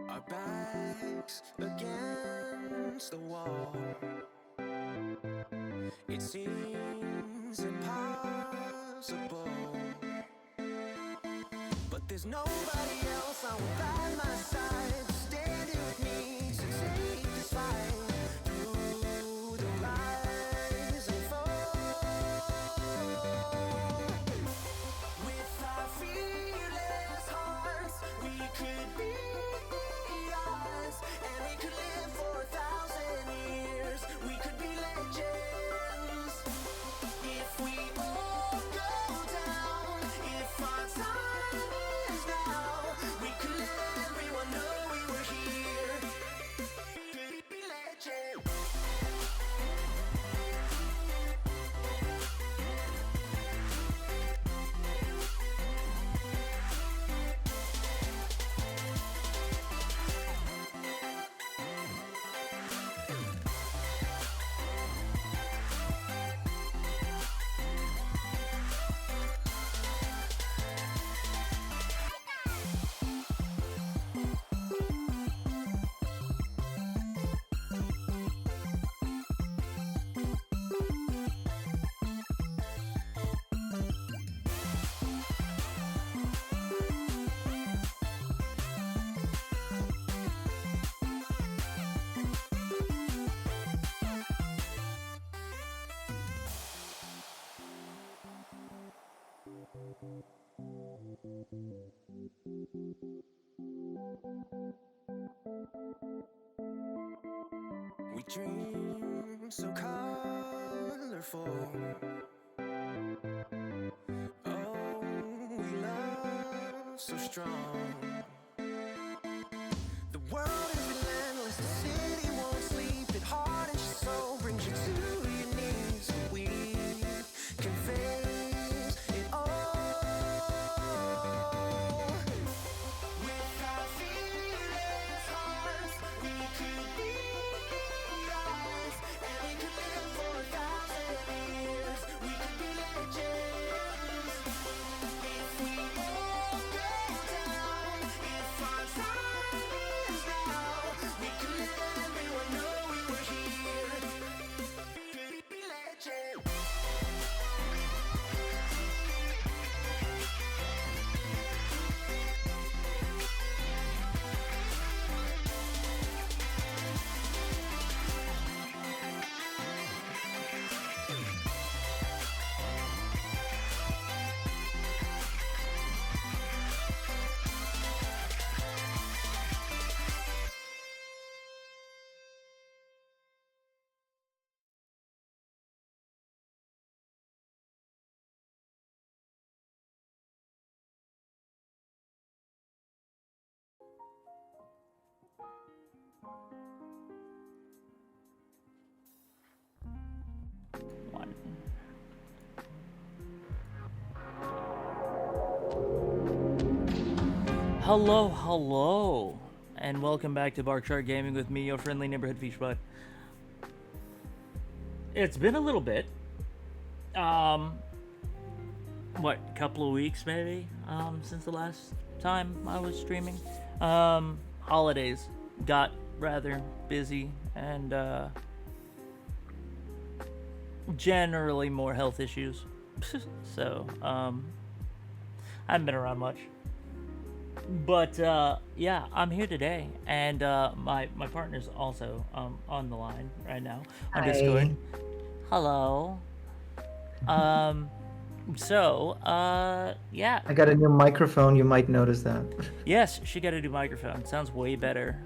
Our backs against the wall. It seems impossible, but there's nobody else I want by my side, standing with me to take this fight through the rise and fall. With our fearless hearts, we could be ours, and we could live for 1,000 years. We could be legends if we all go down. If our time is now, we could let everyone know we were here. Be legends. We dream so colorful. Oh, we love so strong. The world is relentless, the city won't sleep. It hardens your soul, brings you to your knees. We can face it all. With our fearless hearts, we could be ours, and we could live for 1,000 years. We could be legends if we all go down. If our time is now, we could let everyone know we were here. Be legends. One. Hello, and welcome back to Barkshire Gaming with me, your friendly neighborhood fish bud. It's been a little bit, what, couple of weeks maybe, since the last time I was streaming. Holidays got rather busy, and generally more health issues. So, I haven't been around much. But yeah, I'm here today, and my partner's also on the line right now on Discord. Hello. So yeah. I got a new microphone. You might notice that. Yes, she got a new microphone. Sounds way better,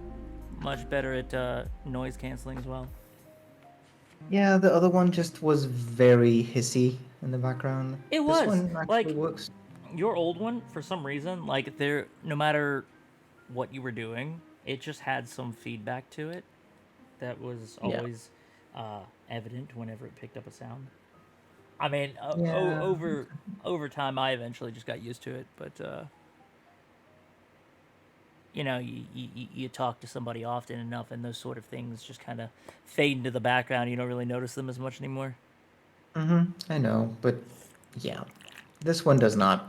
much better at noise canceling as well. Yeah, the other one just was very hissy in the background. It This was one actually like works. your old one for some reason. Like there, no matter what you were doing, it just had some feedback to it that was Yeah. always evident whenever it picked up a sound. I mean, Yeah. over time, I eventually just got used to it. But you talk to somebody often enough, and those sort of things just kind of fade into the background. You don't really notice them as much anymore. I know, but yeah, this one does not.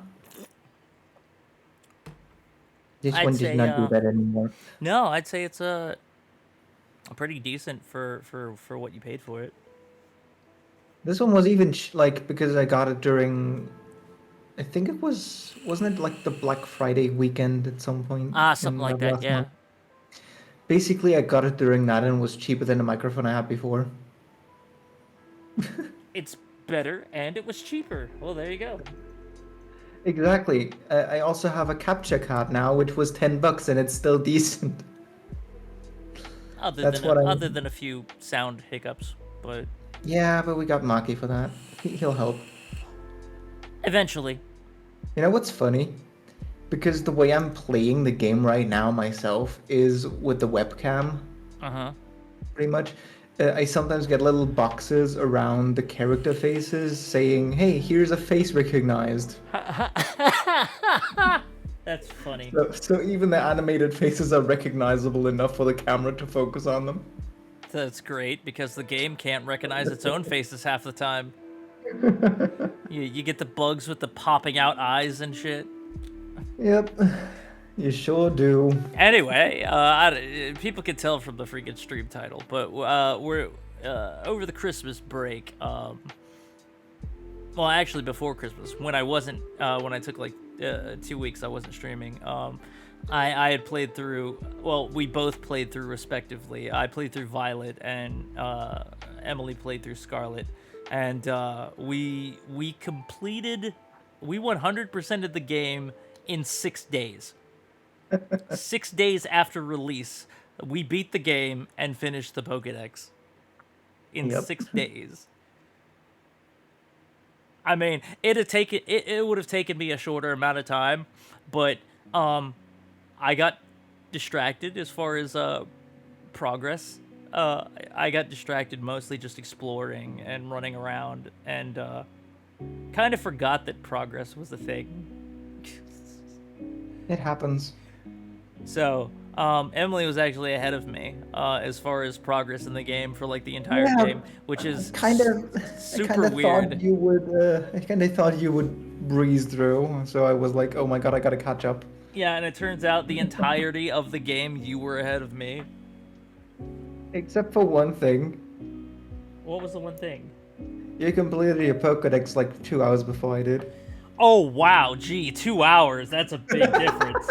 This I'd one does say, not do that anymore. no, I'd say it's a pretty decent for what you paid for it. This one was even like because I got it during. I think it wasn't it like the Black Friday weekend at some point Something in like the that, last yeah. month. Basically, I got it during that and was cheaper than the microphone I had before. It's better and it was cheaper. Well, there you go. Exactly. I also have a capture card now, which was $10, and it's still decent. That's what I. Other than a few sound hiccups, but Yeah, but we got Maki for that. He'll help. eventually. You know what's funny? Because the way I'm playing the game right now myself is with the webcam, Uh-huh. pretty much. I sometimes get little boxes around the character faces saying, "Hey, here's a face recognized." That's funny. So even the animated faces are recognizable enough for the camera to focus on them. That's great because the game can't recognize its own faces half the time. You get the bugs with the popping out eyes and shit. Yep, you sure do. Anyway, people can tell from the freaking stream title, but we're over the Christmas break. Well, actually, before Christmas, when I wasn't, when I took like 2 weeks, I wasn't streaming. I had played through. Well, we both played through respectively. I played through Violet, and Emily played through Scarlet, and we completed. We 100%ed the game in 6 days. 6 days after release, we beat the game and finished the Pokédex in Yep. 6 days. I mean, it would have taken me a shorter amount of time, but I got distracted as far as progress. I got distracted mostly just exploring and running around, and kind of forgot that progress was a thing. It happens. So, Emily was actually ahead of me as far as progress in the game for like the entire Yeah, game, which is I super kind of weird. thought you would. I kind of thought you would breeze through. So I was like, oh my god, I gotta catch up. Yeah, and it turns out the entirety of the game you were ahead of me. Except for one thing. What was the one thing? You completed your Pokédex like 2 hours before I did. Oh wow, gee, 2 hours. That's a big difference.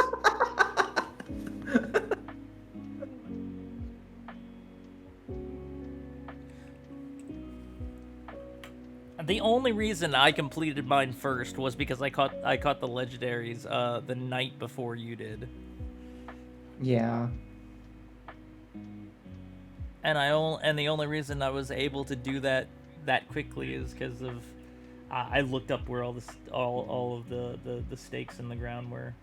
The only reason I completed mine first was because I caught the legendaries the night before you did. Yeah. And the only reason I was able to do that quickly is because of I looked up where all of the stakes in the ground were,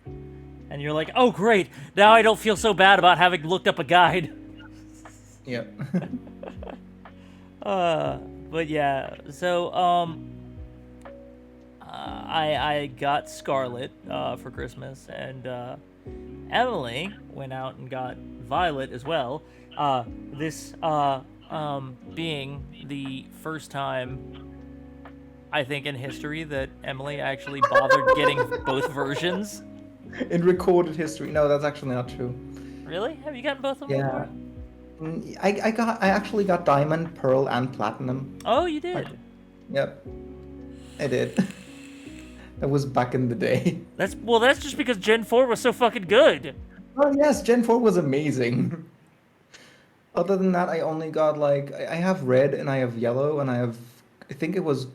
and you're like, oh great, now I don't feel so bad about having looked up a guide. Yep. But yeah, so I got Scarlet for Christmas, and Emily went out and got Violet as well. This being the first time I think in history that Emily actually bothered getting both versions. In recorded history. No, that's actually not true. Really? Have you gotten both of them Yeah. before? I actually got Diamond, Pearl, and Platinum. Oh, you did. Yep. I did. That was back in the day. That's just because Gen 4 was so fucking good. Oh yes, Gen 4 was amazing. Other than that, I only got like I have red and I have yellow and I think it was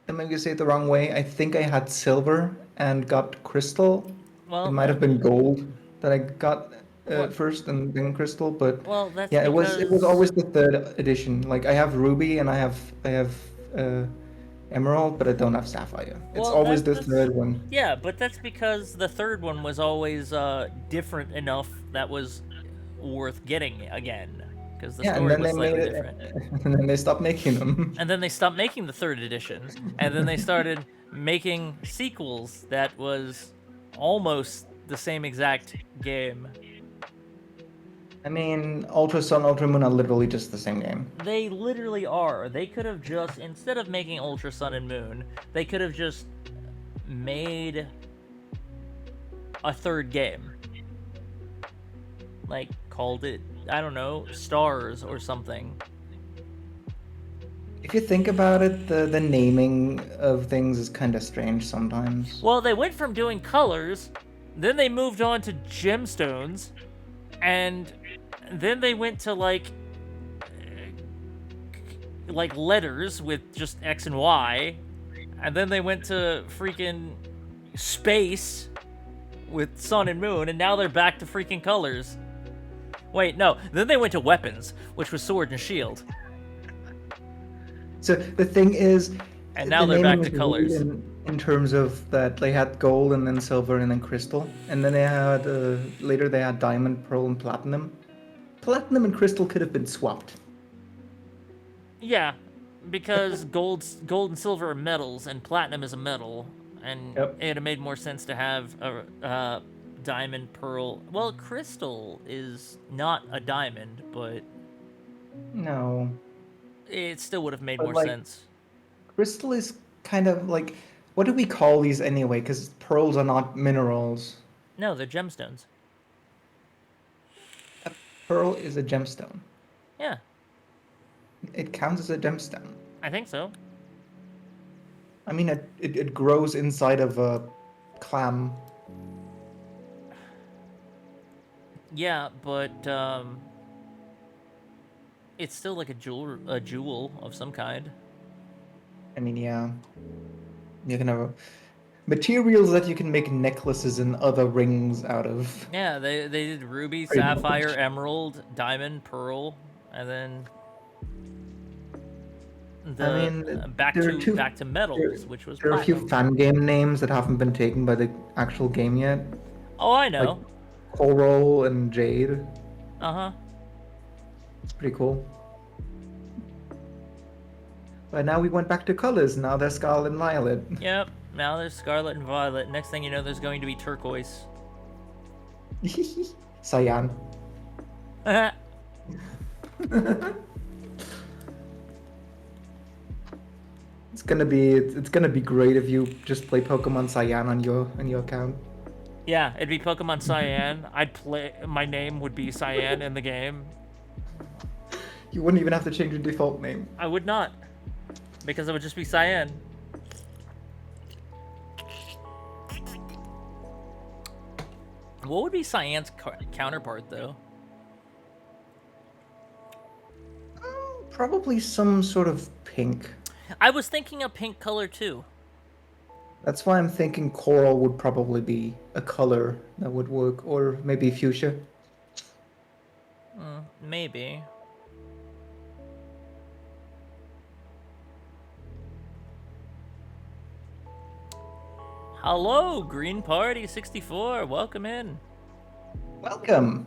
I'm gonna say it the wrong way. I think I had silver and got crystal. Well, It might have been gold that I got What? first and then crystal, but Well, that's yeah, it was because- always the third edition. Like I have ruby and I have emerald, but I don't have sapphire. It's Well, always the that's- third one. Yeah, but that's because the third one was always different enough that was worth getting again, because the Yeah, and story then was they made slightly it, different. and then they stopped making them. And then they stopped making the third edition, and then they started making sequels that was almost the same exact game. I mean, Ultra Sun, Ultra Moon are literally just the same game. They literally are. They could have just, instead of making Ultra Sun and Moon, they could have just made a third game. Like, called it, I don't know, Stars or something. If you think about it, the naming of things is kind of strange sometimes. Well, they went from doing colors, then they moved on to gemstones, and then they went to like letters with just X and Y, and then they went to freaking space with sun and moon, and now they're back to freaking colors. Wait, no, then they went to weapons, which was sword and shield. So the thing is, And now the they're back naming to is colors. weird in terms of that they had gold and then silver and then crystal, and then they had later they had diamond, pearl, and platinum. Platinum and crystal could have been swapped. Yeah, because gold and silver are metals, and platinum is a metal, and Yep. it'd have made more sense to have a diamond, pearl. Well, crystal is not a diamond, but No, it still would have made But, more like, sense. crystal is kind of like, what do we call these anyway? Because pearls are not minerals. No, they're gemstones. A pearl is a gemstone. Yeah, It counts as a gemstone. I think so. I mean, it grows inside of a clam. Yeah, but it's still like a jewel of some kind. I mean, yeah. You can have materials that you can make necklaces and other rings out of. Yeah, they did ruby, Pretty sapphire, much. emerald, diamond, pearl, and then I mean, back there are to metals, which was There are a few platinum. fan game names that haven't been taken by the actual game yet. Oh, I know. Coral and Jade. Uh-huh. It's pretty cool. But now we went back to colors. Now they're Scarlet and Violet. Yep. Now there's scarlet and violet. Next thing you know, there's going to be turquoise. Cyan. It's gonna be great if you just play Pokemon Cyan on your account. Yeah, it'd be Pokemon Cyan. I'd play. My name would be Cyan in the game. You wouldn't even have to change your default name. I would not, because it would just be Cyan. What would be Cyan's counterpart, though? Probably some sort of pink. I was thinking a pink color too. That's why I'm thinking coral would probably be a color that would work, or maybe fuchsia. Maybe. Hello, Green Party 64. Welcome in. Welcome.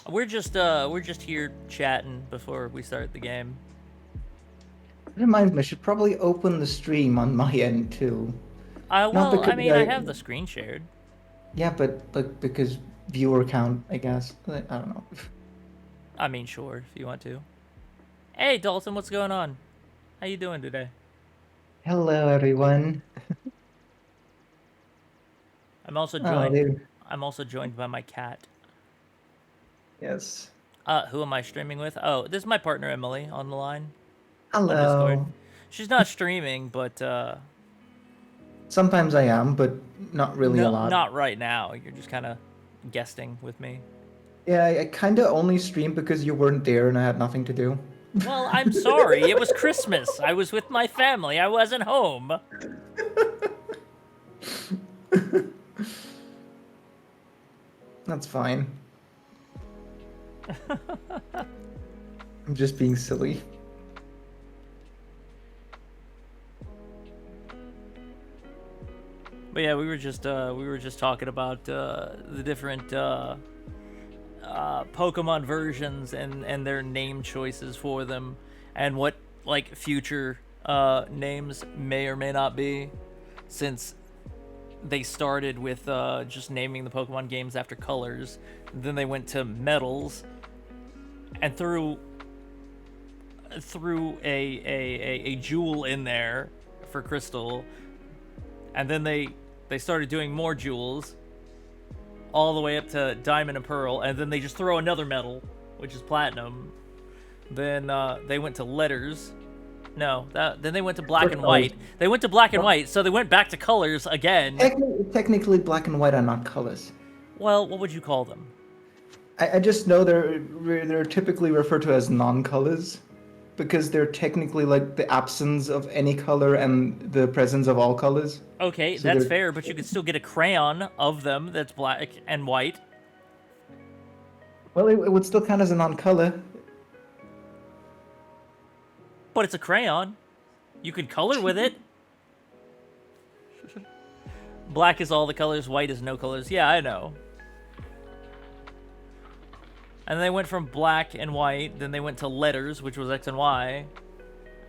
We're just here chatting before we start the game. It reminds me, I should probably open the stream on my end too. Well, because I mean, I have the screen shared. Yeah, but because viewer count, I guess. I don't know. I mean, sure, if you want to. Hey, Dalton, what's going on? How you doing today? Hello, everyone. I'm also Oh, joined. there- I'm also joined by my cat. Yes. Who am I streaming with? Oh, this is my partner Emily on the line. Hello. Discord. She's not streaming, but Sometimes I am, but not really a lot. not right now. You're just kind of guesting with me. Yeah, I kind of only streamed because you weren't there and I had nothing to do. Well, I'm sorry. It was Christmas. I was with my family. I wasn't home. That's fine. I'm just being silly. But yeah, we were just talking about the different Pokemon versions and their name choices for them, and what like future names may or may not be, since they started with just naming the Pokemon games after colors. Then they went to metals, and threw a jewel in there for Crystal, and then they started doing more jewels, all the way up to Diamond and Pearl, and then they just throw another metal, which is Platinum. Then they went to letters. No, then they went to black and white. They went to black and white, so they went back to colors again. Technically, black and white are not colors. Well, what would you call them? I just know they're typically referred to as non-colors, because they're technically like the absence of any color and the presence of all colors. Okay, So that's they're- fair, but you could still get a crayon of them that's black and white. Well, it would still count as a non-color. But it's a crayon. You could color with it. Black is all the colors, white is no colors. Yeah, I know. And they went from black and white, then they went to letters, which was X and Y.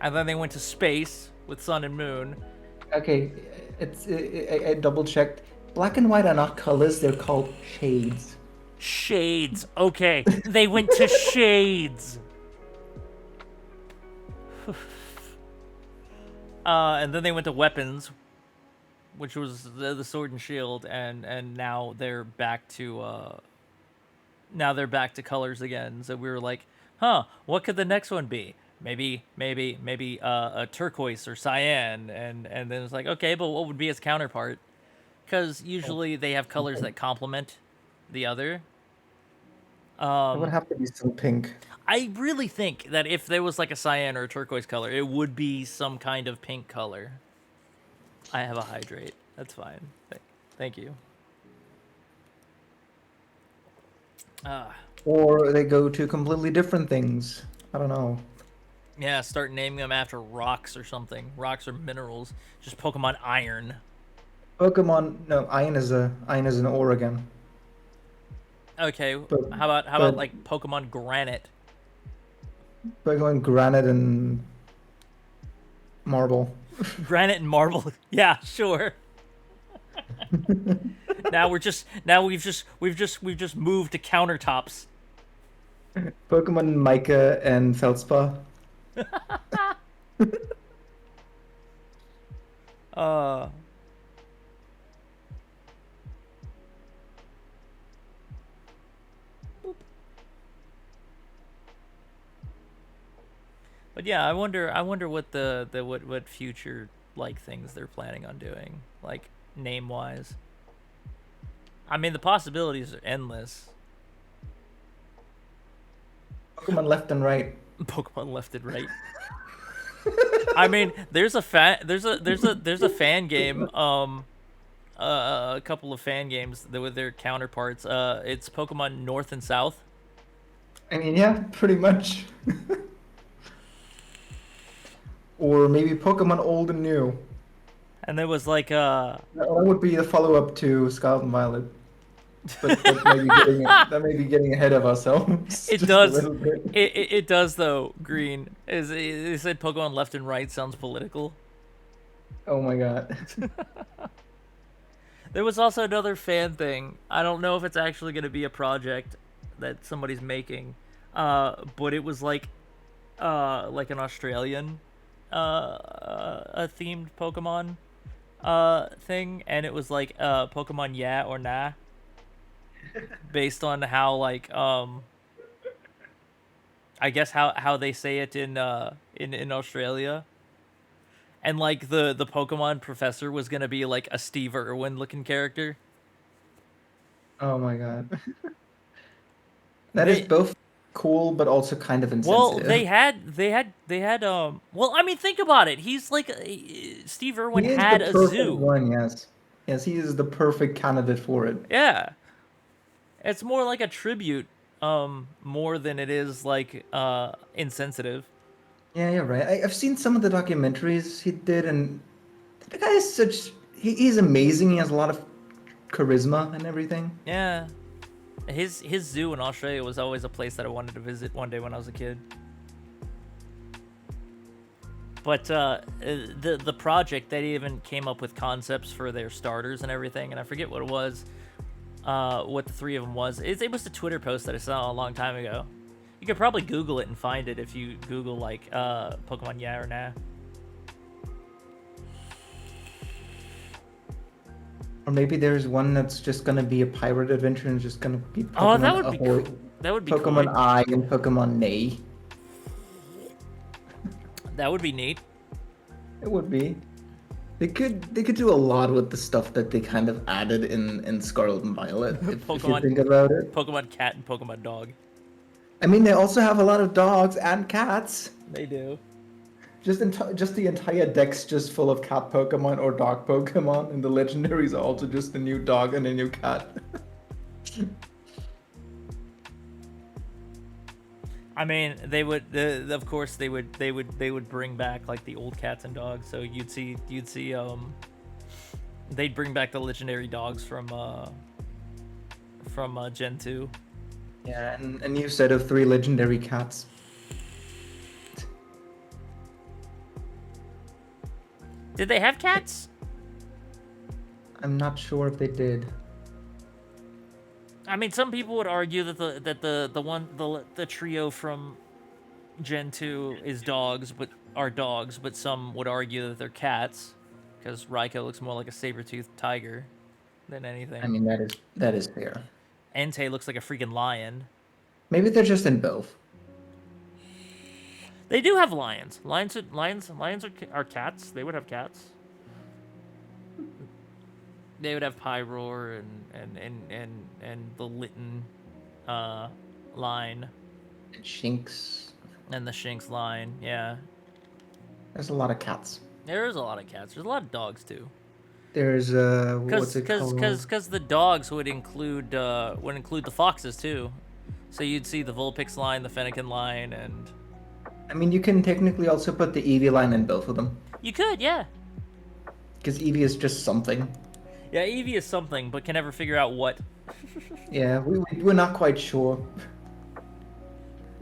And then they went to space with sun and moon. Okay, I double-checked. Black and white are not colors, they're called shades. Shades. Okay, they went to shades. And then they went to weapons, which was the sword and shield, and now they're back to colors again. So we were like, huh, what could the next one be? Maybe a turquoise or cyan, and then it's like, okay, but what would be its counterpart? Because usually they have colors that complement the other. It would have to be some pink. I really think that if there was like a cyan or a turquoise color, it would be some kind of pink color. I have a hydrate. That's fine. Thank you. Or they go to completely different things. I don't know. Yeah, start naming them after rocks or something. Rocks or minerals. Just Pokemon Iron. Pokemon, no, iron is an ore again. Okay, But- how about but- like Pokemon Granite? Pokemon Granite and Marble. Granite and Marble. Yeah, sure. We've just moved to countertops. Pokemon Mica and Feldspar. But yeah, I wonder what what future like things they're planning on doing, like name wise. I mean, the possibilities are endless. Pokemon Left and Right. Pokemon Left and Right. I mean, there's a fan game, a couple of fan games with their counterparts. It's Pokemon North and South. I mean, yeah, pretty much. Or maybe Pokemon Old and New. And there was like That would be the follow-up to Scarlet and Violet. But that may be getting ahead of ourselves. It just a does. little bit. It does though. Green is they said Pokemon Left and Right sounds political. Oh my god. There was also another fan thing. I don't know if it's actually going to be a project that somebody's making, but it was like an Australian a themed Pokemon thing, and it was like Pokemon Yeah or Nah, based on how like I guess how they say it in Australia. And like the Pokemon professor was gonna be like a Steve Irwin looking character. Oh my god. That is both cool but also kind of insensitive. Well, they had well, I mean, think about it. He's like Steve Irwin He is had the a perfect zoo. one, yes. Yes, he is the perfect candidate for it. Yeah. It's more like a tribute more than it is like insensitive. Yeah, you're right. I've seen some of the documentaries he did, and the guy is he's amazing. He has a lot of charisma and everything. Yeah. His zoo in Australia was always a place that I wanted to visit one day when I was a kid. But the project, they even came up with concepts for their starters and everything, and I forget what it was. What the three of them was. It was a Twitter post that I saw a long time ago. You could probably Google it and find it if you Google like Pokemon Yeah or Nah. Or maybe there's one that's just gonna be a pirate adventure and just gonna be Pokemon Oh, that would be Ahoy, cool. That would be Pokemon cool. I and Pokemon Nay. That would be neat. It would be. They could do a lot with the stuff that they kind of added in Scarlet and Violet. If you think about it. Pokemon Cat and Pokemon Dog. I mean, they also have a lot of dogs and cats. They do. Just the entire deck's just full of cat Pokemon or dog Pokemon, and the legendaries are also just a new dog and a new cat. I mean, they would. Of course, they would bring back like the old cats and dogs. So you'd see. They'd bring back the legendary dogs from Gen 2. Yeah, and a new set of 3 legendary cats. Did they have cats? I'm not sure if they did. I mean, some people would argue that the trio from Gen 2 is dogs, but some would argue that they're cats, because Raikou looks more like a saber-toothed tiger than anything. I mean, that is fair. Entei looks like a freaking lion. Maybe they're just in both. They do have lions. Lions are cats. They would have cats. They would have Pyroar and the Litten line. And Shinx. And the Shinx line, yeah. There's a lot of cats. There is a lot of cats. There's a lot of dogs too. There's what's it called? Because the dogs would include the foxes too. So you'd see the Vulpix line, the Fennekin line, and I mean, you can technically also put the Eevee line in both of them. You could, yeah. Because Eevee is just something. Yeah, Eevee is something, but can never figure out what. Yeah, we're not quite sure.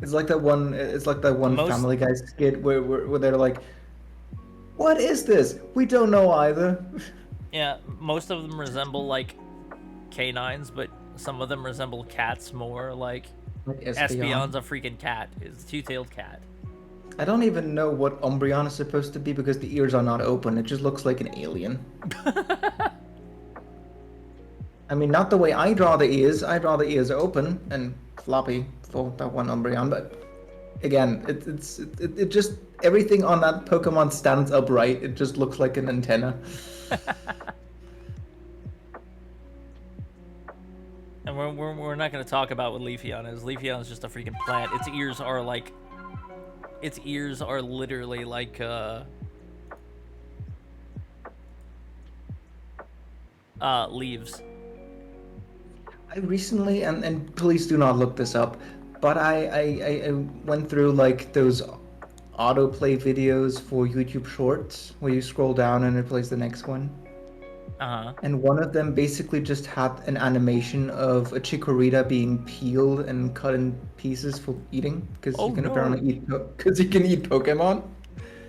It's like that one. It's like that one Family Guy skit where they're like, "What is this? We don't know either." Yeah, most of them resemble like canines, but some of them resemble cats more. Like Espeon's a freaking cat. It's a two-tailed cat. I don't even know what Umbreon is supposed to be because the ears are not open. It just looks like an alien. I mean, not the way I draw the ears. I draw the ears open and floppy for that one Umbreon. But again, it just everything on that Pokemon stands upright. It just looks like an antenna. And we're not going to talk about what Leafeon is. Leafeon is just a freaking plant. Its ears are literally like leaves. I recently, and please do not look this up, but I went through like those autoplay videos for YouTube Shorts where you scroll down and it plays the next one. Uh-huh. And one of them basically just had an animation of a Chikorita being peeled and cut in pieces for eating because you can apparently eat because you can eat Pokemon,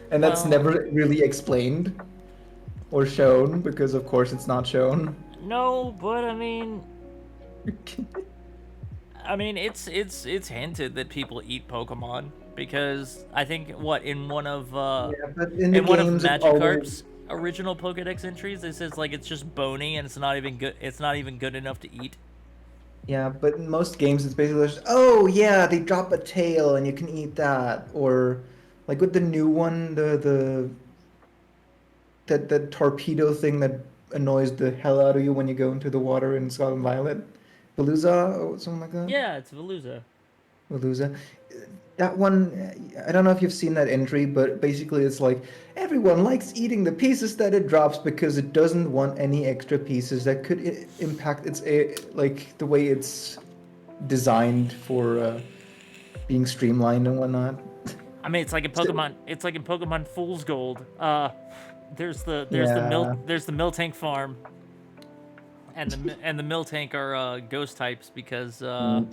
and that's never really explained or shown because of course it's not shown. No, but I mean, it's hinted that people eat Pokemon because I think in one of Magikarp's original Pokedex entries, it says like it's just bony and it's not even good. It's not even good enough to eat. Yeah, but in most games it's basically just, oh yeah, they drop a tail and you can eat that, or like with the new one, the torpedo thing that annoys the hell out of you when you go into the water in Scarlet and Violet, Veluza or something like that. Yeah, it's Veluza. Veluza. That one, I don't know if you've seen that entry, but basically it's like everyone likes eating the pieces that it drops because it doesn't want any extra pieces that could impact its like the way it's designed for being streamlined and whatnot. I mean, it's like in Pokemon. It's like in Pokemon Fool's Gold. There's the Miltank farm, and the Miltank are ghost types because the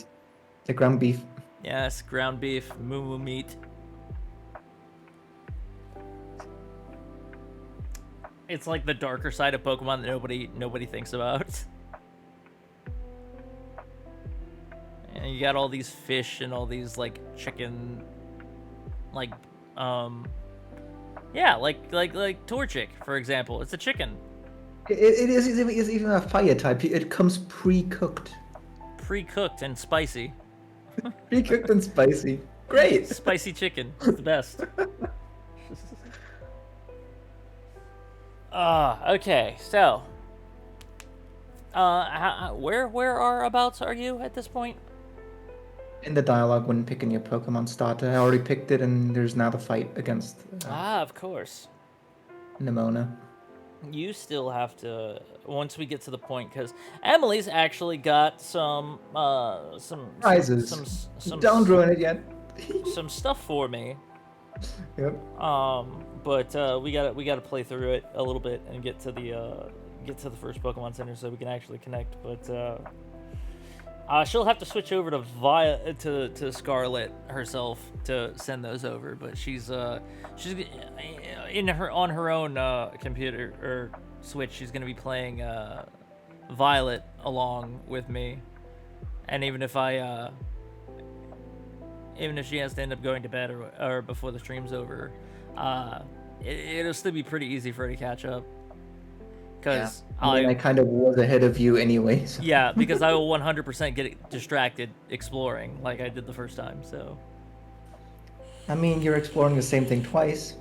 ground beef. Yes, ground beef, moo meat. It's like the darker side of Pokemon that nobody thinks about. And you got all these fish and all these like chicken, like yeah, like Torchic, for example. It's a chicken, It is even a fire type. It comes pre-cooked. pre-cooked and spicy. Pre-cooked and spicy. Great. Spicy chicken. It's the best. Okay, so where are abouts are you at this point? In the dialogue when picking your Pokemon starter, I already picked it, and there's now the fight against Of course. Nemona. You still have to, once we get to the point, because Emily's actually got some Prizes. some Don't ruin it yet. some stuff for me. Yep. But we gotta play through it a little bit and get to the first Pokemon Center so we can actually connect. But she'll have to switch over to Scarlet herself to send those over. But she's on her own computer or Switch. She's gonna be playing Violet along with me, and even if she has to end up going to bed or before the stream's over, it'll still be pretty easy for her to catch up. Because I kind of was ahead of you anyway. So. Yeah, because I will 100% get distracted exploring like I did the first time. So. I mean, you're exploring the same thing twice.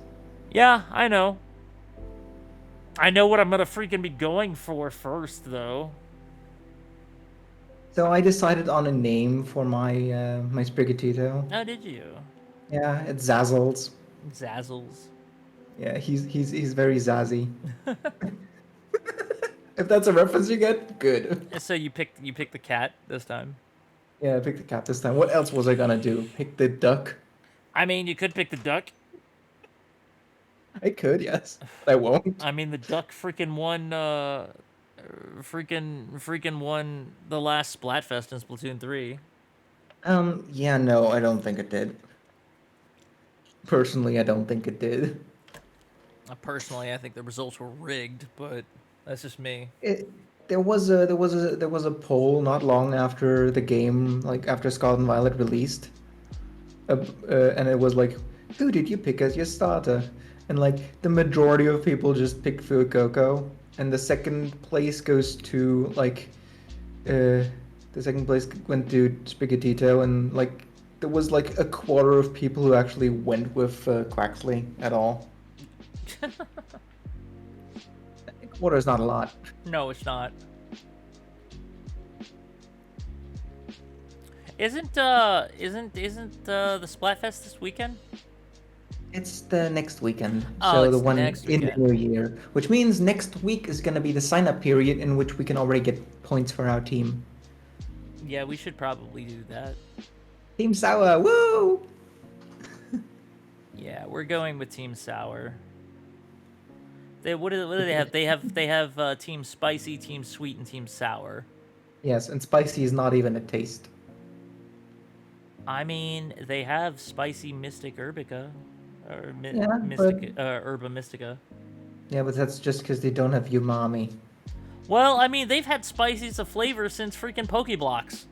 Yeah, I know. I know what I'm gonna freaking be going for first, though. So I decided on a name for my my Sprigatito. Oh, did you? Yeah, it's Zazzles. Zazzles. Yeah, he's very zazzy. If that's a reference you get, good. So you picked the cat this time. Yeah, I picked the cat this time. What else was I gonna do? Pick the duck? I mean, you could pick the duck. I could, yes. But I won't. I mean, the duck freaking won. Freaking won the last Splatfest in Splatoon 3. Yeah, no, I don't think it did. Personally, I don't think it did. Personally, I think the results were rigged, but that's just me. There was a poll not long after the game, like after Scarlet and Violet released, and it was like, who did you pick as your starter? And like the majority of people just picked Fuecoco, and the second place goes to like, the second place went to Sprigatito, and like there was like a quarter of people who actually went with Quaxley at all. A quarter is not a lot. No, it's not. Isn't the Splatfest this weekend? It's the next weekend. Oh, So it's the one next in the weekend. new year, which means next week is gonna be the sign-up period in which we can already get points for our team. Yeah, we should probably do that. Team Sour, woo! Yeah, we're going with Team Sour. What do they have? They have Team Spicy, Team Sweet, and Team Sour. Yes, and spicy is not even a taste. I mean, they have Spicy Mystic Herbica, or Yeah, Mystic Herba Mystica. Yeah, but that's just because they don't have umami. Well, I mean, they've had spices of flavor since freaking Pokeblocks.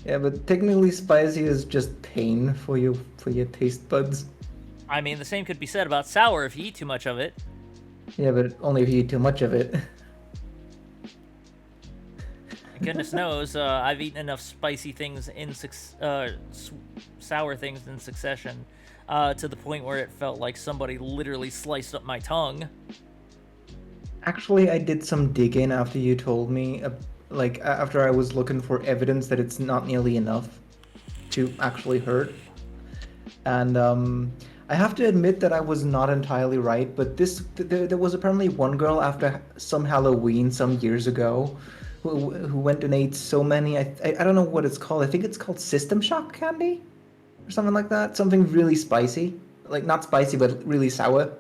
Yeah, but technically spicy is just pain for your taste buds. I mean, the same could be said about sour if you eat too much of it. Yeah, but only if you eat too much of it. Goodness knows, I've eaten enough spicy things sour things in succession, to the point where it felt like somebody literally sliced up my tongue. Actually, I did some digging after you told me, like after I was looking for evidence that it's not nearly enough to actually hurt. And I have to admit that I was not entirely right, but there was apparently one girl after some Halloween some years ago who went and ate so many, I don't know what it's called. I think it's called System Shock candy or something like that. Something really spicy. Like not spicy, but really sour.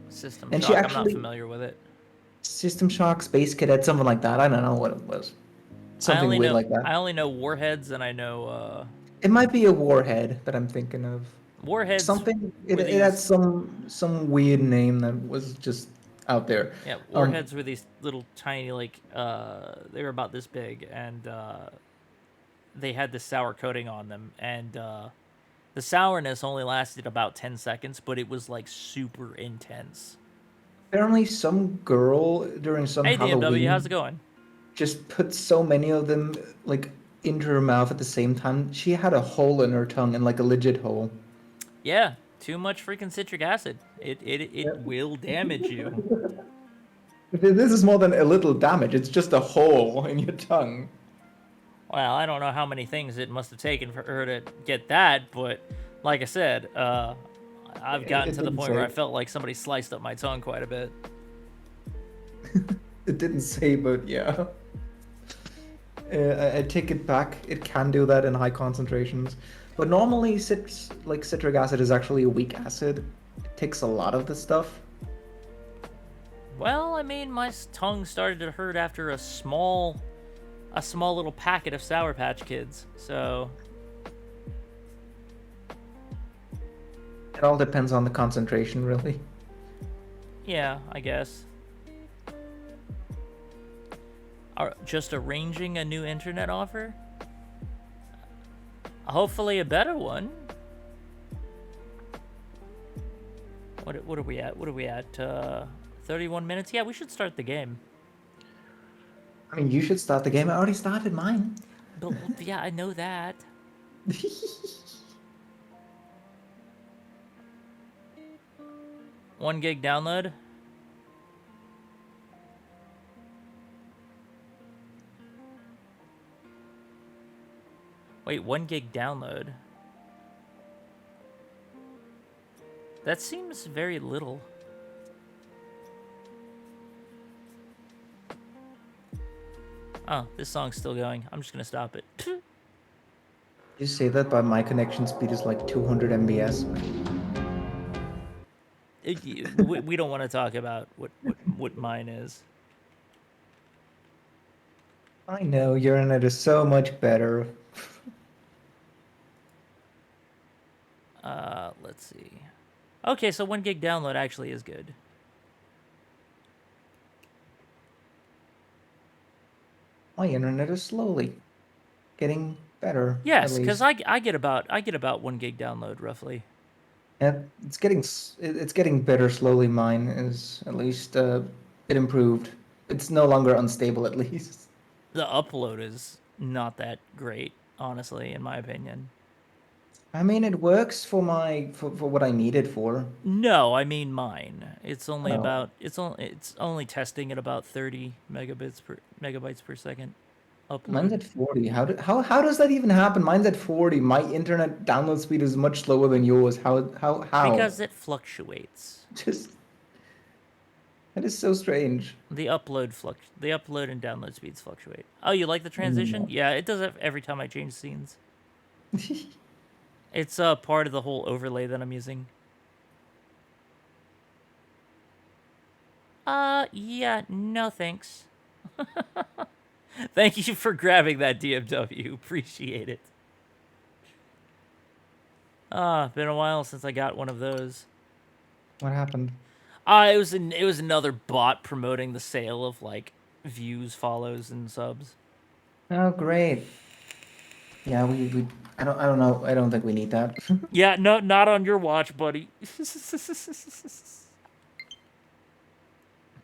System And Shock, she I'm not actually- familiar with it. System Shock, Space Cadet, something like that. I don't know what it was. Something weird like that. I only know Warheads, and I know It might be a warhead that I'm thinking of. Warheads. Something. were It had these- some weird name that was just out there. Yeah, warheads were these little tiny, like, they were about this big, and they had this sour coating on them, and the sourness only lasted about 10 seconds, but it was, like, super intense. Apparently, some girl during some Hey, DMW, how's it Halloween going? just put so many of them like into her mouth at the same time. She had a hole in her tongue, and like a legit hole. Yeah, too much freaking citric acid. It will damage you. This is more than a little damage. It's just a hole in your tongue. Well, I don't know how many things it must have taken for her to get that, but like I said, I've gotten It to the didn't point where I say. felt like somebody sliced up my tongue quite a bit. It didn't say, but yeah. I take it back. It can do that in high concentrations, but normally, citric acid is actually a weak acid. It takes a lot of the stuff. Well, I mean, my tongue started to hurt after a small little packet of Sour Patch Kids. So, It all depends on the concentration, really. yeah, I guess. Just arranging a new internet offer? Hopefully a better one. What are we at? What are we at? 31 minutes? Yeah, we should start the game. I mean, you should start the game. I already started mine. But yeah, I know that. 1 gig download. Wait, 1 gig download. That seems very little. Oh, this song's still going. I'm just gonna stop it. You say that, but my connection speed is like 200 mbs. We don't want to talk about what mine is. I know your internet is so much better. Let's see. Okay, so 1 gig download actually is good. My internet is slowly getting better. Yes, at because least. I get about 1 gig download roughly. Yeah, it's getting better slowly. Mine is at least it improved. It's no longer unstable, at least. The upload is not that great, honestly, in my opinion. I mean, it works for for what I need it for. No, I mean mine. It's only Oh. about it's only testing at about 30 megabytes per second Mine's upload. at 40. How does that even happen? Mine's at 40. My internet download speed is much slower than yours. How? Because it fluctuates. Just that is so strange. The upload and download speeds fluctuate. Oh, you like the transition? No. Yeah, it does it every time I change scenes. It's part of the whole overlay that I'm using. Yeah, no thanks. Thank you for grabbing that DMW. Appreciate it. Been a while since I got one of those. What happened? It was another bot promoting the sale of like views, follows, and subs. Oh, great. Yeah, we I don't know. I don't think we need that. Yeah, no, not on your watch, buddy.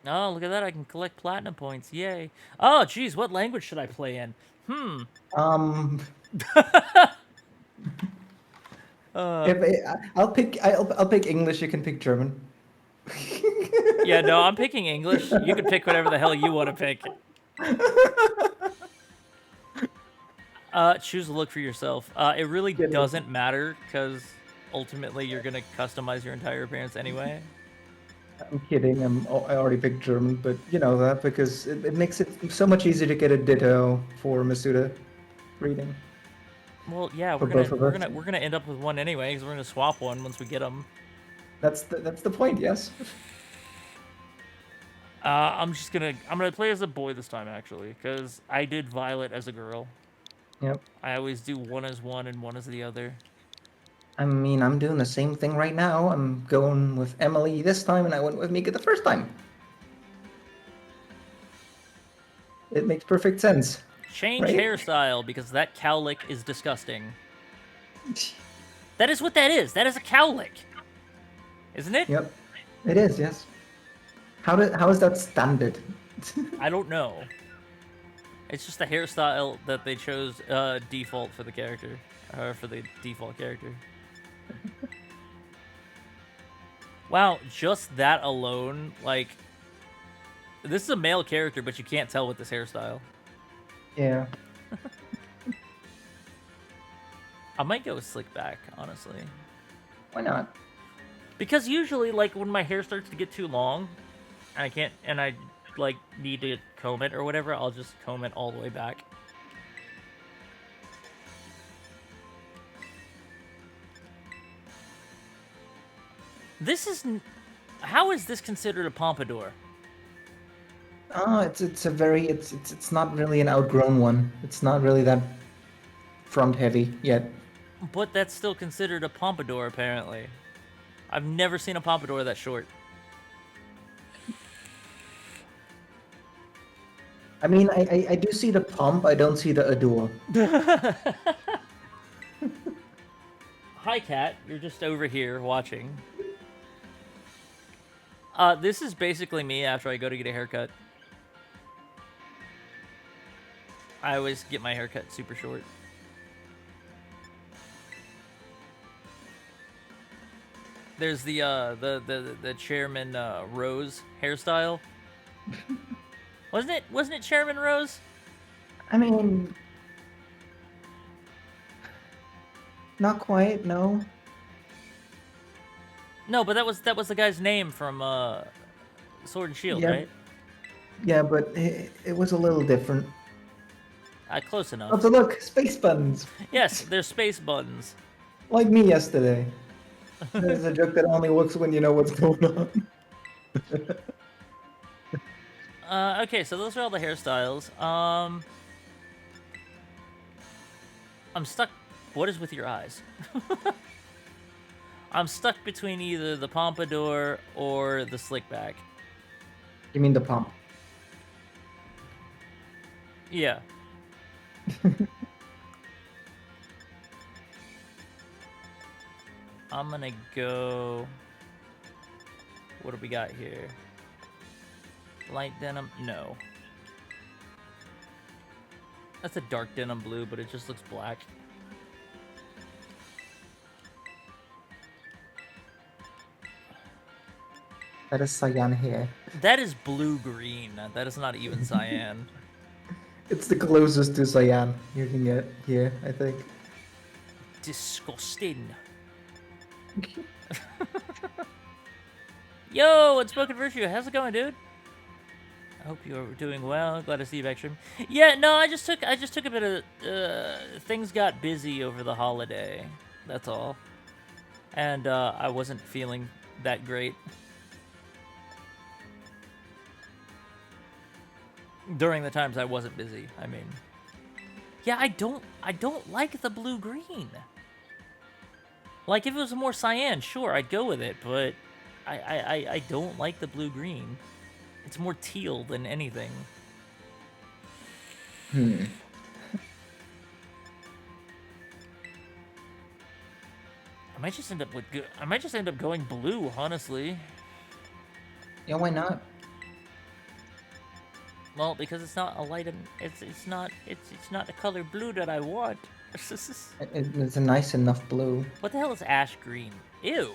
Oh, look at that! I can collect platinum points. Yay! Oh, geez, what language should I play in? Um, Uh, I'll pick English. You can pick German. Yeah, no, I'm picking English. You can pick whatever the hell you want to pick. Choose a look for yourself. It really doesn't matter because ultimately you're gonna customize your entire appearance anyway. I'm kidding. I already picked German, but you know that because it makes it so much easier to get a ditto for Masuda reading. Well, yeah, For both of us. we're gonna end up with one anyway because we're gonna swap one once we get them. That's the point. Yes. I'm gonna play as a boy this time actually because I did Violet as a girl. Yep. I always do one as one and one as the other. I mean, I'm doing the same thing right now. I'm going with Emily this time, and I went with Mika the first time. It makes perfect sense. Change Right? hairstyle because that cowlick is disgusting. That is what that is. That is a cowlick. Isn't it? Yep. It is, yes. How is that standard? I don't know. It's just the hairstyle that they chose default for the character. Or for the default character. Wow, just that alone, like... This is a male character, but you can't tell with this hairstyle. Yeah. I might go with slick back, honestly. Why not? Because usually, like, when my hair starts to get too long, and I, like, need to comb it or whatever, I'll just comb it all the way back. This is... How is this considered a pompadour? Oh, it's a very it's not really an outgrown one. It's not really that front heavy yet. But that's still considered a pompadour, apparently. I've never seen a pompadour that short. I mean, I do see the pump. I don't see the adore. Hi, Cat. You're just over here watching. This is basically me after I go to get a haircut. I always get my haircut super short. There's the Chairman Rose hairstyle. Wasn't it Chairman Rose? I mean, not quite. No. No, but that was the guy's name from Sword and Shield, Yeah. right? Yeah, but it was a little different. Close Oh, enough. so look, space buttons. Yes, they're space buttons. Like me yesterday. There's a joke that only works when you know what's going on. Okay, so those are all the hairstyles. I'm stuck. What is with your eyes? I'm stuck between either the pompadour or the slick back. You mean the pump? Yeah. I'm gonna go... What do we got here? Light denim? No. That's a dark denim blue, but it just looks black. That is cyan hair. That is blue-green. That is not even cyan. It's the closest to cyan you can get here, I think. Disgusting. Yo, it's Spoken Virtue. How's it going, dude? I hope you're doing well. Glad to see you back stream. Yeah, no, I just took a bit of things got busy over the holiday. That's all. And I wasn't feeling that great. During the times I wasn't busy, I mean. Yeah, I don't like the blue-green. Like, if it was more cyan, sure, I'd go with it, but I don't like the blue-green. It's more teal than anything. Hmm. I might just end up going blue, honestly. Yeah, why not? Well, because it's not a light and it's not the color blue that I want. It's a nice enough blue. What the hell is ash green? Ew.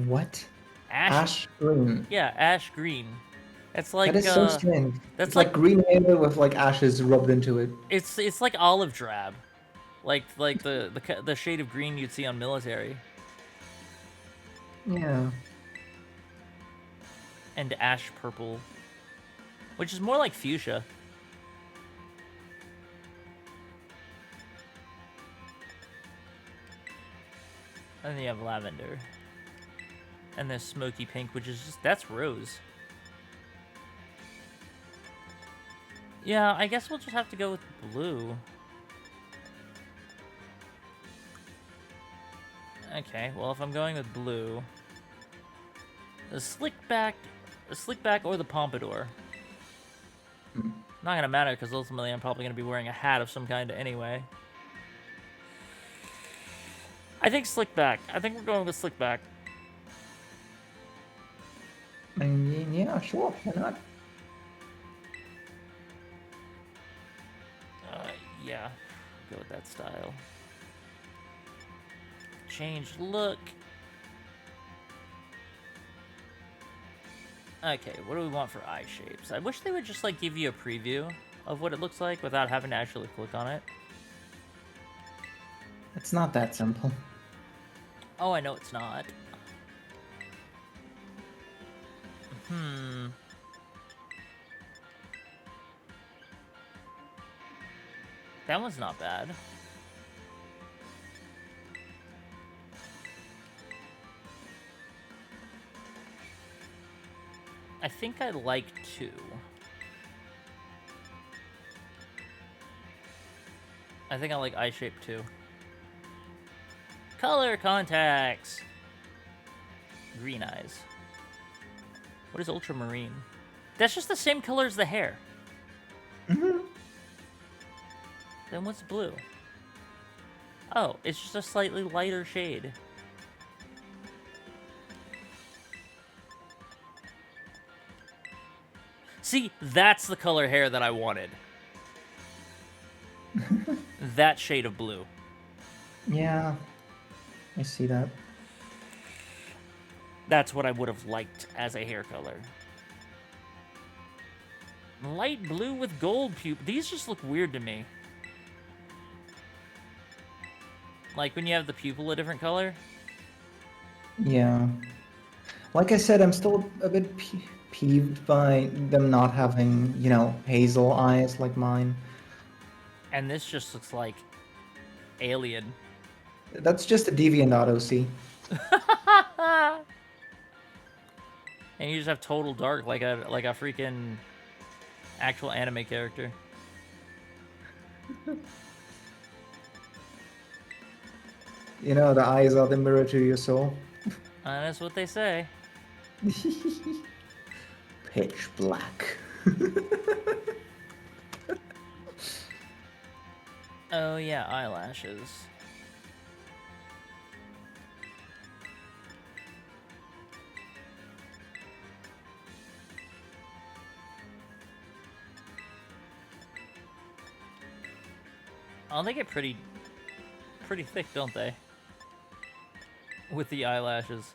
What? Ash. Ash green. Yeah, ash green. It's like That is so strange. that's It's like green hair with like ashes rubbed into it. it's like olive drab, like the shade of green you'd see on military. Yeah. And ash purple, which is more like fuchsia. And then you have lavender. And there's smoky pink, which is just, that's rose. Yeah, I guess we'll just have to go with blue. Okay, well, if I'm going with blue, the slick back or the pompadour. Hmm. Not gonna matter because ultimately I'm probably gonna be wearing a hat of some kind anyway. I think slick back. I think we're going with slick back. I mean, yeah, sure, why not? Yeah, go with that style. Change look. Okay, what do we want for eye shapes? I wish they would just like give you a preview of what it looks like without having to actually click on it. It's not that simple. Oh, I know it's not. That one's not bad. I think I like 2. I think I like eye shape 2. Color contacts. Green eyes. What is ultramarine? That's just the same color as the hair. Mm-hmm. Then what's blue? Oh, it's just a slightly lighter shade. See, that's the color hair that I wanted. That shade of blue. Yeah, I see that. That's what I would have liked as a hair color. Light blue with gold pupil. These just look weird to me. Like when you have the pupil a different color. Yeah. Like I said, I'm still a bit peeved by them not having, you know, hazel eyes like mine. And this just looks like alien. That's just a deviant auto, see? And you just have total dark like a freaking actual anime character. You know, the eyes are the mirror to your soul. That's what they say. Pitch black. Oh yeah, eyelashes. Oh, they get pretty thick, don't they? With the eyelashes.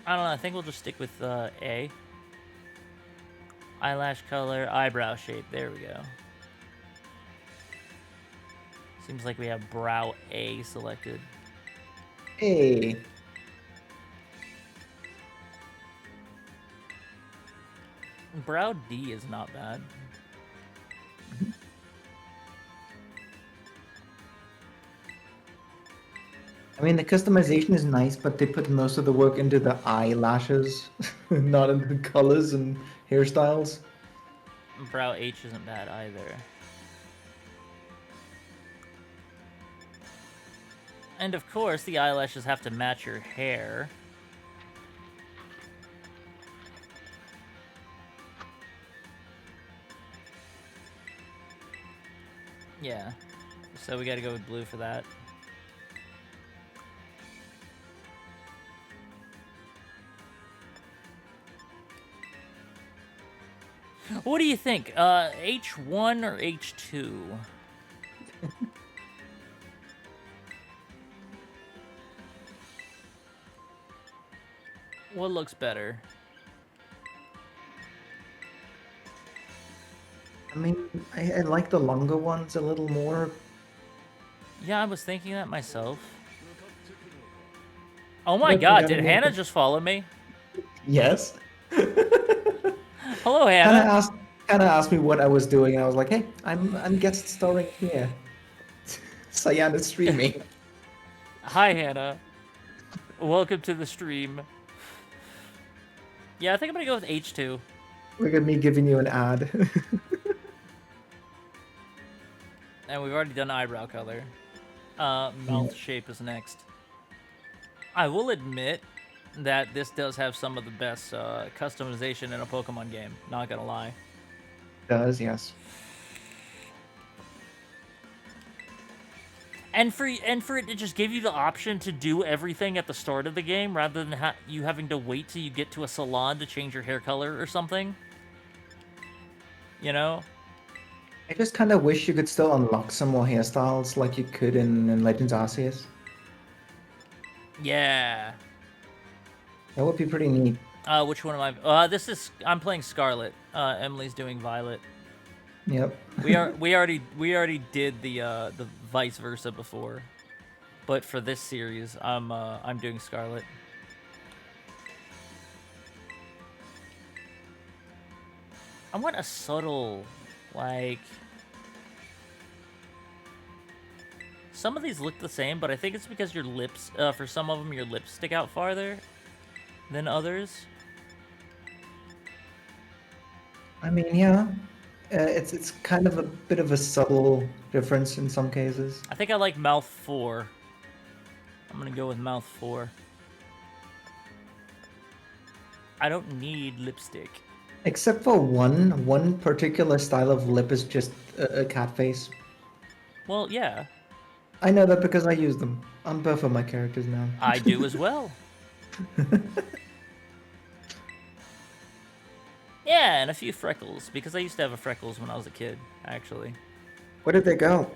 I don't know, I think we'll just stick with A. Eyelash color, eyebrow shape, there we go. Seems like we have brow A selected. Hey. Brow D is not bad. I mean, the customization is nice, but they put most of the work into the eyelashes, not into the colors and hairstyles. Brow H isn't bad either. And of course, the eyelashes have to match your hair. Yeah. So we gotta go with blue for that. What do you think? H1 or H2? What looks better? I mean, I like the longer ones a little more. Yeah, I was thinking that myself. Oh my But we god, gotta did make Hannah it- just follow me? Yes. Hello, Hannah Hannah. asked me what I was doing, and I was like, "Hey, I'm guest starring here." Cyan is streaming. Hi, Hannah. Welcome to the stream. Yeah, I think I'm gonna go with H2. Look at me giving you an ad. And we've already done eyebrow color. Mouth shape is next. I will admit that this does have some of the best customization in a Pokemon game. Not gonna lie. Does, yes. And for it to just give you the option to do everything at the start of the game rather than you having to wait till you get to a salon to change your hair color or something. You know? I just kind of wish you could still unlock some more hairstyles like you could in Legends Arceus. Yeah. That would be pretty neat. Which one am I? I'm playing Scarlet. Emily's doing Violet. Yep. We already did the vice versa before, but for this series, I'm doing Scarlet. I want a subtle, like. Some of these look the same, but I think it's because your lips, for some of them, your lips stick out farther than others. I mean, yeah. It's kind of a bit of a subtle difference in some cases. I think I like mouth 4. I'm gonna go with mouth 4. I don't need lipstick. Except for one particular style of lip is just a cat face. Well, yeah, I know that because I use them on both of my characters now. I do as well. Yeah, and a few freckles, because I used to have a freckles when I was a kid, actually. Where did they go?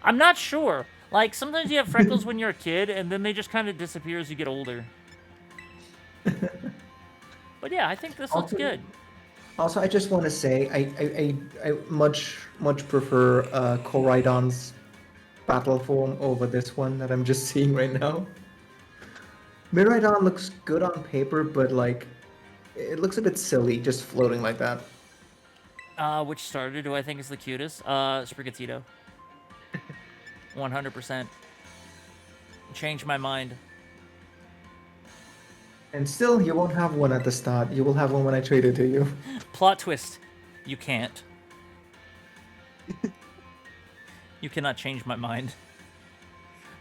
I'm not sure. Like, sometimes you have freckles when you're a kid, and then they just kind of disappear as you get older. But yeah, I think this looks good. Also, I just want to say I much prefer Koraidon's battle form over this one that I'm just seeing right now. Miraidon looks good on paper, but like it looks a bit silly just floating like that. Which starter do I think is the cutest? Sprigatito. 100%. Change my mind. And still, you won't have one at the start. You will have one when I trade it to you. Plot twist. You can't. You cannot change my mind.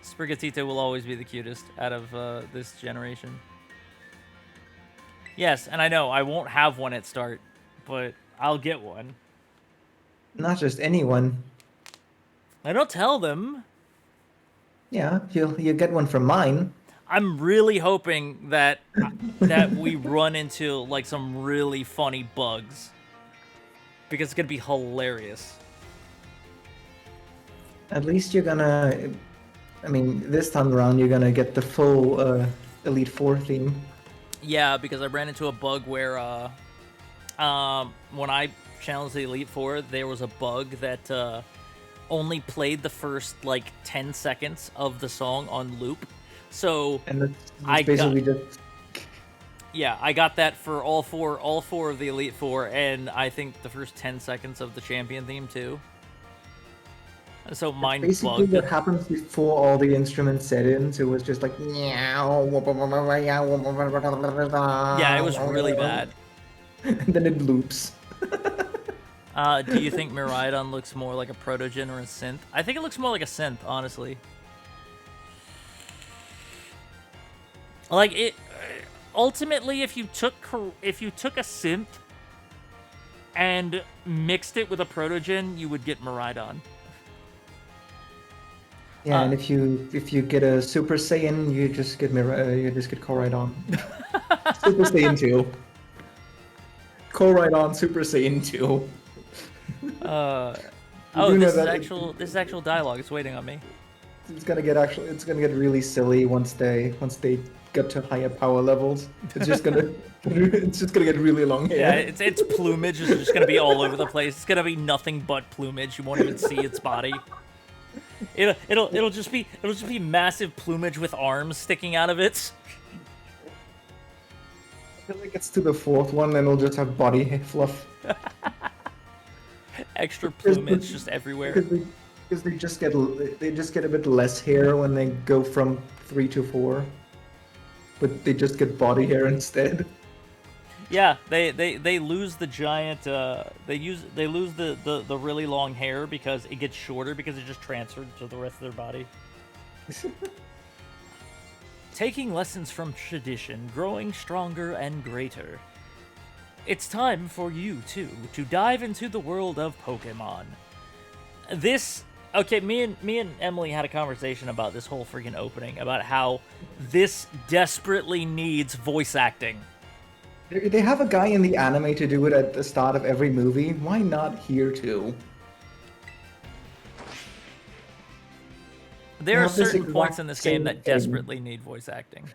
Sprigatito will always be the cutest out of this generation. Yes, and I know I won't have one at start, but I'll get one. Not just anyone. I don't tell them. Yeah, you'll get one from mine. I'm really hoping that we run into like some really funny bugs, because it's gonna be hilarious. At least you're gonna. I mean, this time around you're gonna get the full Elite Four theme. Yeah, because I ran into a bug where when I challenged the Elite Four, there was a bug that only played the first like 10 seconds of the song on loop. So and that's basically just. Yeah, I got that for all four of the Elite Four, and I think the first 10 seconds of the Champion theme too. So mine basically bugged. What happens before all the instruments set in, so it was just like meow. Yeah, it was really bad. And then it loops. Do you think Miraidon looks more like a protogen or a synth? I think it looks more like a synth, honestly. Like it. Ultimately, if you took a synth and mixed it with a protogen, you would get Miraidon. Yeah, and if you get a Super Saiyan, you just get Koraidon. Super Saiyan 2. Koraidon Super Saiyan 2. This is actual dialogue. It's waiting on me. It's gonna get really silly once they get to higher power levels. It's just gonna get really long hair. Yeah, its plumage is just gonna be all over the place. It's gonna be nothing but plumage. You won't even see its body. It'll just be massive plumage with arms sticking out of it. Until it gets to the fourth one, then it'll just have body hair fluff. Extra plumage just everywhere. Because they just get a bit less hair when they go from 3 to 4, but they just get body hair instead. Yeah, they lose the giant. They lose the really long hair because it gets shorter because it just transferred to the rest of their body. taking lessons from tradition, growing stronger and greater. It's time for you, too, to dive into the world of Pokemon. Okay, me and Emily had a conversation about this whole freaking opening, about how this desperately needs voice acting. They have a guy in the anime to do it at the start of every movie. Why not here too? There are have this certain points exact in this game same that thing. desperately need voice acting.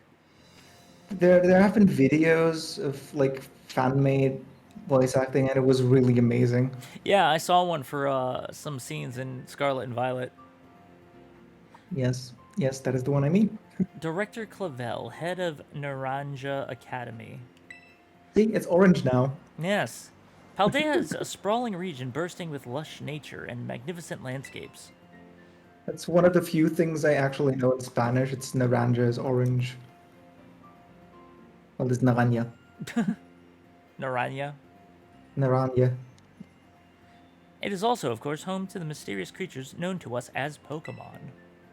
There have been videos of like fan-made voice acting, and it was really amazing. Yeah, I saw one for some scenes in Scarlet and Violet. Yes, yes, that is the one I mean. Director Clavel, head of Naranja Academy. See, it's orange now. Yes. Paldea is a sprawling region bursting with lush nature and magnificent landscapes. That's one of the few things I actually know in Spanish. It's naranja is orange. Well, it's naranja. Naranja. Naranja. It is also, of course, home to the mysterious creatures known to us as Pokémon.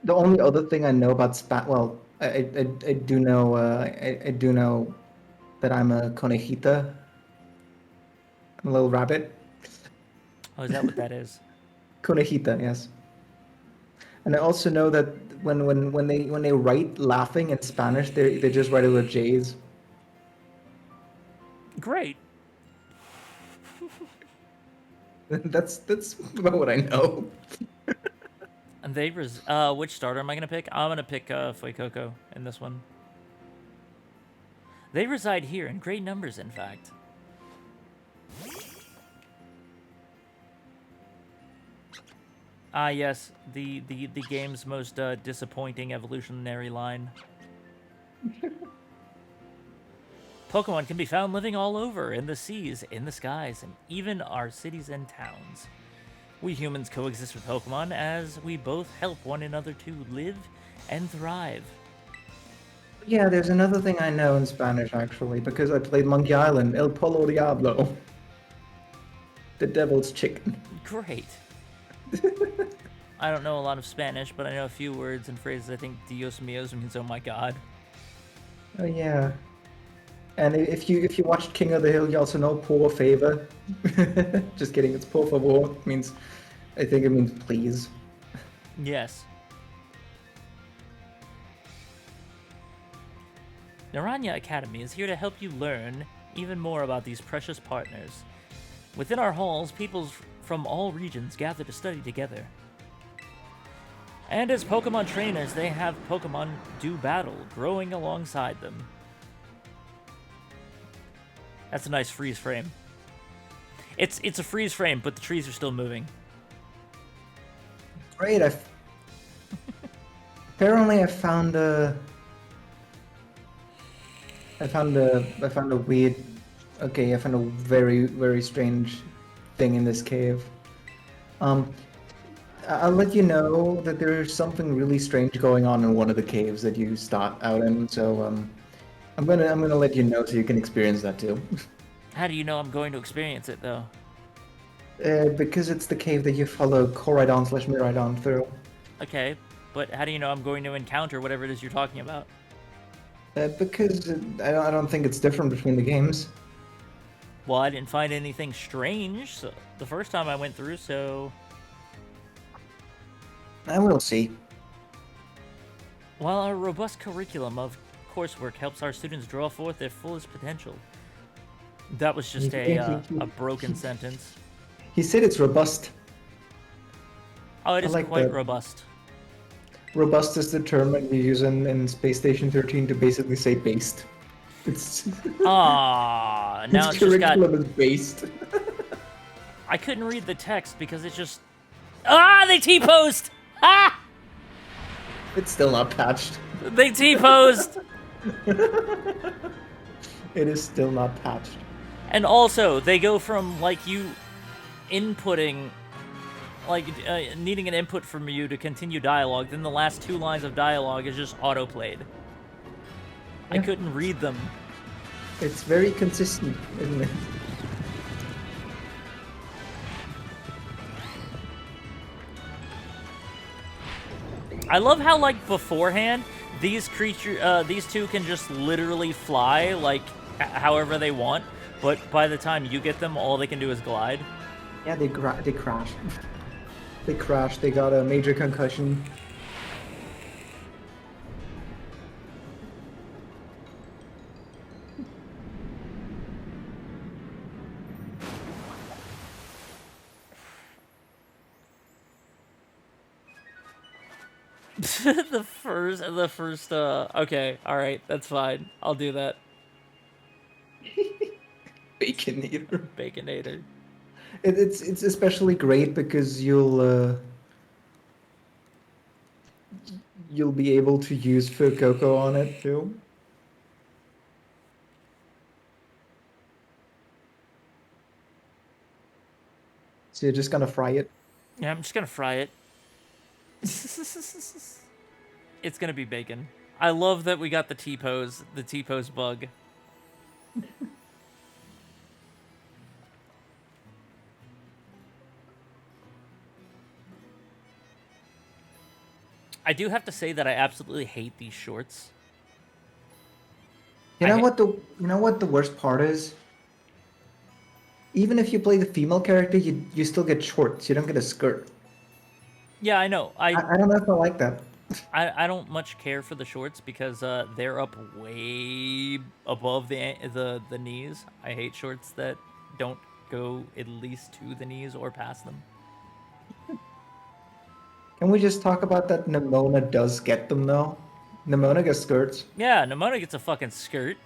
The only other thing I know about well, I do know I do know that I'm a conejita. I'm a little rabbit. Oh, is that what that is? Conejita, yes. And I also know that when they write laughing in Spanish, they just write it with J's. Great. That's about what I know. And they which starter am I gonna pick? I'm gonna pick Fuecoco in this one. They reside here in great numbers, in fact. Ah, yes, the game's most disappointing evolutionary line. Pokemon can be found living all over, in the seas, in the skies, and even our cities and towns. We humans coexist with Pokemon as we both help one another to live and thrive. Yeah, there's another thing I know in Spanish actually, because I played Monkey Island. El Polo Diablo. The devil's chicken. Great. I don't know a lot of Spanish, but I know a few words and phrases. I think Dios míos means oh my god. Oh yeah. And if you watched King of the Hill, you also know por favor. Just kidding, it's por favor. It means, I think it means please. Yes. Naranja Academy is here to help you learn even more about these precious partners. Within our halls, peoples from all regions gather to study together. And as Pokemon trainers, they have Pokemon do battle, growing alongside them. That's a nice freeze frame. It's a freeze frame, but the trees are still moving. Great, apparently I found a weird, okay, I found a very, very strange thing in this cave. I'll let you know that there's something really strange going on in one of the caves that you start out in, so I'm gonna let you know so you can experience that too. How do you know I'm going to experience it, though? Because it's the cave that you follow Koraidon/Miraidon through. Okay, but how do you know I'm going to encounter whatever it is you're talking about? Because I don't think it's different between the games. Well, I didn't find anything strange the first time I went through, so... I will see. While our robust curriculum of coursework helps our students draw forth their fullest potential. That was just a broken sentence. He said it's robust. Oh, it is like quite that. robust. Robust is the term that you use in Space Station 13 to basically say based. It's Ah, now its it's just got... curriculum is based. I couldn't read the text because it's just... Ah, they T-posed! Ah! It's still not patched. They T-posed! It is still not patched. And also, they go from, like, you inputting, like, needing an input from you to continue dialogue, then the last 2 lines of dialogue is just auto-played. I Yeah. couldn't read them. It's very consistent, isn't it? I love how, like, beforehand, these these two can just literally fly like however they want, but by the time you get them, all they can do is glide. Yeah, they crashed. They crashed. They got a major concussion. the first okay, all right, that's fine. I'll do that. Baconator. Baconator. It's especially great because you'll be able to use Fuecoco on it too. So you're just gonna fry it. Yeah, I'm just gonna fry it. It's gonna be bacon. I love that we got the T-pose bug. I do have to say that I absolutely hate these shorts. You know what the worst part is? Even if you play the female character, you still get shorts. You don't get a skirt. Yeah, I know. I don't know if I like that. I don't much care for the shorts because they're up way above the knees. I hate shorts that don't go at least to the knees or past them. Can we just talk about that Nimona does get them though? Nimona gets skirts. Yeah, Nimona gets a fucking skirt.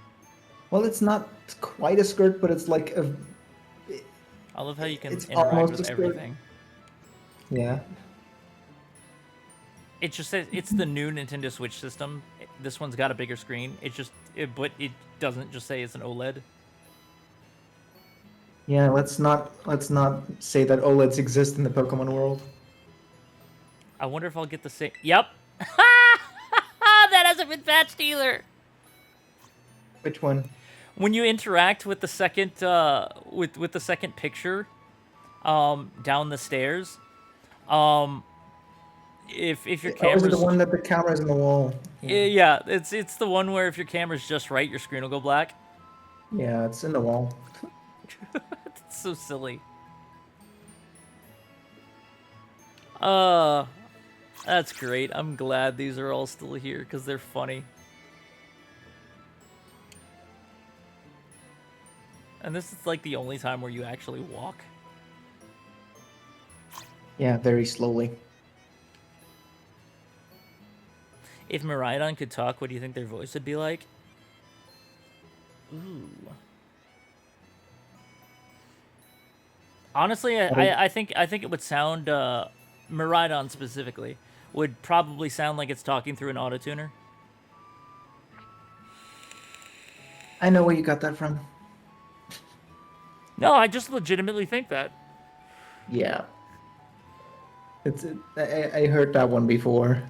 Well, it's not quite a skirt, but it's like a. I love how you can It's interact almost with a skirt. everything. Yeah. It just says it's the new Nintendo Switch system. This one's got a bigger screen. But it doesn't just say it's an OLED. Yeah, let's not say that OLEDs exist in the Pokemon world. I wonder if I'll get the same. Yep. That hasn't been patched either. Which one? When you interact with the second with the second picture, down the stairs, if your Oh, is camera's it the one that the camera's in the wall? yeah, it's the one where if your camera's just right, your screen will go black. Yeah, it's in the wall. It's so silly. That's great. I'm glad these are all still here because they're funny. And this is like the only time where you actually walk. Yeah, very slowly. If Miraidon could talk, what do you think their voice would be like? Ooh. Honestly, I think it would sound Miraidon specifically would probably sound like it's talking through an autotuner. I know where you got that from. No, I just legitimately think that. Yeah. I heard that one before.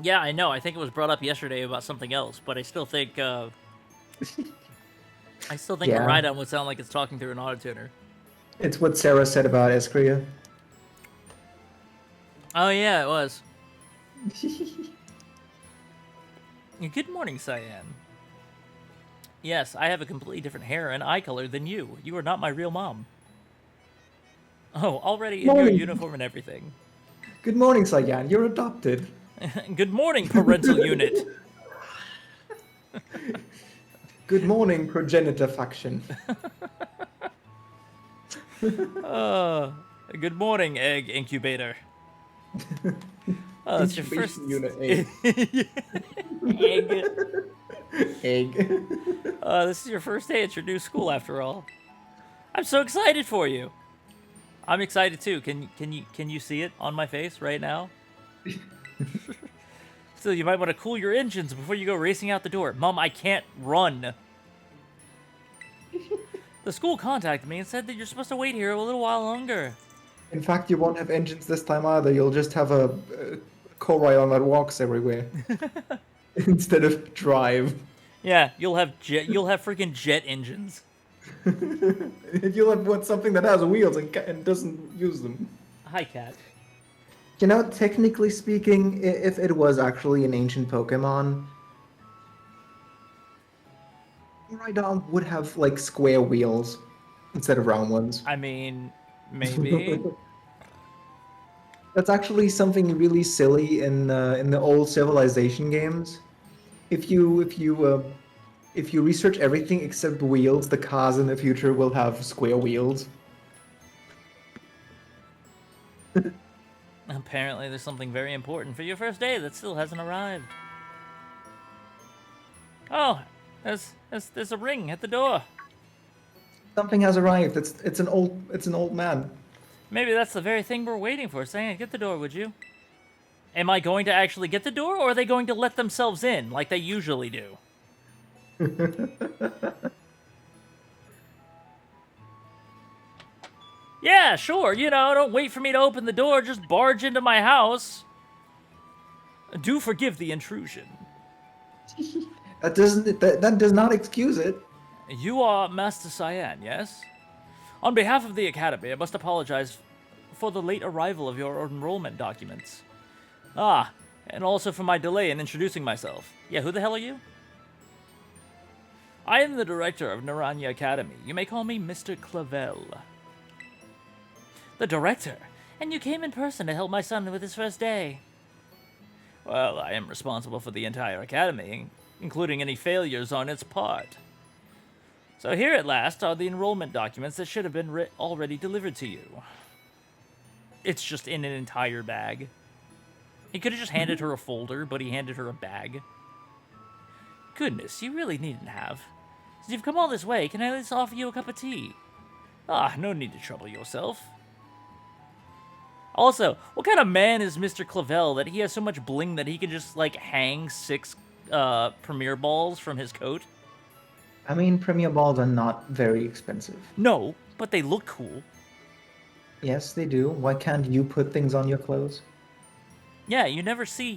Yeah, I know. I think it was brought up yesterday about something else, but I still think Yeah. Miraidon would sound like it's talking through an autotuner. It's what Sarah said about Escria. Oh yeah, it was. Good morning, Cyan. Yes, I have a completely different hair and eye color than you. You are not my real mom. Oh, already in your Morning. uniform and everything. Good morning, Sayan. You're adopted. Good morning, parental unit. Good morning, progenitor faction. Good morning, egg incubator. Oh, that's your first Incubation unit egg. egg. This is your first day at your new school, after all. I'm so excited for you. I'm excited too. Can you see it on my face right now? Still, you might want to cool your engines before you go racing out the door. Mom, I can't run. The school contacted me and said that you're supposed to wait here a little while longer. In fact, you won't have engines this time either. You'll just have a Koryon that walks everywhere instead of drive. Yeah, you'll have freaking jet engines. You'll have something that has wheels and doesn't use them. Hi, cat. You know, technically speaking, if it was actually an ancient Pokemon, Rhydon would have like square wheels instead of round ones. I mean, maybe. That's actually something really silly in the old Civilization games. If you research everything except wheels, the cars in the future will have square wheels. Apparently, there's something very important for your first day that still hasn't arrived. Oh, there's a ring at the door. Something has arrived. It's an old man. Maybe that's the very thing we're waiting for. Saying, get the door, would you? Am I going to actually get the door, or are they going to let themselves in, like they usually do? Yeah, sure, you know, don't wait for me to open the door, just barge into my house. Do forgive the intrusion. That does not excuse it. You are Master Cyan, yes? On behalf of the Academy, I must apologize for the late arrival of your enrollment documents. Ah, and also for my delay in introducing myself. Yeah, who the hell are you? I am the director of Naranja Academy. You may call me Mr. Clavel. The director? And you came in person to help my son with his first day. Well, I am responsible for the entire academy, including any failures on its part. So here at last are the enrollment documents that should have been already delivered to you. It's just in an entire bag. He could have just handed her a folder, but he handed her a bag. Goodness, you really needn't have. Since you've come all this way, can I at least offer you a cup of tea? Ah, no need to trouble yourself. Also, what kind of man is Mr. Clavel that he has so much bling that he can just, like, hang 6 Premier Balls from his coat? I mean, Premier Balls are not very expensive. No, but they look cool. Yes, they do. Why can't you put things on your clothes? Yeah, you never see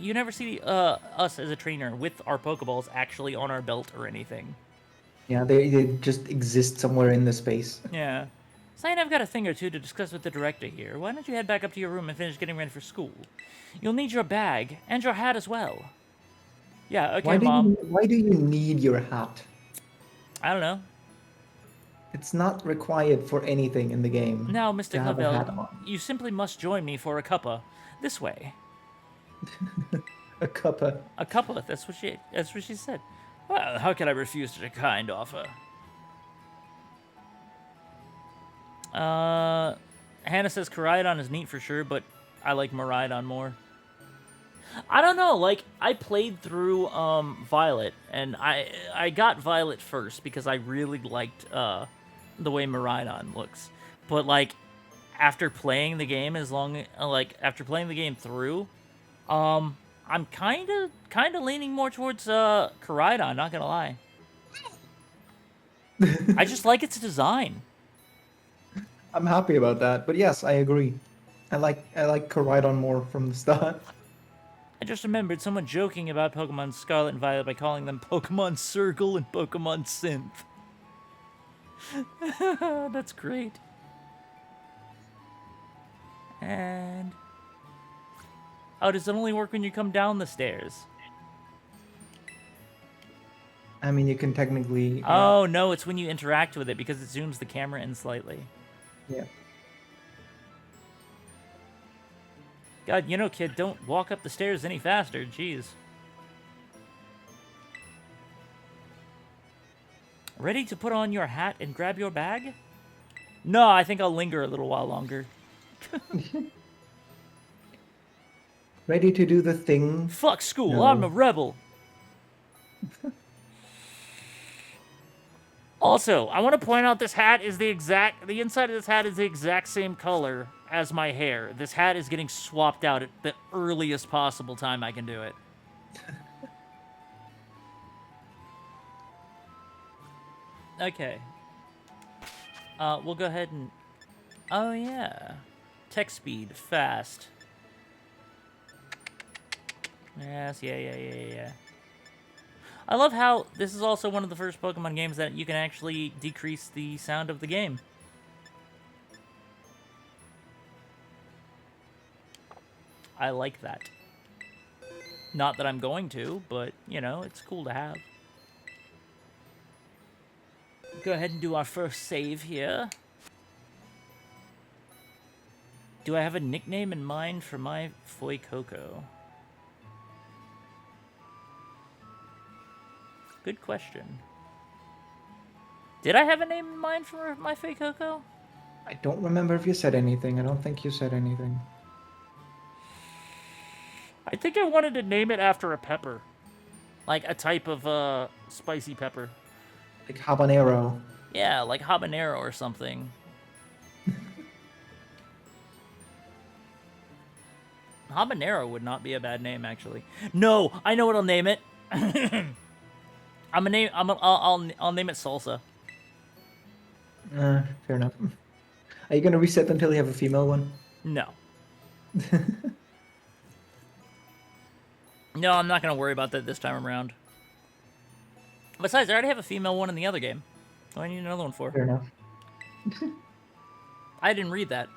us as a trainer with our Pokeballs actually on our belt or anything. Yeah, they just exist somewhere in the space. Yeah. Saying I've got a thing or two to discuss with the director here. Why don't you head back up to your room and finish getting ready for school? You'll need your bag and your hat as well. Yeah, okay, Mom. Why do you need your hat? I don't know. It's not required for anything in the game. Now, to Mr. have a hat Clavel, on. you simply must join me for a cuppa. This way. A cuppa. A cuppa, that's what she said. Well, how can I refuse such a kind offer? Hannah says Koraidon is neat for sure, but I like Miraidon more. I don't know, like, I played through, Violet, and I got Violet first because I really liked, the way Miraidon looks. But, like, after playing the game after playing the game through, I'm kinda leaning more towards, Koraidon, not gonna lie. I just like its design. I'm happy about that, but yes, I agree. I like Koraidon more from the start. I just remembered someone joking about Pokemon Scarlet and Violet by calling them Pokemon Circle and Pokemon Synth. That's great. And... oh, does it only work when you come down the stairs? I mean, you can technically. Oh, no, it's when you interact with it because it zooms the camera in slightly. Yeah. God, you know, kid, don't walk up the stairs any faster. Jeez. Ready to put on your hat and grab your bag? No, I think I'll linger a little while longer. Ready to do the thing? Fuck school, No. I'm a rebel. Also, I want to point out this hat is the inside of this hat is the exact same color as my hair. This hat is getting swapped out at the earliest possible time I can do it. Okay. We'll go ahead and... oh, yeah. Text speed, fast. Yes, yeah. I love how this is also one of the first Pokemon games that you can actually decrease the sound of the game. I like that. Not that I'm going to, but, you know, it's cool to have. Go ahead and do our first save here. Do I have a nickname in mind for my Fuecoco? Good question. Did I have a name in mind for my Fuecoco? I don't remember if you said anything. I don't think you said anything. I think I wanted to name it after a pepper. Like a type of spicy pepper. Like habanero. Yeah, like habanero or something. Habanero would not be a bad name, actually. No, I know what I'll name it. I'll name it Salsa. Fair enough. Are you gonna reset until you have a female one? No. No, I'm not gonna worry about that this time around. Besides, I already have a female one in the other game. What do I need another one for? Fair enough. I didn't read that.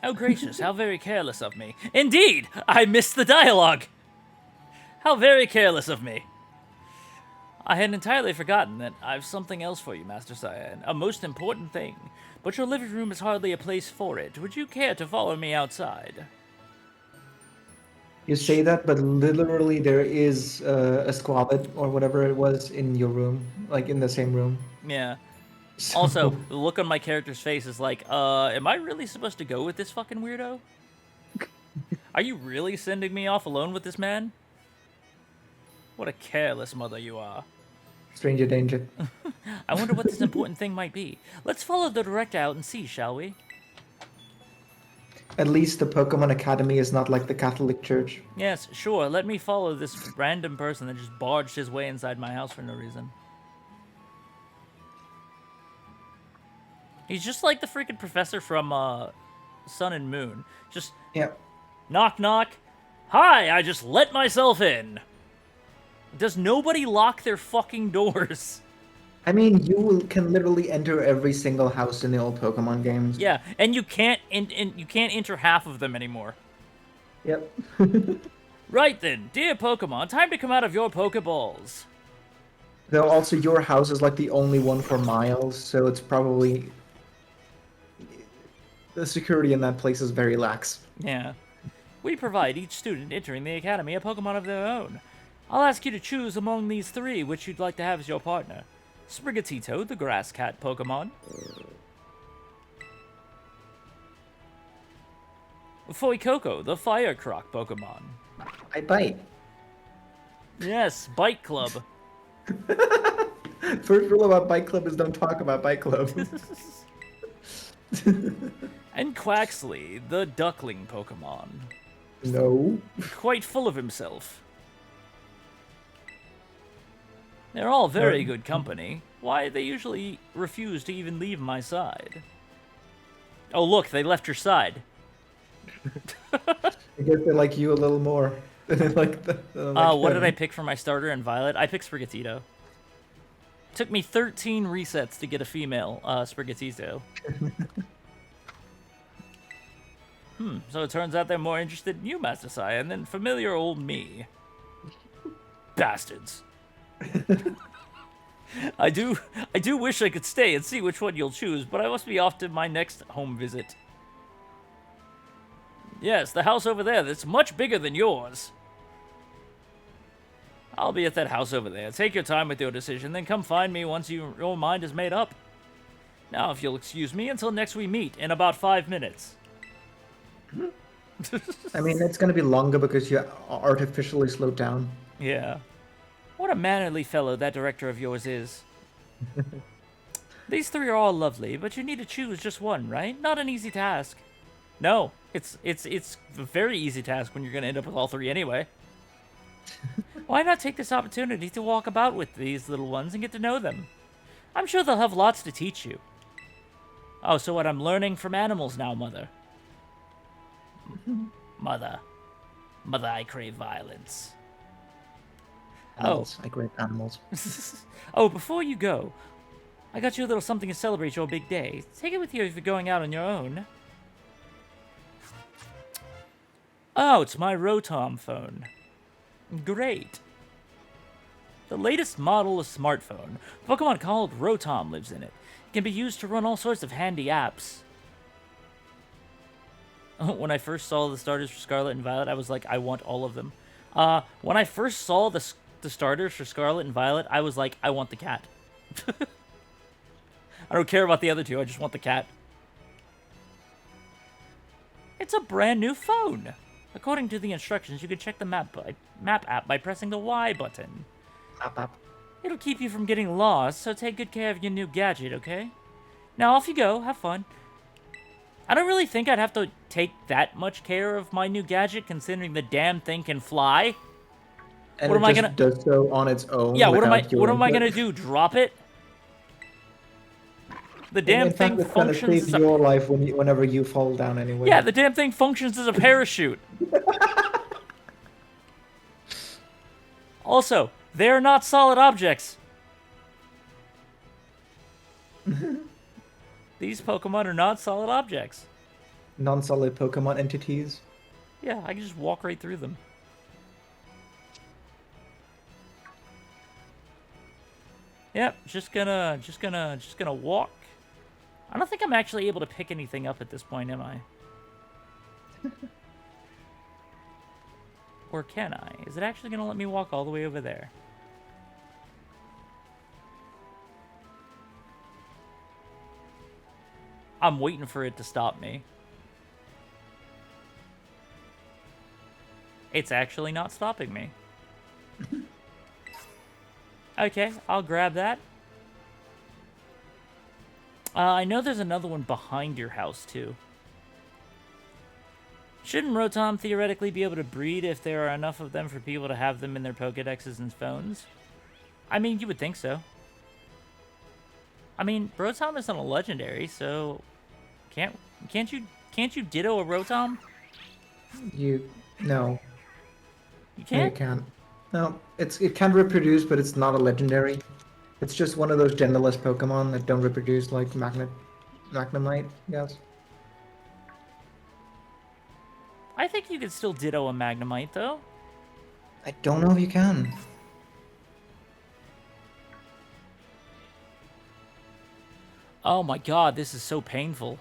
Oh, gracious, how very careless of me. Indeed, I missed the dialogue. How very careless of me. I had entirely forgotten that I've something else for you, Master Cyan. A most important thing. But your living room is hardly a place for it. Would you care to follow me outside? You say that, but literally there is a Scarlet or whatever it was in your room, like in the same room. Yeah. So- Also, the look on my character's face is like, am I really supposed to go with this fucking weirdo? Are you really sending me off alone with this man? What a careless mother you are. Stranger danger. I wonder what this important thing might be. Let's follow the director out and see, shall we? At least the Pokemon Academy is not like the Catholic Church. Yes, sure. Let me follow this random person that just barged his way inside my house for no reason. He's just like the freaking professor from Sun and Moon. Just Yeah. knock, knock. Hi, I just let myself in. Does nobody lock their fucking doors? I mean, can literally enter every single house in the old Pokemon games. Yeah, and you can't you can't enter half of them anymore. Yep. Right then, dear Pokemon, time to come out of your Pokeballs. Though also your house is like the only one for miles, so it's probably... The security in that place is very lax. Yeah. We provide each student entering the academy a Pokemon of their own. I'll ask you to choose among these three which you'd like to have as your partner. Sprigatito, the grass cat Pokemon. Fuecoco, the fire croc Pokemon. I bite. Yes, Bite Club. First rule about Bike Club is don't talk about Bike Club. And Quaxley, the duckling Pokemon. No. Quite full of himself. They're all very good company. Why, they usually refuse to even leave my side. Oh, look, they left your side. I guess they like you a little more. than they like What did I them. pick for my starter in Violet? I picked Sprigatito. Took me 13 resets to get a female Sprigatito. So it turns out they're more interested in you, Master Cyan, than familiar old me. Bastards. I do wish I could stay and see which one you'll choose, but I must be off to my next home visit. Yes, the house over there that's much bigger than yours. I'll be at that house over there. Take your time with your decision, then come find me once your mind is made up. Now, if you'll excuse me until next we meet in about 5 minutes. I mean, it's gonna be longer because you artificially slowed down. Yeah. What a mannerly fellow that director of yours is. These three are all lovely, but you need to choose just one, right? Not an easy task. No, it's a very easy task when you're going to end up with all three anyway. Why not take this opportunity to walk about with these little ones and get to know them? I'm sure they'll have lots to teach you. Oh, so what, I'm learning from animals now, Mother. Mother, I crave violence. Animals. I crave animals. Oh, before you go, I got you a little something to celebrate your big day. Take it with you if you're going out on your own. Oh, it's my Rotom phone. Great. The latest model of smartphone, a Pokemon called Rotom, lives in it. It can be used to run all sorts of handy apps. When I first saw the starters for Scarlet and Violet, I was like, I want all of them. When I first saw the starters for Scarlet and Violet, I was like, I want the cat. I don't care about the other two, I just want the cat. It's a brand new phone. According to the instructions, you can check the map app by pressing the Y button. Up. It'll keep you from getting lost, so take good care of your new gadget, okay? Now off you go, have fun. I don't really think I'd have to take that much care of my new gadget, considering the damn thing can fly. And What it am I just gonna- does so on its own. Yeah, what am I without your gonna input. do? Drop it? The In damn fact, thing it's gonna functions save as a... your life whenever you fall down anyway. Yeah, the damn thing functions as a parachute. Also, they are not solid objects. These Pokemon are not solid objects. Non-solid Pokemon entities. Yeah, I can just walk right through them. Yep, just gonna walk. I don't think I'm actually able to pick anything up at this point, am I? Or can I? Is it actually gonna let me walk all the way over there? I'm waiting for it to stop me. It's actually not stopping me. Okay, I'll grab that. I know there's another one behind your house, too. Shouldn't Rotom theoretically be able to breed if there are enough of them for people to have them in their Pokedexes and phones? I mean, you would think so. I mean, Rotom isn't a legendary, so can't you ditto a Rotom? No. You No, can't? you can't. No, it can reproduce, but it's not a legendary. It's just one of those genderless Pokemon that don't reproduce like Magnemite, yes. I think you could still ditto a Magnemite, though. I don't know if you can. Oh my god, this is so painful.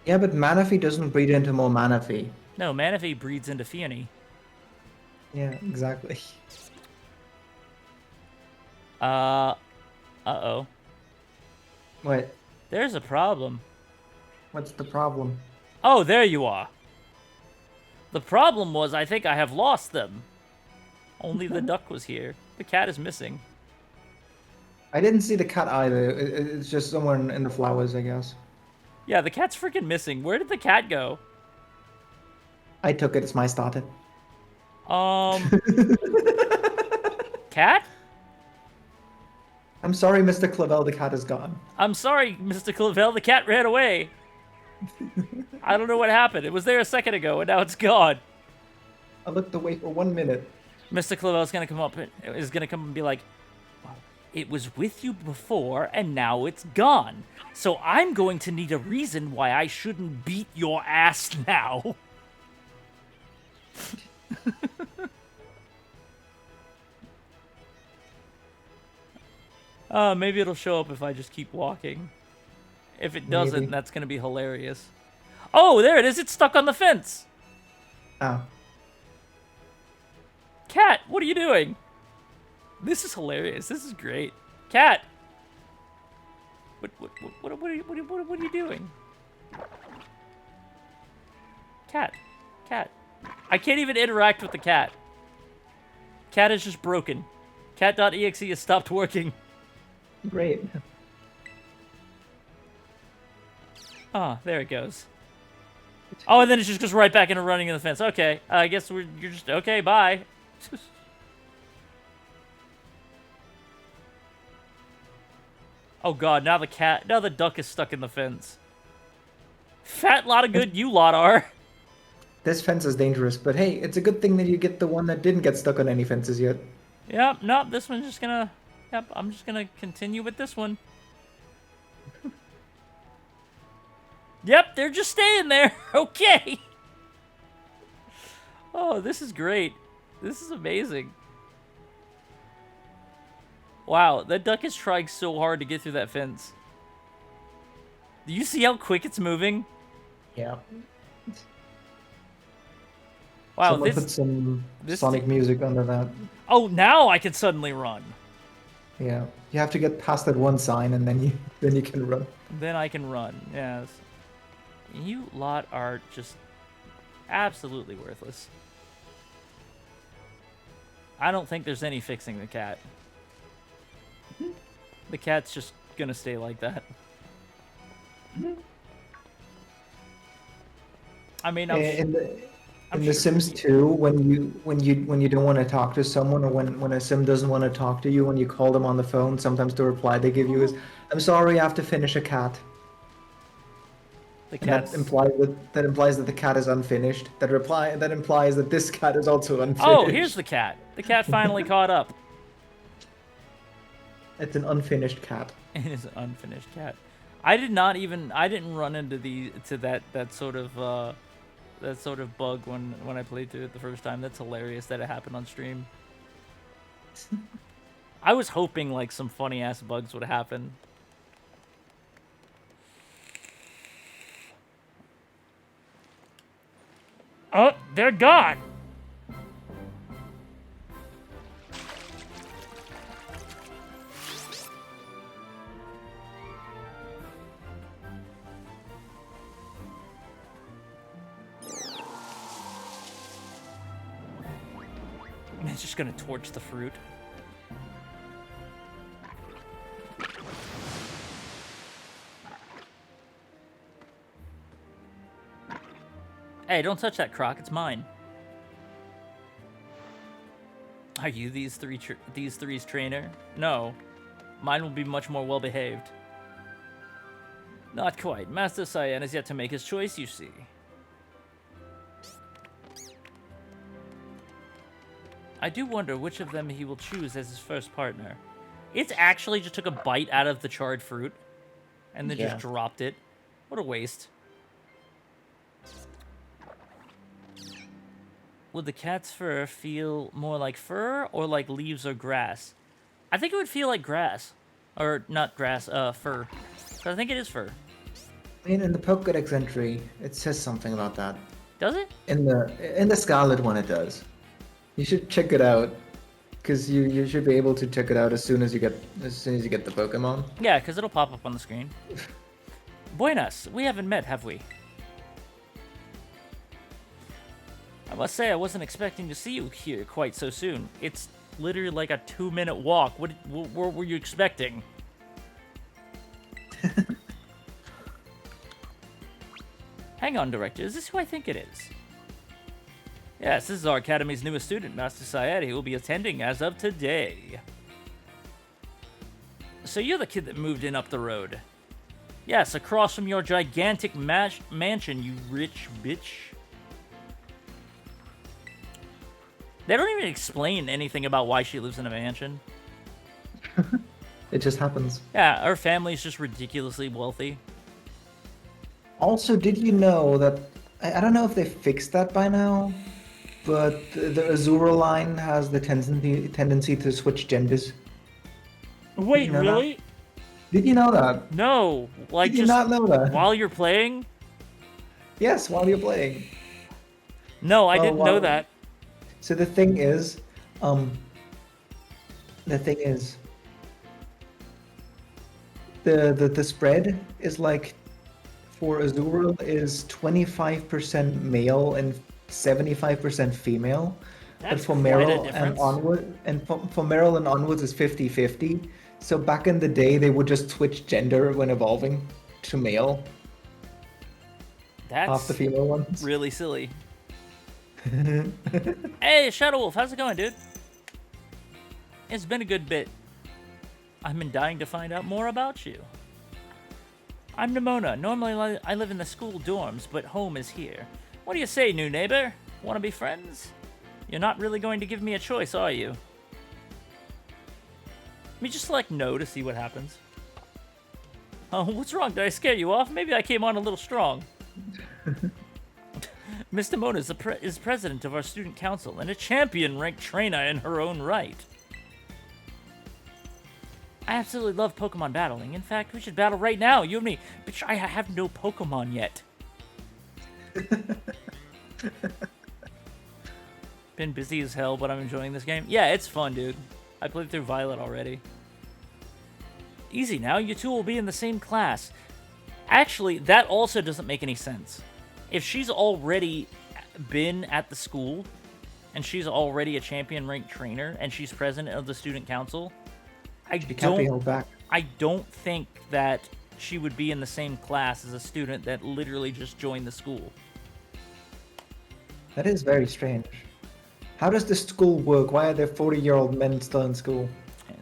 Yeah, but Manaphy doesn't breed into more Manaphy. No, Manaphy breeds into Feony. Yeah, exactly. Uh-oh. What? There's a problem. What's the problem? Oh, there you are. The problem was I think I have lost them. Only the duck was here. The cat is missing. I didn't see the cat either. It's just somewhere in the flowers, I guess. Yeah, the cat's freaking missing. Where did the cat go? I took it. It's my starter. Cat? I'm sorry, Mr. Clavel. The cat is gone. I'm sorry, Mr. Clavel. The cat ran away. I don't know what happened. It was there a second ago, and now it's gone. I looked away for 1 minute. Mr. Clavel's gonna come up and be like, well, it was with you before, and now it's gone. So I'm going to need a reason why I shouldn't beat your ass now. Maybe it'll show up if I just keep walking. If it doesn't, Maybe. that's gonna be hilarious. Oh, there it is. It's stuck on the fence. Oh. Cat, what are you doing? This is hilarious. This is great. Cat. What are you doing? Cat. Cat. I can't even interact with the cat. Cat is just broken. Cat.exe has stopped working. Great. Ah, there it goes. Oh, and then it just goes right back into running in the fence. Okay, I guess you're just... Okay, bye. Oh god, now the duck is stuck in the fence. Fat lot of good you lot are. This fence is dangerous, but hey, it's a good thing that you get the one that didn't get stuck on any fences yet. Yep, nope, this one's just gonna... Yep, I'm just gonna continue with this one. Yep, they're just staying there. Okay. Oh, this is great. This is amazing. Wow, that duck is trying so hard to get through that fence. Do you see how quick it's moving? Yeah. Wow, Someone put some this Sonic music under that. Oh, now I can suddenly run. Yeah. You have to get past that one sign and then you can run. Then I can run. Yes. You lot are just absolutely worthless. I don't think there's any fixing the cat. The cat's just gonna stay like that. I mean, In I'm The sure Sims 2, when you don't want to talk to someone, or when a sim doesn't want to talk to you, when you call them on the phone, sometimes the reply they give you is, "I'm sorry, I have to finish a cat." the And that cat's. implies that the cat is unfinished. That implies that this cat is also unfinished. Oh, here's the cat. The cat finally caught up. It's an unfinished cat. It is an unfinished cat. I didn't run into that sort of bug when I played through it the first time. That's hilarious that it happened on stream. I was hoping like some funny ass bugs would happen. Oh, they're gone. It's just gonna torch the fruit. Hey, don't touch that crock. It's mine. Are you these three's trainer? No. Mine will be much more well behaved. Not quite. Master Cyan has yet to make his choice, you see. I do wonder which of them he will choose as his first partner. It's actually just took a bite out of the charred fruit and then just dropped it. What a waste. Would the cat's fur feel more like fur or like leaves or grass? I think it would feel like grass. Or not grass, fur. So I think it is fur. I mean, in the Pokédex entry, it says something about that. Does it? In the Scarlet one, it does. You should check it out, because you should be able to check it out as soon as you get the Pokemon. Yeah, because it'll pop up on the screen. Buenas, we haven't met, have we? I must say, I wasn't expecting to see you here quite so soon. It's literally like a 2-minute walk. What were you expecting? Hang on, Director. Is this who I think it is? Yes, this is our Academy's newest student, Master Cyan, who will be attending as of today. So you're the kid that moved in up the road. Yes, across from your gigantic mansion, you rich bitch. They don't even explain anything about why she lives in a mansion. It just happens. Yeah, her family's just ridiculously wealthy. Also, did you know that, I don't know if they fixed that by now, but the Azura line has the tendency to switch genders. Wait, you know really? that? Did you know that? No, like Did you just not know that? while you're playing? Yes, while you're playing. No, I Well, didn't know that. So the thing is, the spread is like, for Azura is 25% male and 75% female. That's but for quite a Meryl and difference. onward, and for Meryl and onwards is 50-50. So back in the day, they would just switch gender when evolving to male. Half the That's female ones. really silly. Hey, Shadow Wolf, how's it going, dude? It's been a good bit. I've been dying to find out more about you. I'm Nimona. Normally I live in the school dorms, but home is here. What do you say, new neighbor? Want to be friends? You're not really going to give me a choice, are you? Let me just select no to see what happens. Oh, what's wrong? Did I scare you off? Maybe I came on a little strong. Miss Demona is president of our student council and a champion-ranked trainer in her own right. I absolutely love Pokemon battling. In fact, we should battle right now, you and me. Bitch, I have no Pokemon yet. Been busy as hell, but I'm enjoying this game. Yeah, it's fun, dude. I played through Violet already. Easy now, you two will be in the same class. Actually, that also doesn't make any sense. If she's already been at the school, and she's already a champion-ranked trainer, and she's president of the student council, I can't be held back. I don't think that she would be in the same class as a student that literally just joined the school. That is very strange. How does the school work? Why are there 40-year-old men still in school?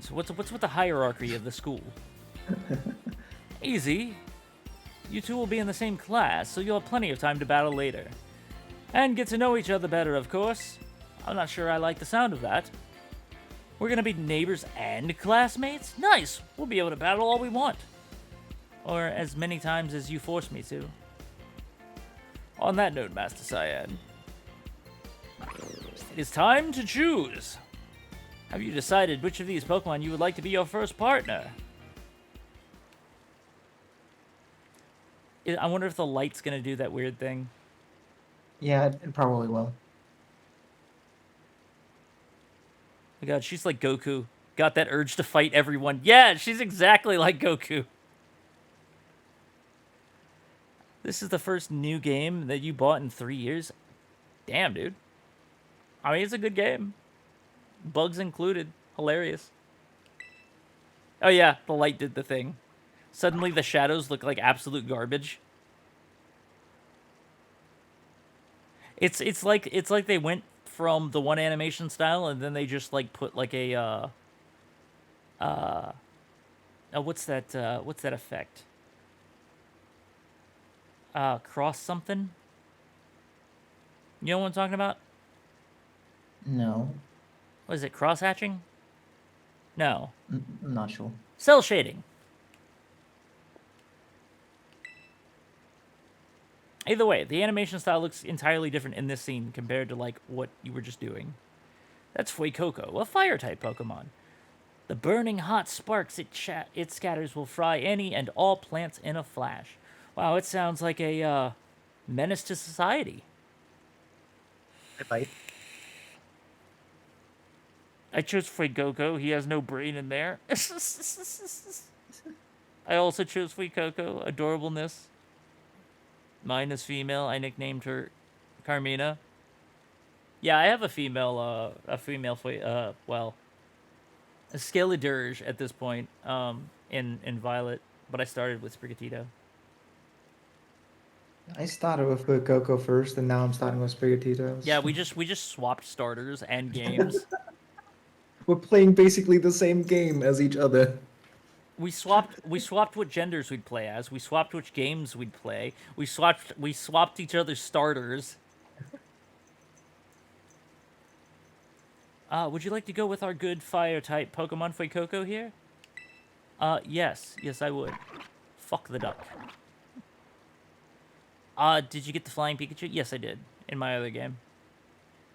So what's with the hierarchy of the school? Easy. You two will be in the same class, so you'll have plenty of time to battle later. And get to know each other better, of course. I'm not sure I like the sound of that. We're gonna be neighbors and classmates? Nice! We'll be able to battle all we want. Or as many times as you force me to. On that note, Master Cyan, it is time to choose. Have you decided which of these Pokemon you would like to be your first partner? I wonder if the light's gonna do that weird thing. Yeah, it probably will. Oh my god, she's like Goku. Got that urge to fight everyone. Yeah, she's exactly like Goku. This is the first new game that you bought in 3 years? Damn, dude. I mean, it's a good game. Bugs included. Hilarious. Oh yeah, the light did the thing. Suddenly the shadows look like absolute garbage. It's like they went from the one animation style and then they just like put like a what's that effect? Cross something? You know what I'm talking about? No, What is it, cross hatching? No. I'm not sure. Cell shading. Either way, the animation style looks entirely different in this scene compared to, like, what you were just doing. That's Fuecoco, a fire-type Pokemon. The burning hot sparks it scatters will fry any and all plants in a flash. Wow, it sounds like a, menace to society. I bite. I chose Fuecoco. He has no brain in there. I also chose Fuecoco. Adorableness. Mine is female. I nicknamed her Carmina. Yeah, I have a female, a Skeledirge at this point, in Violet, but I started with Sprigatito. I started with Coco first, and now I'm starting with Sprigatito. Yeah, we just swapped starters and games. We're playing basically the same game as each other. We swapped what genders we'd play as. We swapped which games we'd play. We swapped each other's starters. Would you like to go with our good fire type Pokemon Fuecoco here? Yes, I would. Fuck the duck. Did you get the flying Pikachu? Yes, I did in my other game.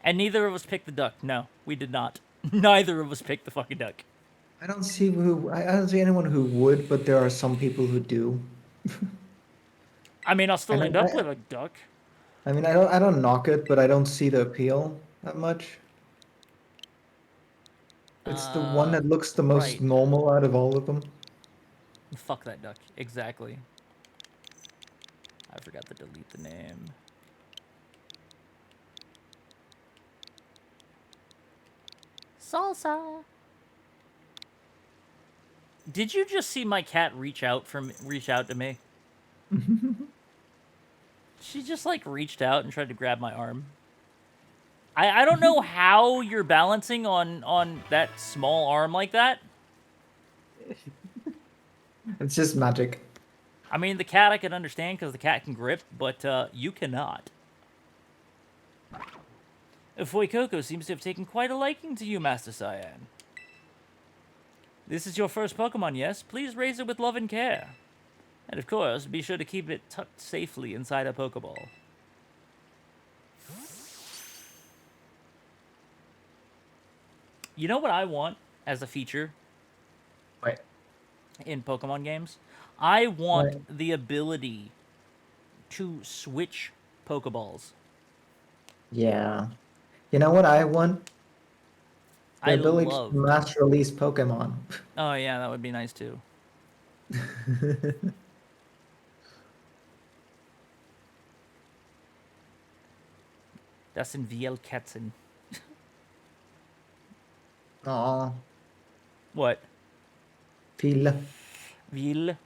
And neither of us picked the duck. No, we did not. Neither of us picked the fucking duck. I don't see anyone who would, but there are some people who do. I mean, I'll still And end up with a duck. I mean, I don't knock it, but I don't see the appeal that much. It's the one that looks the most right. normal out of all of them. Fuck that duck. Exactly. I forgot to delete the name. Salsa. Did you just see my cat reach out to me? She just like reached out and tried to grab my arm. I don't know how you're balancing on that small arm like that. It's just magic. I mean, the cat I can understand because the cat can grip, but you cannot. Fuecoco seems to have taken quite a liking to you, Master Cyan. This is your first Pokemon, yes? Please raise it with love and care. And of course, be sure to keep it tucked safely inside a Pokeball. You know what I want as a feature Right. in Pokemon games? I want Right. the ability to switch Pokeballs. Yeah. You know what I want? The I ability to loved. mass release Pokemon. Oh yeah, that would be nice too. Das sind Vielkatzen. Aw. What? Feel. Viel.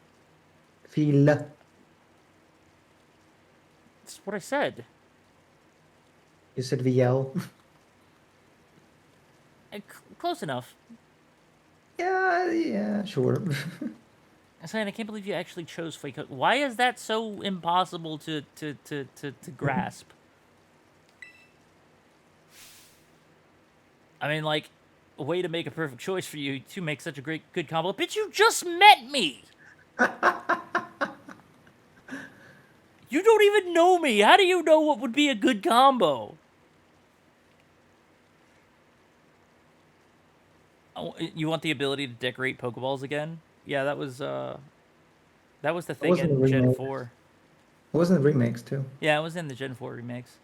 Feel. That's what I said. You said VL. Close enough. Yeah, yeah, sure. I'm saying I can't believe you actually chose Flake. Why is that so impossible to grasp? I mean, like, a way to make a perfect choice for you to make such a good combo. Bitch, you just met me! You don't even know me! How do you know what would be a good combo? Oh, you want the ability to decorate Pokeballs again? Yeah, that was the It thing wasn't a in Gen remake. 4. It wasn't a remakes too. Yeah, it was in the Gen 4 remakes.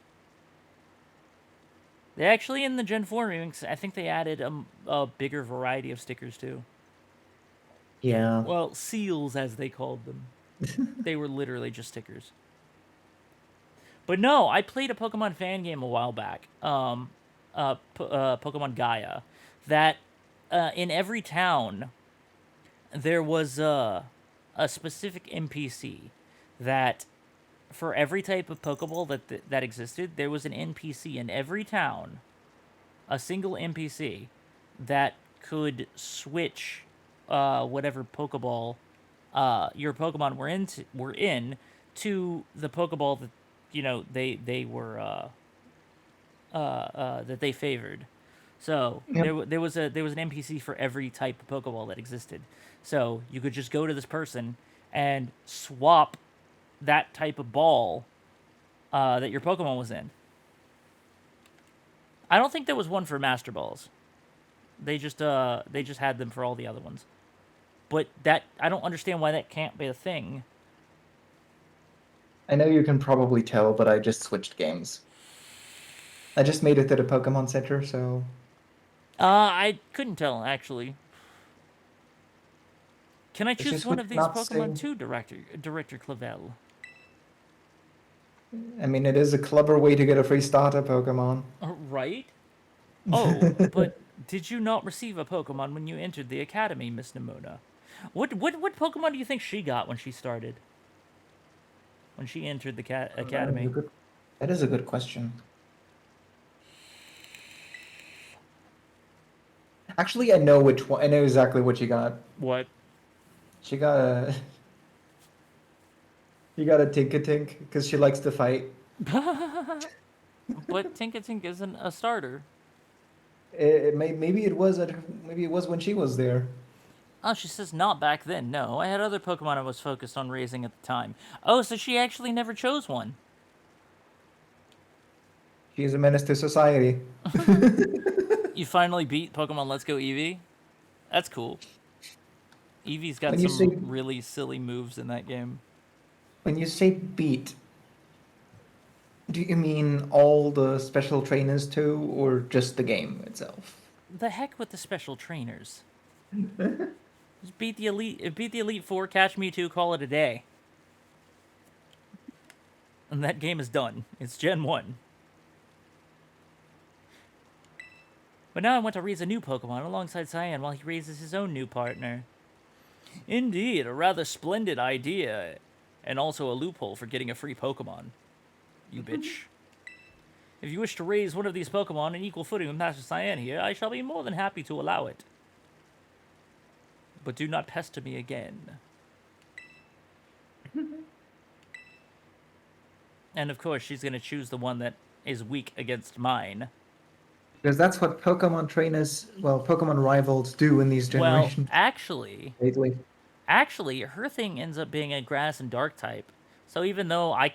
They actually, in the Gen 4 remakes, I think they added a bigger variety of stickers too. Yeah. Well, seals, as they called them. They were literally just stickers. But no, I played a Pokemon fan game a while back. Pokemon Gaia. That in every town there was a specific NPC that for every type of Pokeball that existed, there was an NPC in every town, a single NPC that could switch whatever Pokeball your Pokemon were in to the Pokeball that they were that they favored. So Yep. there was an NPC for every type of Pokeball that existed. So you could just go to this person and swap that type of ball that your Pokemon was in. I don't think there was one for Master Balls. They just had them for all the other ones. But that I don't understand why that can't be a thing. I know you can probably tell, but I just switched games. I just made it to the Pokemon Center, so I couldn't tell actually. Can I let's choose just one switch of these not Pokemon say. too, Director Clavel? I mean, it is a clever way to get a free starter Pokemon. Right? Oh, but did you not receive a Pokemon when you entered the academy, Miss Nimona? What Pokemon do you think she got when she started? When she entered the That is a academy? good. That is a good question. Actually, I know which one. I know exactly what she got. What? She got a. She got a Tinkatink because she likes to fight. But Tinkatink isn't a starter. Maybe it was maybe it was when she was there. Oh, she says not back then. No, I had other Pokemon I was focused on raising at the time. Oh, so she actually never chose one. She's a menace to society. You finally beat Pokemon Let's Go Eevee? That's cool. Eevee's got When you some say really silly moves in that game. when you say beat, do you mean all the special trainers too, or just the game itself? The heck with the special trainers. Just beat the Elite Four, catch Mewtwo, call it a day. And that game is done. It's Gen 1. But now I want to raise a new Pokemon alongside Cyan while he raises his own new partner. Indeed, a rather splendid idea. And also a loophole for getting a free Pokemon. You bitch. If you wish to raise one of these Pokemon on equal footing with Master Cyan here, I shall be more than happy to allow it. But do not pester me again. And of course, she's going to choose the one that is weak against mine. Because that's what Pokemon trainers, well, Pokemon rivals do in these Well, generations actually, lately. her thing ends up being a grass and dark type. So even though I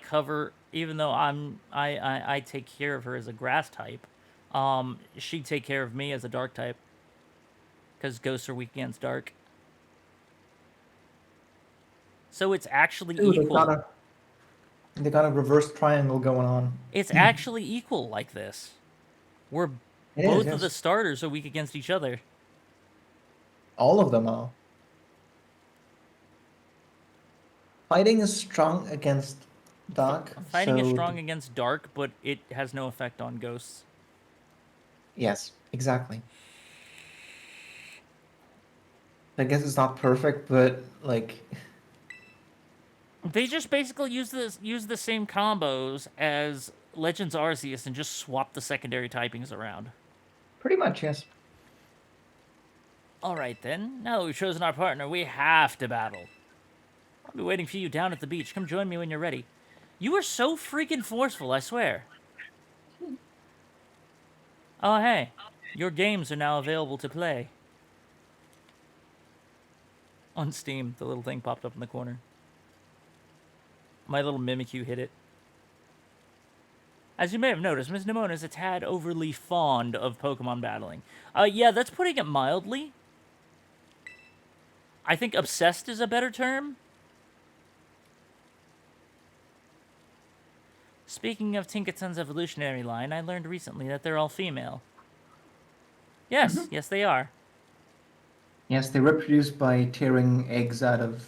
take care of her as a grass type, she'd take care of me as a dark type. because ghosts are weak against dark. So it's actually Ooh, equal. they got a reverse triangle going on. It's actually equal like this. We're It is, both of the yes. starters are weak against each other. All of them are. Fighting is strong against dark, Fighting is so strong against dark, but it has no effect on ghosts. yes, exactly. I guess it's not perfect, but like, They just basically use the same combos as Legends Arceus and just swap the secondary typings around. pretty much yes. All right then. Now that we've chosen our partner, we have to battle. I'll be waiting for you down at the beach. Come join me when you're ready. You are so freaking forceful, I swear. Oh hey, your games are now available to play. On Steam, the little thing popped up in the corner. My little Mimikyu hit it. As you may have noticed, Ms. Nimona is a tad overly fond of Pokemon battling. Yeah, that's putting it mildly. I think obsessed is a better term. Speaking of Tinkaton's evolutionary line, I learned recently that they're all female. Yes, yes they are. Yes, they reproduce by tearing eggs out of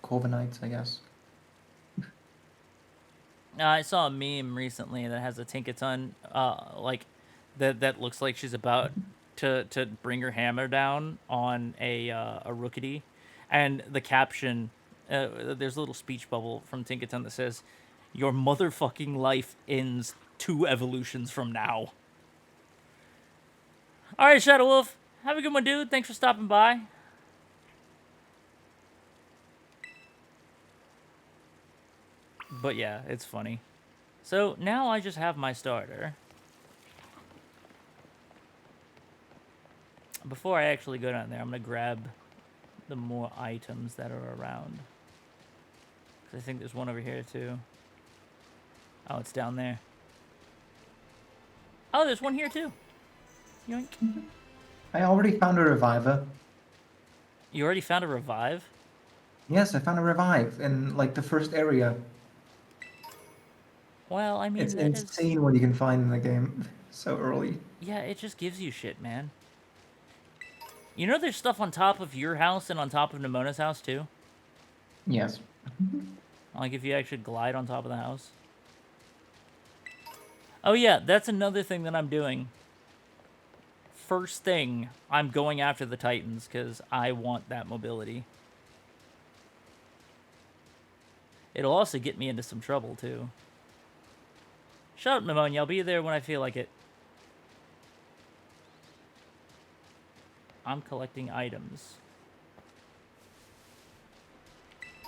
Corviknights, I guess. I saw a meme recently that has a Tinkaton, like, that looks like she's about to bring her hammer down on a Rookity, and the caption, there's a little speech bubble from Tinkaton that says, "Your motherfucking life ends 2 evolutions from now." All right, Shadow Wolf, have a good one, dude. Thanks for stopping by. But yeah, it's funny. So now I just have my starter. Before I actually go down there, I'm going to grab the more items that are around. 'Cause I think there's one over here too. Oh, it's down there. Oh, there's one here too. Yoink. I already found a reviver. You already found a revive? Yes, I found a revive in like the first area. Well, I mean, It's that is... insane what you can find in the game so early. Yeah, it just gives you shit, man. You know there's stuff on top of your house and on top of Nimona's house too? Yes. Like if you actually glide on top of the house. Oh yeah, that's another thing that I'm doing. First thing, I'm going after the Titans because I want that mobility. It'll also get me into some trouble too. Shut up, Pneumonia. I'll be there when I feel like it. I'm collecting items.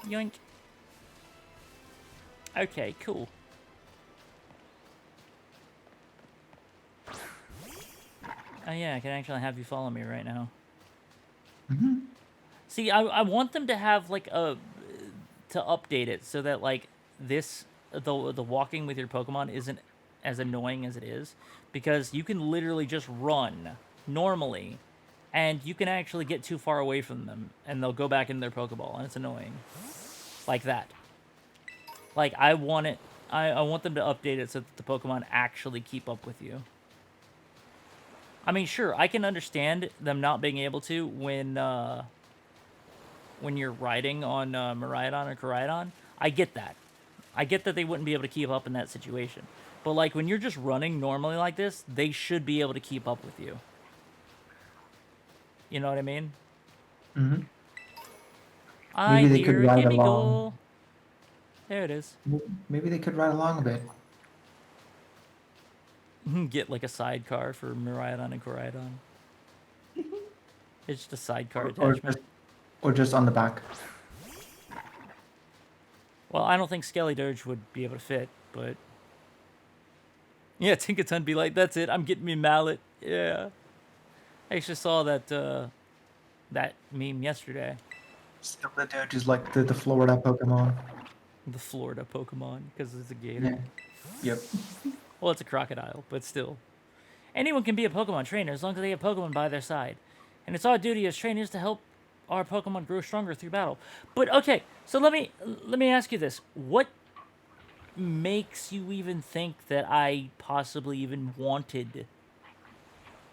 Yoink. Okay, cool. Oh yeah, I can actually have you follow me right now. Mm-hmm. See, I want them to have like a... to update it so that like this... the walking with your Pokemon isn't as annoying as it is. Because you can literally just run normally and you can actually get too far away from them and they'll go back in their Pokeball and it's annoying. Like that. Like, I want it... I want them to update it so that the Pokemon actually keep up with you. I mean, sure, I can understand them not being able to when you're riding on Miraidon or Koraidon. I get that. I get that they wouldn't be able to keep up in that situation. But, like, when you're just running normally like this, they should be able to keep up with you. You know what I mean? Mm-hmm. I Maybe they could hear a ride gimme along. goal. There it is. Maybe they could ride along a bit. Get, like, a sidecar for Miraidon and Koraidon. It's just a sidecar attachment. Or just on the back. Well, I don't think Skelly Dirge would be able to fit, but... Yeah, Tinkaton be like, that's it, I'm getting me mallet. Yeah. I actually saw that, that meme yesterday. Scarlet Dirge is like the Florida Pokemon. The Florida Pokemon, because it's a gator. Yeah. Yep. Well, it's a crocodile, but still. Anyone can be a Pokemon trainer as long as they have Pokemon by their side. And it's our duty as trainers to help our Pokemon grow stronger through battle. But okay, so let me ask you this. What makes you even think that I possibly even wanted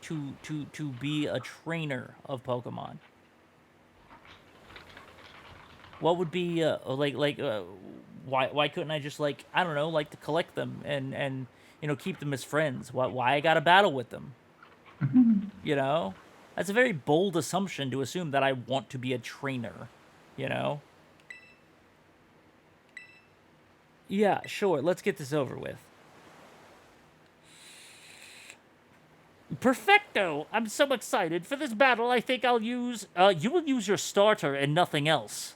to be a trainer of Pokemon? What would be why couldn't I just like, I don't know, like to collect them and you know, keep them as friends? Why I got to battle with them? You know? That's a very bold assumption to assume that I want to be a trainer, you know? Yeah, sure, let's get this over with. Perfecto! I'm so excited. For this battle, I think I'll use... you will use your starter and nothing else.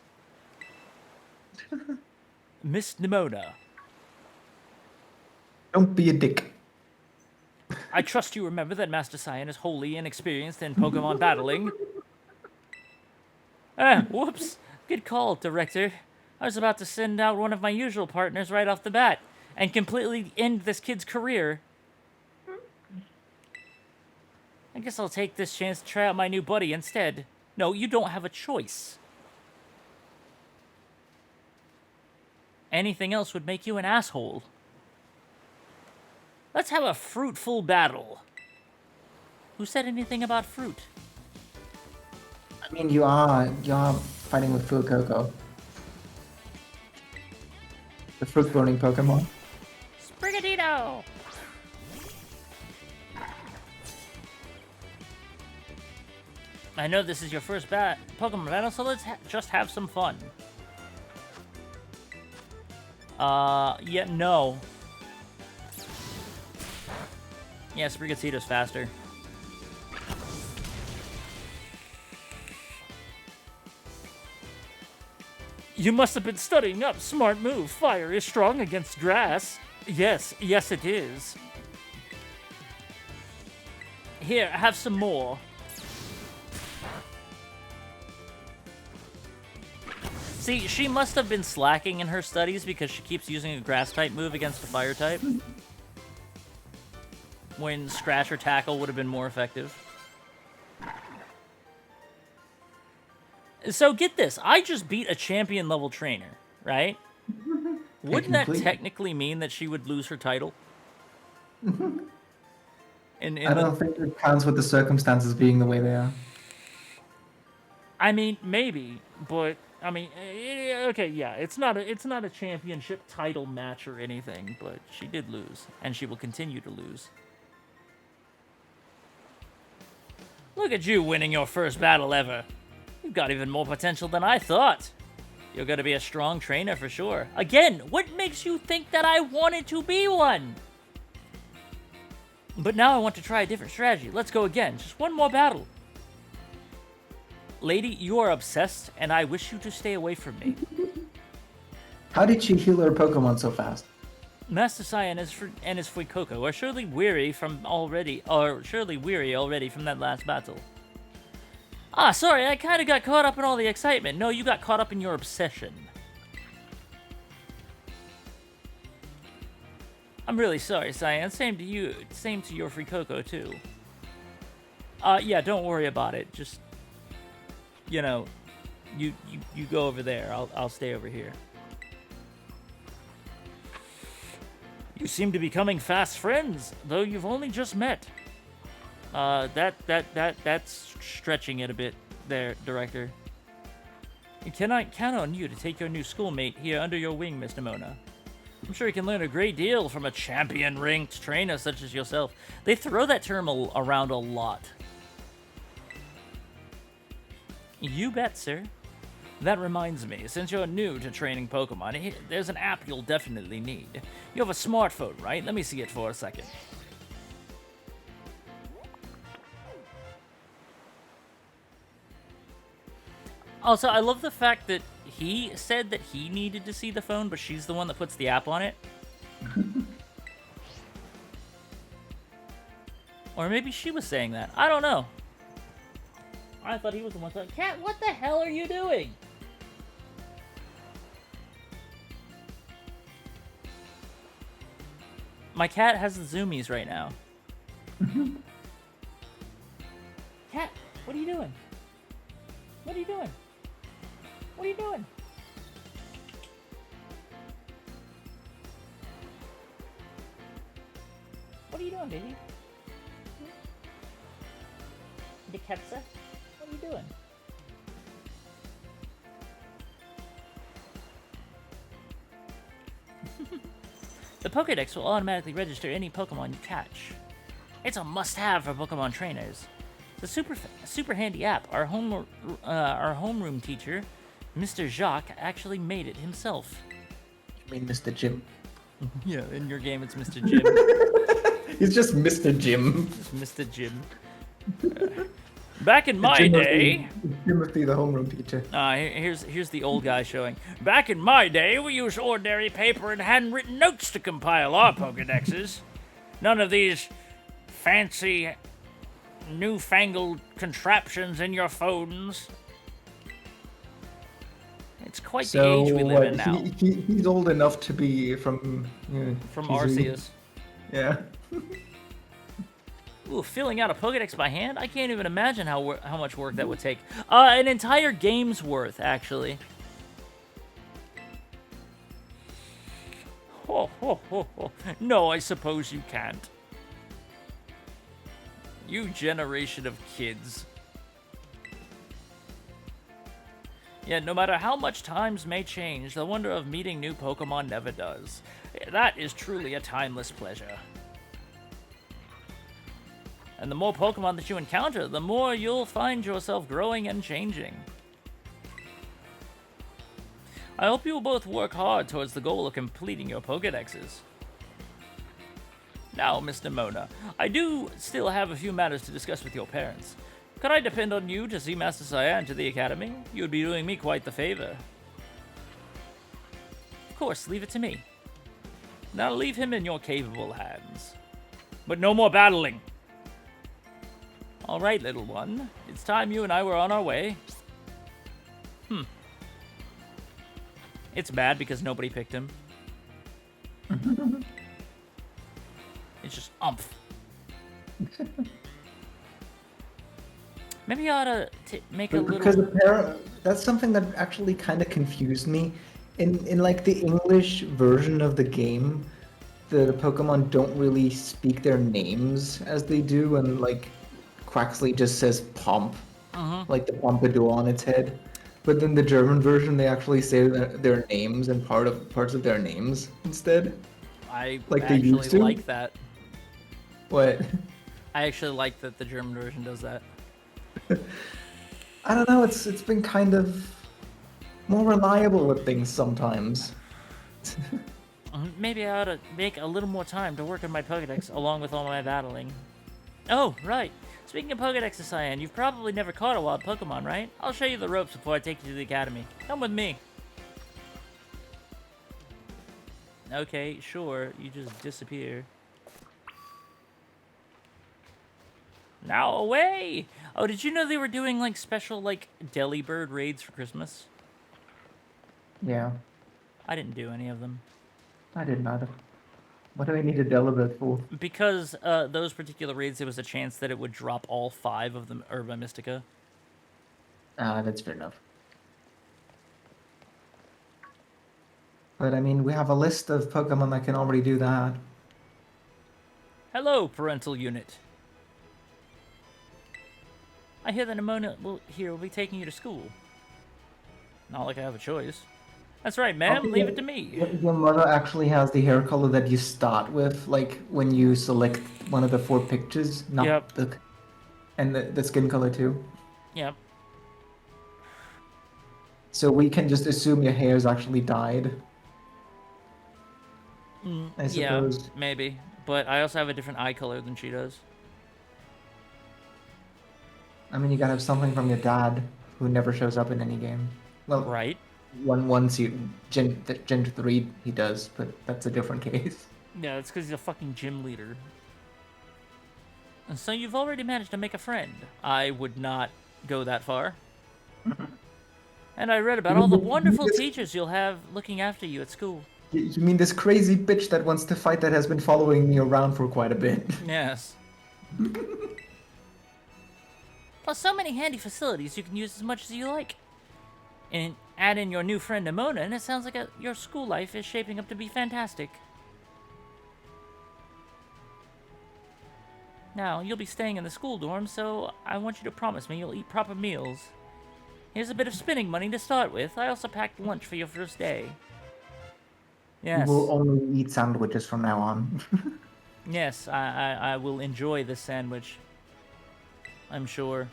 Miss Nimona. Don't be a dick. I trust you remember that Master Cyan is wholly inexperienced in Pokemon battling. Whoops. Good call, Director. I was about to send out one of my usual partners right off the bat and completely end this kid's career. I guess I'll take this chance to try out my new buddy instead. No, you don't have a choice. Anything else would make you an asshole. Let's have a fruitful battle. Who said anything about fruit? I mean, you are fighting with Fuecoco. The fruit-burning Pokemon. Sprigatito! I know this is your first Pokemon battle, so let's just have some fun. Yeah, no. Yeah, Sprigatito's faster. You must have been studying up. Smart move. Fire is strong against grass. Yes, it is. Here, have some more. See, she must have been slacking in her studies because she keeps using a grass-type move against a fire-type. When Scratch or Tackle would have been more effective. So get this, I just beat a champion-level trainer, right? Wouldn't that technically mean that she would lose her title? I don't think it counts with the circumstances being the way they are. I mean, maybe, but I mean, okay, yeah, it's not a championship title match or anything, but she did lose, and she will continue to lose. Look at you winning your first battle ever. You've got even more potential than I thought. You're going to be a strong trainer for sure. Again, what makes you think that I wanted to be one? But now I want to try a different strategy. Let's go again. Just one more battle. Lady, you are obsessed, and I wish you to stay away from me. How did she heal her Pokemon so fast? Master Cyan and his Fuecoco are surely weary already from that last battle. Ah, sorry, I kind of got caught up in all the excitement. No, you got caught up in your obsession. I'm really sorry, Cyan. Same to you. Same to your Fuecoco, too. Yeah, don't worry about it. Just, you know, you go over there. I'll stay over here. You seem to be becoming fast friends, though you've only just met. That's stretching it a bit there, Director. Can I count on you to take your new schoolmate here under your wing, Miss Nimona? I'm sure you can learn a great deal from a champion-ranked trainer such as yourself. They throw that term around a lot. You bet, sir. That reminds me, since you're new to training Pokemon, there's an app you'll definitely need. You have a smartphone, right? Let me see it for a second. Also, I love the fact that he said that he needed to see the phone, but she's the one that puts the app on it. Or maybe she was saying that. I don't know. I thought he was the one saying, Cat, what the hell are you doing? My cat has the zoomies right now. Cat, what are you doing? What are you doing? What are you doing? What are you doing, baby? Deketsa? What are you doing? The Pokédex will automatically register any Pokemon you catch. It's a must-have for Pokemon trainers. It's a super handy app. Our homeroom teacher, Mr. Jacques, actually made it himself. I mean, Mr. Jim. Yeah, in your game it's Mr. Jim. He's just Mr. Jim. Just Mr. Jim. Back in my day, Timothy, the homeroom teacher. here's the old guy showing. Back in my day, we used ordinary paper and handwritten notes to compile our Pokédexes. None of these fancy, newfangled contraptions in your phones. It's quite the age we live in now. He's old enough to be from... From he's- Arceus. Yeah. Ooh, filling out a Pokédex by hand? I can't even imagine how much work that would take. An entire game's worth, actually. Ho, ho, ho, ho. No, I suppose you can't. You generation of kids. Yeah, no matter how much times may change, the wonder of meeting new Pokemon never does. That is truly a timeless pleasure. And the more Pokemon that you encounter, the more you'll find yourself growing and changing. I hope you will both work hard towards the goal of completing your Pokédexes. Now, Mr. Mona, I do still have a few matters to discuss with your parents. Could I depend on you to see Master Cyan to the Academy? You would be doing me quite the favor. Of course, leave it to me. Now leave him in your capable hands. But no more battling! Alright, little one. It's time you and I were on our way. It's bad because nobody picked him. It's just umph. Maybe I ought to make a little... Because that's something that actually kind of confused me. In like the English version of the game, the Pokemon don't really speak their names as they do, and like Quaxley just says Pomp, like the Pompadour on its head. But then the German version, they actually say their names and parts of their names instead. I like they used actually to? like that. What? I actually like that the German version does that. I don't know. It's been kind of more reliable with things sometimes. Maybe I ought to make a little more time to work on my Pokédex along with all my battling. Oh, right. Speaking of Pokédex, Cyan, you've probably never caught a wild Pokemon, right? I'll show you the ropes before I take you to the Academy. Come with me. Okay, sure. You just disappear. Now away! Oh, did you know they were doing, like, special, like, Delibird raids for Christmas? Yeah, I didn't do any of them. I did not. What do I need a Delibird for? Because those particular raids, there was a chance that it would drop all 5 of the Herba Mystica. Ah, that's fair enough. But I mean, we have a list of Pokemon that can already do that. Hello, parental unit. I hear that Nimona will be taking you to school. Not like I have a choice. That's right, ma'am. Leave it to me. Your mother actually has the hair color that you start with, like when you select one of the 4 pictures, not Yep. and the skin color too. Yep. So we can just assume your hair is actually dyed. I Yeah, suppose. maybe. But I also have a different eye color than she does. I mean, you gotta have something from your dad, who never shows up in any game. Well, Right? Gen 3 he does, but that's a different case. Yeah, that's because he's a fucking gym leader. And so you've already managed to make a friend. I would not go that far. And I read about all the wonderful teachers you'll have looking after you at school. You mean this crazy bitch that wants to fight that has been following me around for quite a bit? Yes. Plus, so many handy facilities you can use as much as you like. And add in your new friend Nimona, and it sounds like your school life is shaping up to be fantastic. Now, you'll be staying in the school dorm, so I want you to promise me you'll eat proper meals. Here's a bit of spending money to start with. I also packed lunch for your first day. Yes. We will only eat sandwiches from now on. Yes, I will enjoy this sandwich. I'm sure.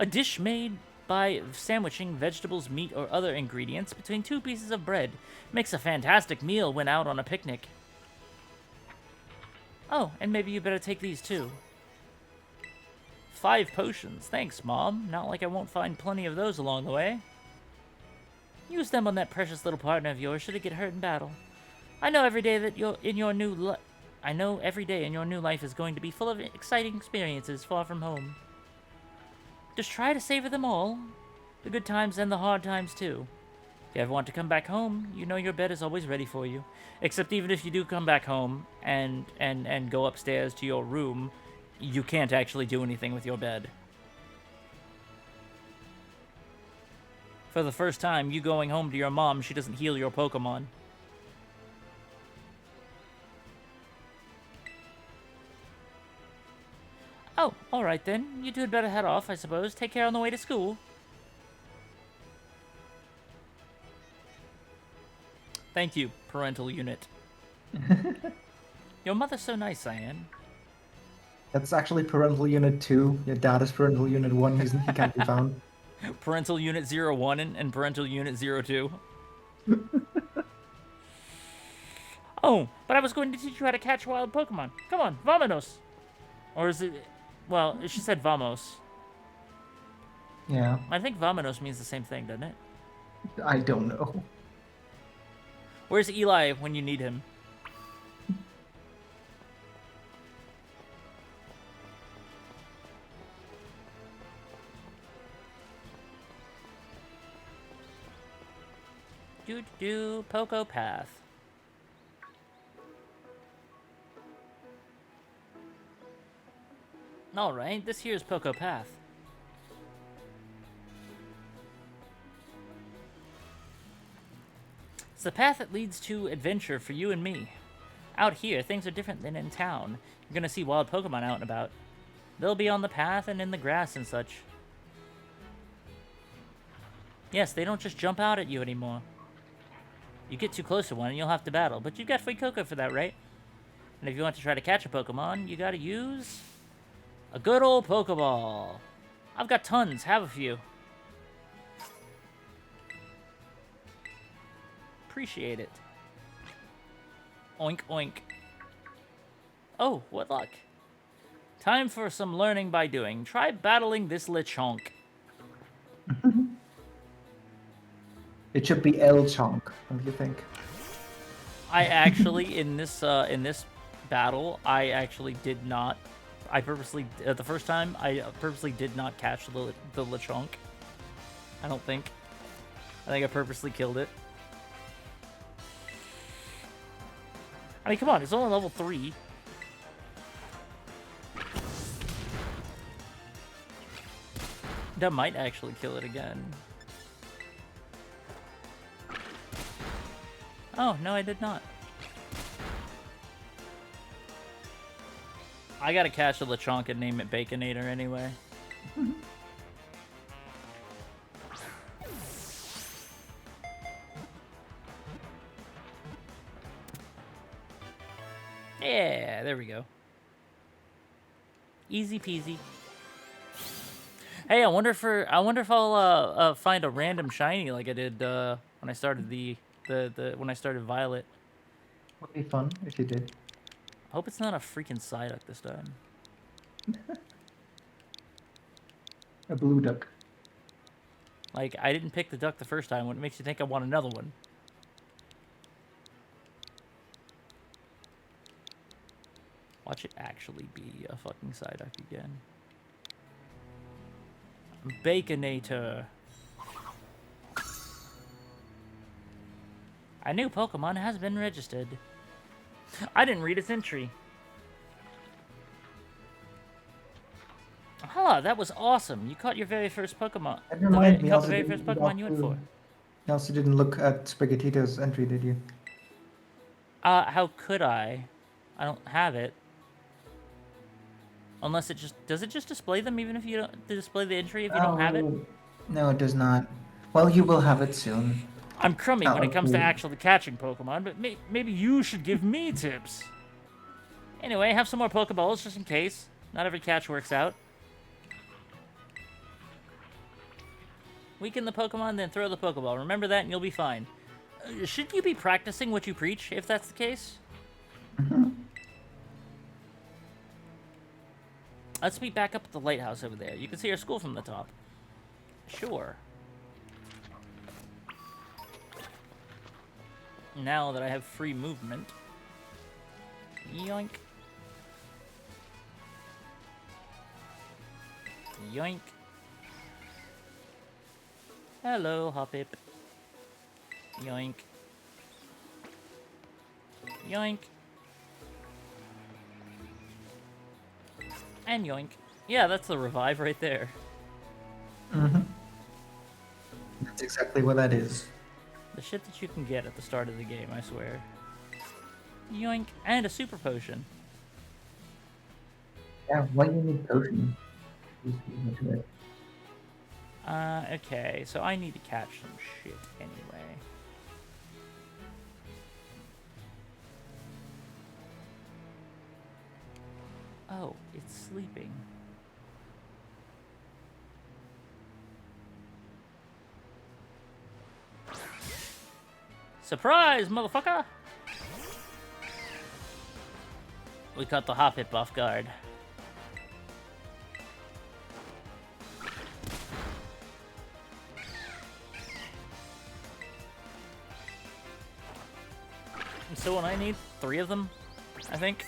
A dish made by sandwiching vegetables, meat, or other ingredients between 2 pieces of bread makes a fantastic meal when out on a picnic. Oh, and maybe you better take these too. 5 potions. Thanks, Mom. Not like I won't find plenty of those along the way. Use them on that precious little partner of yours should it get hurt in battle. I know every day in your new life is going to be full of exciting experiences far from home. Just try to savor them all. The good times and the hard times, too. If you ever want to come back home, you know your bed is always ready for you. Except even if you do come back home and go upstairs to your room, you can't actually do anything with your bed. For the first time, you going home to your mom, she doesn't heal your Pokemon. Oh, alright then. You two had better head off, I suppose. Take care on the way to school. Thank you, parental unit. Your mother's so nice, Cyan. That's actually parental unit 2. Your dad is parental unit 1. He can't be found. Parental unit 01 and parental unit 02. Oh, but I was going to teach you how to catch wild Pokemon. Come on, vamonos. Or is it... Well, she said vamos. Yeah. I think vamonos means the same thing, doesn't it? I don't know. Where's Eli when you need him? Poco Path. Alright, this here's Poco Path. It's the path that leads to adventure for you and me. Out here, things are different than in town. You're gonna see wild Pokemon out and about. They'll be on the path and in the grass and such. Yes, they don't just jump out at you anymore. You get too close to one and you'll have to battle, but you've got free Cocoa for that, right? And if you want to try to catch a Pokemon, you gotta use a good old Pokeball. I've got tons, have a few. Appreciate it. Oink, oink. Oh, what luck. Time for some learning by doing. Try battling this Lechonk. It should be L Chonk, don't you think? I actually, in this battle, I actually did not. I purposely, the first time, I purposely did not catch the Lechonk. I don't think. I think I purposely killed it. I mean, come on, it's only level 3. That might actually kill it again. Oh, no, I did not. I gotta catch a Lechonk and name it Baconator anyway. Yeah, there we go. Easy peasy. Hey, I wonder if I'll find a random shiny like I did when I started when I started Violet. Would be fun if you did. I hope it's not a freaking Psyduck this time. A blue duck. Like, I didn't pick the duck the first time. What makes you think I want another one? Watch it actually be a fucking Psyduck again. Baconator. A new Pokemon has been registered. I didn't read its entry. Ah, that was awesome. You caught your very first Pokemon. Never mind, Caught the very first Pokemon you went for. You also didn't look at Spaghettito's entry, did you? How could I? I don't have it. Unless it just... Does it just display them even if you don't... display the entry if you don't have it? No, it does not. Well, you will have it soon. I'm crummy not when it like comes to you. actually catching Pokemon, but maybe you should give me tips. Anyway, have some more Pokeballs just in case. Not every catch works out. Weaken the Pokemon, then throw the Pokeball. Remember that and you'll be fine. Shouldn't you be practicing what you preach, if that's the case? Let's meet back up at the lighthouse over there. You can see our school from the top. Sure. Now that I have free movement. Yoink. Yoink. Hello, Hoppip. Yoink. Yoink. And yoink. Yeah, that's the revive right there. Mm-hmm. That's exactly what that is. The shit that you can get at the start of the game, I swear. Yoink. And a super potion. Yeah, why do you need potion? Okay, so I need to catch some shit anyway. Oh, it's sleeping. Surprise, motherfucker! We caught the Hoppip off guard. So what I need? 3 of them, I think.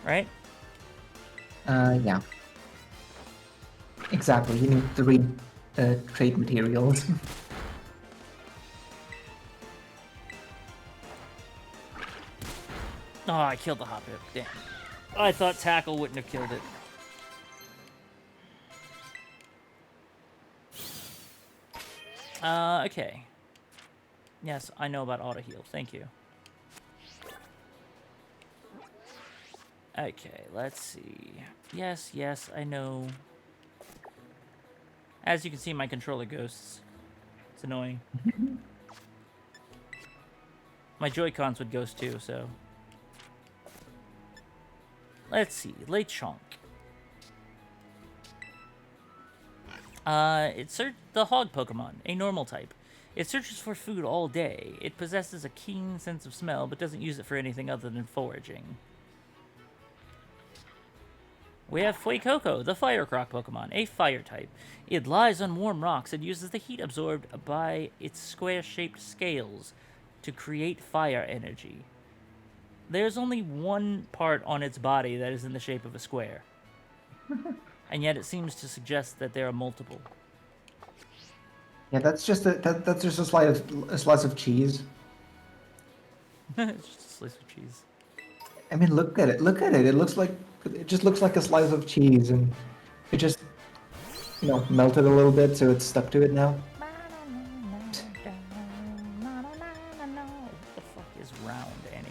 Right? Yeah. Exactly, you need 3 trade materials. Oh, I killed the Hoppip. Damn. I thought Tackle wouldn't have killed it. Okay. Yes, I know about auto heal. Thank you. Okay, let's see. Yes, yes, I know. As you can see, my controller ghosts. It's annoying. My Joy-Cons would ghost too, so... Let's see. Lechonk. It's the hog Pokemon, a normal type. It searches for food all day. It possesses a keen sense of smell, but doesn't use it for anything other than foraging. We have Fuecoco, the Fire Croc Pokemon, a fire type. It lies on warm rocks and uses the heat absorbed by its square-shaped scales to create fire energy. There's only one part on its body that is in the shape of a square. And yet it seems to suggest that there are multiple. Yeah, that's just that's just a slice of cheese. It's just a slice of cheese. I mean, look at it. Look at it. It just looks like a slice of cheese, and it just, melted a little bit, so it's stuck to it now. What the fuck is round anyway?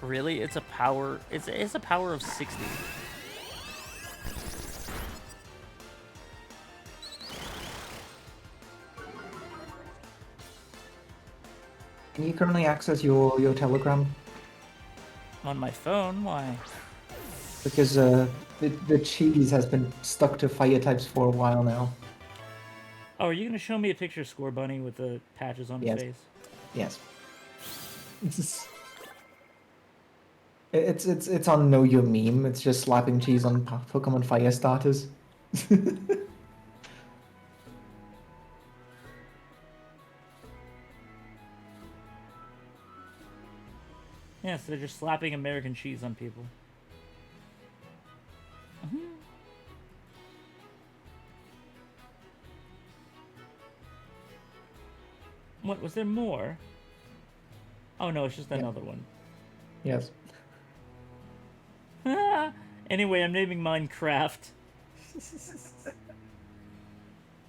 Really? It's a power... It's a power of 60. Can you currently access your Telegram? On my phone? Why? Because the cheese has been stuck to fire types for a while now. Oh, are you going to show me a picture of Score Bunny with the patches on his Yes. face? Yes. It's on Know Your Meme. It's just slapping cheese on Pokemon Fire starters. Yes, they're just slapping American cheese on people. What, was there more? Oh no, it's just Yeah. another one. Yes. Anyway, I'm naming mine Kraft.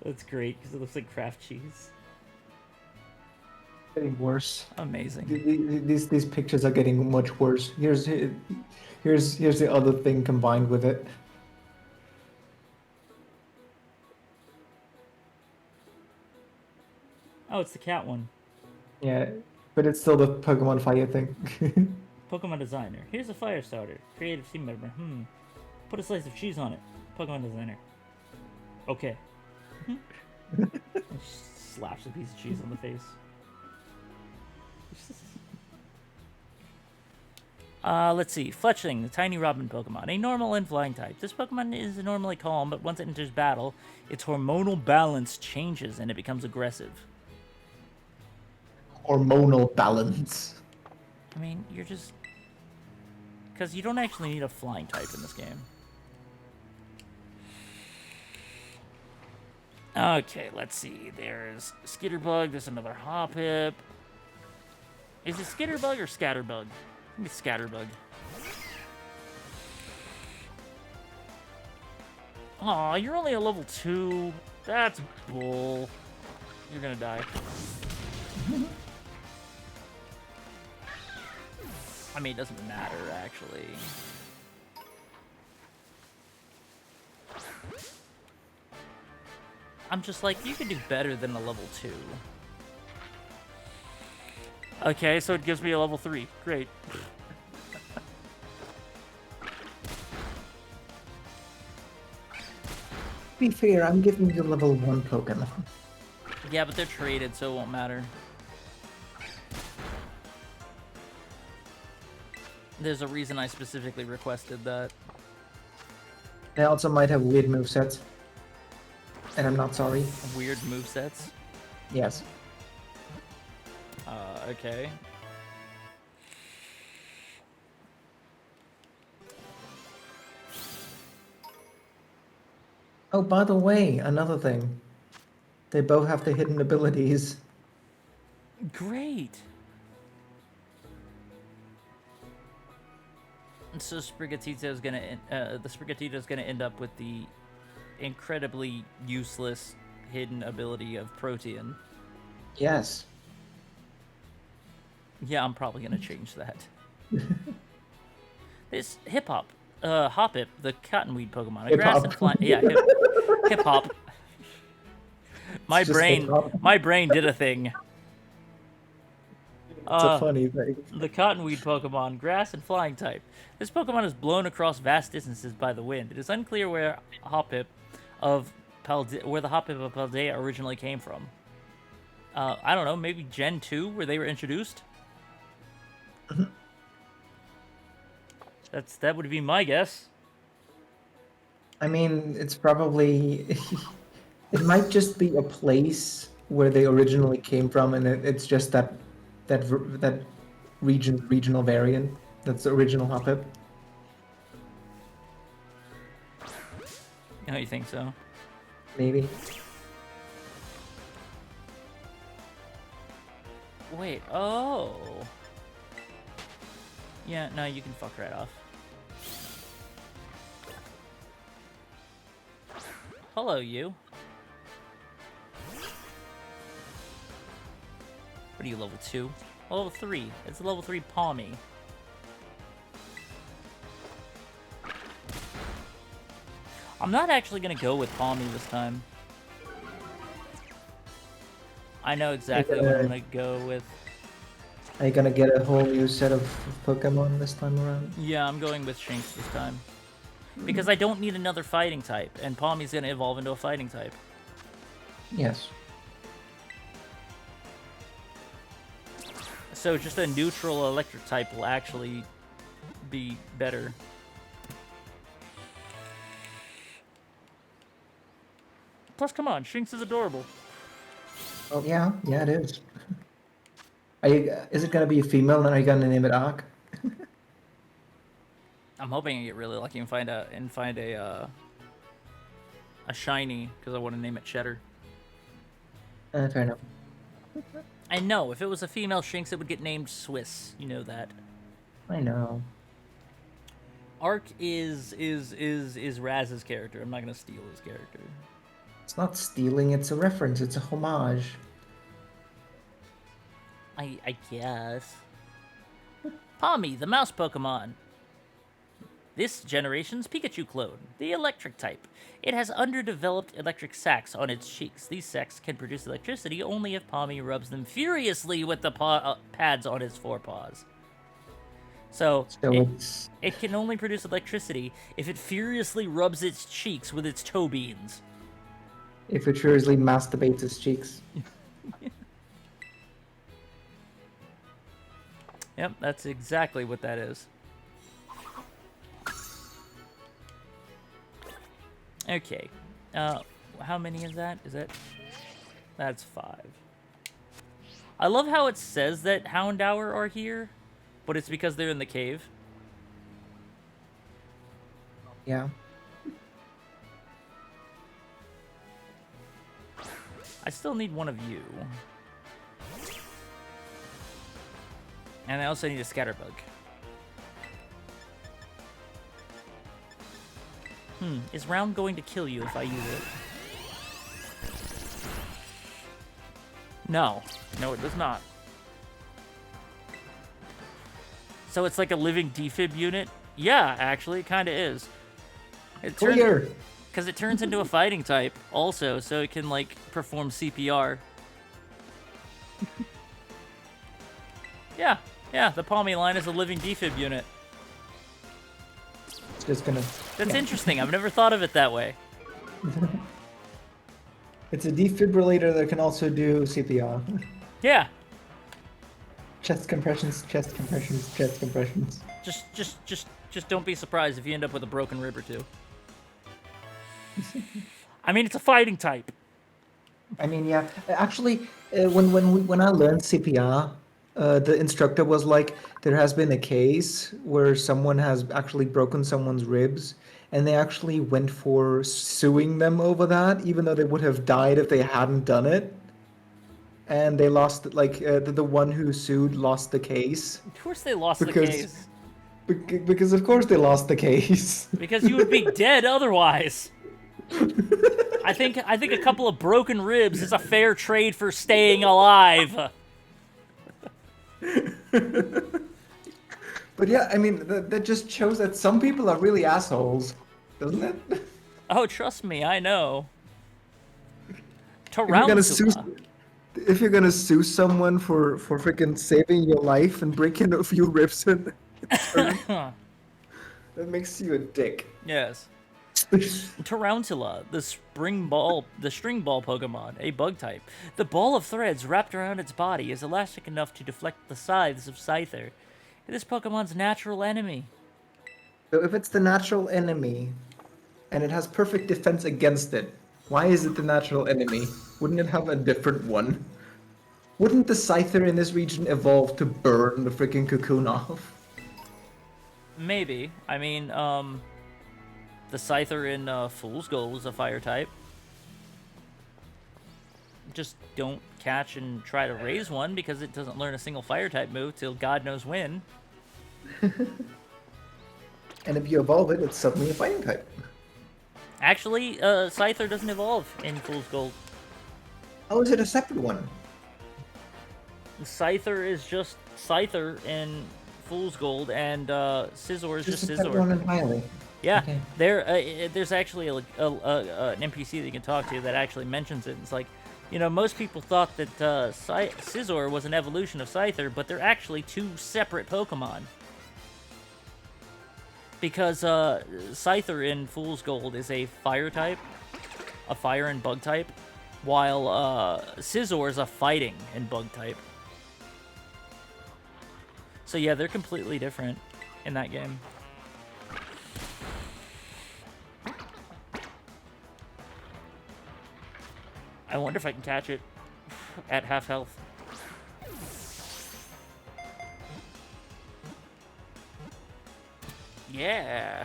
That's great, because it looks like Kraft cheese. Getting worse. Amazing. These pictures are getting much worse. Here's the other thing combined with it. Oh, it's the cat one. Yeah, but it's still the Pokemon Fire thing. Pokemon designer. Here's a fire starter. Creative team member. Put a slice of cheese on it. Pokemon designer. Okay. Slaps a piece of cheese on the face. Let's see. Fletchling, the tiny robin Pokemon. A normal and flying type. This Pokemon is normally calm, but once it enters battle, its hormonal balance changes and it becomes aggressive. Hormonal balance. I mean, you're just... Because you don't actually need a flying type in this game. Okay, let's see. There's Skitterbug. There's another Hoppip. Is it Skitterbug or Scatterbug? I think it's Scatterbug. Aw, you're only a level 2. That's bull. You're gonna die. I mean, it doesn't matter, actually. I'm just like, you could do better than a level 2. Okay, so it gives me a level 3. Great. Be fair, I'm giving you level 1 Pokemon. Yeah, but they're traded, so it won't matter. There's a reason I specifically requested that. They also might have weird movesets. And I'm not sorry. Weird movesets? Yes. Okay. Oh, by the way, another thing. They both have the hidden abilities. Great! So Sprigatito's gonna, the Sprigatito's gonna end up with the incredibly useless hidden ability of Protean. Yes. Yeah, I'm probably gonna change that. This Hoppip, the cottonweed Pokemon, a grass and flying. Yeah, hip hop. My It's just hip-hop. my brain did a thing. It's a funny thing. The cottonweed Pokemon, grass and flying type. This Pokemon is blown across vast distances by the wind. It is unclear where the Hoppip of Paldea originally came from. I don't know, maybe Gen 2, where they were introduced? That would be my guess. I mean, it's probably... it might just be a place where they originally came from, and it's just that regional variant. That's the original Hoppip. Oh, you think so? Maybe. Wait, oh. Yeah, no, you can fuck right off. Hello, you. What are you, level 2? Level 3. It's a level 3 Palmy. I'm not actually gonna go with Palmy this time. I know exactly what I'm gonna go with. Are you gonna get a whole new set of Pokemon this time around? Yeah, I'm going with Shinx this time. Because I don't need another fighting type, and Palmy's gonna evolve into a fighting type. Yes. So just a neutral electric type will actually be better. Plus, come on, Shinx is adorable. Oh yeah, it is. Is it gonna be a female, and are you gonna name it Ark? I'm hoping I get really lucky and find a shiny, because I want to name it Cheddar. Fair enough. I know, if it was a female Shinx, it would get named Swiss. You know that. I know. Ark is Raz's character. I'm not gonna steal his character. It's not stealing, it's a reference, it's a homage. I guess. Pawmi, the mouse Pokemon. This generation's Pikachu clone, the electric type. It has underdeveloped electric sacs on its cheeks. These sacs can produce electricity only if Pawmi rubs them furiously with the pads on his forepaws. So it can only produce electricity if it furiously rubs its cheeks with its toe beans. If it furiously masturbates its cheeks. Yep, that's exactly what that is. Okay. How many is that? That's 5. I love how it says that Houndour are here, but it's because they're in the cave. Yeah. I still need one of you. And I also need a Scatterbug. Is Round going to kill you if I use it? No. No, it does not. So it's like a living defib unit? Yeah, actually, it kind of is. Clear! Because it turns into a fighting type also, so it can, like, perform CPR. Yeah, the Pawmi line is a living defib unit. It's just gonna... That's interesting. I've never thought of it that way. It's a defibrillator that can also do CPR. Yeah. Chest compressions, chest compressions, chest compressions. Just don't be surprised if you end up with a broken rib or two. I mean, it's a fighting type. I mean, yeah. Actually, when I learned CPR, the instructor was like, there has been a case where someone has actually broken someone's ribs, and they actually went for suing them over that, even though they would have died if they hadn't done it. And they lost, like, the one who sued lost the case. Of course they lost the case. Because of course they lost the case. Because you would be dead otherwise. I think a couple of broken ribs is a fair trade for staying alive. But yeah, I mean, that just shows that some people are really assholes, doesn't it? Oh, trust me, I know. If you're gonna sue someone for freaking saving your life and breaking a few ribs in that makes you a dick. Yes. Tarantula, the string ball Pokemon, a bug type. The ball of threads wrapped around its body is elastic enough to deflect the scythes of Scyther. It is Pokemon's natural enemy. So if it's the natural enemy, and it has perfect defense against it, why is it the natural enemy? Wouldn't it have a different one? Wouldn't the Scyther in this region evolve to burn the freaking cocoon off? Maybe. I mean, the Scyther in Fool's Gold is a fire type. Just don't catch and try to raise one because it doesn't learn a single fire type move till God knows when. And if you evolve it, it's suddenly a fighting type. Actually, Scyther doesn't evolve in Fool's Gold. How is it a separate one? Scyther is just Scyther in Fool's Gold, and Scizor is just a separate one Scizor. entirely. Yeah, Okay. there's actually an NPC that you can talk to that actually mentions it. It's like, you know, most people thought that Scizor was an evolution of Scyther, but they're actually two separate Pokemon. Because Scyther in Fool's Gold is a fire type, a fire and bug type, while Scizor is a fighting and bug type. So yeah, they're completely different in that game. I wonder if I can catch it at half health. Yeah.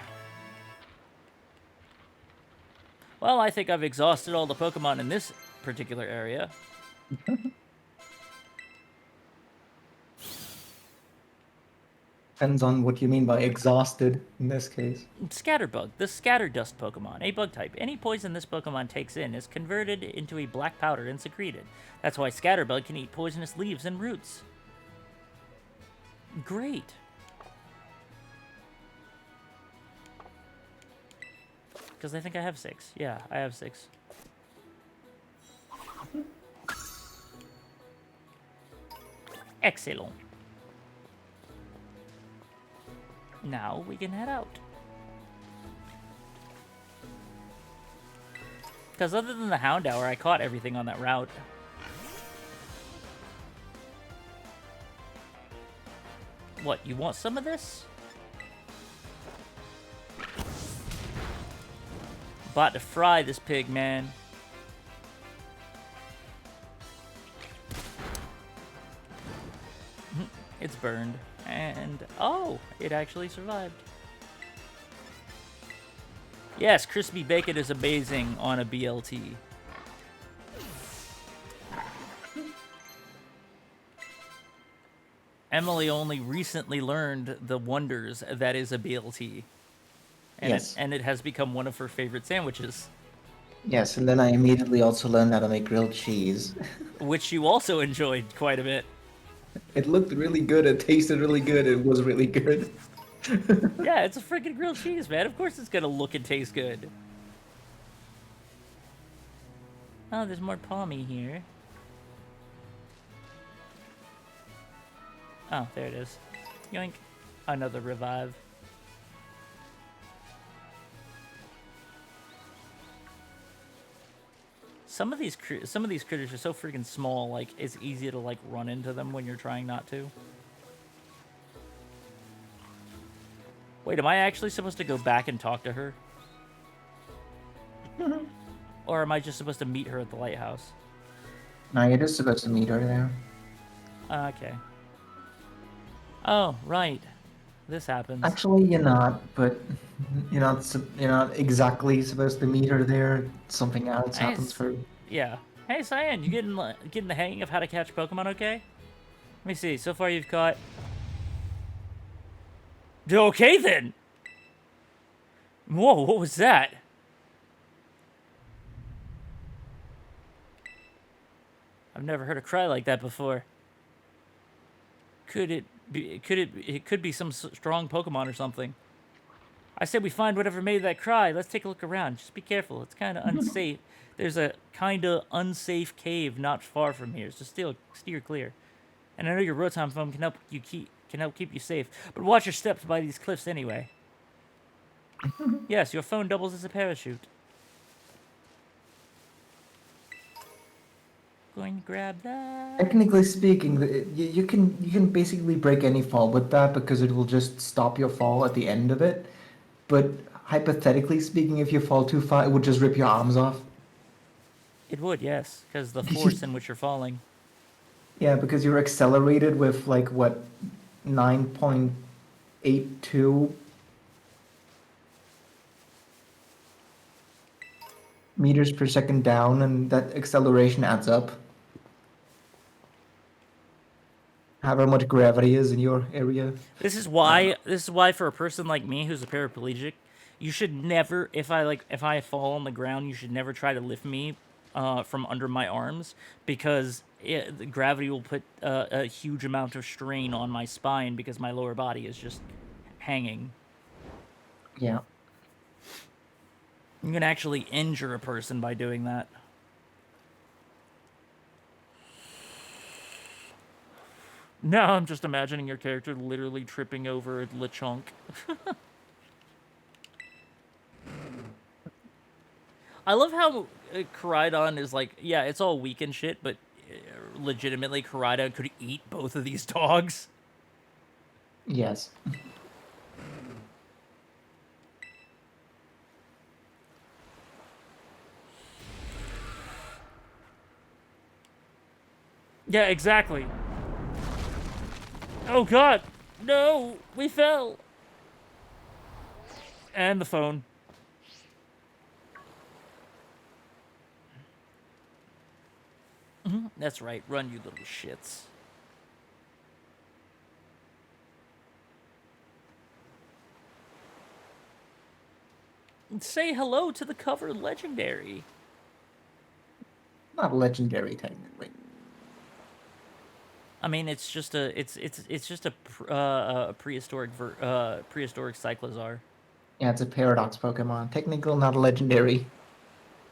Well, I think I've exhausted all the Pokemon in this particular area. Depends on what you mean by exhausted in this case. Scatterbug, the Scatterdust Pokemon, a bug type. Any poison this Pokemon takes in is converted into a black powder and secreted. That's why Scatterbug can eat poisonous leaves and roots. Great. Because I think I have 6. Yeah, I have 6. Excellent. Now we can head out. Because other than the Houndour, I caught everything on that route. What, you want some of this? About to fry this pig, man. It's burned. And, oh, it actually survived. Yes, crispy bacon is amazing on a BLT. Emily only recently learned the wonders that is a BLT. And Yes. it has become one of her favorite sandwiches. Yes, and then I immediately also learned how to make grilled cheese. Which you also enjoyed quite a bit. It looked really good, it tasted really good, it was really good. Yeah, it's a freaking grilled cheese, man. Of course it's gonna look and taste good. Oh, there's more Palmy here. Oh, there it is. Yoink. Another revive. Some of these critters are so freaking small, like, it's easy to, like, run into them when you're trying not to. Wait, am I actually supposed to go back and talk to her? Or am I just supposed to meet her at the lighthouse? No, you're just supposed to meet her there. Okay. Oh, right. This happens. Actually, you're not, but you're not exactly supposed to meet her there. Something else happens for. Yeah. Hey, Cyan, you getting the hang of how to catch Pokemon okay? Let me see. So far you've caught... Okay, then! Whoa, what was that? I've never heard a cry like that before. It could be some strong Pokemon or something. I said we find whatever made that cry. Let's take a look around. Just be careful. It's kind of unsafe. There's a kind of unsafe cave not far from here, so steer clear. And I know your Rotom foam can help keep you safe, but watch your steps by these cliffs anyway. Yes, your phone doubles as a parachute. Going to grab that. Technically speaking, you can basically break any fall with that because it will just stop your fall at the end of it. But hypothetically speaking, if you fall too far, it would just rip your arms off. It would, yes, because the force in which you're falling. Yeah, because you're accelerated with like what, 9.82 meters per second down, and that acceleration adds up. However much gravity is in your area. This is why for a person like me who's a paraplegic, you should never, if I fall on the ground, you should never try to lift me from under my arms, because the gravity will put a huge amount of strain on my spine because my lower body is just hanging. Yeah. You can actually injure a person by doing that. Now I'm just imagining your character literally tripping over Lechonk. I love how Koraidon is like, yeah, it's all weak and shit, but legitimately Koraidon could eat both of these dogs. Yes. Yeah, exactly. Oh god! No! We fell! And the phone. That's right. Run, you little shits. Say hello to the cover legendary. Not legendary, technically. I mean, it's just a prehistoric prehistoric Cyclozar. Yeah, it's a paradox Pokemon. Technical, not legendary.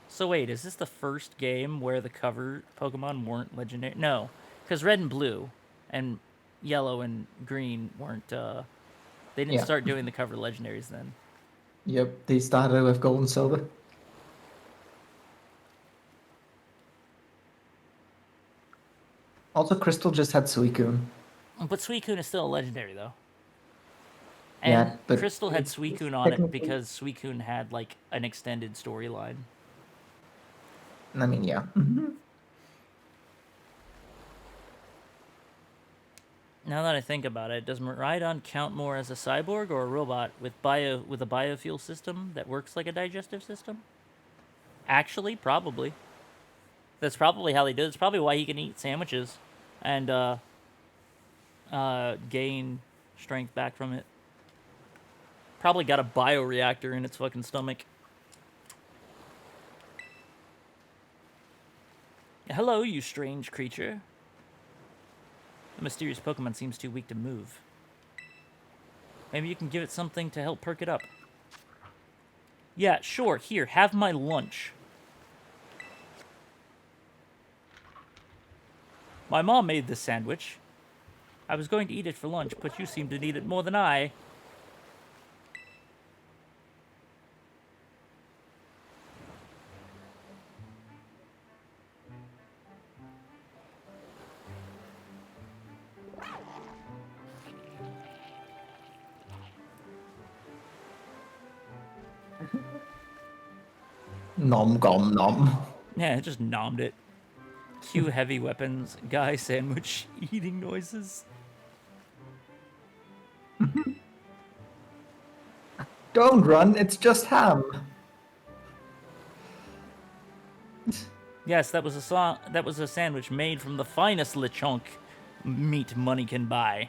So wait, is this the first game where the cover Pokemon weren't legendary? No, because Red and Blue, and Yellow and Green weren't. They didn't Yeah. start doing the cover legendaries then. Yep, they started with Gold and Silver. Also, Crystal just had Suicune. But Suicune is still a legendary though. Yeah, And but Crystal had it's Suicune on it technically. because Suicune had like an extended storyline. I mean, yeah. Now that I think about it, does Miraidon count more as a cyborg or a robot with a biofuel system that works like a digestive system? Actually, probably. That's probably how they do it. It's probably why he can eat sandwiches and gain strength back from it. Probably got a bioreactor in its fucking stomach. Hello, you strange creature. The mysterious Pokemon seems too weak to move. Maybe you can give it something to help perk it up. Yeah, sure. Here, have my lunch. My mom made this sandwich. I was going to eat it for lunch, but you seem to need it more than I. Nom gom nom. Yeah, it just nommed it. Cue heavy weapons, guy sandwich, eating noises. Don't run, it's just ham. Yes, that was a song. That was a sandwich made from the finest lechonk meat money can buy.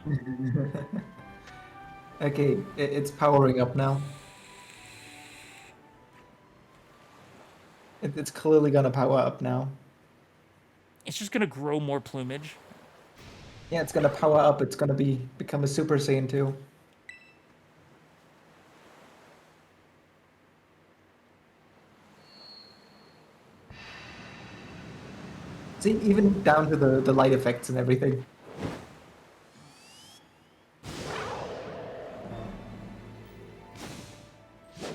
Okay, it's powering up now. It's clearly gonna power up now. It's just gonna grow more plumage. Yeah, it's gonna power up. It's gonna become a Super Saiyan 2. See, even down to the light effects and everything.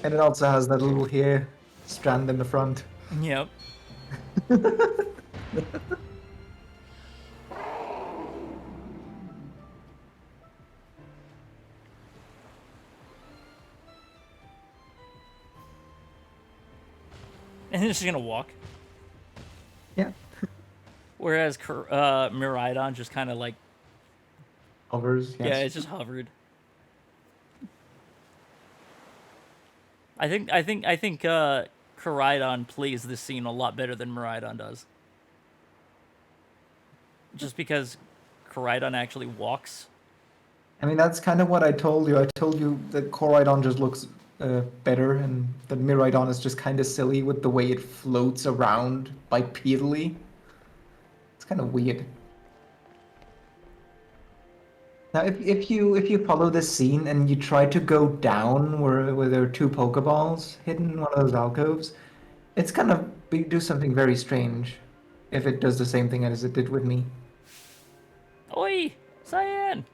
And it also has that little hair strand in the front. Yep. And it's just gonna walk. Yeah. Whereas Miraidon just kind of like, Hovers, yes. yeah, it's just hovered. I think Koraidon plays this scene a lot better than Miraidon does. Just because Koraidon actually walks. I mean, that's kind of what I told you. I told you that Koraidon just looks better, and that Miraidon is just kind of silly with the way it floats around bipedally. It's kind of weird. Now, if you follow this scene and you try to go down where there are two Pokeballs hidden in one of those alcoves, it's gonna do something very strange if it does the same thing as it did with me. Oi! Cyan!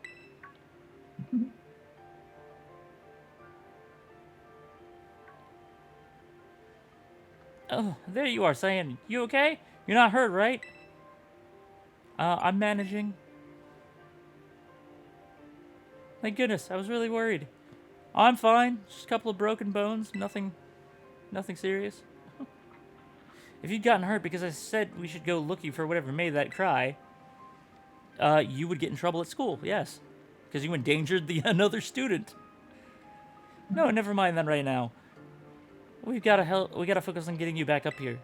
Oh, there you are, Cyan. You okay? You're not hurt, right? I'm managing. Thank goodness, I was really worried. I'm fine. Just a couple of broken bones. Nothing serious. If you'd gotten hurt because I said we should go looking for whatever made that cry, you would get in trouble at school, yes. Because you endangered another student. No, never mind that right now. We gotta focus on getting you back up here.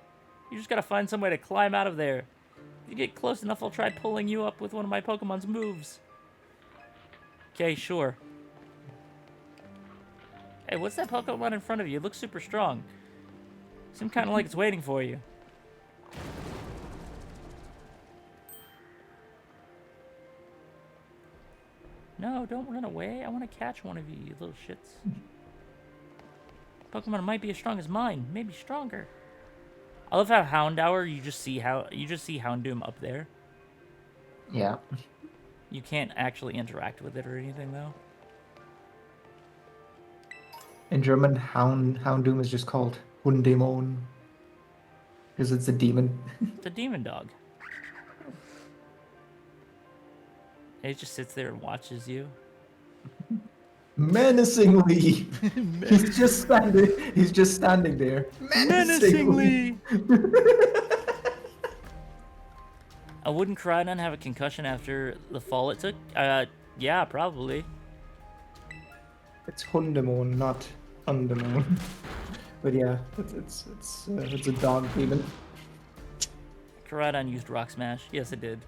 You just gotta find some way to climb out of there. If you get close enough, I'll try pulling you up with one of my Pokemon's moves. Okay, sure. Hey, what's that Pokemon in front of you? It looks super strong. Seems kind of like it's waiting for you. No, don't run away. I want to catch one of you, you little shits. Pokemon might be as strong as mine, maybe stronger. I love how Houndour, you just see Houndoom up there. Yeah. You can't actually interact with it or anything though. In German, Houndoom is just called Hundemon. Because it's a demon. It's a demon dog. It just sits there and watches you. Menacingly. He's just standing there. Menacingly. Wouldn't Crydon have a concussion after the fall it took? Yeah, probably. It's Hundemon, not Hundemon. But yeah, it's a dog demon. Crydon used Rock Smash. Yes, it did.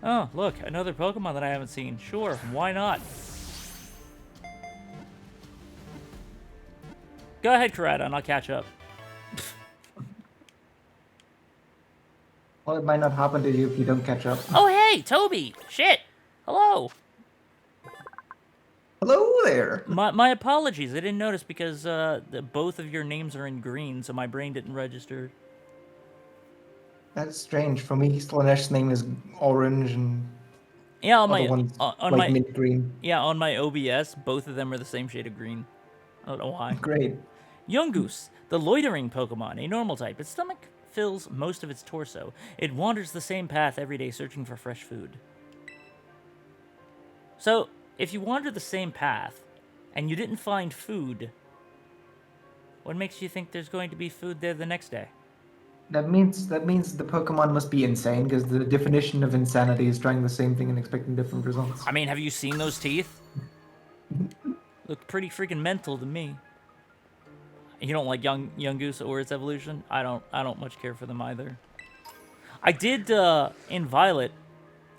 Oh, look, another Pokemon that I haven't seen. Sure, why not? Go ahead, Crydon, I'll catch up. Well, it might not happen to you if you don't catch up. Oh, hey, Toby! Shit! Hello! Hello there! My apologies, I didn't notice because both of your names are in green, so my brain didn't register. That's strange. For me, Slaanesh name is orange and Yeah, on other my ones on like my mint green. yeah on my OBS, both of them are the same shade of green. I don't know why. Great. Yungoos, the loitering Pokemon, a normal type. Its stomach fills most of its torso. It wanders the same path every day searching for fresh food. So, if you wander the same path and you didn't find food, what makes you think there's going to be food there the next day? That means the Pokemon must be insane, because the definition of insanity is trying the same thing and expecting different results. I mean, have you seen those teeth? Look pretty freaking mental to me. You don't like Yungoos or its evolution? I don't much care for them either. I did in Violet.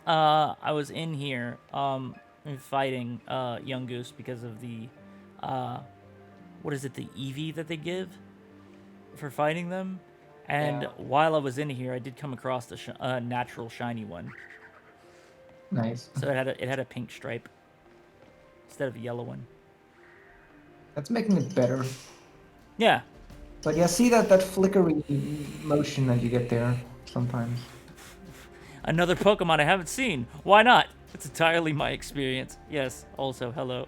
I was in here fighting Yungoos because of the what is it, the Eevee that they give for fighting them. And Yeah. while I was in here, I did come across the natural shiny one. Nice. So it had a pink stripe instead of a yellow one. That's making it better. Yeah. But yeah, see that flickery motion that you get there sometimes. Another Pokemon I haven't seen. Why not? It's entirely my experience. Yes, also, hello.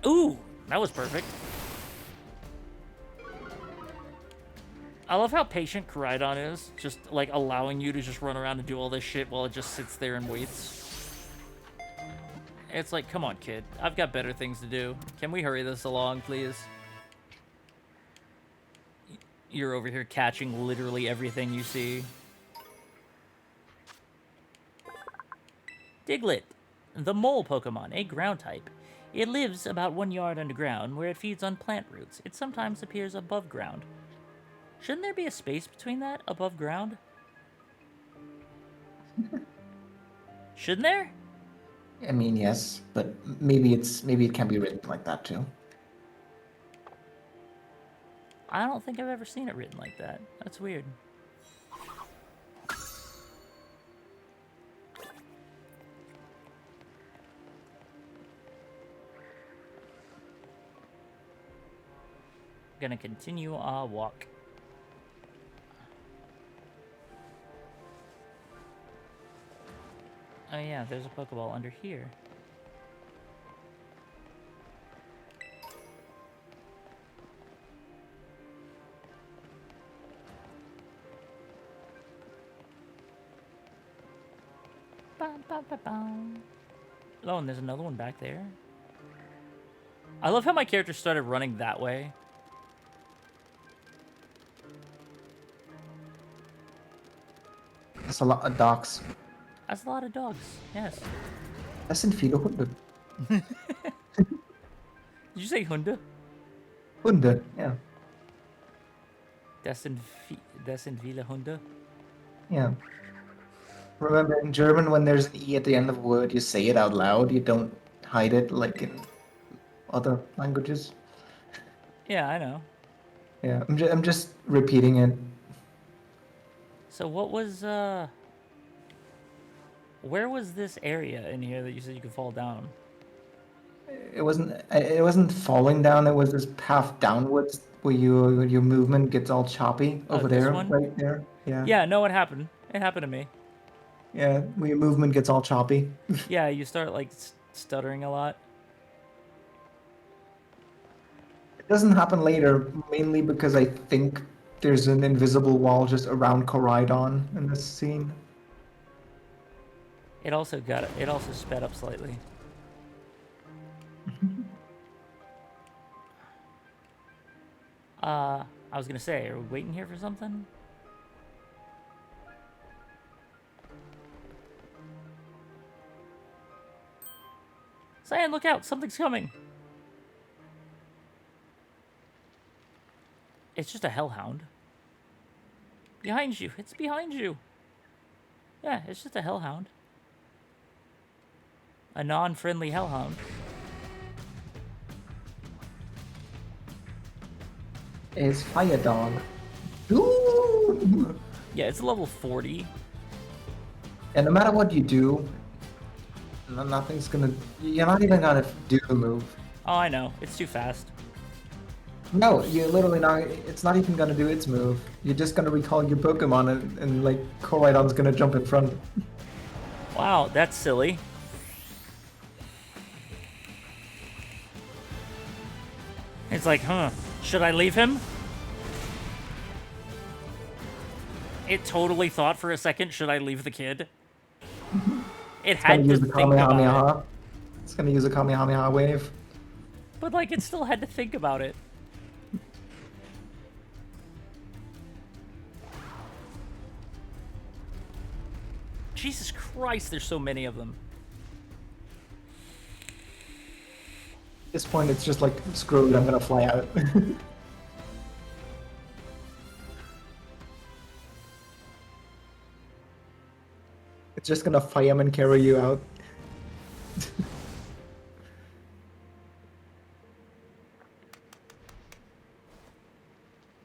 Ooh, that was perfect. I love how patient Crydon is, just like allowing you to just run around and do all this shit while it just sits there and waits. It's like, come on, kid. I've got better things to do. Can we hurry this along, please? You're over here catching literally everything you see. Diglett, the mole Pokemon, a ground type. It lives about 1 yard underground, where it feeds on plant roots. It sometimes appears above ground. Shouldn't there be a space between that, above ground? Shouldn't there? I mean, yes, but maybe it can be written like that too. I don't think I've ever seen it written like that. That's weird. Gonna continue our walk. Oh yeah, there's a Pokeball under here. Bum, bum, bum, bum. Oh, and there's another one back there. I love how my character started running that way. That's a lot of dogs. That's a lot of dogs, yes. Das sind viele Hunde. Did you say Hunde? Hunde, yeah. Das sind Das sind viele Hunde. Yeah. Remember, in German, when there's an E at the end of a word, you say it out loud. You don't hide it like in other languages. Yeah, I know. Yeah, I'm just repeating it. So what was, where was this area in here that you said you could fall down? It wasn't falling down. It was this path downwards where your movement gets all choppy Oh, over this there, one? right there. Yeah. Yeah, no, it happened. It happened to me. Yeah, where your movement gets all choppy. Yeah, you start, like, stuttering a lot. It doesn't happen later, mainly because I think there's an invisible wall just around Koraidon in this scene. It also sped up slightly. I was gonna say, are we waiting here for something? Cyan, look out! Something's coming! It's just a hellhound. Behind you! It's behind you! Yeah, it's just a hellhound. A non-friendly hellhound. Is Fire Dog. Ooh! Yeah, it's level 40. And no matter what you do, nothing's gonna. You're not even gonna do the move. Oh, I know. It's too fast. No, you're literally not. It's not even gonna do its move. You're just gonna recall your Pokemon, and like Koraidon's gonna jump in front. Wow, that's silly. It's like, huh, should I leave him? It totally thought for a second, should I leave the kid? It It's gonna had to use the think about it. Kamehameha. It's gonna use a Kamehameha wave. But, like, it still had to think about it. Jesus Christ, there's so many of them. At this point, it's just like, screw it, I'm gonna fly out. It's just gonna fire and carry you out.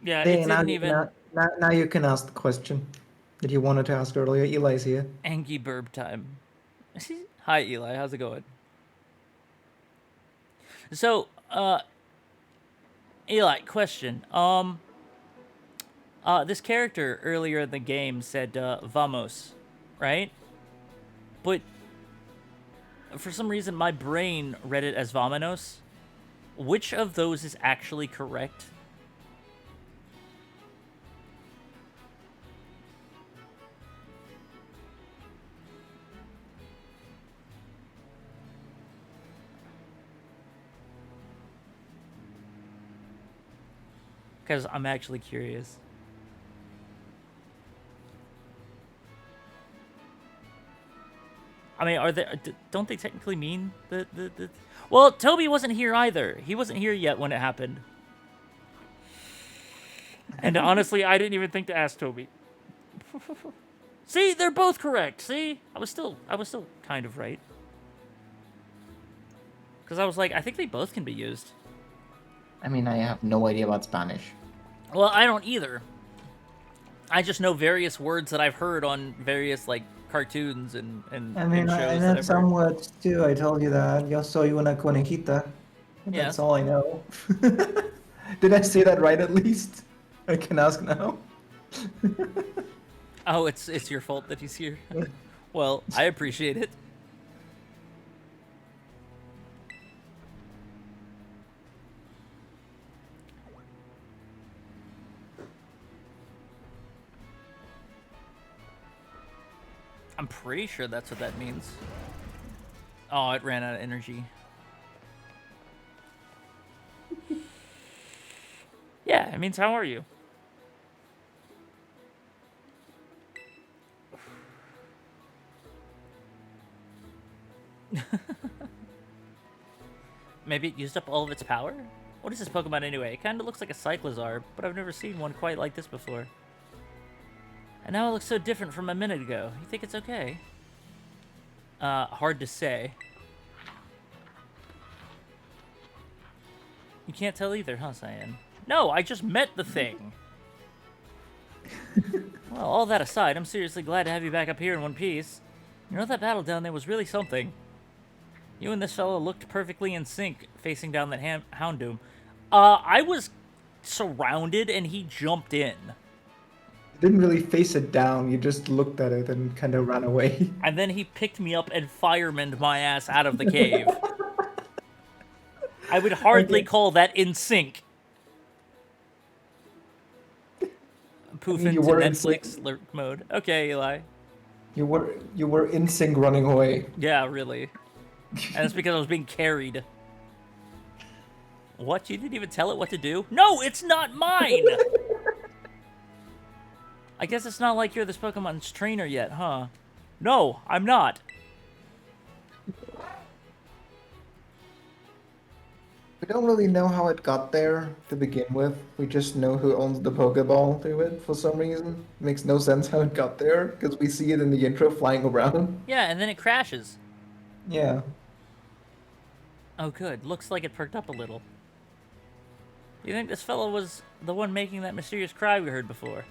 Yeah, Hey, it now, didn't even... now you can ask the question that you wanted to ask earlier. Eli's here. Angie burb time. Hi, Eli. How's it going? So, Eli, question. This character earlier in the game said, vamos, right? But for some reason, my brain read it as vamonos. Which of those is actually correct? Because I'm actually curious. I mean, are they? Don't they technically mean the? Well, Toby wasn't here either. He wasn't here yet when it happened. And honestly, I didn't even think to ask Toby. See, they're both correct. See, I was still kind of right. Because I was like, I think they both can be used. I mean, I have no idea about Spanish. Well, I don't either. I just know various words that I've heard on various, like, cartoons and I mean, and shows I that know I've some heard. words too. I told you that. Yo soy una conejita. Yeah. That's all I know. Did I say that right at least? I can ask now. Oh, it's your fault that he's here. Well, I appreciate it. I'm pretty sure that's what that means. Oh, it ran out of energy. Yeah, it means how are you? Maybe it used up all of its power? What is this Pokemon anyway? It kind of looks like a Cyclizar, but I've never seen one quite like this before. And now it looks so different from a minute ago. You think it's okay? Hard to say. You can't tell either, huh, Cyan? No, I just met the thing. Well, all that aside, I'm seriously glad to have you back up here in one piece. You know, that battle down there was really something. You and this fellow looked perfectly in sync facing down that Houndoom. I was surrounded and he jumped in. You didn't really face it down, you just looked at it and kind of ran away. And then he picked me up and firemaned my ass out of the cave. I would hardly call that in sync. Poof I mean, into you were in Netflix lurk mode. Okay, Eli. You were in sync running away. Yeah, really. And it's because I was being carried. What? You didn't even tell it what to do? No, it's not mine! I guess it's not like you're this Pokemon's trainer yet, huh? No, I'm not. We don't really know how it got there to begin with. We just know who owns the Pokeball to it for some reason. Makes no sense how it got there, because we see it in the intro flying around. Yeah, and then it crashes. Yeah. Oh, good. Looks like it perked up a little. You think this fellow was the one making that mysterious cry we heard before?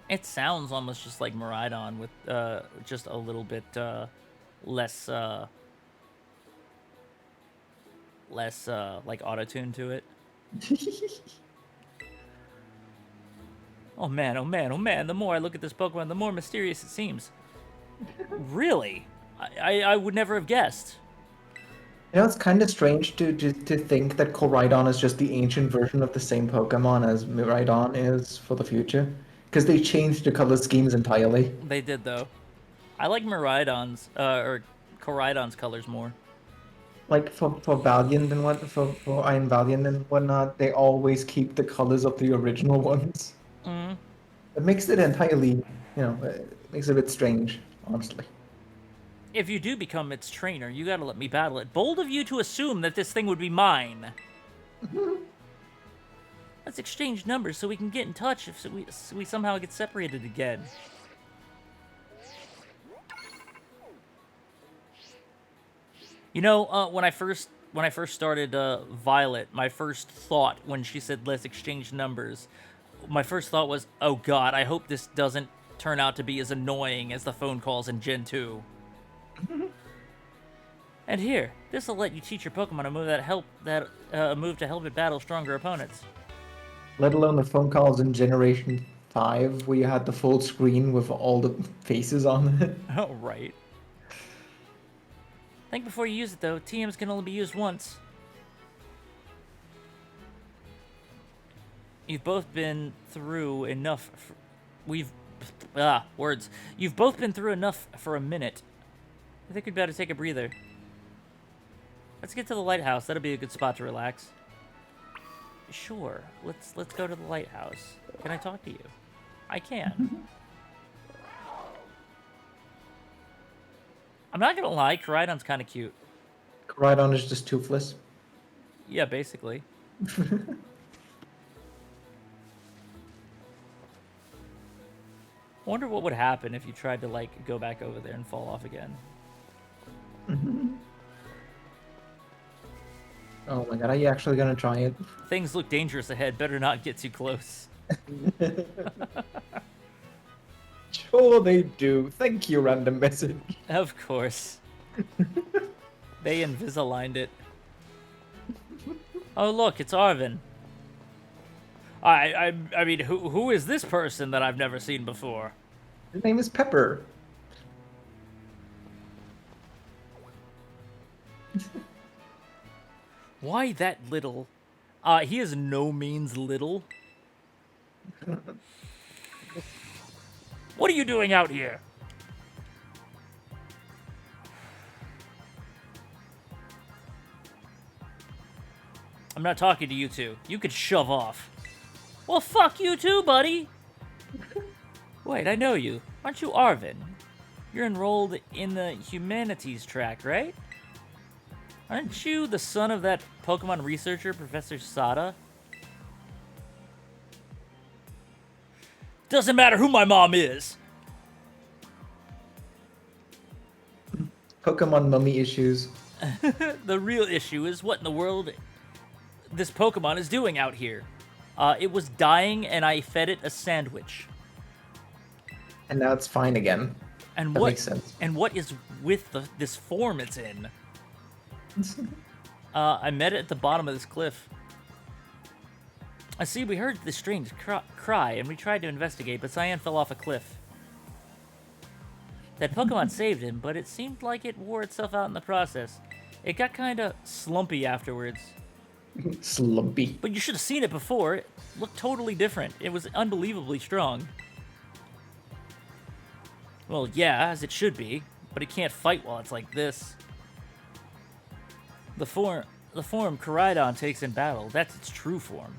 It sounds almost just like Miraidon with just a little bit less like auto-tune to it. Oh man, oh man, oh man, the more I look at this Pokemon, the more mysterious it seems. Really? I would never have guessed. You know, it's kind of strange to think that Koraidon is just the ancient version of the same Pokemon as Miraidon is for the future. Because they changed the color schemes entirely. They did, though. I like Miraidon's, or Koraidon's colors more. Like for Valiant and for Iron Valiant and whatnot, they always keep the colors of the original ones. Mm. It makes it entirely, it makes it a bit strange, honestly. If you do become its trainer, you gotta let me battle it. Bold of you to assume that this thing would be mine. Let's exchange numbers so we can get in touch if we somehow get separated again. You know, when I first started Violet, my first thought when she said let's exchange numbers, my first thought was, oh god, I hope this doesn't turn out to be as annoying as the phone calls in Gen 2. And here, this will let you teach your Pokemon a move to help it battle stronger opponents. Let alone the phone calls in Generation 5, where you had the full screen with all the faces on it. Oh, right. Think before you use it, though. TMs can only be used once. You've both been through enough. You've both been through enough for a minute. I think we'd better take a breather. Let's get to the lighthouse. That'll be a good spot to relax. Sure. Let's go to the lighthouse. Can I talk to you? I can. I'm not gonna lie, Koraidon's kind of cute. Koraidon is just toothless. Yeah, basically. Wonder what would happen if you tried to, like, go back over there and fall off again. Oh my god, are you actually gonna try it? Things look dangerous ahead. Better not get too close. Sure they do. Thank you, random message. Of course. They Invisaligned it. Oh, look, it's Arvin. I mean, who is this person that I've never seen before? His name is Pepper. Why that little? He is no means little. What are you doing out here? I'm not talking to you two. You could shove off. Well, fuck you too, buddy. Wait, I know you. Aren't you Arvin? You're enrolled in the humanities track, right? Aren't you the son of that Pokemon researcher, Professor Sada? Doesn't matter who my mom is. Pokemon mummy issues. The real issue is what in the world this Pokemon is doing out here. It was dying, and I fed it a sandwich. And now it's fine again. And That what? makes sense. And what is with this form it's in? I met it at the bottom of this cliff. I see. We heard this strange cry, and we tried to investigate, but Cyan fell off a cliff. That Pokemon saved him, but it seemed like it wore itself out in the process. It got kind of slumpy afterwards. Slumpy. But you should have seen it before. It looked totally different. It was unbelievably strong. Well, yeah, as it should be, but it can't fight while it's like this. The form Koraidon takes in battle, that's its true form.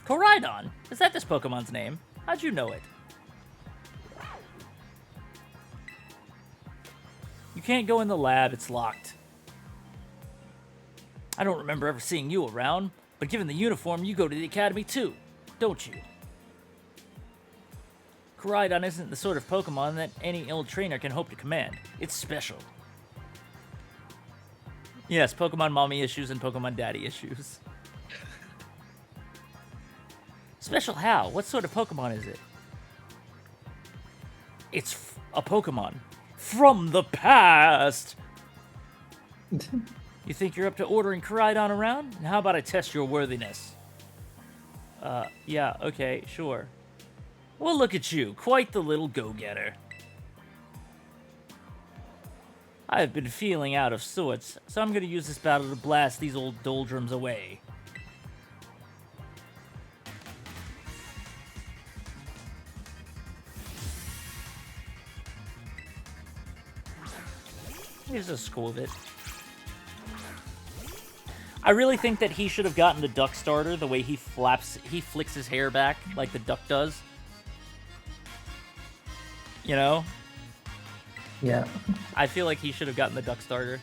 Koraidon? Is that this Pokemon's name? How'd you know it? You can't go in the lab, it's locked. I don't remember ever seeing you around, but given the uniform, you go to the academy too, don't you? Koraidon isn't the sort of Pokemon that any old trainer can hope to command. It's special. Yes, Pokemon mommy issues and Pokemon daddy issues. Special how? What sort of Pokemon is it? It's a Pokemon from the past! You think you're up to ordering Koraidon around? How about I test your worthiness? Yeah, okay, sure. Well, look at you, quite the little go-getter. I've been feeling out of sorts, so I'm gonna use this battle to blast these old doldrums away. Here's a Scorvit. I really think that he should have gotten the duck starter the way he flicks his hair back like the duck does. You know? Yeah. I feel like he should have gotten the duck starter.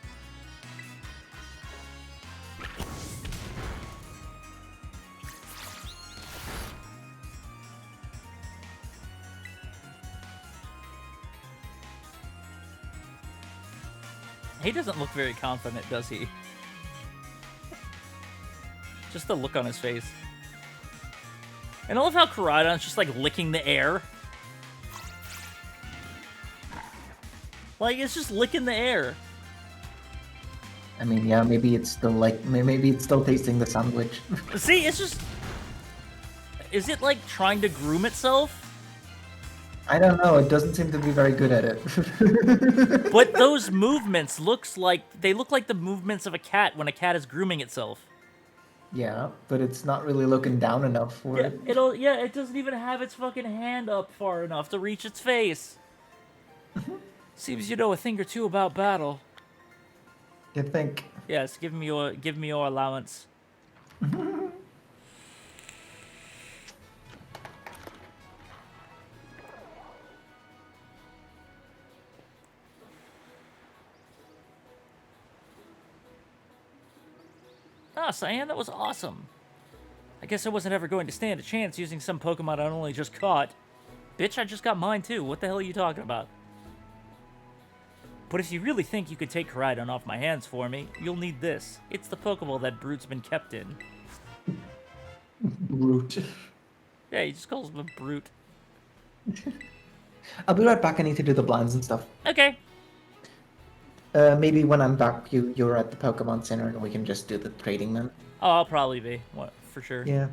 He doesn't look very confident, does he? Just the look on his face. And I love how Koraidon's just like licking the air. Like, it's just licking the air. I mean, yeah, maybe it's still like, maybe it's still tasting the sandwich. See, it's just... Is it like trying to groom itself? I don't know, it doesn't seem to be very good at it. But those movements look like the movements of a cat when a cat is grooming itself. Yeah, but it's not really looking down enough for Yeah, it. it doesn't even have its fucking hand up far enough to reach its face. Seems you know a thing or two about battle. You think? Yes, give me your allowance. Ah, Cyan, that was awesome. I guess I wasn't ever going to stand a chance using some Pokemon I only just caught. Bitch, I just got mine too. What the hell are you talking about? But if you really think you could take Koraidon off my hands for me, you'll need this. It's the Pokeball that Brute's been kept in. Brute. Yeah, he just calls him a brute. I'll be right back, I need to do the blinds and stuff. Okay. Maybe when I'm back, you're at the Pokemon Center and we can just do the trading then. Oh, I'll probably be. What, for sure. Yeah.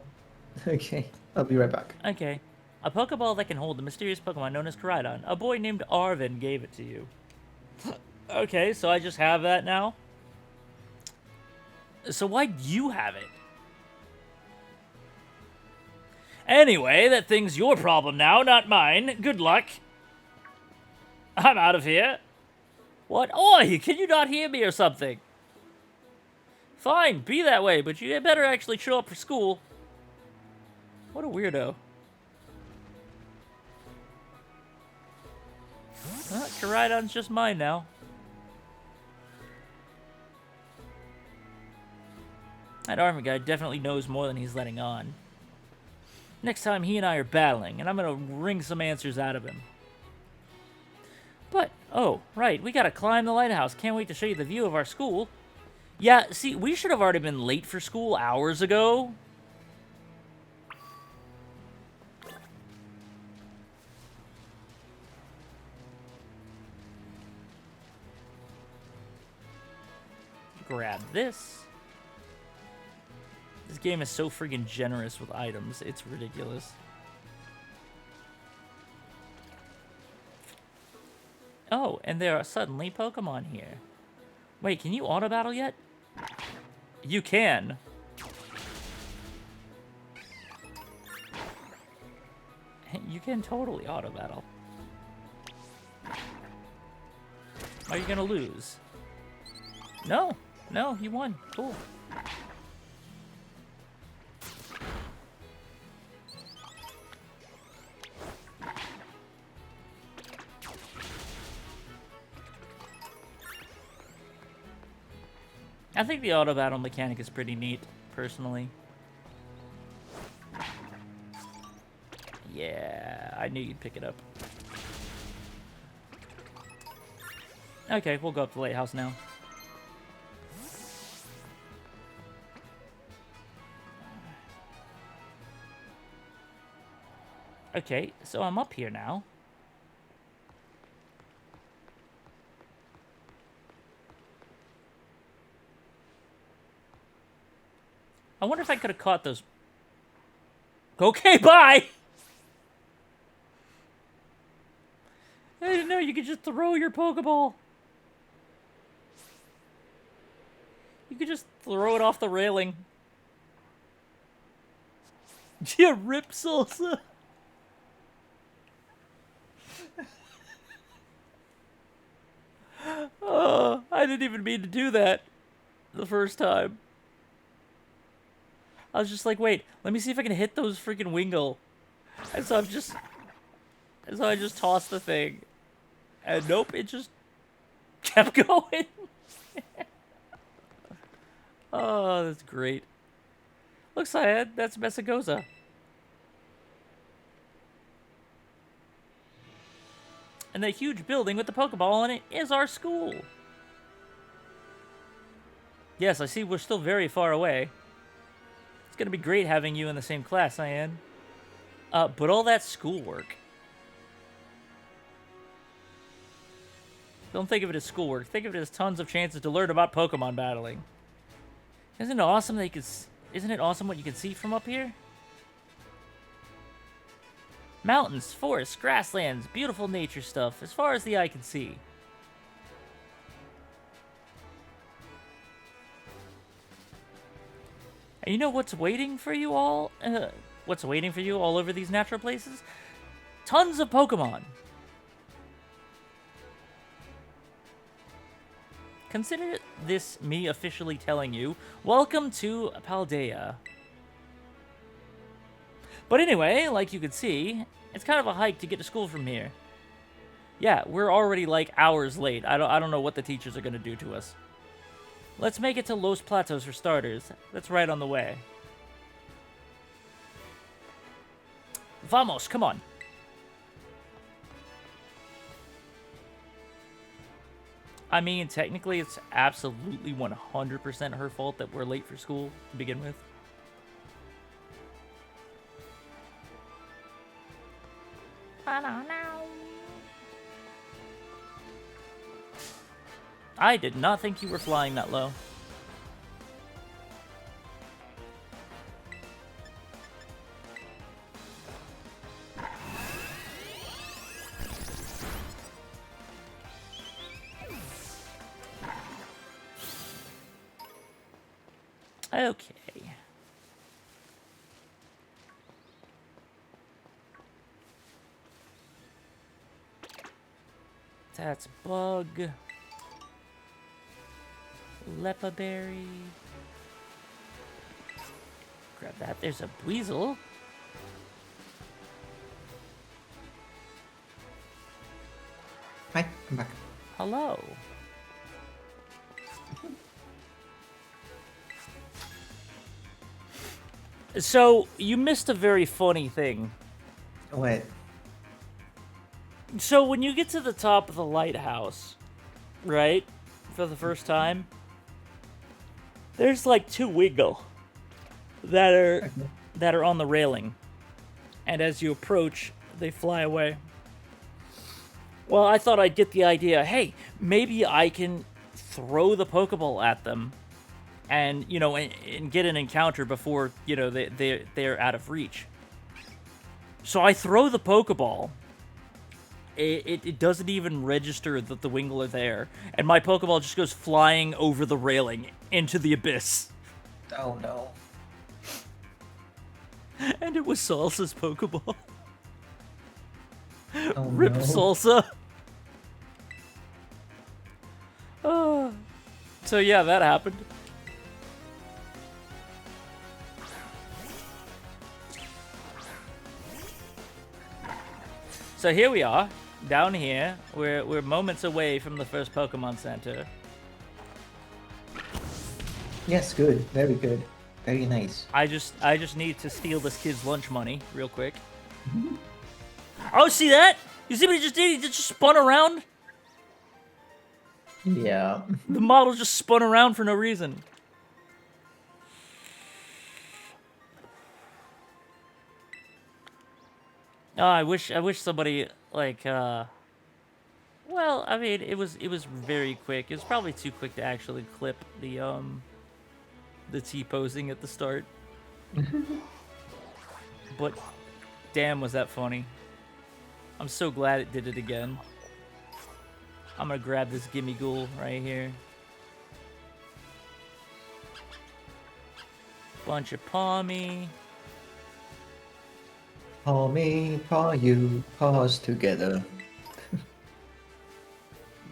Okay, I'll be right back. Okay. A Pokeball that can hold the mysterious Pokemon known as Koraidon. A boy named Arvin gave it to you. Okay, so I just have that now? So why'd you have it? Anyway, that thing's your problem now, not mine. Good luck. I'm out of here. What? Oi, can you not hear me or something? Fine, be that way, but you better actually show up for school. What a weirdo. Koraidon's just mine now. That Arvin guy definitely knows more than he's letting on. Next time he and I are battling, and I'm gonna wring some answers out of him. But, oh, right, we gotta climb the lighthouse. Can't wait to show you the view of our school. Yeah, see, we should have already been late for school hours ago. Grab this. This game is so friggin' generous with items. It's ridiculous. Oh, and there are suddenly Pokemon here. Wait, can you auto battle yet? You can. You can totally auto battle. Are you gonna lose? No, no, you won. Cool. I think the auto battle mechanic is pretty neat, personally. Yeah, I knew you'd pick it up. Okay, we'll go up to the lighthouse now. Okay, so I'm up here now. I wonder if I could have caught those. Okay, bye! I didn't know you could just throw your Pokeball. You could just throw it off the railing. Yeah, rip salsa. Oh, I didn't even mean to do that the first time. I was just like, wait, let me see if I can hit those freaking Wingull. And so I just tossed the thing. And nope, it just kept going. Oh, that's great. Looks like that's Messagoza. And that huge building with the Pokeball in it is our school. Yes, I see we're still very far away. It's gonna be great having you in the same class, Cyan. But all that schoolwork. Don't think of it as schoolwork. Think of it as tons of chances to learn about Pokemon battling. Isn't it awesome that you can? Isn't it awesome what you can see from up here? Mountains, forests, grasslands, beautiful nature stuff, as far as the eye can see. And you know what's waiting for you all? What's waiting for you all over these natural places? Tons of Pokemon. Consider this me officially telling you, welcome to Paldea. But anyway, like you can see, it's kind of a hike to get to school from here. Yeah, we're already like hours late. I don't know what the teachers are gonna do to us. Let's make it to Los Platos for starters. That's right on the way. Vamos, come on. I mean, technically, it's absolutely 100% her fault that we're late for school to begin with. I did not think you were flying that low. Okay. That's Bug. Lepa Berry. Grab that. There's a Weasel. Hi, I'm back. Hello. So, you missed a very funny thing. What? So, when you get to the top of the lighthouse, right, for the first time, there's like 2 wiggle that are on the railing. And as you approach, they fly away. Well, I thought I'd get the idea, hey, maybe I can throw the Pokeball at them and, and get an encounter before, they're out of reach. So I throw the Pokeball. It doesn't even register that the Wingle are there. And my Pokeball just goes flying over the railing into the abyss. Oh no. And it was Salsa's Pokeball. Oh, Rip no. Salsa. Oh. So yeah, that happened. So here we are, down here. We're moments away from the first Pokemon Center. Yes, good. Very good. Very nice. I just need to steal this kid's lunch money real quick. Oh, see that? You see what he just did? He just spun around. Yeah. The model just spun around for no reason. Oh, I wish somebody like well, I mean, it was very quick. It was probably too quick to actually clip the T-posing at the start. But damn, was that funny. I'm so glad it did it again. I'm gonna grab this Gimme Ghoul right here. Bunch of Paw Me. Paw me, paw you, paws together.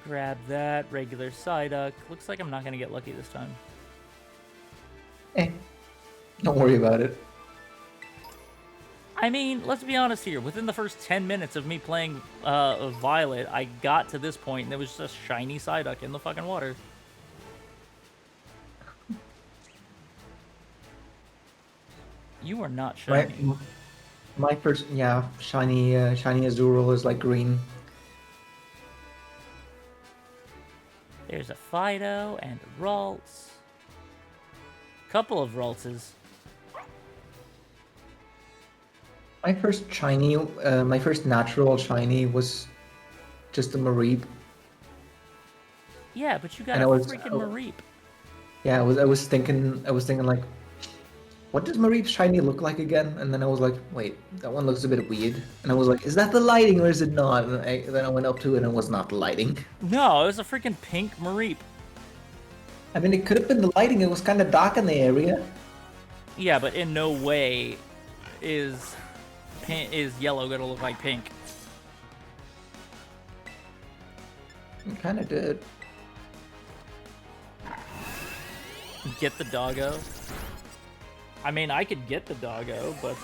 Grab that. Regular Psyduck. Looks like I'm not gonna get lucky this time. Don't worry about it. I mean, let's be honest here. Within the first 10 minutes of me playing Violet, I got to this point and there was just a shiny Psyduck in the fucking water. You are not shiny. My first, yeah, shiny Azurill is like green. There's a Fido and a Ralts. Couple of Raltses. My first shiny, my first natural shiny was just a Mareep. Yeah, but you got And a I was- freaking oh. Mareep. Yeah, I was thinking like, what does Mareep's shiny look like again? And then I was like, wait, that one looks a bit weird. And I was like, is that the lighting or is it not? And then I went up to it and it was not the lighting. No, it was a freaking pink Mareep. I mean, it could have been the lighting. It was kind of dark in the area. Yeah, but in no way is yellow gonna look like pink. It kind of did. Get the doggo. I mean, I could get the doggo, but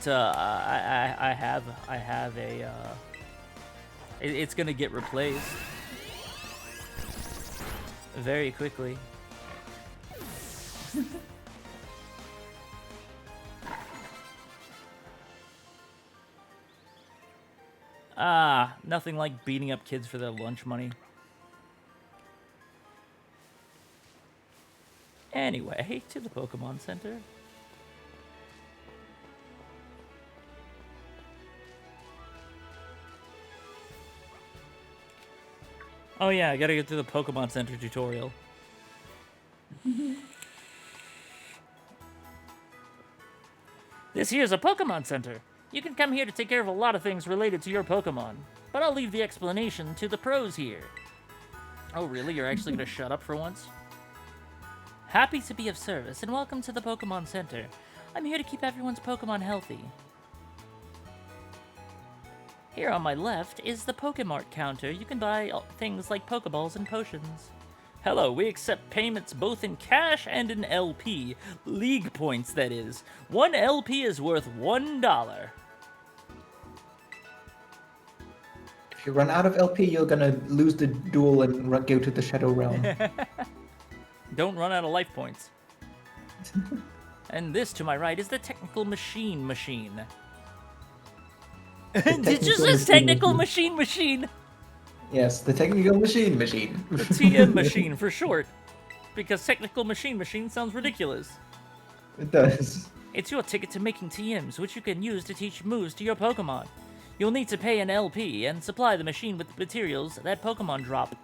I have a it's gonna get replaced very quickly. Nothing like beating up kids for their lunch money. Anyway, to the Pokemon Center. Oh yeah, I gotta get through the Pokemon Center tutorial. This here's a Pokemon Center. You can come here to take care of a lot of things related to your Pokemon, but I'll leave the explanation to the pros here. Oh really? You're actually gonna shut up for once? Happy to be of service, and welcome to the Pokemon Center. I'm here to keep everyone's Pokemon healthy. Here on my left is the Pokemart counter. You can buy things like Pokeballs and potions. Hello, we accept payments both in cash and in LP. League points, that is. 1 LP is worth $1. If you run out of LP, you're gonna lose the duel and go to the Shadow Realm. Don't run out of life points. And this to my right is the technical machine. It just says technical machine. Yes, the technical machine. The TM machine for short. Because technical machine sounds ridiculous. It does. It's your ticket to making TMs, which you can use to teach moves to your Pokemon. You'll need to pay an LP and supply the machine with the materials that Pokemon drop.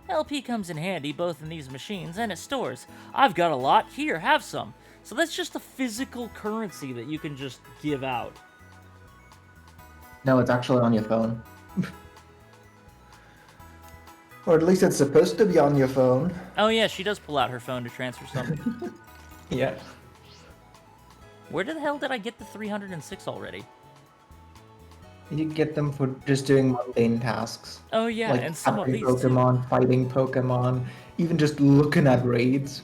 LP comes in handy both in these machines and at stores. I've got a lot. Here, have some. So that's just a physical currency that you can just give out. No, it's actually on your phone. Or at least it's supposed to be on your phone. Oh yeah, she does pull out her phone to transfer something. Yeah. Where the hell did I get the 306 already? You get them for just doing mundane tasks. Oh yeah, Like and some of catching these too. Pokemon, fighting Pokemon, even just looking at raids.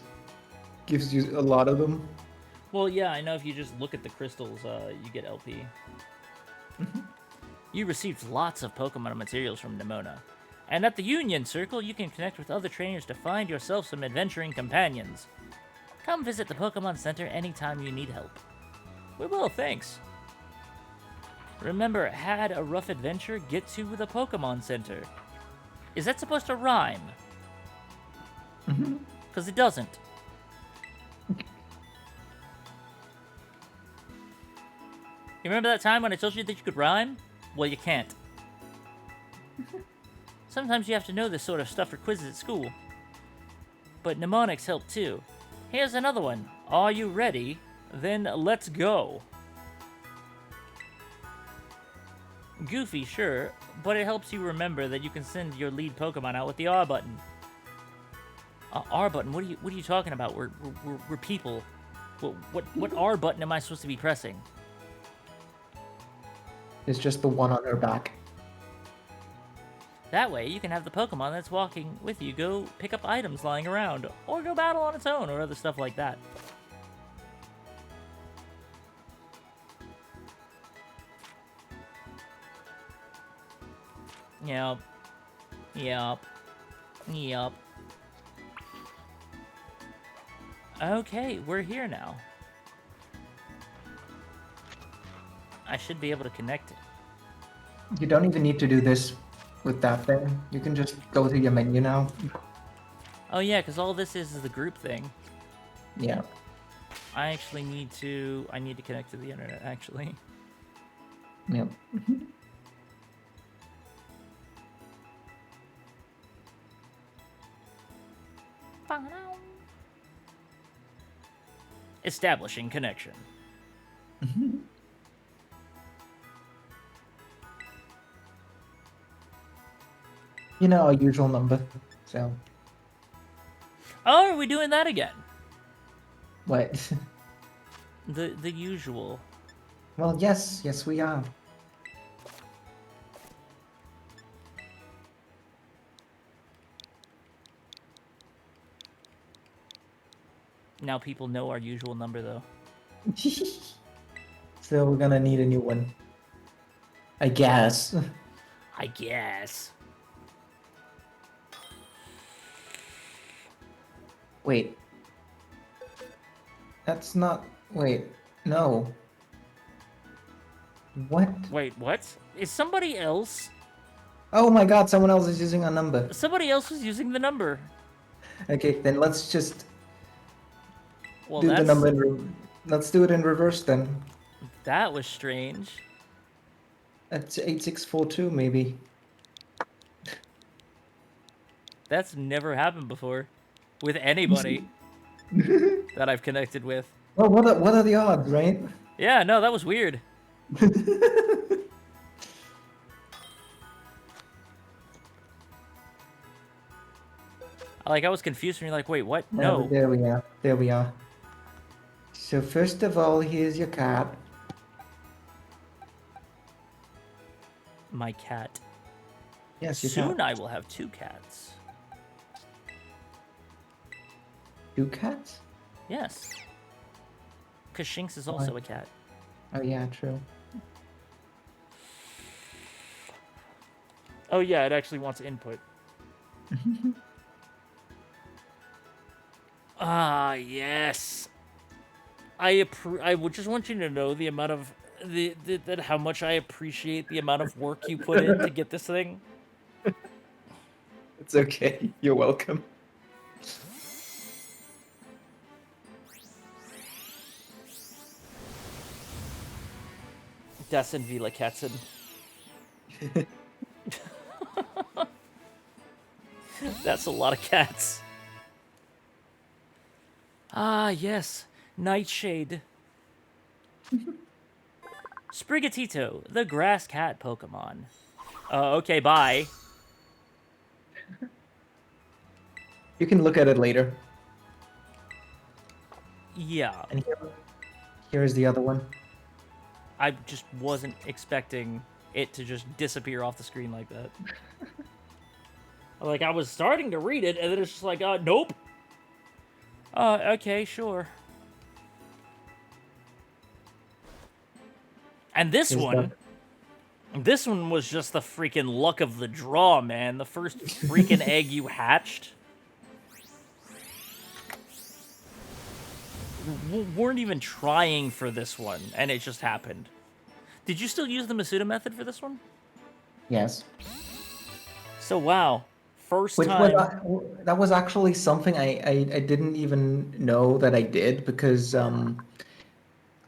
Gives you a lot of them. Well, yeah, I know if you just look at the crystals, you get LP. You received lots of Pokemon materials from Nimona. And at the Union Circle, you can connect with other trainers to find yourself some adventuring companions. Come visit the Pokemon Center anytime you need help. We will, thanks. Remember, had a rough adventure, get to the Pokemon Center. Is that supposed to rhyme? Because it doesn't. You remember that time when I told you that you could rhyme? Well, you can't. Sometimes you have to know this sort of stuff for quizzes at school. But mnemonics help too. Here's another one. Are you ready? Then let's go. Goofy, sure, but it helps you remember that you can send your lead Pokemon out with the R button. R button? What are you talking about? We're people. What R button am I supposed to be pressing? It's just the one on her back. That way, you can have the Pokemon that's walking with you go pick up items lying around, or go battle on its own, or other stuff like that. Yep. Okay, we're here now. I should be able to connect it. You don't even need to do this with that thing. You can just go to your menu now. Oh yeah, because all this is the group thing. Yeah. I need to connect to the internet, actually. Yep. Establishing connection. You know, our usual number. So. Oh, are we doing that again? What? The usual. Well, yes, we are. Now people know our usual number, though. So we're gonna need a new one. I guess. I guess. Wait. That's not... Wait. No. What? Wait, what? Is somebody else? Oh my god, someone else is using our number. Somebody else was using the number. Okay, then let's just Well, do the that's... number in let's do it in reverse then. That was strange. That's 8642 maybe. That's never happened before. With anybody that I've connected with. Well, what are the odds, right? Yeah, no, that was weird. I was confused when you're like, wait, what? No. There we are. There we are. So first of all, here's your cat. My cat. Yes, your Soon cat. I will have 2 cats. 2 cats? Yes. Because Shinx is also a cat. Oh yeah, true. Oh yeah, it actually wants input. Ah, yes. I would just want you to know the amount of that how much I appreciate the amount of work you put in to get this thing. It's okay. You're welcome. Das sind viele Katzen. That's a lot of cats. Ah, yes. Nightshade. Sprigatito, the grass cat Pokemon. Okay, bye. You can look at it later. Yeah, And here's the other one. I just wasn't expecting it to just disappear off the screen like that. Like, I was starting to read it, and then it's just like, nope. Okay, sure. And this one was just the freaking luck of the draw, man. The first freaking egg you hatched. Weren't even trying for this one, and it just happened. Did you still use the Masuda method for this one? Yes. So, wow. First Which time. that was actually something I didn't even know that I did because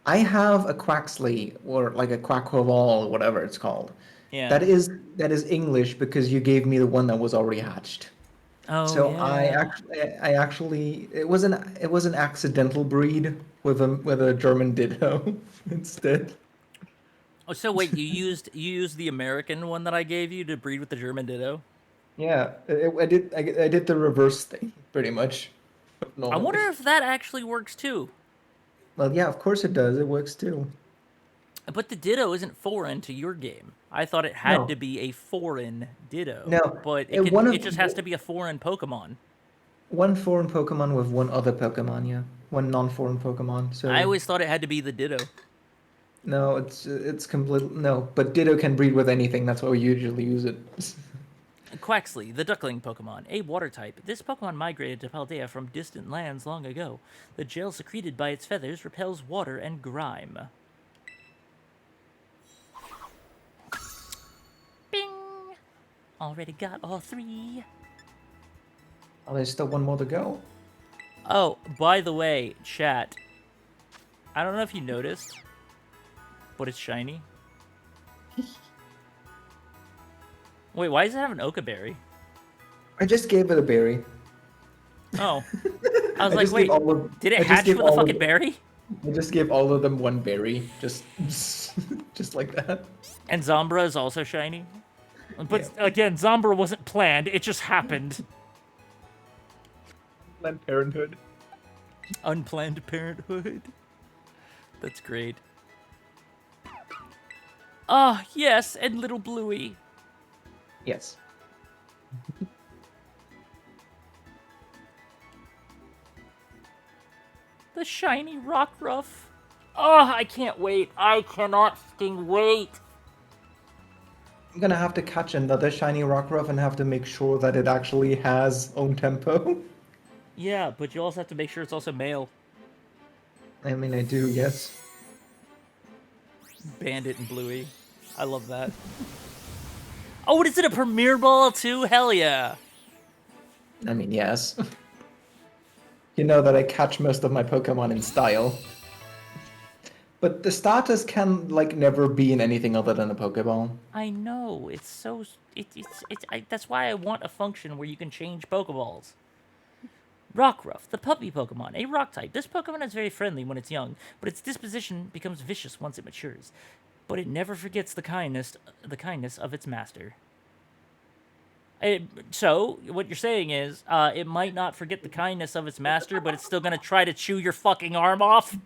I have a Quaxley or like a Quaquaval, whatever it's called. Yeah. That is English because you gave me the one that was already hatched. Oh, So yeah. I actually it was an accidental breed with a German Ditto instead. Oh, so wait, you used the American one that I gave you to breed with the German Ditto? Yeah, I did the reverse thing pretty much. I wonder Normally. if that actually works too. Well, yeah, of course it does. It works too. But the Ditto isn't foreign to your game. I thought it had to No, be a foreign Ditto, no. but One it of just has to be a foreign Pokemon. one foreign Pokemon with one other Pokemon, yeah, one non-foreign Pokemon. I So always thought it had to be the Ditto. no, it's complete no. But Ditto can breed with anything. That's why we usually use it. Quaxley, the duckling Pokemon, a water type. This Pokemon migrated to Paldea from distant lands long ago. The gel secreted by its feathers repels water and grime. Bing! Already got all three. Oh, there's still one more to go. Oh, by the way, chat. I don't know if you noticed, but it's shiny. Wait, why does it have an Oka berry? I just gave it a berry. Oh. I was I like, just gave wait, all of, did it I just hatch gave with a all of fucking berry? I just gave all of them one berry, just just like that. And Zombra is also shiny. But Yeah. again, Zombra wasn't planned, it just happened. Planned Parenthood. Unplanned parenthood. That's great. Ah, yes, and little Bluey. Yes. The shiny Rockruff. Oh, I can't wait. I cannot fucking wait. I'm gonna have to catch another shiny Rockruff and have to make sure that it actually has own tempo. Yeah, but you also have to make sure it's also male. I mean, I do, yes. Bandit and Bluey. I love that. Oh, is it a Premier Ball too? Hell yeah. I mean, yes. You know that I catch most of my Pokemon in style. But the starters can, like, never be in anything other than a Pokeball. I know. It's so... that's why I want a function where you can change Pokeballs. Rockruff, the puppy Pokemon, a rock type. This Pokemon is very friendly when it's young, but its disposition becomes vicious once it matures. But it never forgets the kindness of its master. So, what you're saying is, it might not forget the kindness of its master, but it's still gonna try to chew your fucking arm off?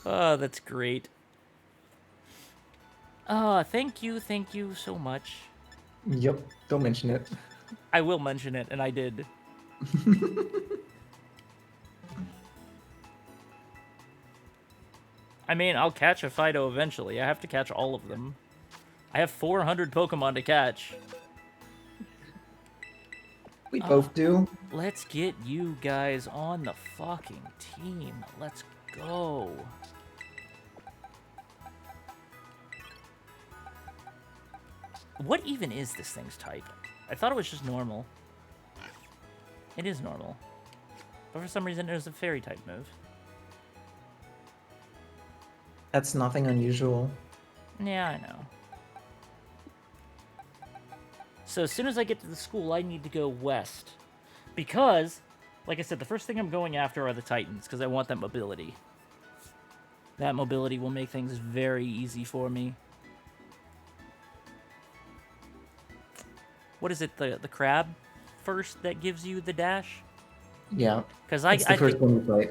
Oh, that's great. Thank you so much. Yep, don't mention it. I will mention it, and I did. I mean, I'll catch a Fido eventually. I have to catch all of them. I have 400 Pokemon to catch. We both do. Let's get you guys on the fucking team. Let's go. What even is this thing's type? I thought it was just normal. It is normal. But for some reason, there's a fairy type move. That's nothing unusual. Yeah, I know. So as soon as I get to the school, I need to go west. Because, like I said, the first thing I'm going after are the Titans, because I want that mobility. That mobility will make things very easy for me. What is it, the crab first that gives you the dash? Yeah. Because It's the first one you fight.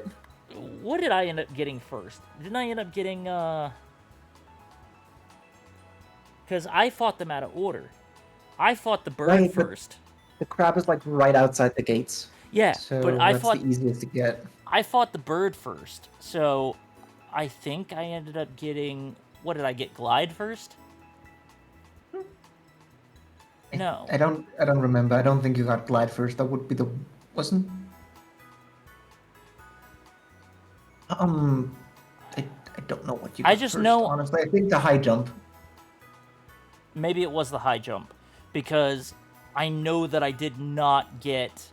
What did I end up getting first? Didn't I end up getting, because I fought them out of order. I fought the bird Right, but first. the crab is like right outside the gates. Yeah, So but I that's fought the easiest to get. I fought the bird first. So I think I ended up getting, what did I get, Glide first? No. I don't remember. I don't think you got Glide first. That would be the wasn't. I don't know what you. I got just first, know- honestly. I think the high jump. Maybe it was the high jump, because I know that I didn't get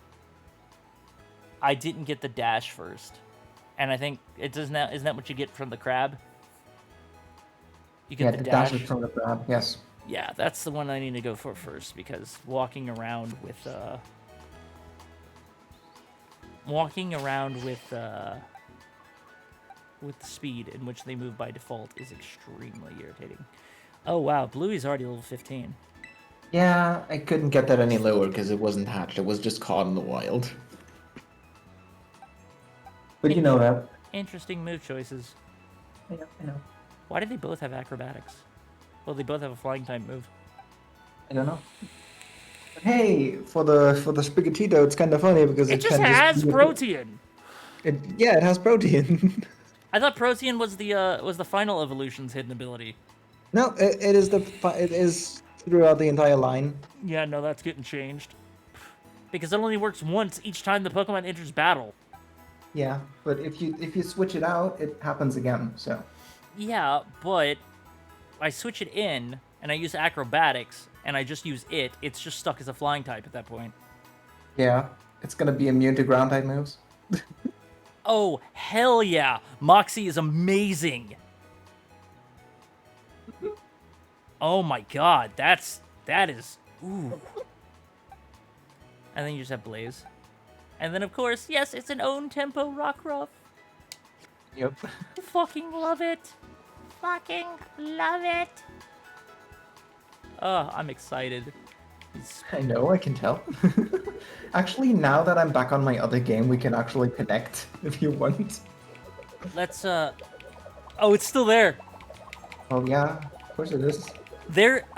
the dash first. And I think it doesn't that, isn't that what you get from the crab? You get Yeah, the the dash. dash is from the crab. Yes. Yeah, that's the one I need to go for first, because walking around with the speed in which they move by default is extremely irritating. Oh wow, Bluey's already level 15. Yeah, I couldn't get that any lower because it wasn't hatched. It was just caught in the wild. But you know that. Interesting move choices. I know. Why do they both have acrobatics? Well, they both have a flying type move. I don't know. But hey, for the Sprigatito, it's kind of funny because It it just can has just Protean. Yeah, it has protein. I thought Protean was the final evolution's hidden ability. No, it is throughout the entire line. Yeah, no, that's getting changed. Because it only works once each time the Pokemon enters battle. Yeah, but if you switch it out, it happens again. So. Yeah, but I switch it in, and I use acrobatics, and I just use it. It's just stuck as a flying type at that point. Yeah, it's gonna be immune to ground type moves. Oh, hell yeah! Moxie is amazing! Oh my god, that is... Ooh. And then you just have Blaze. And then, of course, yes, it's an own tempo Rockruff. Yep. Fucking love it. Fucking love it. Oh, I'm excited. I know, I can tell. Actually, now that I'm back on my other game, we can actually connect if you want. Let's, Oh, it's still there. Oh yeah, of course it is.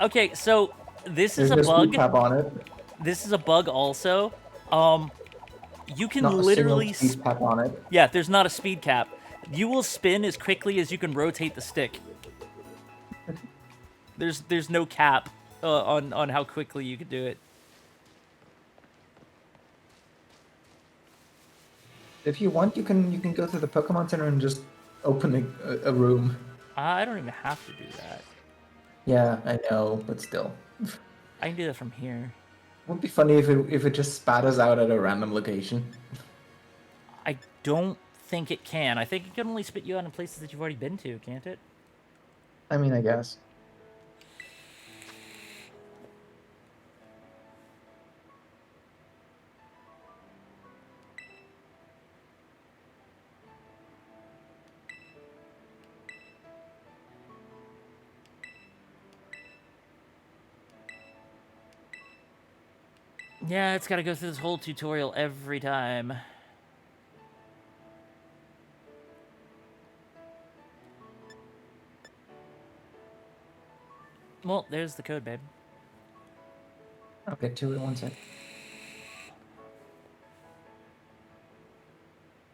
Okay, so this There's is a no bug. speed cap on it. This is a bug also. You can Not literally... a single speed cap on it. Yeah, there's not a speed cap. You will spin as quickly as you can rotate the stick. There's no cap on how quickly you can do it. If you want, you can go to the Pokemon Center and just open a room. I don't even have to do that. Yeah, I know, but still. I can do that from here. Would be funny if it just spat us out at a random location. I don't think it can. I think it can only spit you out in places that you've already been to, can't it? I mean, I guess. Yeah, it's got to go through this whole tutorial every time. Well, there's the code, babe. I'll get to it in 1 sec.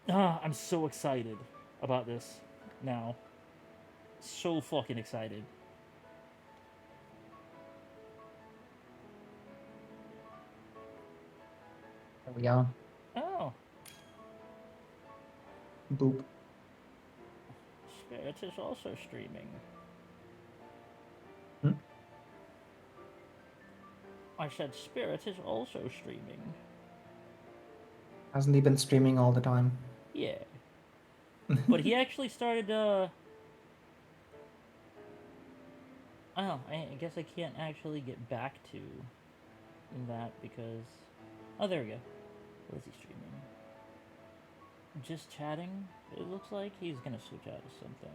Ah, I'm so excited about this now. So fucking excited. There we are. Oh, Boop. Spirit is also streaming. Hmm? I said Spirit is also streaming. Hasn't he been streaming all the time? Yeah. But he actually started, oh, I guess I can't actually get back to that because... Oh, there we go. What is he streaming? Just chatting? It looks like he's gonna switch out to something.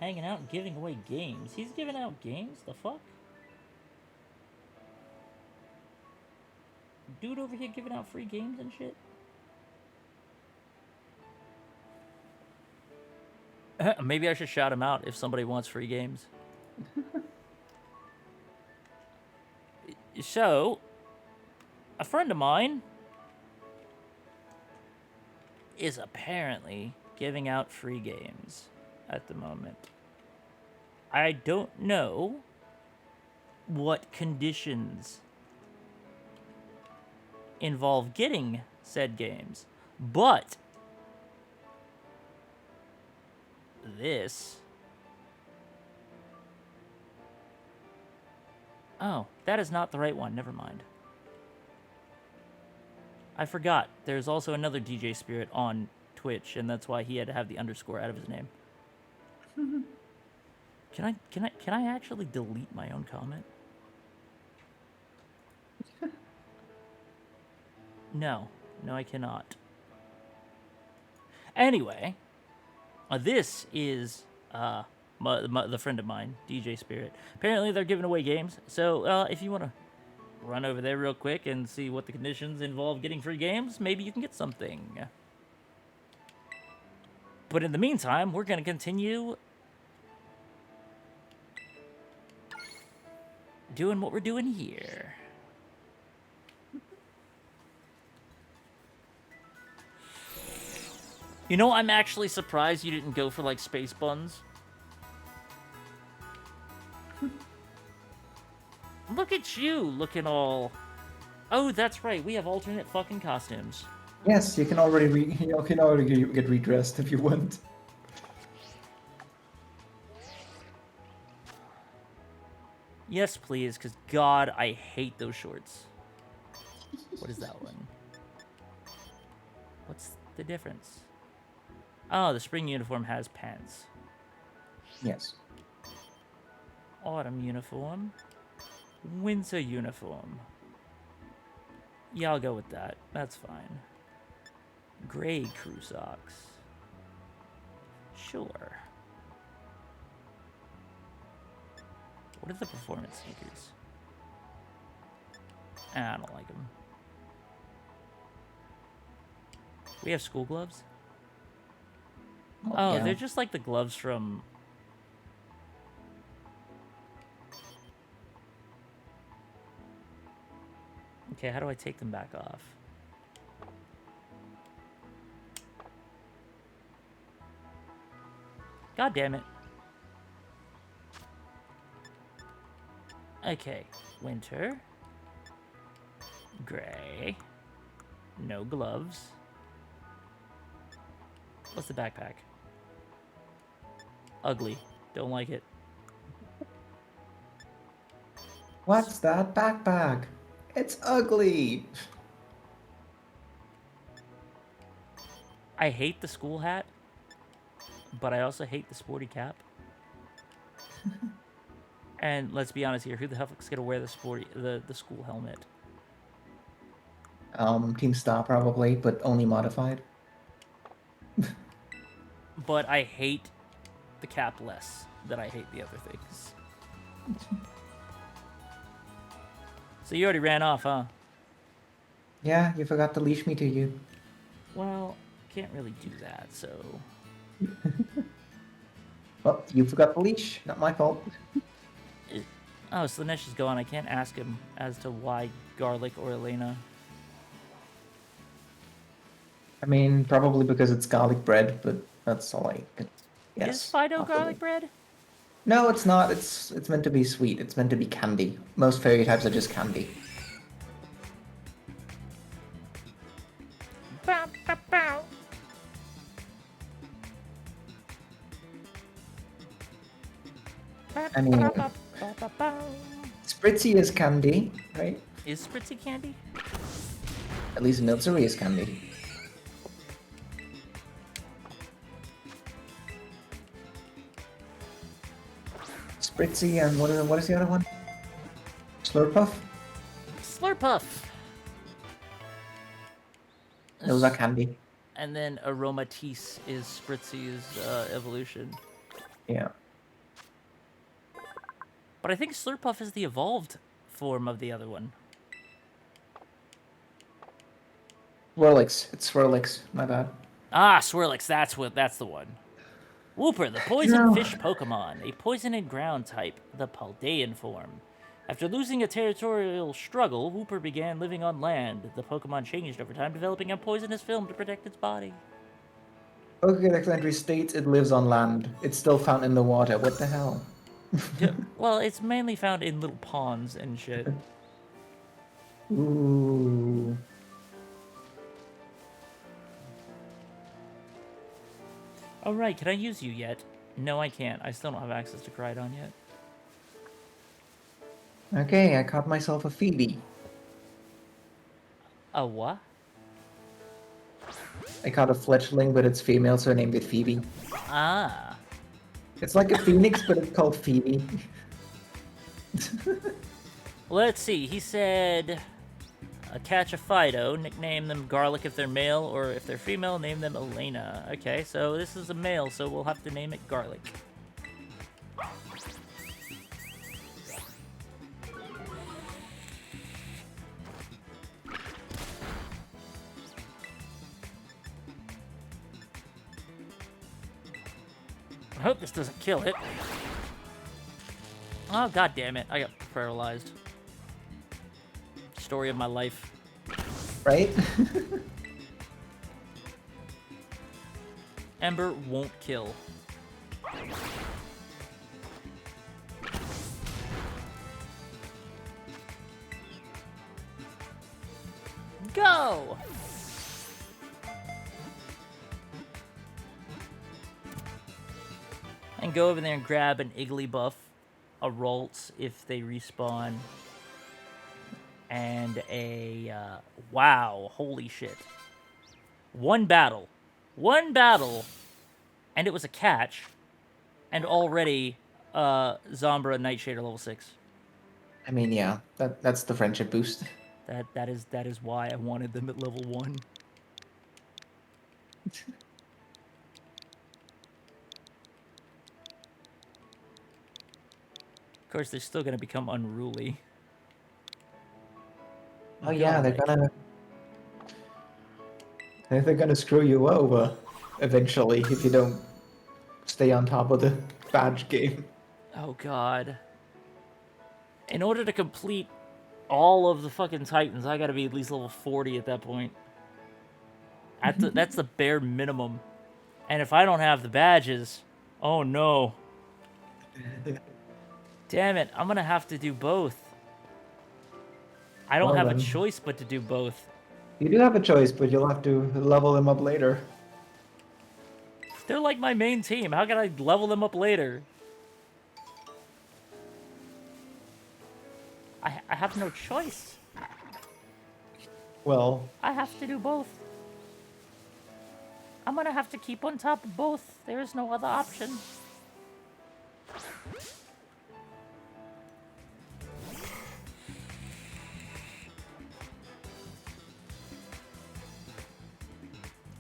Hanging out and giving away games. He's giving out games? The fuck? Dude over here giving out free games and shit? Maybe I should shout him out if somebody wants free games. So, a friend of mine is apparently giving out free games at the moment. I don't know what conditions involve getting said games, but this... Oh, that is not the right one. Never mind. I forgot. There's also another DJ Spirit on Twitch, and that's why he had to have the underscore out of his name. Can I actually delete my own comment? No, I cannot. Anyway, this is the friend of mine, DJ Spirit. Apparently, they're giving away games. So if you want to run over there real quick and see what the conditions involve getting free games, maybe you can get something. But in the meantime, we're going to continue doing what we're doing here. You know, I'm actually surprised you didn't go for, like, space buns. Look at you, looking all... Oh, that's right, we have alternate fucking costumes. Yes, you can already get redressed if you want. Yes, please, because God, I hate those shorts. What is that one? What's the difference? Oh, the spring uniform has pants. Yes. Autumn uniform. Winter uniform. Yeah, I'll go with that. That's fine. Gray crew socks. Sure. What are the performance sneakers? I don't like them. We have school gloves? Oh, yeah. they're just like the gloves from... Okay, how do I take them back off? God damn it. Okay, winter. Gray. No gloves. What's the backpack? Ugly. Don't like it. What's that backpack? It's ugly. I hate the school hat, but I also hate the sporty cap. And let's be honest here, who the fuck's gonna wear the school helmet? Team Star probably, but only modified. But I hate the cap less than I hate the other things. So you already ran off, huh? Yeah, you forgot to leash me to you. Well, can't really do that, so... Well, you forgot the leash. Not my fault. Oh, Slanesh is gone. I can't ask him as to why Garlic or Elena. I mean, probably because it's garlic bread, but that's all I can. Is Yes, Fido possibly. garlic bread? No, it's not. It's meant to be sweet. It's meant to be candy. Most fairy types are just candy. Bow, bow, bow. I mean, Bow, bow, bow, bow. Spritzy is candy, right? Is Spritzy candy? At least Milcery is candy. Spritzy and what is the other one? Slurpuff? Slurpuff. Those are candy. And then Aromatisse is Spritzy's evolution. Yeah. But I think Slurpuff is the evolved form of the other one. Swirlix. It's Swirlix. My bad. Ah, Swirlix, that's the one. Wooper, the poison No. fish Pokemon, a poison and ground type, the Paldean form. After losing a territorial struggle, Wooper began living on land. The Pokemon changed over time, developing a poisonous film to protect its body. Pokédex entry states it lives on land. It's still found in the water. What the hell? Yeah, well, it's mainly found in little ponds and shit. Ooh. Oh, right, can I use you yet? No, I can't. I still don't have access to Crydon yet. Okay, I caught myself a Phoebe. A what? I caught a fletchling, but it's female, so I named it Phoebe. Ah. It's like a phoenix, but it's called Phoebe. Let's see, he said... catch a Fido, nickname them Garlic if they're male, or if they're female, name them Elena. Okay, so this is a male, so we'll have to name it Garlic. I hope this doesn't kill it. Oh, god damn it. I got paralyzed. Story of my life. Right? Ember won't kill. Go! And go over there and grab an Igglybuff, a Ralts if they respawn, and a, wow, holy shit. One battle, and it was a catch, and already, Zombra Nightshader level 6. I mean, yeah, that's the friendship boost. That is why I wanted them at level 1. Of course, they're still gonna become unruly. Oh yeah, they're Garlic. gonna screw you over eventually if you don't stay on top of the badge game. Oh god. In order to complete all of the fucking Titans, I gotta be at least level 40 at that point. That's the bare minimum. And if I don't have the badges, oh no. Damn it, I'm gonna have to do both. I don't Well have a then. choice but to do both. You do have a choice, but you'll have to level them up later. They're like my main team. How can I level them up later? I have no choice. Well, I have to do both. I'm gonna have to keep on top of both. There is no other option.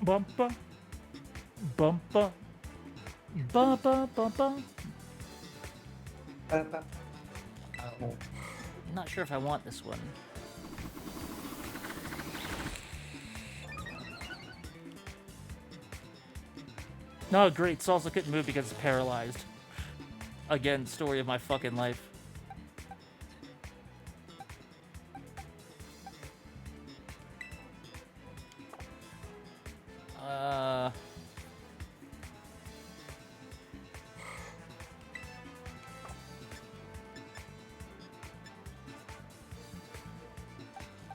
Bumpa. Bumpa. Bumpa bumpa. Not sure if I want this one. No, great. Salsa couldn't move because it's paralyzed. Again, story of my fucking life.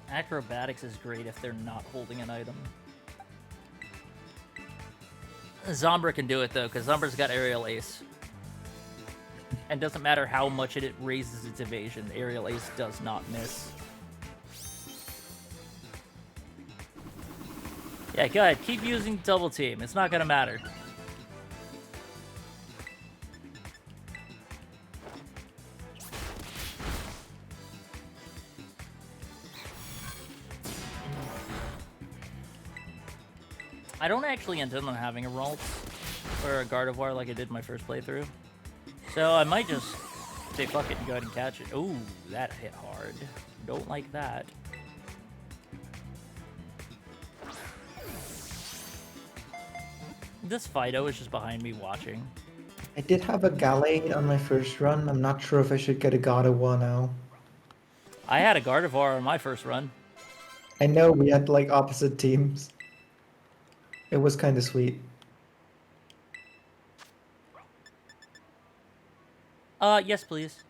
Acrobatics is great if they're not holding an item. Zombra can do it, though, because Zombra's got Aerial Ace. And doesn't matter how much it raises its evasion, Aerial Ace does not miss. Yeah, go ahead. Keep using Double Team. It's not going to matter. I don't actually intend on having a Ralts or a Gardevoir like I did my first playthrough. So I might just say fuck it and go ahead and catch it. Ooh, that hit hard. Don't like that. This Fido is just behind me watching. I did have a Gallade on my first run. I'm not sure if I should get a Gardevoir now. I had a Gardevoir on my first run. I know we had like opposite teams. It was kind of sweet. Yes, please.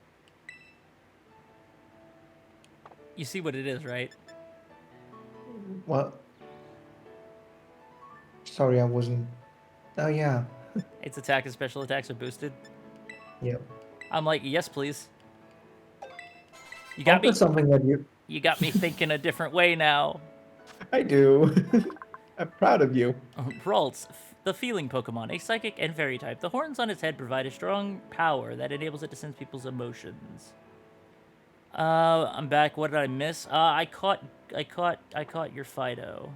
You see what it is, right? What? Sorry, I wasn't. Oh yeah. Its attack and special attacks are boosted. Yep. I'm like, yes, please. You got me. That's something that you. You got me thinking a different way now. I do. I'm proud of you. Ralts, the feeling Pokemon, a psychic and fairy type. The horns on its head provide a strong power that enables it to sense people's emotions. I'm back. What did I miss? I caught your Fido.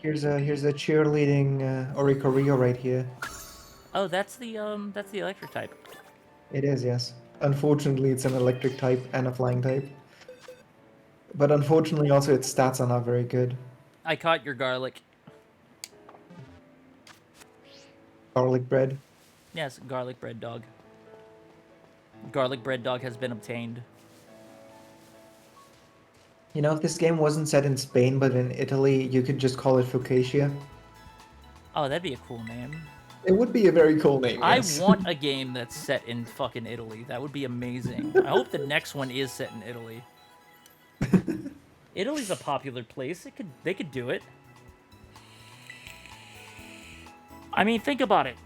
Here's a cheerleading Oricorio right here. Oh, that's the electric type. It is, yes. Unfortunately, it's an electric type and a flying type. But unfortunately, also its stats are not very good. I caught your garlic. Garlic bread. Yes, garlic bread dog. Garlic bread dog has been obtained. You know, if this game wasn't set in Spain but in Italy, you could just call it Focaccia. Oh, that'd be a cool name. It would be a very cool name. Yes. I want a game that's set in fucking Italy. That would be amazing. I hope the next one is set in Italy. Italy's a popular place. They could do it. I mean, think about it.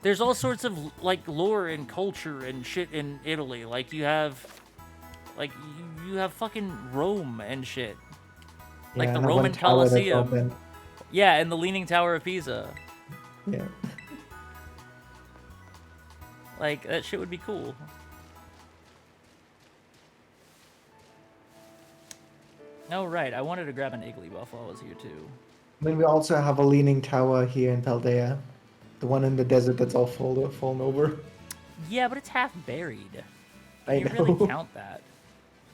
There's all sorts of like lore and culture and shit in Italy. Like you have fucking Rome and shit. Like Yeah, the and that Roman one tower that's Colosseum. open. Yeah, and the Leaning Tower of Pisa. Yeah. Like that shit would be cool. Oh right, I wanted to grab an Igglybuff while I was here too. I mean, we also have a leaning tower here in Paldea. The one in the desert that's all fallen over. Yeah, but it's half buried. I Can you know. really count that?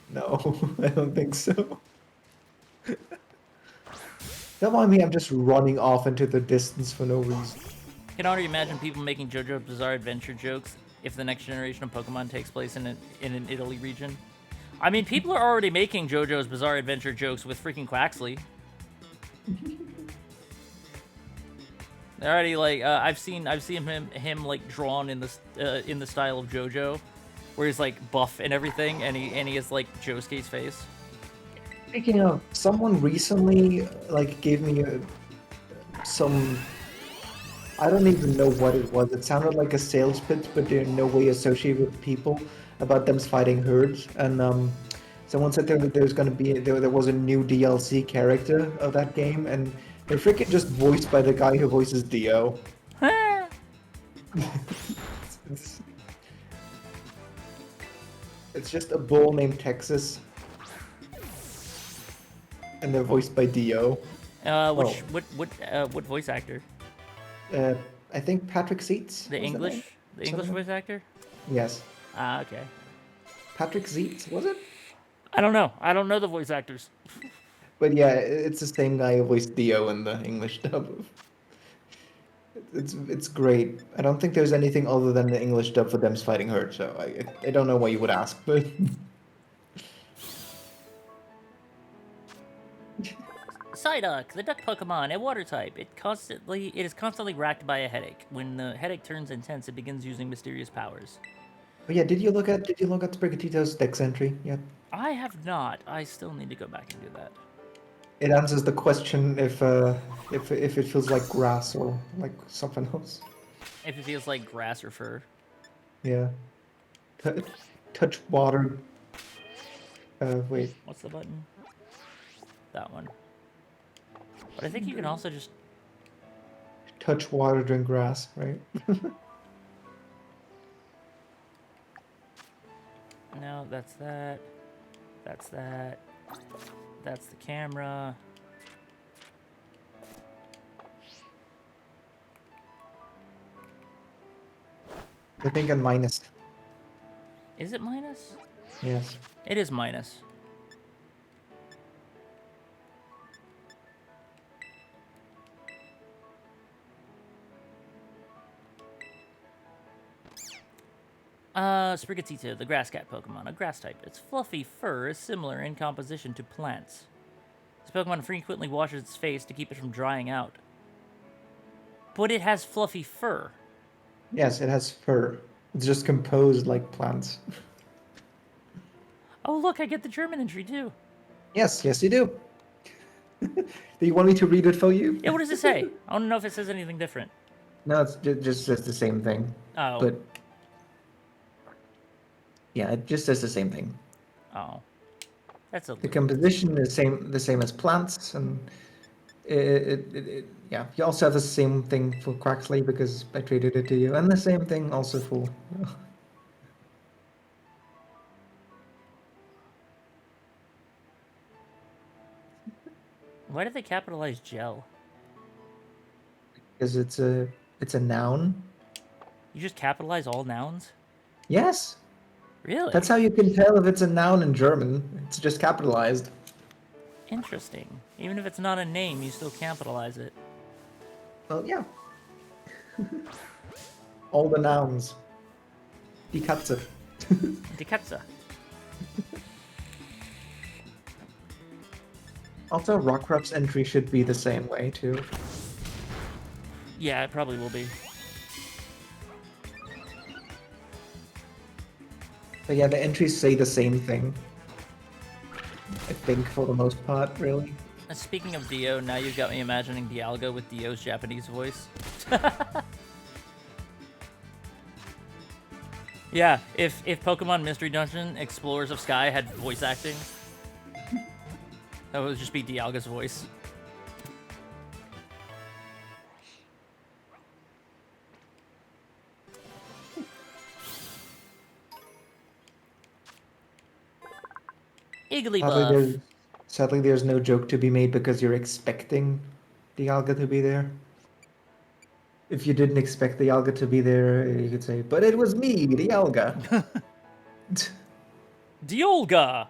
No, I don't think so. Don't mind me, I'm just running off into the distance for no reason. Can already imagine people making JoJo's Bizarre Adventure jokes if the next generation of Pokemon takes place in an Italy region. I mean, people are already making JoJo's Bizarre Adventure jokes with freaking Quaxley. They're already like I've seen him like drawn in the style of JoJo, where he's like buff and everything, and he has like Josuke's face. Speaking of, someone recently like gave me some. I don't even know what it was. It sounded like a sales pitch, but in no way associated with people about them fighting herds. And someone said there was a new DLC character of that game, and they're freaking just voiced by the guy who voices Dio. It's just a bull named Texas, and they're voiced by Dio. What voice actor? I think Patrick Seitz. The was English name? the English Something? voice actor? Yes. Ah, okay. Patrick Seitz, was it? I don't know. I don't know the voice actors. But yeah, it's the same guy who voiced Dio in the English dub. It's great. I don't think there's anything other than the English dub for them fighting her, so I don't know why you would ask, but Psyduck, the duck Pokemon, a water type. It is constantly racked by a headache. When the headache turns intense, it begins using mysterious powers. Oh yeah, did you look at Sprigatito's Dex entry yet? I have not. I still need to go back and do that. It answers the question if it feels like grass or like something else. If it feels like grass or fur. Yeah. T- touch water. Wait. What's the button? That one. But I think you can also just... Touch water, drink grass, right? No, that's that. That's that. That's the camera. I think in minus. Is it minus? Yes. It is minus. Sprigatito, the grass cat Pokemon, a grass type. Its fluffy fur is similar in composition to plants. This Pokemon frequently washes its face to keep it from drying out. But it has fluffy fur. Yes, it has fur. It's just composed like plants. Oh, look, I get the German entry too. Yes, yes, you do. Do you want me to read it for you? Yeah, what does it say? I want to know if it says anything different. No, it's just says the same thing. Oh. But yeah, it just says the same thing. Oh. That's a The little... composition is the same as plants, and yeah. You also have the same thing for Quaxley because I traded it to you, and the same thing also for. Why did they capitalize gel? Because it's a noun. You just capitalize all nouns? Yes, Really? that's how you can tell if it's a noun in German. It's just capitalized. Interesting. Even if it's not a name, you still capitalize it. Well, yeah. All the nouns. Die Katze. Die Katze. Also, Rockruff's entry should be the same way too. Yeah, it probably will be. But yeah, the entries say the same thing. I think for the most part, really. And speaking of Dio, now you've got me imagining Dialga with Dio's Japanese voice. Yeah, if Pokemon Mystery Dungeon Explorers of Sky had voice acting, that would just be Dialga's voice. Igglybuff. Sadly, there's no joke to be made because you're expecting the Alga to be there. If you didn't expect the Alga to be there, you could say, but it was me, the Alga. Dialga!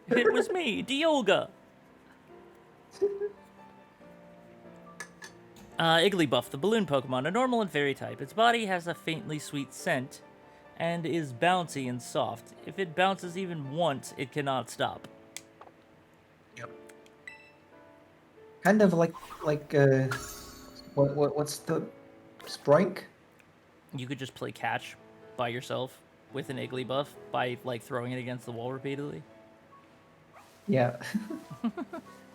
It was me, Dialga! Igglybuff, the balloon Pokemon, a normal and fairy type. Its body has a faintly sweet scent and is bouncy and soft. If it bounces even once, it cannot stop. Yep. Kind of like what's the Sproink? You could just play catch by yourself with an Igglybuff by, like, throwing it against the wall repeatedly. Yeah.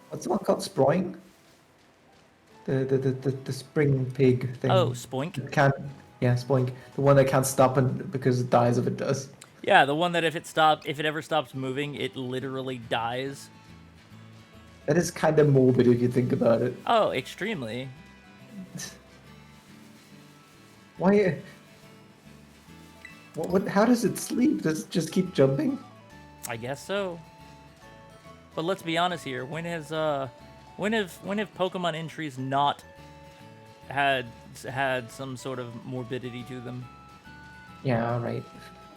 What's the one called? Sproing? The spring pig thing. Oh, Spoink? It can't. Yeah, Spoink. The one that can't stop and because it dies if it does. Yeah, the one that if it ever stops moving, it literally dies. That is kind of morbid if you think about it. Oh, extremely. Why? What? How does it sleep? Does it just keep jumping? I guess so. But let's be honest here. When have Pokemon entries not had some sort of morbidity to them? Yeah, right.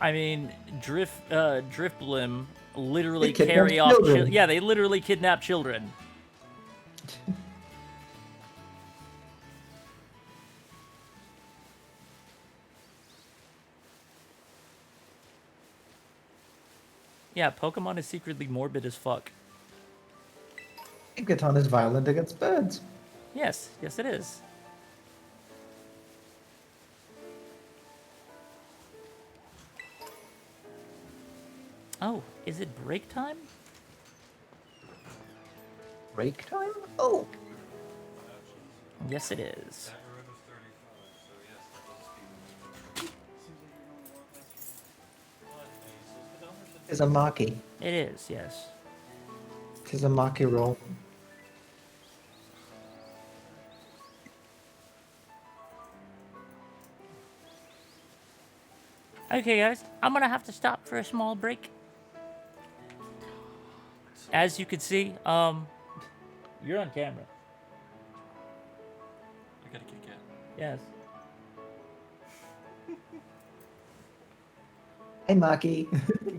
I mean, Drifblim literally They kidnap carry off. children. Yeah, they literally kidnap children. Yeah, Pokemon is secretly morbid as fuck. Igniton is violent against birds. Yes, yes it is. Oh, is it break time? Break time? Oh, Yes, it is. it's a Maki. It is, yes. It's a Maki roll. Okay, guys, I'm gonna have to stop for a small break. As you can see, you're on camera. I got a Kit Kat. Yes. Hey, Maki.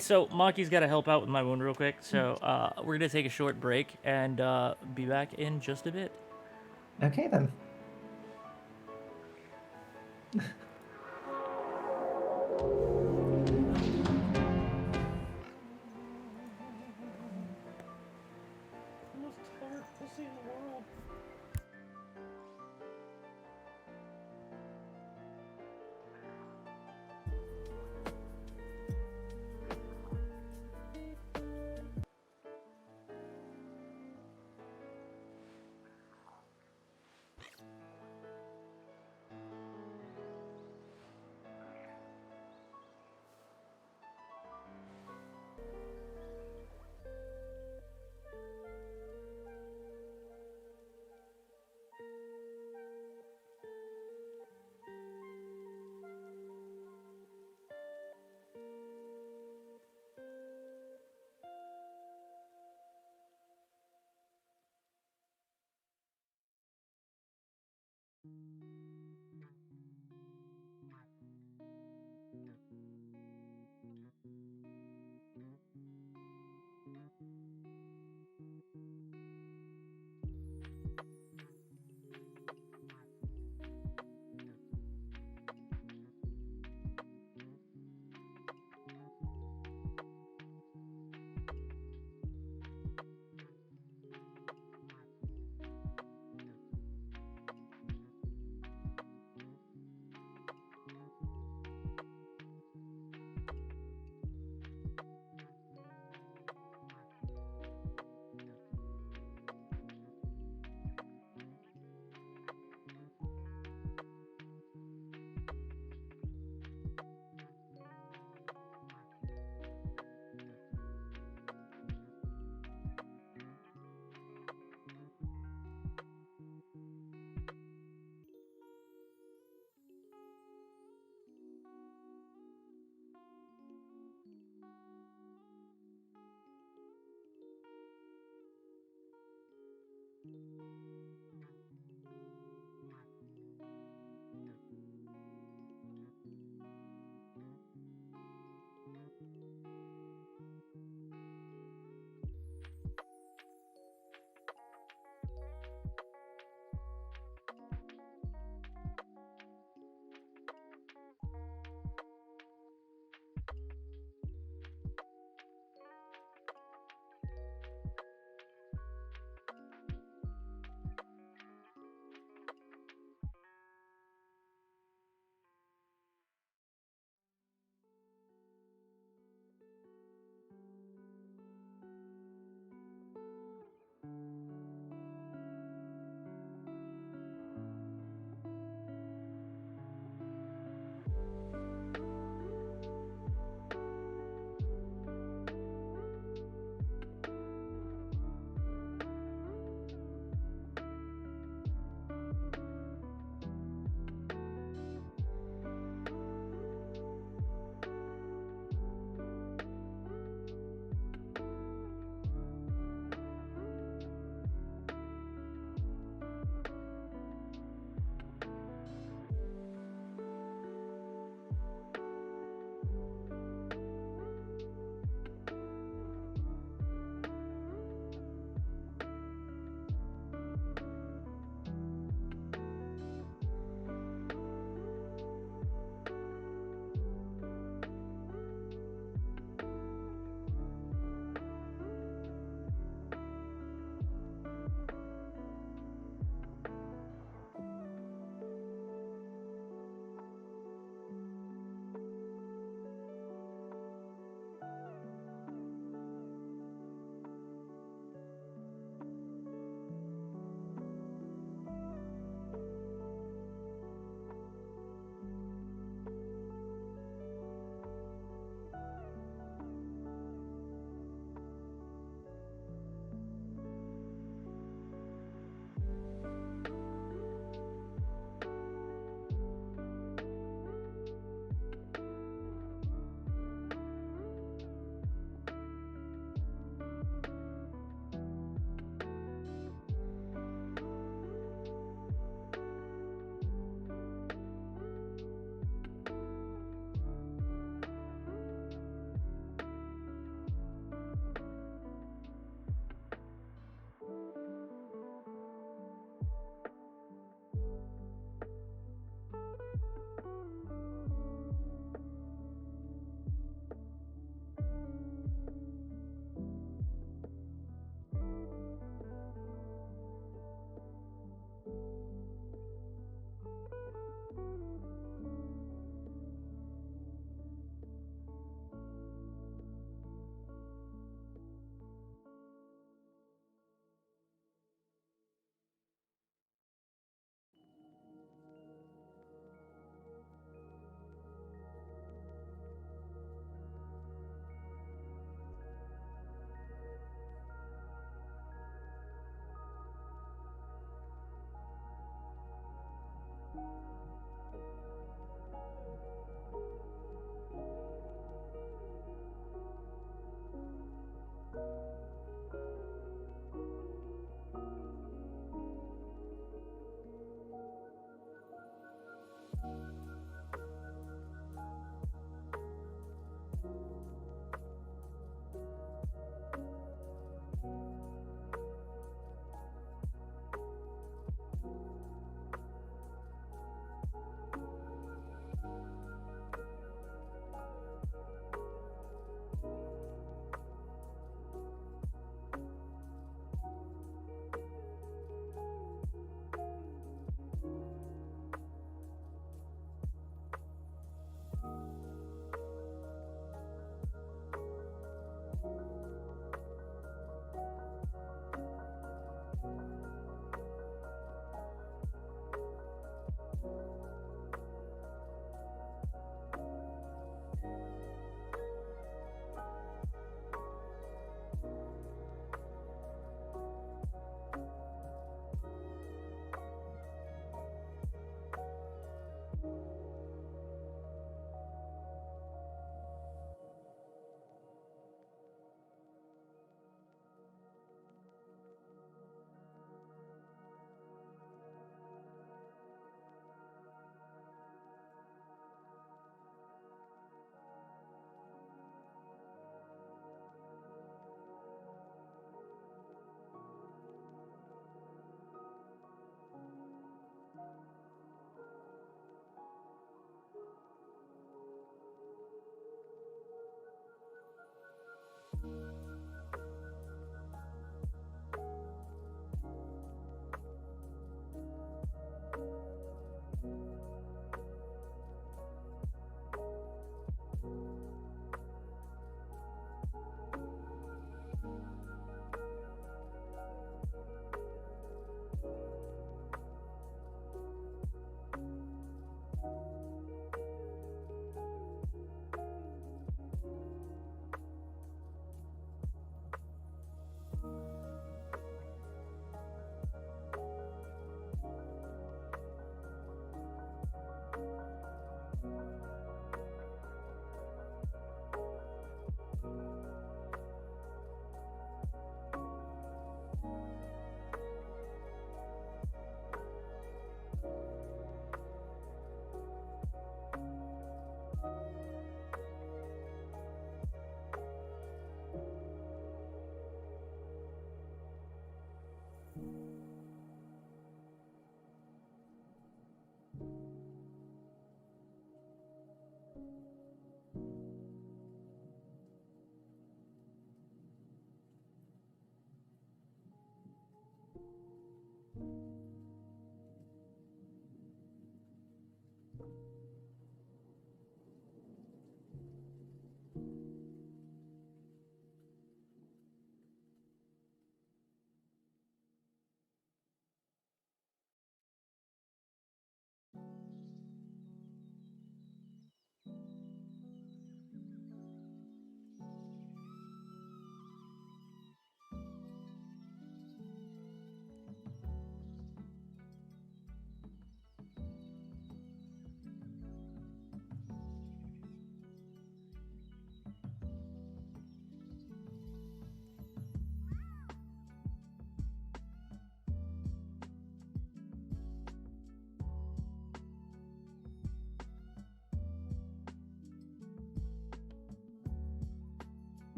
So Maki's got to help out with my wound real quick. So we're gonna take a short break and be back in just a bit. Okay, then.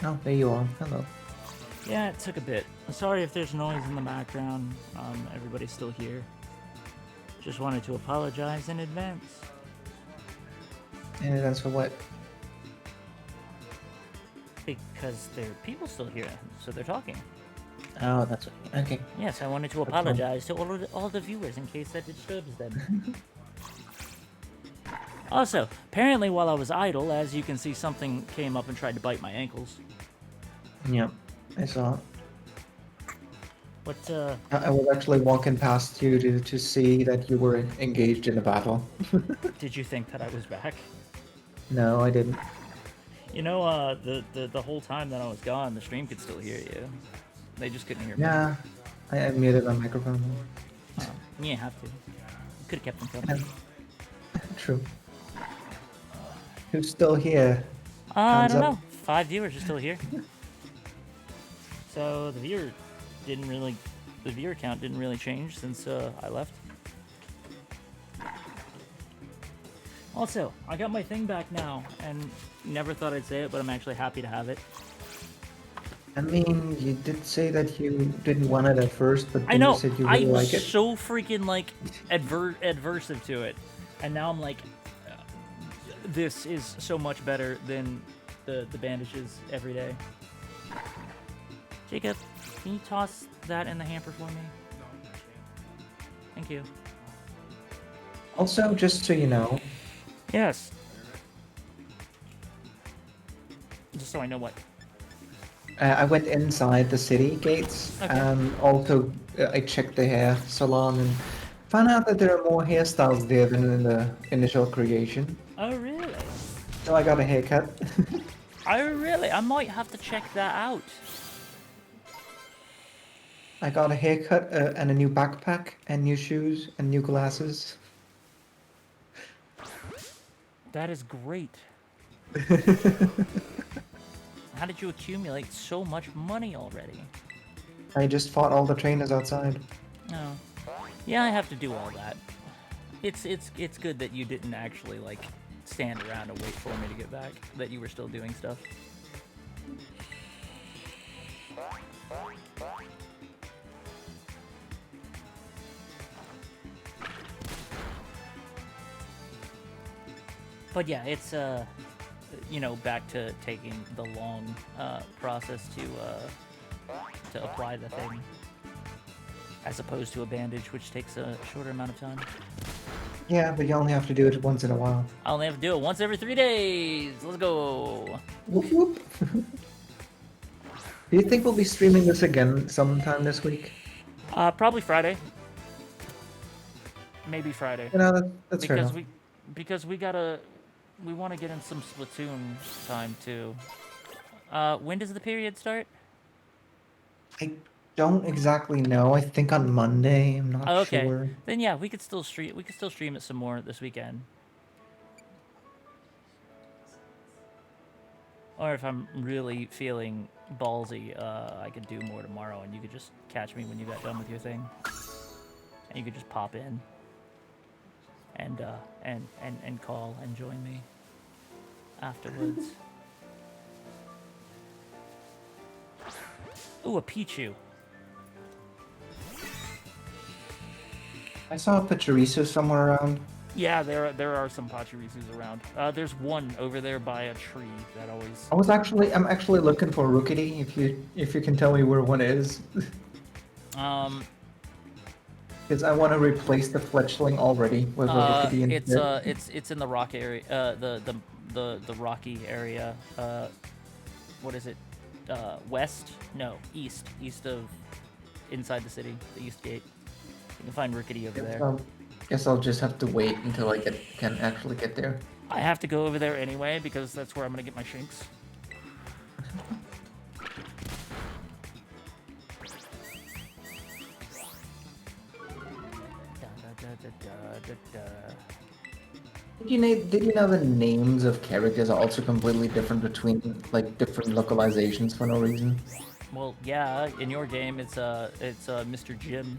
Oh, there you are. Hello. Yeah, it took a bit. Sorry if there's noise in the background. Everybody's still here. Just wanted to apologize in advance. And that's for what? Because there are people still here, so they're talking. Oh, that's what. Okay. Yes, I wanted to That's fine. apologize to all the viewers in case that disturbs them. Also, apparently while I was idle, as you can see, something came up and tried to bite my ankles. Yeah, I saw it. What, I was actually walking past you to see that you were engaged in a battle. did you think that I was back? No, I didn't. You know, the whole time that I was gone, the stream could still hear you. They just couldn't hear me. Yeah, I muted my microphone. You didn't have to. Could have kept them coming. True. Who's still here? I Hands don't up. know. 5 viewers are still here. So the viewer count didn't really change since I left. Also, I got my thing back now, and never thought I'd say it, but I'm actually happy to have it. I mean, you did say that you didn't want it at first, but I then know. you said you really I'm like it. so freaking like adversive to it, and now I'm like, this is so much better than the bandages every day. Jacob, can you toss that in the hamper for me? Thank you. Also, just so you know, Yes. Just so I know what. I went inside the city gates, Okay. and also I checked the hair salon and found out that there are more hairstyles there than in the initial creation. Oh, really? So I got a haircut. Oh, really? I might have to check that out. I got a haircut and a new backpack and new shoes and new glasses. That is great. How did you accumulate so much money already? I just fought all the trainers outside. No. Yeah, I have to do all that. It's good that you didn't actually like stand around and wait for me to get back. That you were still doing stuff. But yeah, it's you know, back to taking the long process to apply the thing, as opposed to a bandage, which takes a shorter amount of time. Yeah, but you only have to do it once in a while. I only have to do it once every 3 days. Let's go. Whoop whoop. Do you think we'll be streaming this again sometime this week? Probably Friday. Maybe Friday. You know, that's fair enough. Because we want to get in some Splatoon time too. When does the period start? I don't exactly know. I think on Monday. I'm not Oh, okay. sure. Then yeah, we could still stream it some more this weekend. Or if I'm really feeling ballsy, I could do more tomorrow, and you could just catch me when you got done with your thing, and you could just pop in and call and join me afterwards. Ooh, a Pichu. I saw a Pachirisu somewhere around. Yeah, there are some Pachirisus around. There's one over there by a tree that always. I'm actually looking for Rookity. If you can tell me where one is, because I want to replace the fletchling already with a Rookity instead. It's in the rock area. The rocky area. What is it? West? No, east. East of inside the city. The east gate. You can find Rookity over there. Guess I'll just have to wait until I can actually get there. I have to go over there anyway because that's where I'm gonna get my shinks. Did you know the names of characters are also completely different between like different localizations for no reason? Well, yeah. In your game, it's Mr. Jim.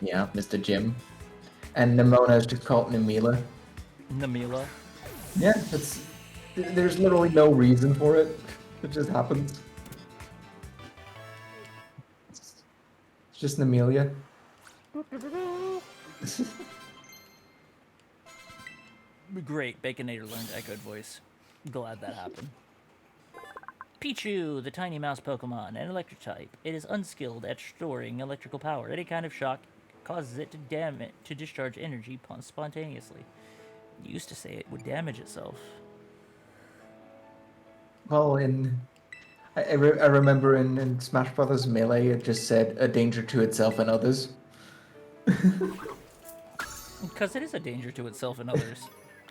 Yeah, Mr. Jim. And Nimona is just called Namila. Namila. Yeah, there's literally no reason for it. It just happens. It's just an Amelia. Great, Baconator learned Echoed Voice. Glad that happened. Pichu, the tiny mouse Pokemon, an electric type. It is unskilled at storing electrical power. Any kind of shock causes it to discharge energy spontaneously. It used to say it would damage itself. Well, I remember in Smash Brothers Melee, it just said a danger to itself and others. Because it is a danger to itself and others.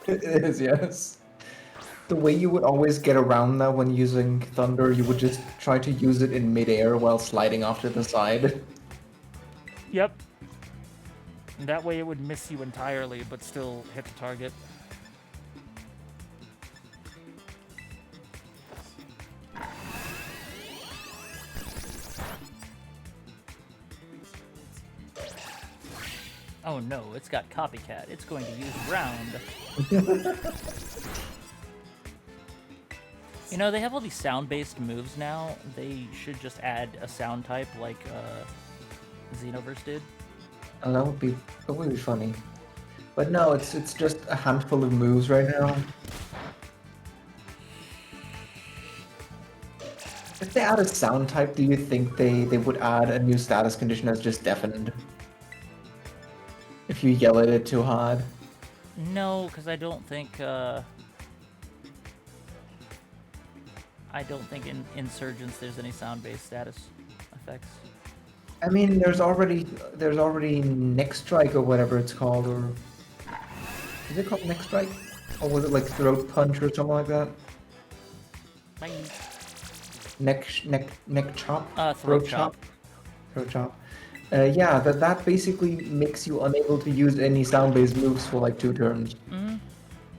It is, yes. The way you would always get around that when using Thunder, you would just try to use it in midair while sliding off to the side. Yep. That way it would miss you entirely, but still hit the target. Oh no, it's got Copycat. It's going to use Round. You know, they have all these sound-based moves now. They should just add a sound type like Xenoverse did. And that would be funny. But no, it's just a handful of moves right now. If they add a sound type, do you think they would add a new status condition as just deafened? If you yell at it too hard? No, because I don't think in Insurgents there's any sound-based status effects. I mean, there's already Neck Strike or whatever it's called, or is it called Neck Strike, or was it like Throat Punch or something like that? Bye. Neck Chop. Throat chop. Throat Chop. Yeah, that basically makes you unable to use any sound-based moves for like 2 turns. Mm-hmm.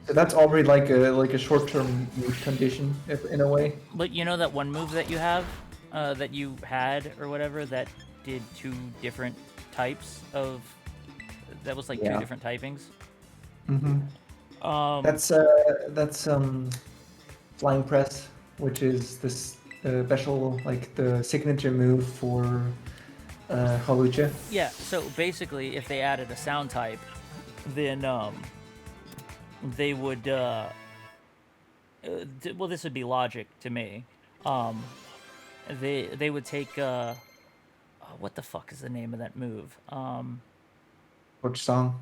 So that's already like a short-term mute condition, if, in a way. But you know that one move that you have, that you had or whatever, that did 2 different types of. That was like 2 different typings. Mm-hmm. That's Flying Press, which is this special, like the signature move for Hawlucha. Yeah. So basically, if they added a sound type, then they would. Well, this would be logic to me. They would take. What the fuck is the name of that move? Which song?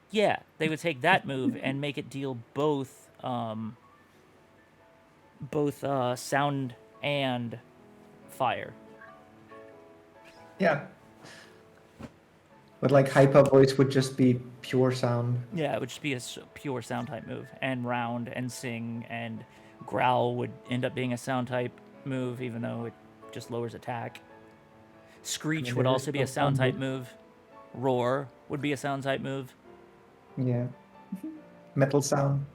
Yeah, they would take that move and make it deal both sound and fire. Yeah. But like Hyper Voice would just be pure sound. Yeah, it would just be a pure sound type move. And Round and Sing and Growl would end up being a sound type move, even though it just lowers attack. Screech would also be a sound type move. Roar would be a sound type move. Yeah. Metal Sound.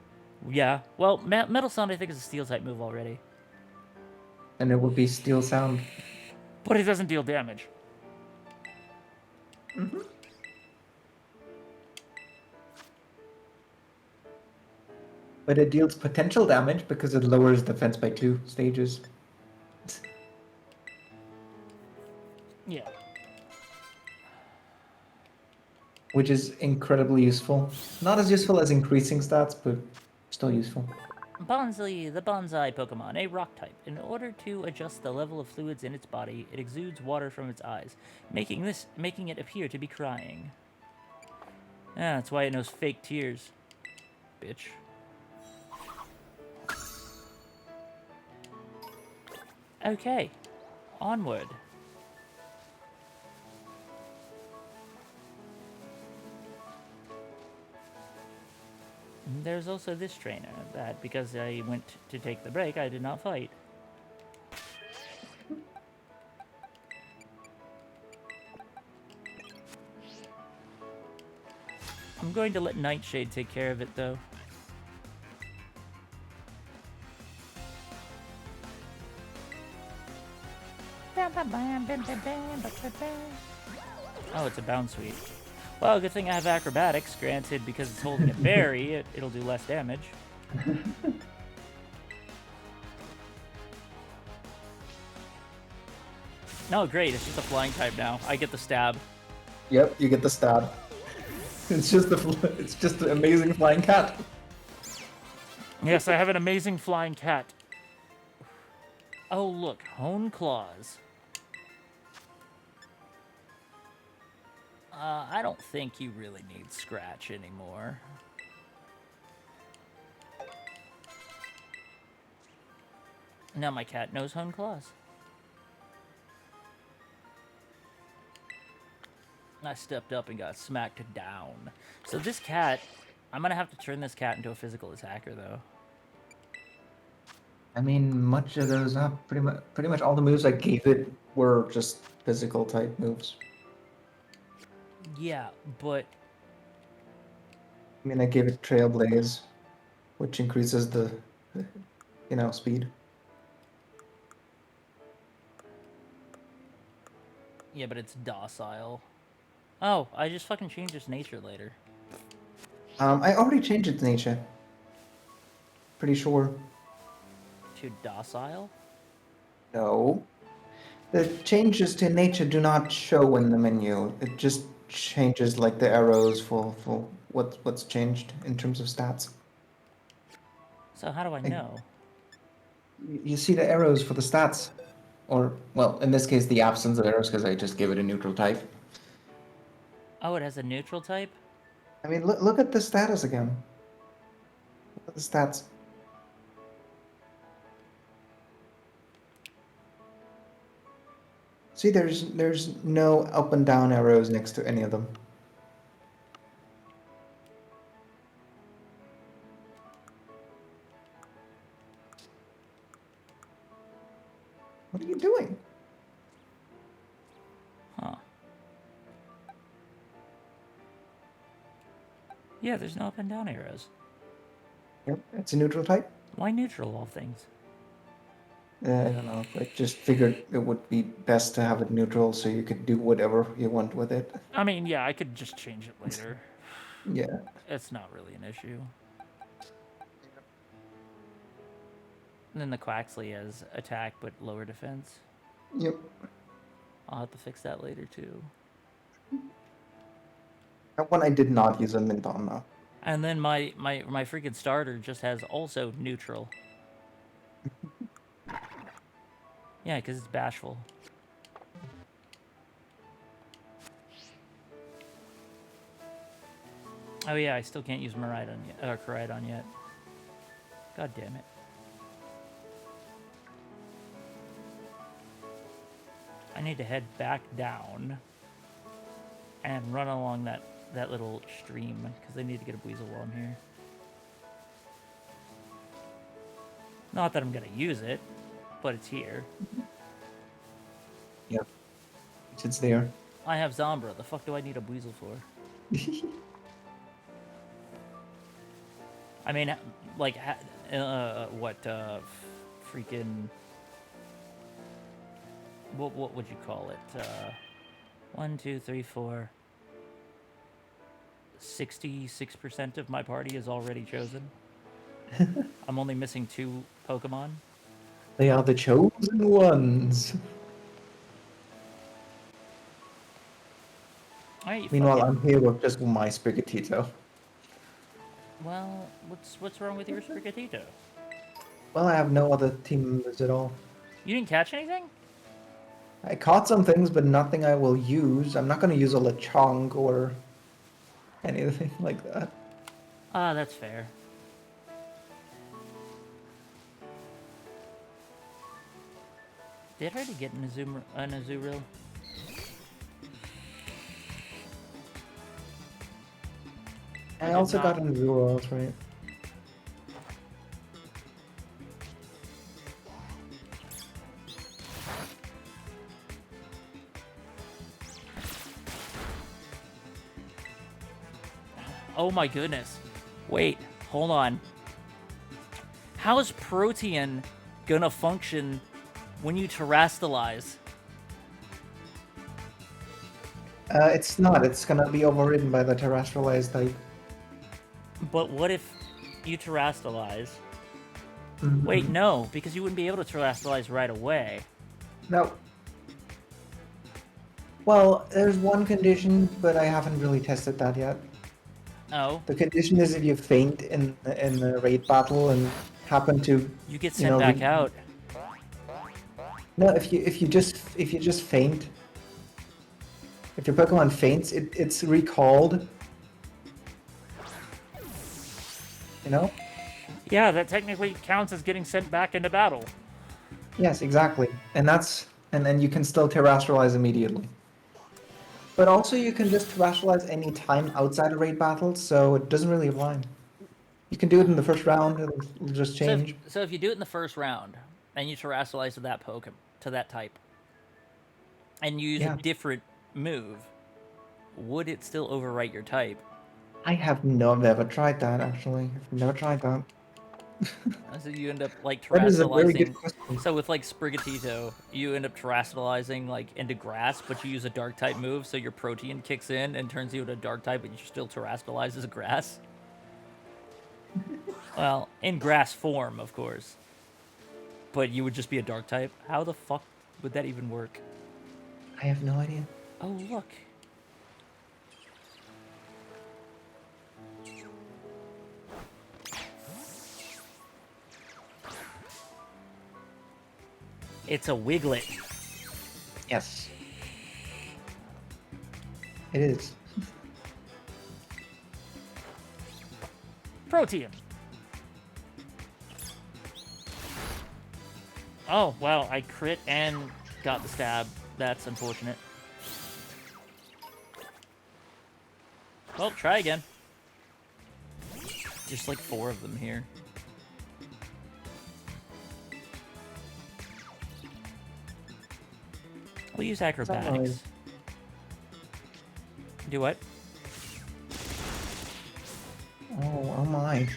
Yeah, well, Metal Sound I think is a steel type move already. And it would be Steel Sound. But it doesn't deal damage. Mm-hmm. But it deals potential damage because it lowers defense by 2 stages. Yeah. Which is incredibly useful. Not as useful as increasing stats, but still useful. Bonsly, the bonsai Pokemon, a rock type. In order to adjust the level of fluids in its body, it exudes water from its eyes, making it appear to be crying. Ah, that's why it knows fake tears. Bitch. Okay, onward. There's also this trainer that, because I went to take the break, I did not fight. I'm going to let Nightshade take care of it, though. Oh, it's a bounce sweep. Well, good thing I have acrobatics. Granted, because it's holding a berry, it'll do less damage. No, great. It's just a flying type now. I get the stab. Yep, you get the stab. It's just an amazing flying cat. Yes, I have an amazing flying cat. Oh, look. Hone claws. I don't think you really need Scratch anymore. Now my cat knows Hone claws. I stepped up and got smacked down. So this cat, I'm gonna have to turn this cat into a physical attacker, though. I mean, much of those, pretty much all the moves I gave it were just physical type moves. Yeah, but I mean, I gave it Trailblaze, which increases the, speed. yeah, but it's docile. Oh, I just fucking changed its nature later. I already changed its nature. Pretty sure. To docile? No. The changes to nature do not show in the menu. It just changes like the arrows for what's changed in terms of stats. So how do I know? You see the arrows for the stats, or well, in this case, the absence of arrows because I just gave it a neutral type. Oh, it has a neutral type? I mean, look at the status again. Look at the stats. See, there's no up and down arrows next to any of them. What are you doing? Huh. Yeah, there's no up and down arrows. Yep, it's a neutral type. Why neutral, all things? I don't know. I just figured it would be best to have it neutral so you could do whatever you want with it. I mean, yeah, I could just change it later. Yeah. It's not really an issue. And then the Quaxley has attack but lower defense. Yep. I'll have to fix that later too. That one I did not use a mint on though. And then my freaking starter just has also neutral. Yeah, because it's bashful. Oh yeah, I still can't use Maridon yet, or Coridon yet. God damn it. I need to head back down and run along that little stream because I need to get a Weasel while I'm here. Not that I'm gonna use it, but it's here. Yep. It's there. I have Zombra. The fuck do I need a Weasel for? I mean, like, freaking... What would you call it? 1, 2, 3, 4... 66% of my party is already chosen. I'm only missing 2 Pokemon. They are the chosen ones. Alright, Meanwhile, fucking... I'm here with just my Sprigatito. Well, what's wrong with your Sprigatito? Well, I have no other team members at all. You didn't catch anything? I caught some things, but nothing I will use. I'm not going to use a Lechonk or anything like that. Ah, that's fair. Did I already get an Azurill? I also got an Azurill, that's right. Oh my goodness. Wait, hold on. How is Protean gonna function when you terrastalize? It's not. It's gonna be overridden by the terrestrialized type. But what if you terrastalize? Mhm. Wait, no, because you wouldn't be able to terrastalize right away. No. Well, there's one condition, but I haven't really tested that yet. Oh, The condition is if you faint in the raid battle and happen to, you get you sent know, back out. no, if you just faint, if your Pokemon faints, it's recalled. You know? Yeah, that technically counts as getting sent back into battle. Yes, exactly. And then you can still terrestrialize immediately. But also you can just terrestrialize any time outside of raid battles, so it doesn't really apply. You can do it in the first round, it'll just change. So if you do it in the first round and you terrestrialize to that Pokemon, to that type, and you use a Yeah. different move, would it still overwrite your type? I've never tried that actually. I've never tried that. So you end up like That is a very good terrestrializing. question. So with like Sprigatito, you end up terrestrializing like into grass, but you use a dark type move, so your protein kicks in and turns you into a dark type, but you still terrestrialize as grass. Well, in grass form, of course. But you would just be a dark type. How the fuck would that even work? I have no idea. Oh, look. It's a Wiglet. Yes. It is. Protein. Oh, wow, I crit and got the stab. That's unfortunate. Well, try again. There's like 4 of them here. We'll use acrobatics. Do what? Oh my.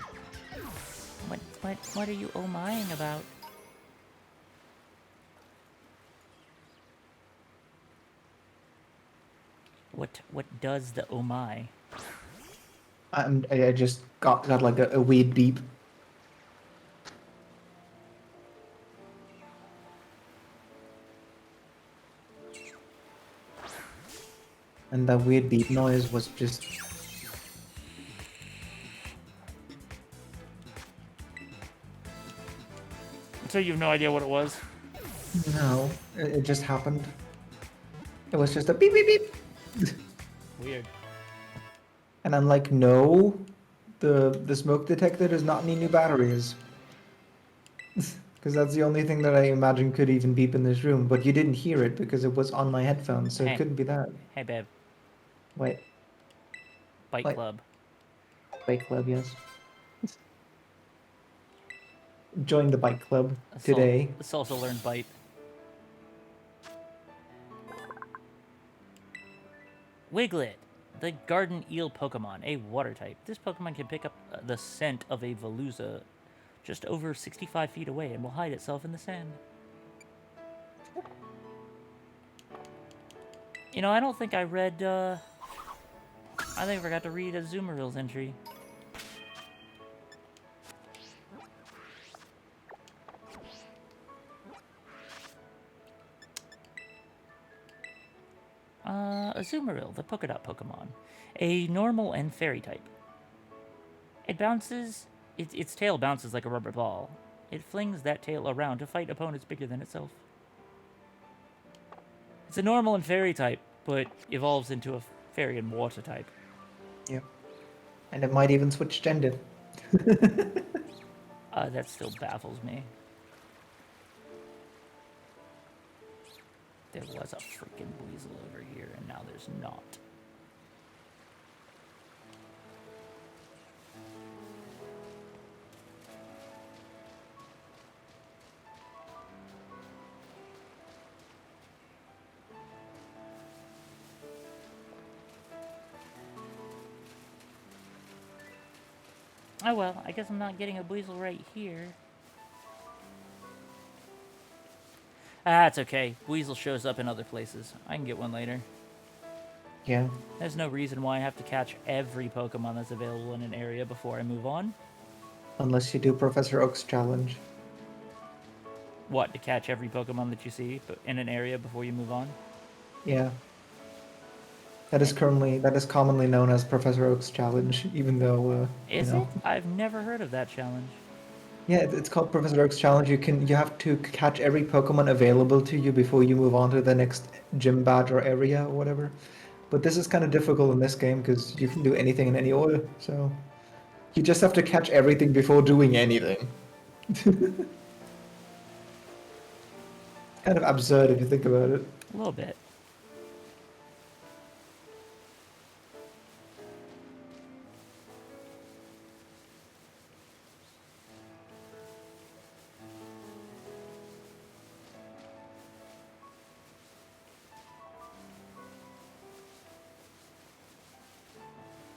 What are you oh mying about? What does the oh my? I just got like a weird beep. And that weird beep noise was just... So you have no idea what it was? No, it just happened. It was just a beep beep beep. Weird. And I'm like, no, the smoke detector does not need new batteries. Because that's the only thing that I imagine could even beep in this room. But you didn't hear it because it was on my headphones, so Hey. it couldn't be that. Hey, babe. Wait, Bike Wait. Club. bike club, yes. Join the bike club Let's today. Let's also learn Bite. Wiglet, the garden eel Pokemon, a water type. This Pokemon can pick up the scent of a Veluza just over 65 feet away and will hide itself in the sand. You know, I don't think I read, I think I forgot to read Azumaril's entry. Azumaril, the polka dot Pokemon. A normal and fairy type. It bounces, its tail bounces like a rubber ball. It flings that tail around to fight opponents bigger than itself. It's a normal and fairy type, but evolves into a fairy and water type. Yep. And it might even switch gender. That still baffles me. There was a freaking weasel over here, and now there's not. Oh well, I guess I'm not getting a weasel right here. Ah, it's okay. Weasel shows up in other places. I can get one later. Yeah. There's no reason why I have to catch every Pokemon that's available in an area before I move on. Unless you do Professor Oak's challenge. What, to catch every Pokemon that you see in an area before you move on? Yeah. That is commonly known as Professor Oak's challenge, even though Is it? I've never heard of that challenge. Yeah, it's called Professor Oak's challenge. You have to catch every Pokemon available to you before you move on to the next gym badge or area or whatever. But this is kind of difficult in this game because you can do anything in any order. So you just have to catch everything before doing anything. Kind of absurd if you think about it. A little bit.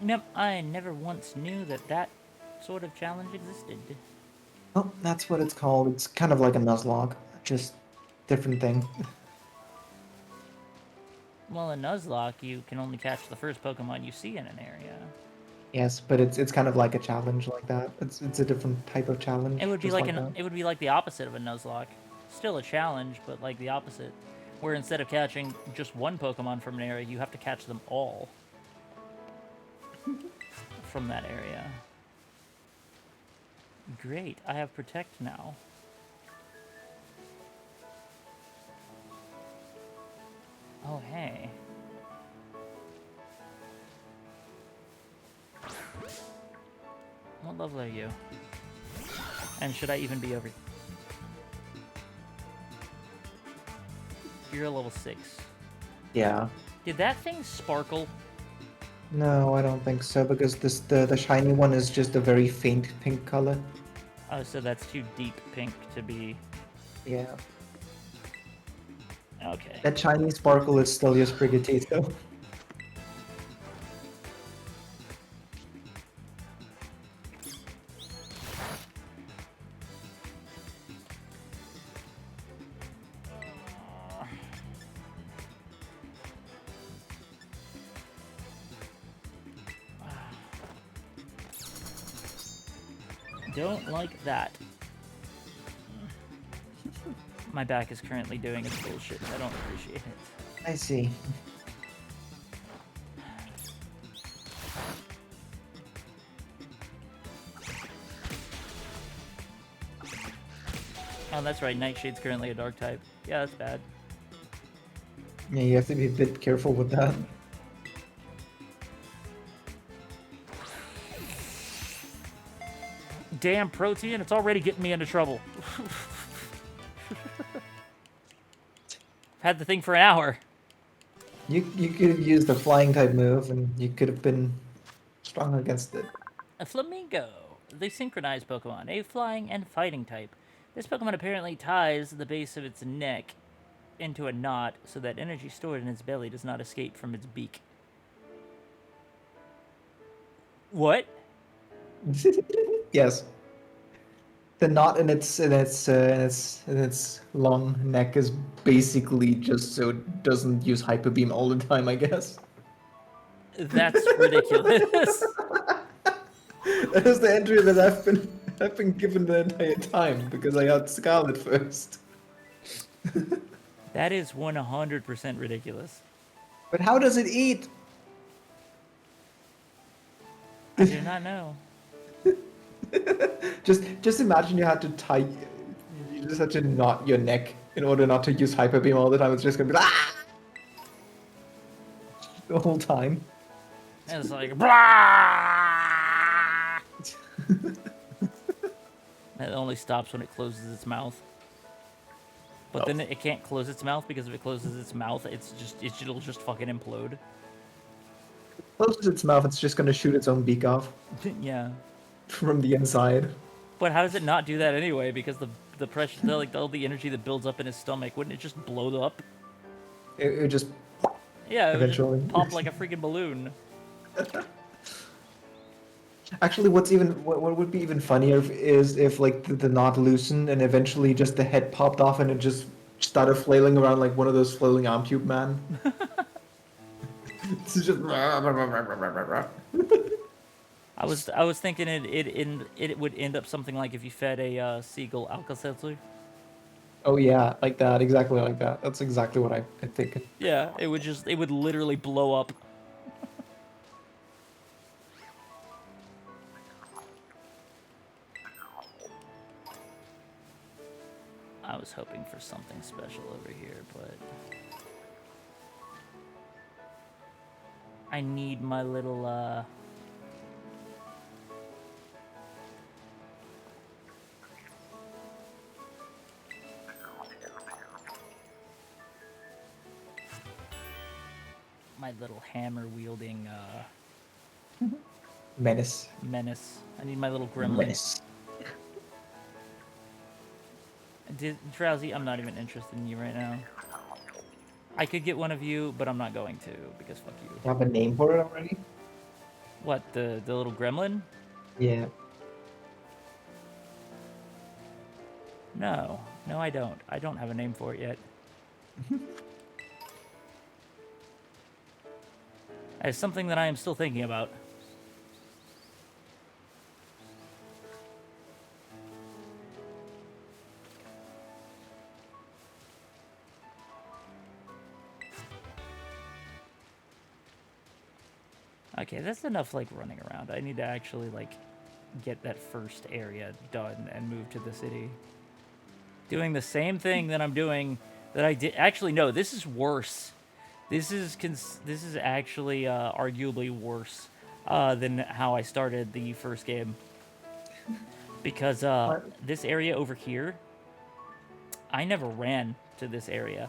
Nope, I never once knew that that sort of challenge existed. Well, that's what it's called. It's kind of like a Nuzlocke, just different thing. Well, in Nuzlocke, you can only catch the first Pokemon you see in an area. Yes, but it's kind of like a challenge like that. It's a different type of challenge. It would be just like that. it would be like the opposite of a Nuzlocke. Still a challenge, but like the opposite. Where instead of catching just one Pokemon from an area, you have to catch them all from that area. Great, I have Protect now. Oh, hey. What level are you? And should I even be over? You're a level 6. Yeah. Did that thing sparkle? No, I don't think so because the shiny one is just a very faint pink color. Oh, so that's too deep pink to be... Yeah. Okay. That shiny sparkle is still your Sprigatito. Don't like that. My back is currently doing its bullshit. I don't appreciate it. I see. Oh, that's right. Nightshade's currently a dark type. Yeah, that's bad. Yeah, you have to be a bit careful with that. Damn protein, it's already getting me into trouble. Had the thing for an hour. You could have used the flying type move and you could have been strong against it. A flamingo, the synchronized Pokemon, a flying and fighting type. This Pokemon apparently ties the base of its neck into a knot so that energy stored in its belly does not escape from its beak. What? Yes. The knot in its long neck is basically just so it doesn't use Hyper Beam all the time, I guess. That's ridiculous. That is the entry that I've been given the entire time because I got Scarlet first. That is 100% ridiculous. But how does it eat? I do not know. Just imagine you had to tie, you just had to knot your neck in order not to use Hyper Beam all the time. It's just gonna be ah! The whole time. And it's like, blah! It only stops when it closes its mouth. But then it can't close its mouth because if it closes its mouth, it'll just fucking implode. Closes its mouth, it's just gonna shoot its own beak off Yeah. from the inside. But how does it not do that anyway? Because the pressure, like all the energy that builds up in his stomach, wouldn't it just blow up? It just Yeah, it would just eventually pop like a freaking balloon. Actually, what would be even funnier is if like the knot loosened and eventually just the head popped off and it just started flailing around like one of those flailing arm tube man. It's just. I was thinking it would end up something like if you fed a seagull Alka-Seltzer. Oh yeah, like that, exactly like that. That's exactly what I think. Yeah, it would literally blow up. I was hoping for something special over here, but I need my little my little hammer wielding Menace. menace. I need my little gremlin. Menace. Drowsy, I'm not even interested in you right now. I could get one of you, but I'm not going to because fuck you. You have a name for it already? What, the little gremlin? Yeah. No, I don't. I don't have a name for it yet. It's something that I am still thinking about. Okay, that's enough like running around. I need to actually like get that first area done and move to the city. Doing the same thing that I'm doing that I did. Actually, no, this is worse. This is actually arguably worse than how I started the first game. Because this area over here, I never ran to this area.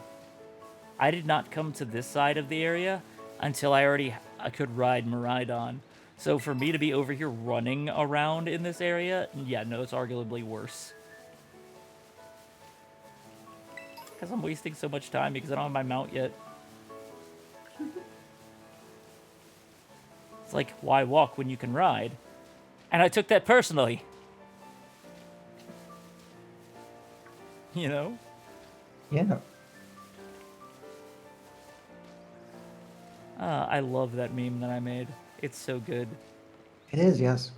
I did not come to this side of the area until I could ride Miraidon. So for me to be over here running around in this area, yeah, no, it's arguably worse. Because I'm wasting so much time because I don't have my mount yet. It's like, why walk when you can ride? And I took that personally. You know? Yeah. I love that meme that I made. It's so good. It is, yes.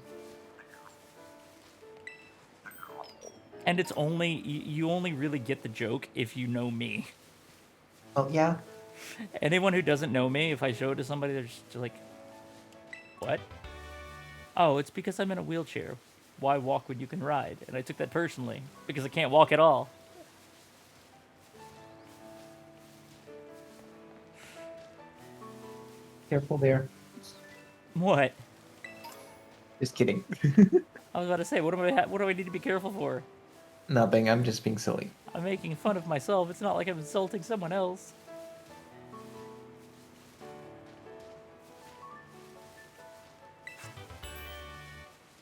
And it's only, you only really get the joke if you know me. Oh, yeah. Anyone who doesn't know me, if I show it to somebody, they're just like, what? Oh, it's because I'm in a wheelchair. Why walk when you can ride? And I took that personally, because I can't walk at all. Careful there. What? Just kidding. I was about to say, what do I need to be careful for? Nothing, I'm just being silly. I'm making fun of myself. It's not like I'm insulting someone else.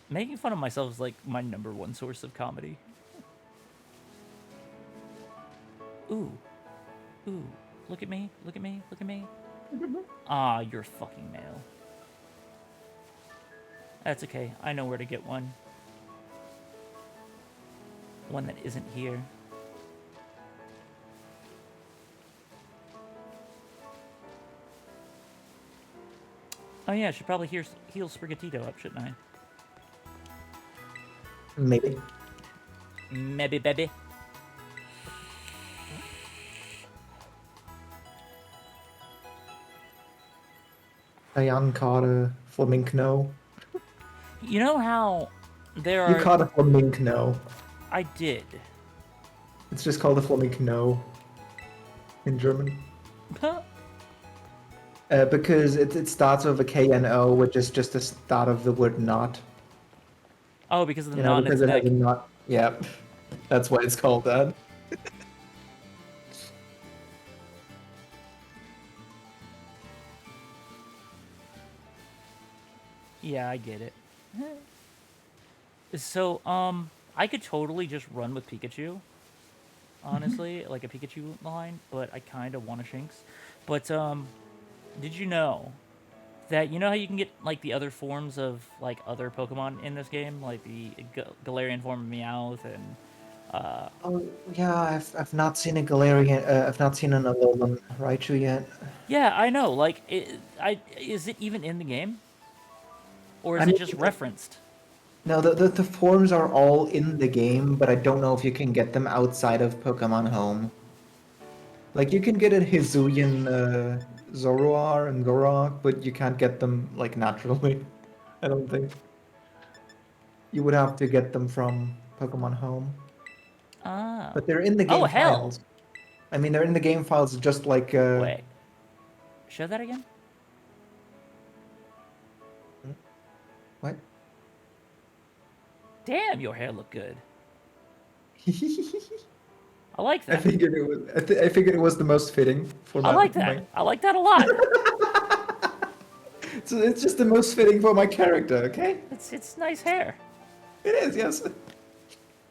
Making fun of myself is like my #1 source of comedy. Ooh. Ooh. Look at me. Look at me. Look at me. Ah, you're fucking male. That's okay. I know where to get one. One that isn't here. Oh yeah, I should probably heal Sprigatito up, shouldn't I? Maybe. Maybe, baby. Diane caught a flamingo. You know how there are... You caught a flamingo. I did. It's just called a flamingo in German. Huh? Because it starts with a K and O, which is just the start of the word not. Oh, because of the You knot know, in because its it has neck. a knot. Yeah, that's why it's called that. Yeah, I get it. So, I could totally just run with Pikachu. Honestly, like a Pikachu line, but I kind of want a Shinx. But, did you know that, you know how you can get, like, the other forms of, like, other Pokemon in this game? Like the Galarian form of Meowth and, Oh yeah, I've not seen a Galarian. I've not seen an Alolan Raichu yet. Yeah, I know, like, is it even in the game? Or is I it mean, just referenced? No, the forms are all in the game, but I don't know if you can get them outside of Pokemon Home. Like, you can get a Hisuian Zoroark and Gorok, but you can't get them, like, naturally. I don't think. You would have to get them from Pokemon Home. Oh. But they're in the Oh, game hell. files. I mean, they're in the game files just like... Wait. Show that again? What? Damn, your hair look good. I like I that. figured it was. I figured it was the most fitting for I my. like that. I like that a lot. It's just the most fitting for my character. Okay. It's nice hair. It is. Yes.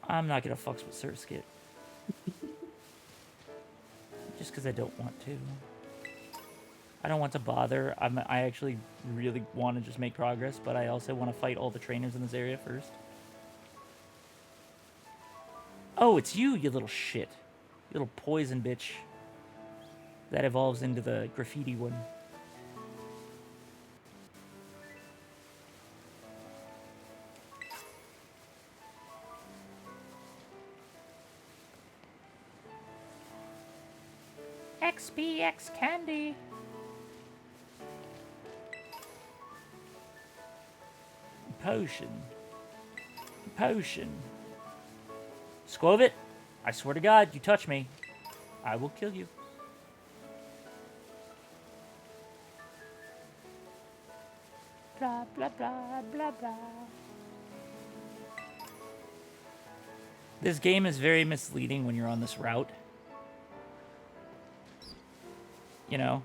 I'm not gonna fucks with Surskit. Just because I don't want to. I don't want to bother. I actually really want to just make progress, but I also want to fight all the trainers in this area first. Oh, it's you, you little shit. You little poison bitch. That evolves into the graffiti one. XBX candy. Potion. Potion. Squovit, I swear to God, you touch me, I will kill you. Blah, blah, blah, blah, blah. This game is very misleading when you're on this route. You know?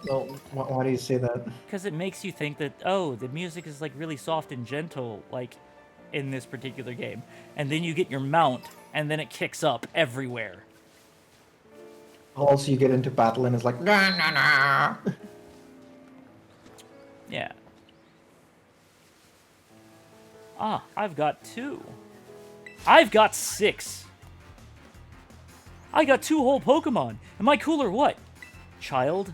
Well, why do you say that? Because it makes you think that, oh, the music is like really soft and gentle, like in this particular game. And then you get your mount, and then it kicks up everywhere. Also, you get into battle and it's like nah nah nah. Yeah. Ah, I've got 2. I've got 6. I got 2 whole Pokemon. Am I cool or what? Child,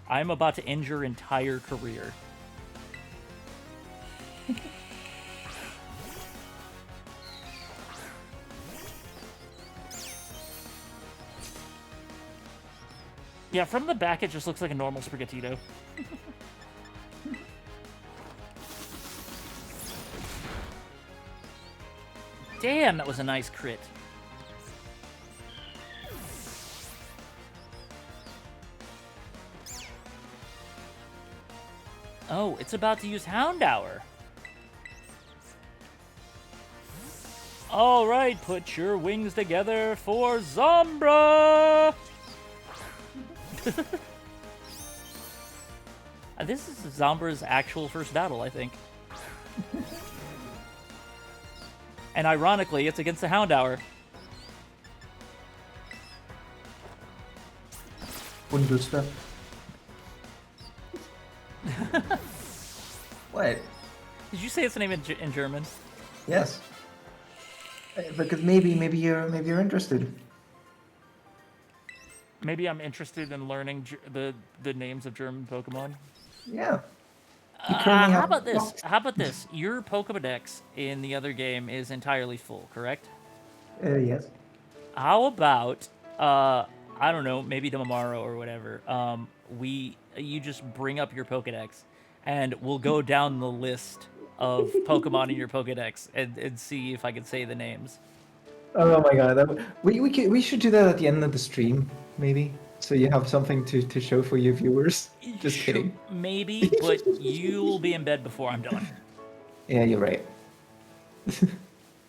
I'm about to end your entire career. Yeah, from the back, it just looks like a normal Sprigatito. Damn, that was a nice crit. Oh, it's about to use Houndour. All right, put your wings together for Zombra! This is Zombra's actual first battle, I think. And ironically, it's against the Houndour. Wunderstuff. What? Did you say its name in German? Yes. Because maybe you're interested. Maybe I'm interested in learning the names of German Pokemon. Yeah. You currently How have about this? box. How about this? Your Pokédex in the other game is entirely full, correct? Yes. How about I don't know, maybe tomorrow or whatever. You just bring up your Pokédex, and we'll go down the list of Pokemon in your Pokédex and see if I can say the names. Oh my god, we should do that at the end of the stream, maybe. So you have something to show for your viewers. Just Sure, kidding. maybe, but you'll be in bed before I'm done. Yeah, you're right.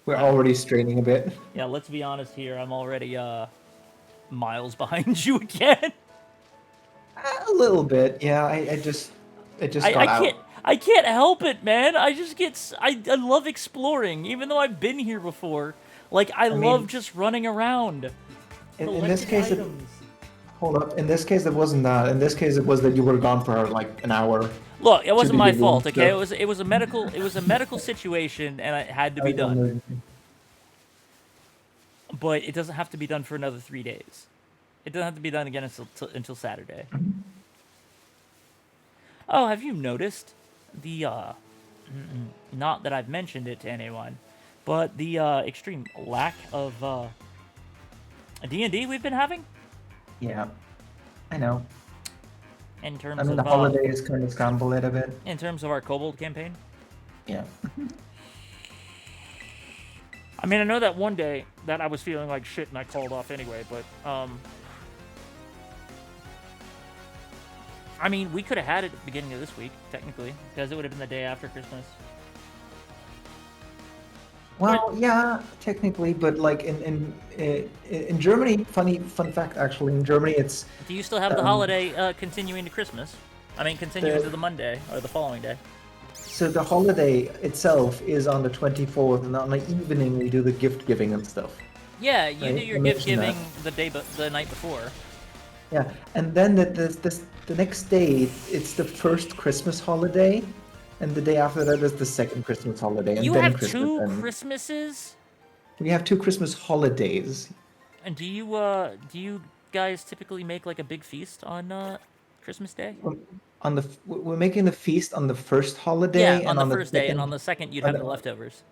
We're already straining a bit. Yeah, let's be honest here. I'm already miles behind you again. A little bit, yeah. I just got out. I can't help it, man. I just get I love exploring, even though I've been here before. Like I love mean, just running around. In this collecting case, items. hold up. In this case, it wasn't that. In this case, it was that you were gone for like an hour. Look, it wasn't do my your fault, room okay? stuff. It was a medical situation, and it had to be done. But it doesn't have to be done for another 3 days. It doesn't have to be done again until Saturday. Oh, have you noticed the not that I've mentioned it to anyone, but the extreme lack of D&D we've been having Yeah, I know. in terms I mean, of the holidays kind of scrambled it a bit. in terms of our Kobold campaign? Yeah. I mean, I know that one day that I was feeling like shit and I called off anyway, but I mean, we could have had it at the beginning of this week, technically, because it would have been the day after Christmas. Well, yeah, technically, but like in Germany, fun fact actually, in Germany it's Do you still have the holiday continuing to Christmas? I mean, continuing to the Monday or the following day. so the holiday itself is on the 24th, and on the evening we do the gift giving and stuff. Yeah, you Right, do your I gift mentioned giving that. the night before. Yeah, and then the next day it's the first Christmas holiday, and the day after that is the second Christmas holiday, and You then have Christmas. two And Christmases, we have two Christmas holidays. and do you guys typically make like a big feast on Christmas Day? We're making the feast on the first Yeah, holiday, on and the on the first day, and on second. the second you'd on have the- the leftovers.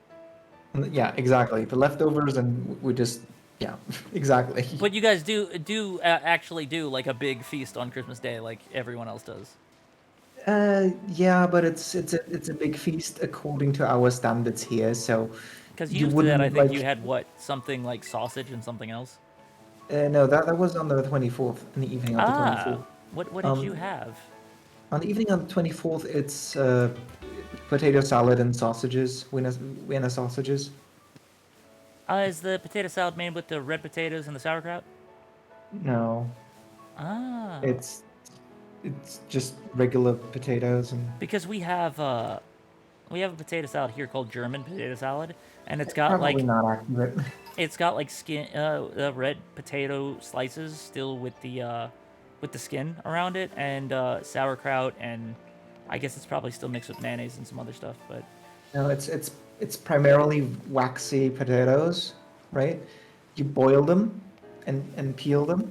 Yeah, exactly. The leftovers, and we just, yeah, exactly. But you guys do actually do like a big feast on Christmas Day, like everyone else does. Yeah, but it's a big feast according to our standards here. So Because you used to that, I wouldn't think like. you had what, something like sausage and something else. No, that was on the 24th, in the evening of the Ah, 24th. what did you have? On the evening of the 24th, it's potato salad and sausages, Vienna sausages. Is the potato salad made with the red potatoes and the sauerkraut? No, Ah, it's just regular potatoes and because we have a potato salad here called German potato salad, and it's got probably like not accurate. skin red potato slices still with the skin around it, and sauerkraut, and I guess it's probably still mixed with mayonnaise and some other stuff, but No, it's primarily waxy potatoes, right? You boil them and peel them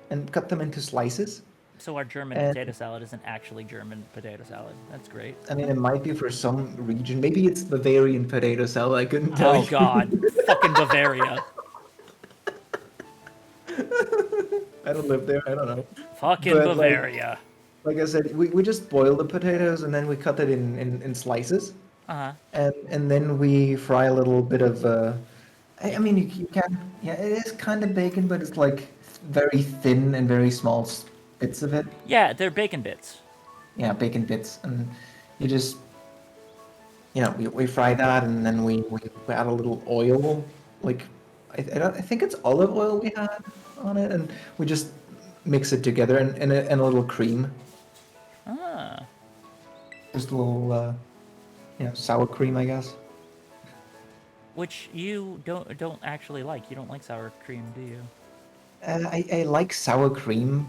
and cut them into slices. so our German And potato salad isn't actually German potato salad. That's great. I mean, it might be for some region. Maybe it's Bavarian potato salad. I couldn't tell Oh you. god, fucking Bavaria. I don't live there. I don't know. Fucking But Bavaria. like I said, we just boil the potatoes and then we cut it in slices. Uh-huh. And then we fry a little bit of I mean you can, yeah, it is kind of bacon, but it's like very thin and very small bits of it. Yeah, they're bacon bits. Yeah, bacon bits, and you just, we fry that, and then we add a little oil, like I think it's olive oil we had on it, and we just mix it together, and a little cream, Ah. just a little sour cream, I guess. Which you don't actually like. You don't like sour cream, do you? I like sour cream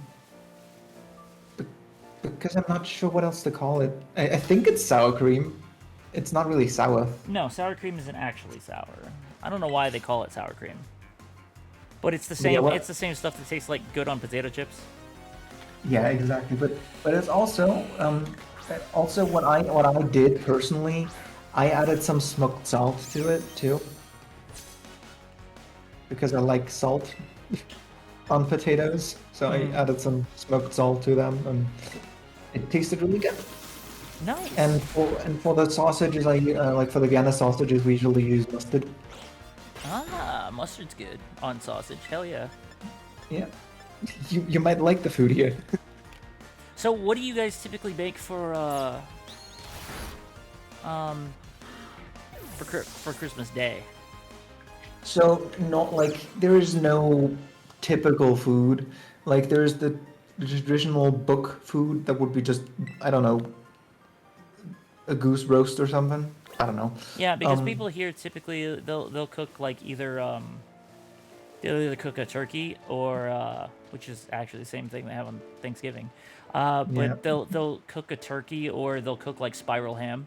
because I'm not sure what else to call it. I think it's sour cream. It's not really sour. No, sour cream isn't actually sour. I don't know why they call it sour cream. But it's the Yeah, same. what- It's the same stuff that tastes like good on potato chips. Yeah, exactly. But it's also what I did personally, I added some smoked salt to it too. Because I like salt on potatoes, so I added some smoked salt to them, and it tasted really good. Nice. And for the sausages, like for the Vienna sausages, we usually use mustard. Mustard's good on sausage. Hell yeah. Yeah, you might like the food here. So, what do you guys typically bake for Christmas Day? So not like there is no typical food. Like there's the traditional book food that would be just, I don't know, a goose roast or something. I don't know. Yeah, because people here typically they'll cook like they'll either cook a turkey or which is actually the same thing they have on Thanksgiving. But Yeah. they'll cook a turkey or they'll cook like spiral ham,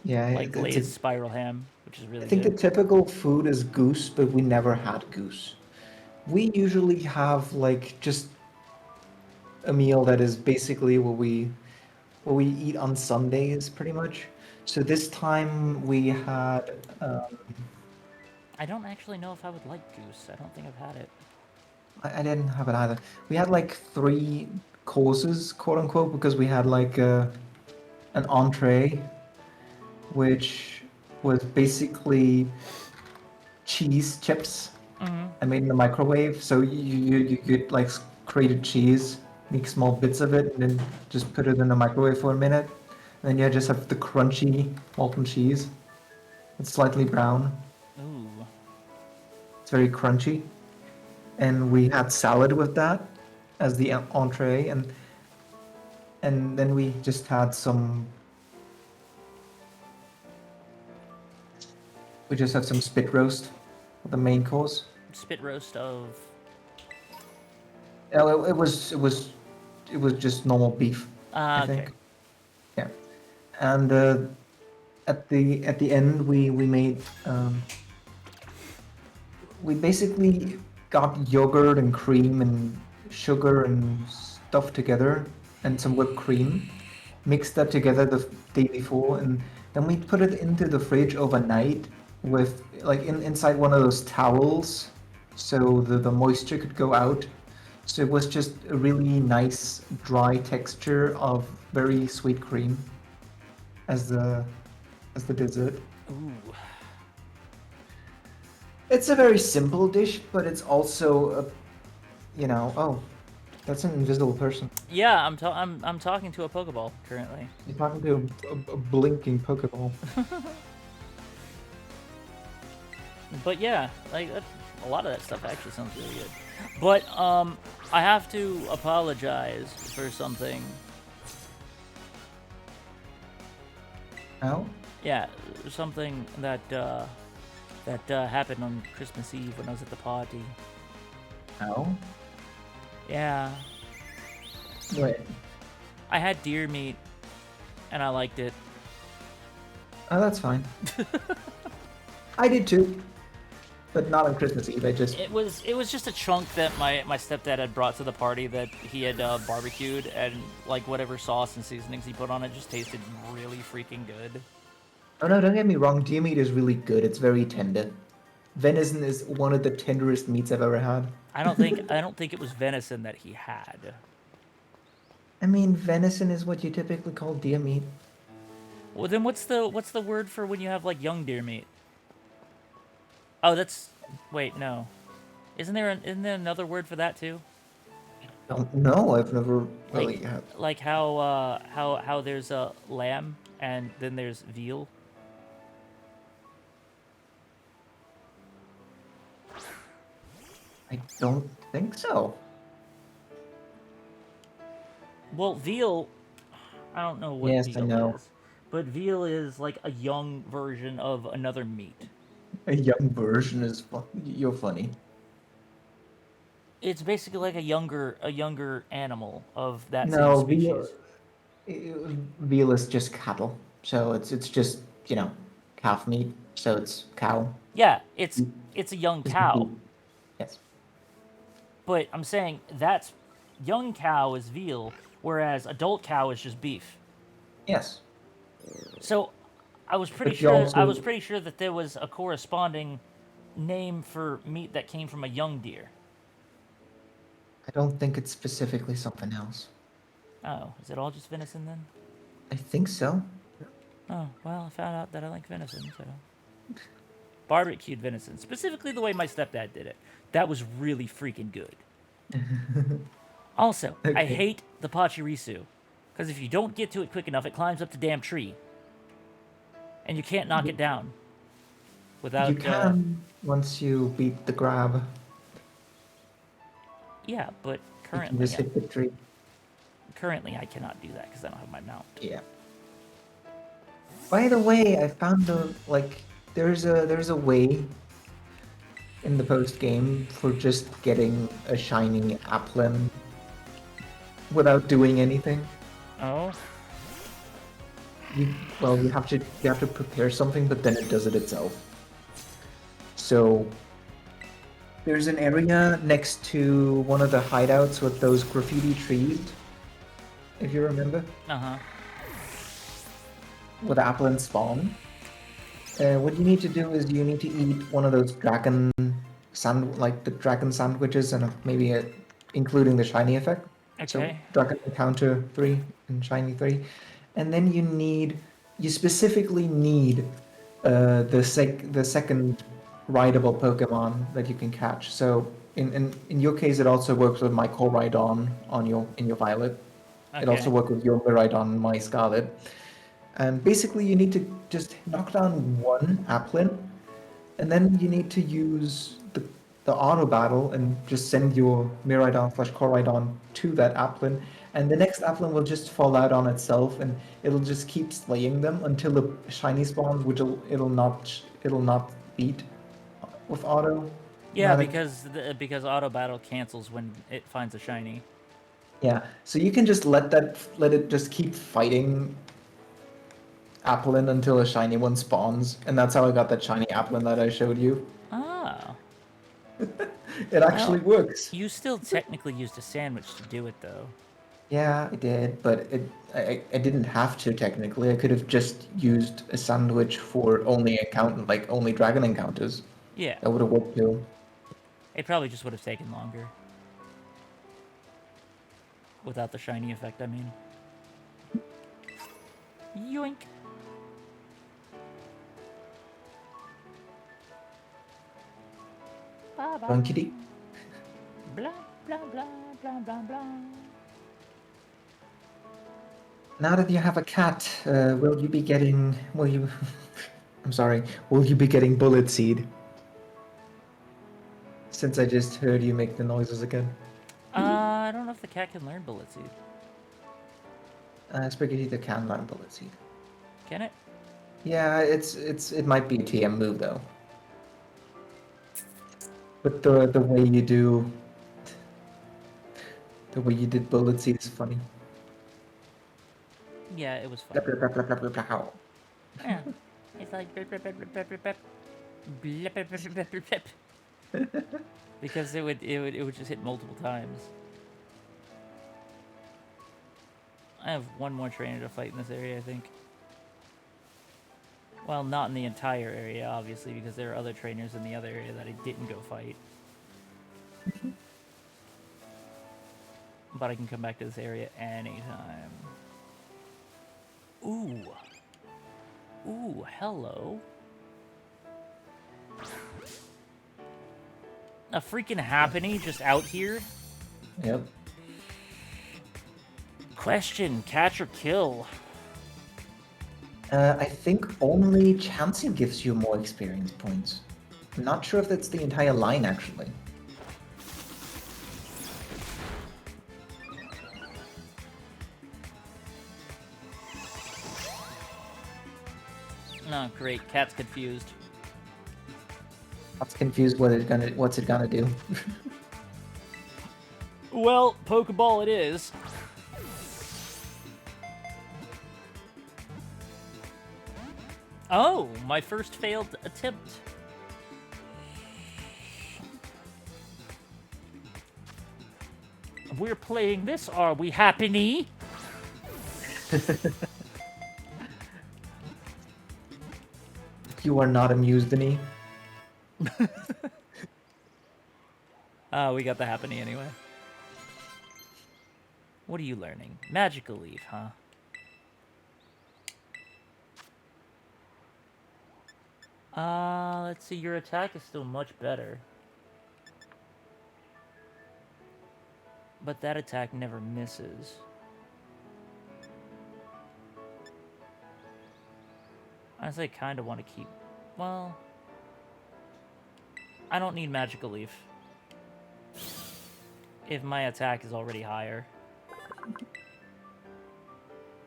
Yeah, like it's a- glazed spiral ham, which is really I think the good. typical food is goose, but we never had goose. We usually have like just a meal that is basically what we eat on Sundays, pretty much. So this time we had I don't actually know if I would like goose. I don't think I've had it. I didn't have it either. We had like 3 courses, quote unquote, because we had like an entree, which was basically cheese chips Mm-hmm. I made in the microwave. So you could like create a cheese, make small bits of it, and then just put it in the microwave for a minute. And then you just have the crunchy molten cheese. It's slightly brown. Ooh. It's very crunchy. And we had salad with that as the entree, and then we just had some. We just had some spit roast for the main course. Spit roast of. Oh, it was just normal beef, I Ah, okay. think. Yeah, and at the end we made we basically got yogurt and cream and sugar and stuff together and some whipped cream, mixed that together the day before, and then we put it into the fridge overnight with like inside one of those towels so the moisture could go out. So it was just a really nice dry texture of very sweet cream as the dessert. Ooh. It's a very simple dish, but it's also oh, that's an invisible person. Yeah, I'm talking to a Pokeball currently. You're talking to a blinking Pokeball. But yeah, like a lot of that stuff actually sounds really good. But I have to apologize for something. Oh? Yeah, something that happened on Christmas Eve when I was at the party. Oh? Yeah, Wait. I had deer meat, and I liked it. Oh, that's fine. I did too. But not on Christmas Eve, I just... It was just a chunk that my stepdad had brought to the party that he had barbecued, and like whatever sauce and seasonings he put on it just tasted really freaking good. Oh no, don't get me wrong, deer meat is really good. It's very tender. Venison is one of the tenderest meats I've ever had. I don't think it was venison that he had. I mean, venison is what you typically call deer meat. Well, then what's the word for when you have like young deer meat? Oh, that's wait, no. Isn't there another word for that too? Don't know. I've never really Like had. like how there's a lamb and then there's veal. I don't think so. Well, veal, I don't know what Yes, I veal know. is, but veal is like a young version of another meat. A young version is fun. You're funny. It's basically like a younger animal of that same No, species. veal is just cattle. So it's just, calf meat. So it's cow. Yeah, it's a young It's cow, beef. Yes. but I'm saying that's young cow is veal, whereas adult cow is just beef. Yes. So I was pretty But you sure also that there was a corresponding name for meat that came from a young deer. I don't think it's specifically something else. Oh, is it all just venison then? I think so. Oh, well, I found out that I like venison, so. Barbecued venison, specifically the way my stepdad did it. That was really freaking good. Also, I Okay. hate the Pachirisu, because if you don't get to it quick enough, it climbs up the damn tree. And you can't knock it down. Without, You can once you beat the grab. yeah, but You can just hit the tree. currently I cannot do that because I don't have my mount. Yeah. By the way, I found there's a way in the post game for just getting a shiny Applin without doing anything. Oh? You have to prepare something, but then it does it itself. So there's an area next to one of the hideouts with those graffiti trees, if you remember, Uh-huh. with Applin spawn. What you need to do is you need to eat one of those the dragon sandwiches, and including the shiny effect. So Okay. dragon encounter 3 and shiny 3, and then you specifically need the second rideable Pokemon that you can catch. So in your case, it also works with my Koraidon on your in your Violet. It also Okay. works with your Miraidon on my Scarlet. And basically, you need to just knock down one Applin, and then you need to use the auto battle and just send your Miraidon/Koraidon to that Applin, and the next Applin will just fall out on itself, and it'll just keep slaying them until the shiny spawns, which it'll not beat with auto. Yeah, Matic. because auto battle cancels when it finds a shiny. Yeah, so you can just let it just keep fighting Applin until a shiny one spawns, and that's how I got that shiny Applin that I showed you. Oh. It actually Well, works. you still technically used a sandwich to do it, though. Yeah, I did, but I didn't have to technically. I could have just used a sandwich for only dragon encounters. Yeah. That would have worked too. It probably just would have taken longer. Without the shiny effect, I mean. Yoink. Bye-bye. Run, kitty. Blah, blah, blah, blah, blah, blah. Now that you have a cat, will you be getting? Will you? I'm sorry. Will you be getting bullet seed? Since I just heard you make the noises again. I don't know if the cat can learn Bullet Seed. Spaghetti can learn bullet seed. Can it? Yeah, it might be a TM move though. But the way you did bullet seed is funny. Yeah, it was fun. Blah, blah, blah, blah, blah, blah, blah. Yeah. It's like blip, blip, blip, blip, blip, blip. Blip, blip, blip, blip, blip, blip. Because it would just hit multiple times. I have one more trainer to fight in this area, I think. Well, not in the entire area, obviously, because there are other trainers in the other area that I didn't go fight. But I can come back to this area anytime. Ooh. Ooh, hello. A freaking Happiny just out here? Yep. Question, catch or kill? I think only Chansey gives you more experience points. I'm not sure if that's the entire line actually. Oh, great. Cat's confused. I was confused what's it gonna do. Well, Pokeball it is. Oh, my first failed attempt. We're playing this, are we, Happiny? You are not amused, Denny. We got the Happiny anyway. What are you learning? Magical Leaf, huh? Let's see, your attack is still much better. But that attack never misses. Honestly, I kind of want to keep... Well... I don't need Magical Leaf. If my attack is already higher.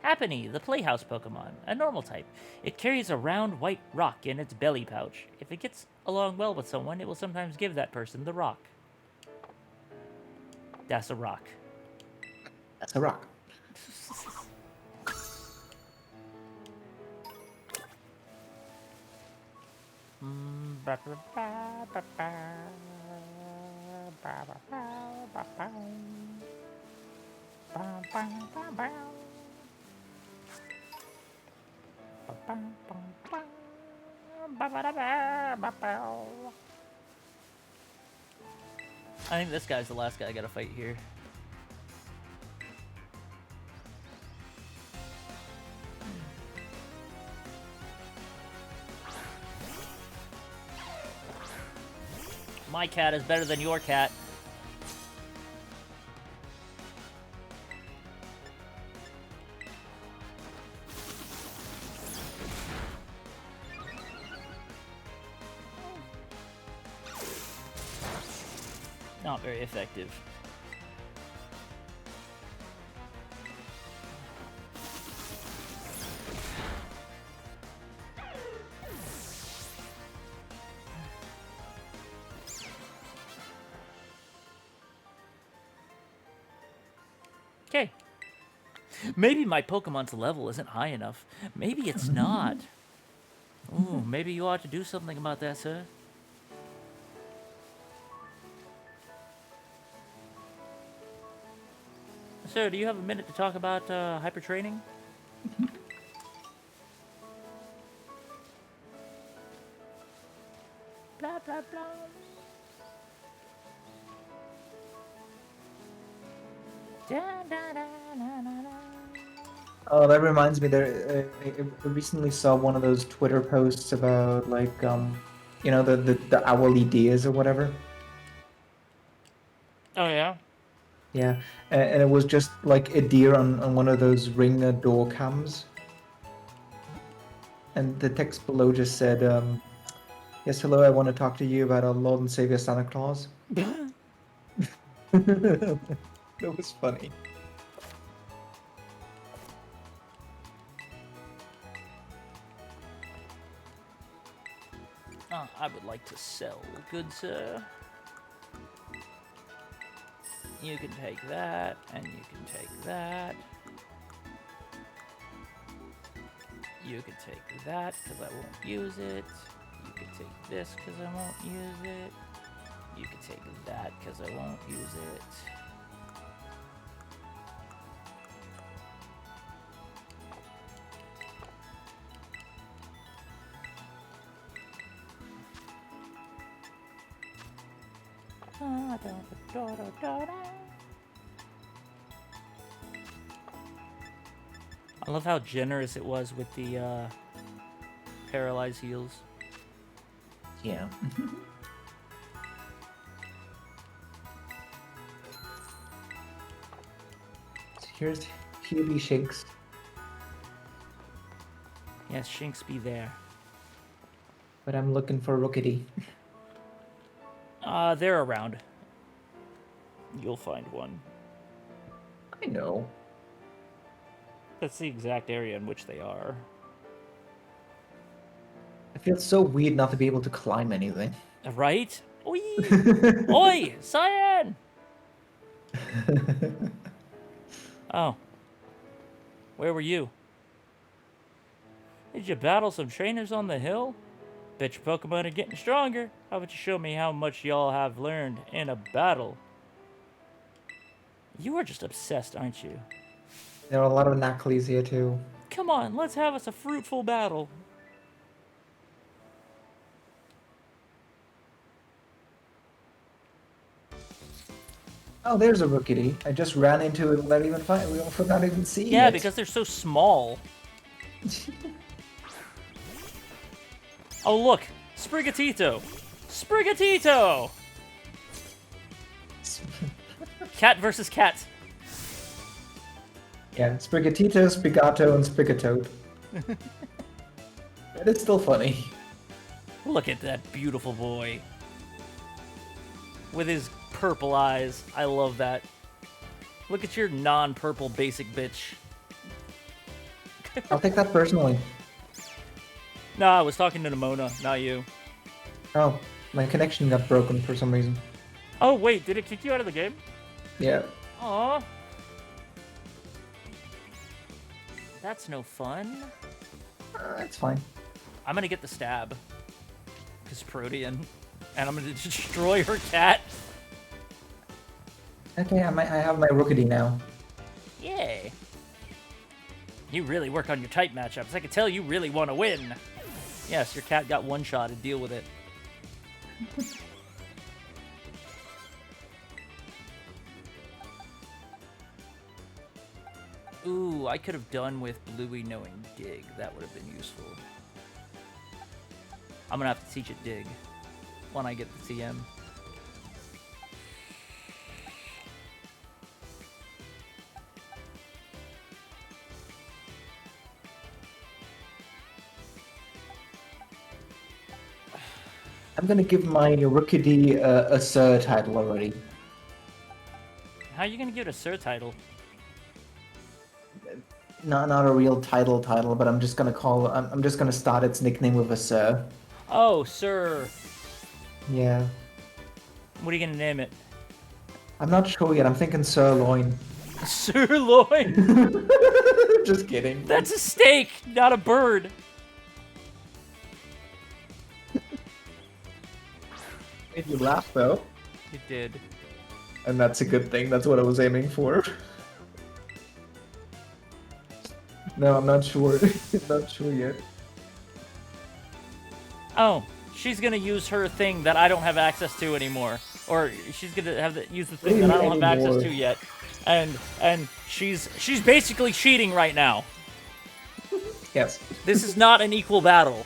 Happiny, the Playhouse Pokemon, a normal type. It carries a round white rock in its belly pouch. If it gets along well with someone, it will sometimes give that person the rock. That's a rock. That's a rock. I think this guy's the last guy I gotta fight here. My cat is better than your cat. Not very effective. Okay. Maybe my Pokemon's level isn't high enough. Maybe it's not. Ooh, maybe you ought to do something about that, sir. Sir, do you have a minute to talk about hyper training? Blah, blah, blah. Da, da, da, da, da, da. Oh, that reminds me. I recently saw one of those Twitter posts about like you know, the owly deers or whatever. Oh, yeah? Yeah, and it was just like a deer on one of those ring door cams, and the text below just said, "Yes, hello. I want to talk to you about our Lord and Savior Santa Claus." That was funny. I would like to sell, good sir. You can take that, and you can take that. You can take that, because I won't use it. You can take this, because I won't use it. You can take that, because I won't use it. I love how generous it was with the paralyzed heals. Yeah. Here's Hubie Shinks. Yes, Shinx be there. But I'm looking for Rookity. They're around. You'll find one. I know. That's the exact area in which they are. It feels so weird not to be able to climb anything. Right? Oi! Oi! Cyan! Oh. Where were you? Did you battle some trainers on the hill? Bet your Pokemon are getting stronger. How about you show me how much y'all have learned in a battle? You are just obsessed, aren't you? There are a lot of Knackleys here too. Come on, let's have us a fruitful battle. Oh, there's a Rookity. I just ran into it without even seeing it. Yeah, because they're so small. Oh, look! Sprigatito! Sprigatito! Cat versus cat. Yeah, Sprigatito, Spigato, and Spigatoad. That is still funny. Look at that beautiful boy. With his purple eyes. I love that. Look at your non-purple basic bitch. I'll take that personally. No, I was talking to Nimona, not you. Oh, my connection got broken for some reason. Oh, wait, did it kick you out of the game? Yeah. Aw. That's no fun. That's fine. I'm gonna get the stab. Because Protean. And I'm gonna destroy her cat. Okay, I have my Rookity now. Yay. You really work on your type matchups. I can tell you really want to win. Yes, your cat got one shot to deal with it. Ooh, I could have done with Bluey knowing Dig. That would have been useful. I'm gonna have to teach it Dig when I get the TM. I'm gonna give my Rookidee a Sir title already. How are you gonna give it a Sir title? Not a real title, but I'm just gonna start its nickname with a Sir. Oh, Sir. Yeah. What are you gonna name it? I'm not sure yet. I'm thinking sirloin. Sirloin. Just kidding. That's a steak, not a bird. Made you laugh though, It did. and that's a good thing. That's what I was aiming for. No, I'm not sure. Not sure yet. Oh, she's gonna use her thing that I don't have access to anymore, or she's gonna use the thing that I don't have access to yet, and she's basically cheating right now. Yes. This is not an equal battle.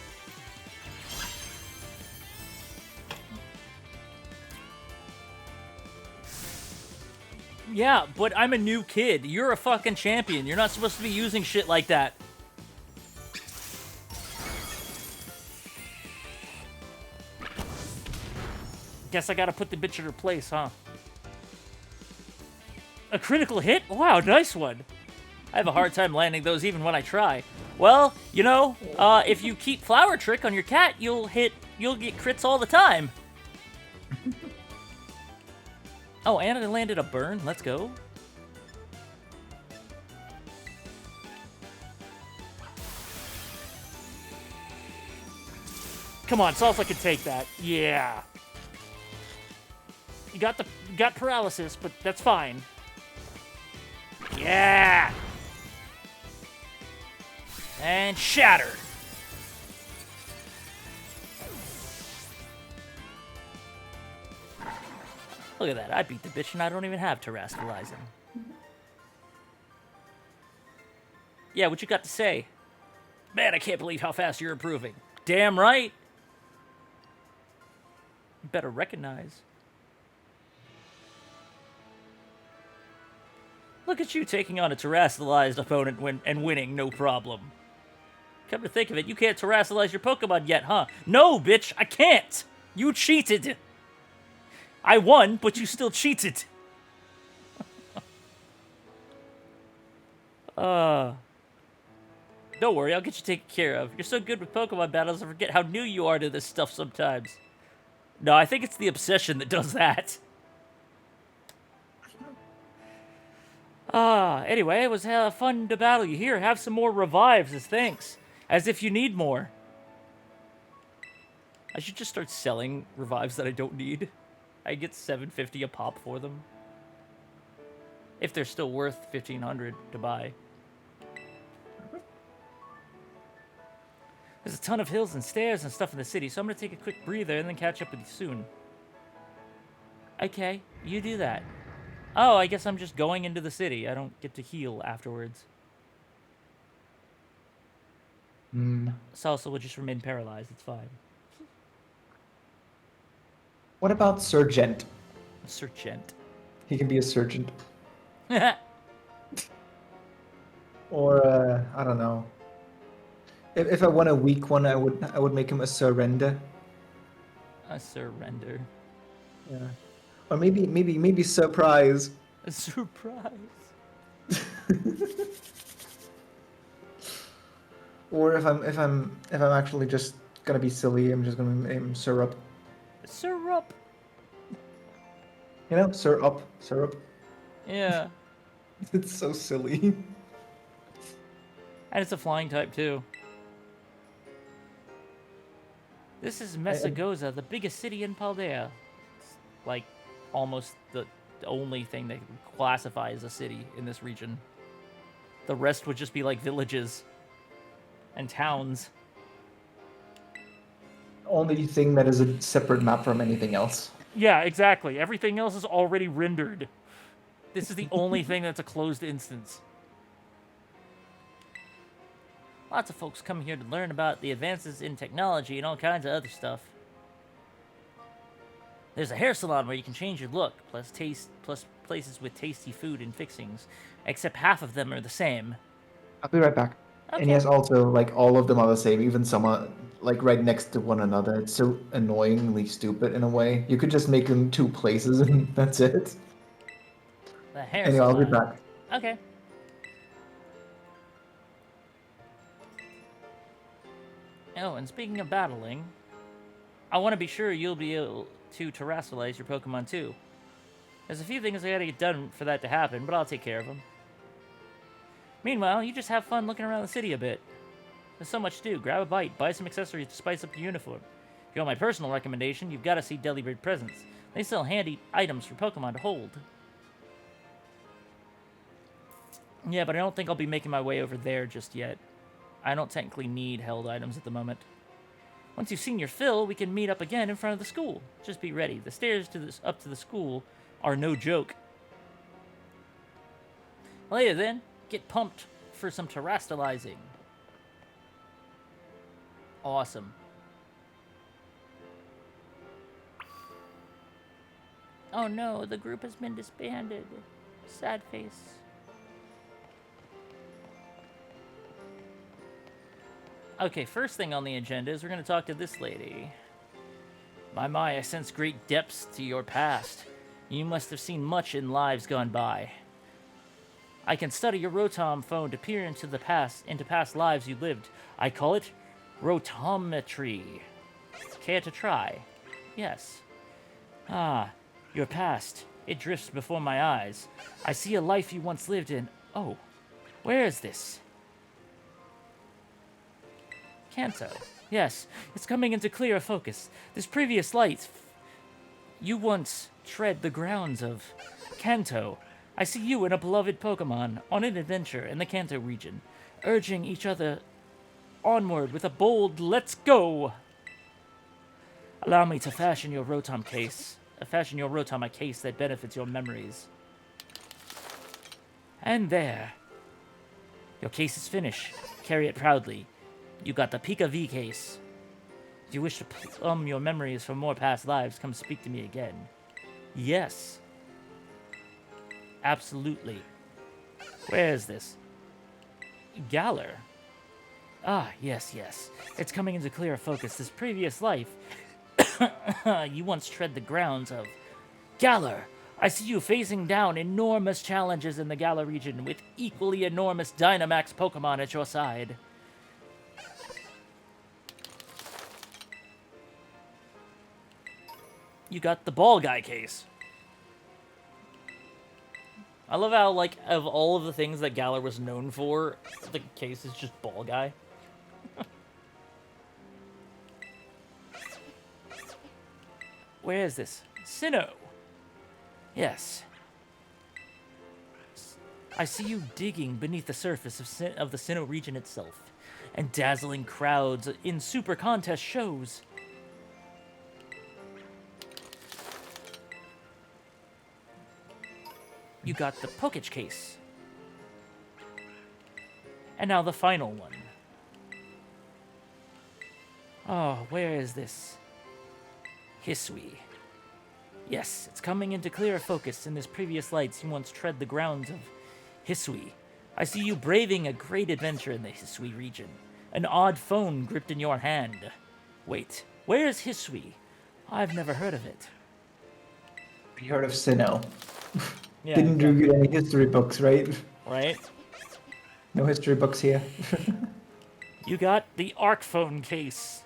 Yeah, but I'm a new kid. You're a fucking champion. You're not supposed to be using shit like that. Guess I gotta put the bitch in her place, huh? A critical hit? Wow, nice one. I have a hard time landing those even when I try. Well, you know, if you keep Flower Trick on your cat, you'll get crits all the time. Oh, and I landed a burn. Let's go. Come on, Salsa can take that. Yeah. You got paralysis, but that's fine. Yeah. And shatter. Look at that. I beat the bitch and I don't even have terrestrializing. Yeah, what you got to say? Man, I can't believe how fast you're improving. Damn right. You better recognize. Look at you taking on a terrestrialized opponent and winning, no problem. Come to think of it, you can't terrestrialize your Pokemon yet, huh? No, bitch, I can't! You cheated! I won, but you still cheated. Don't worry, I'll get you taken care of. You're so good with Pokemon battles, I forget how new you are to this stuff sometimes. No, I think it's the obsession that does that. Anyway, it was fun to battle you here. Have some more revives as thanks. As if you need more. I should just start selling revives that I don't need. I get $750 a pop for them. If they're still worth $1,500 to buy. There's a ton of hills and stairs and stuff in the city, so I'm gonna take a quick breather and then catch up with you soon. Okay, you do that. Oh, I guess I'm just going into the city. I don't get to heal afterwards. Salsa will just remain paralyzed. It's fine. What about Sergeant? Sergeant. He can be a sergeant. Or I don't know. If I won a weak one, I would make him a surrender. A surrender. Yeah. Or maybe surprise. A surprise. Or if I'm actually just gonna be silly, I'm just gonna name him Syrup. Syrup. You know, Syrup. Yeah. It's so silly. And it's a flying type, too. This is Mesagoza, the biggest city in Paldea. It's like almost the only thing that can classify as a city in this region. The rest would just be like villages and towns. Only thing that is a separate map from anything else. Yeah, exactly. Everything else is already rendered. This is the only thing that's a closed instance. Lots of folks come here to learn about the advances in technology and all kinds of other stuff. There's a hair salon where you can change your look, plus places with tasty food and fixings, except half of them are the same. I'll be right back. Okay. And yes, also, like, all of them are the same, even some are like right next to one another. It's so annoyingly stupid in a way. You could just make them two places and that's it. The hair Anyway, I'll be salon. back. Okay. Oh, and speaking of battling, I want to be sure you'll be able to terrestrialize your Pokemon too. There's a few things I gotta get done for that to happen, but I'll take care of them. Meanwhile, you just have fun looking around the city a bit. There's so much to do. Grab a bite, buy some accessories to spice up your uniform. If you want my personal recommendation, you've got to see Delibird Presents. They sell handy items for Pokemon to hold. Yeah, but I don't think I'll be making my way over there just yet. I don't technically need held items at the moment. Once you've seen your fill, we can meet up again in front of the school. Just be ready. The stairs up to the school are no joke. Later then, get pumped for some terrestrializing. Awesome. Oh no, the group has been disbanded. Sad face. Okay, first thing on the agenda is we're going to talk to this lady. My, I sense great depths to your past. You must have seen much in lives gone by. I can study your Rotom phone to peer into past lives you lived. I call it rotometry. Care to try? Yes. Ah, your past. It drifts before my eyes. I see a life you once lived in. Oh, where is this? Kanto. Yes, it's coming into clearer focus. This previous life, you once tread the grounds of Kanto. I see you and a beloved Pokemon on an adventure in the Kanto region, urging each other onward with a bold "let's go." Allow me to fashion your Rotom a case that benefits your memories. And there. Your case is finished. Carry it proudly. You got the Pika V case. If you wish to plumb your memories from more past lives, come speak to me again. Yes. Absolutely. Where is this? Galar. Ah, yes. It's coming into clearer focus. This previous life, you once tread the grounds of Galar. I see you facing down enormous challenges in the Galar region with equally enormous Dynamax Pokemon at your side. You got the Ball Guy case. I love how, like, of all of the things that Galar was known for, the case is just Ball Guy. Where is this? Sinnoh. Yes. I see you digging beneath the surface of the Sinnoh region itself, and dazzling crowds in super contest shows. You got the Pokage case. And now the final one. Oh, where is this? Hisui. Yes, it's coming into clearer focus. In this previous lights, you once tread the grounds of Hisui. I see you braving a great adventure in the Hisui region. An odd phone gripped in your hand. Wait, where is Hisui? I've never heard of it. You heard of Sinnoh. Yeah, Didn't read any history books, right? Right? No history books here. You got the Arc phone case.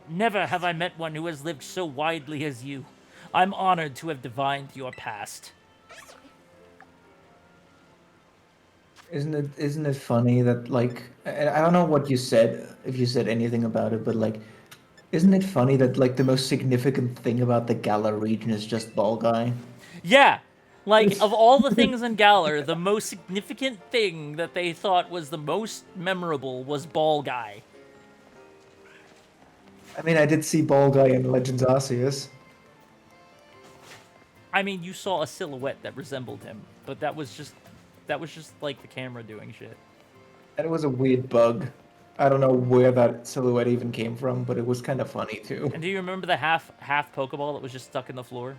Never have I met one who has lived so widely as you. I'm honored to have divined your past. Isn't it funny that, like, I don't know what you said, if you said anything about it, but like, isn't it funny that like the most significant thing about the Galar region is just Ball Guy? Yeah, like, of all the things in Galar, the most significant thing that they thought was the most memorable was Ball Guy. I mean, I did see Ball Guy in Legends Arceus. I mean, you saw a silhouette that resembled him, but that was just like the camera doing shit. And it was a weird bug. I don't know where that silhouette even came from, but it was kind of funny too. And do you remember the half Pokeball that was just stuck in the floor?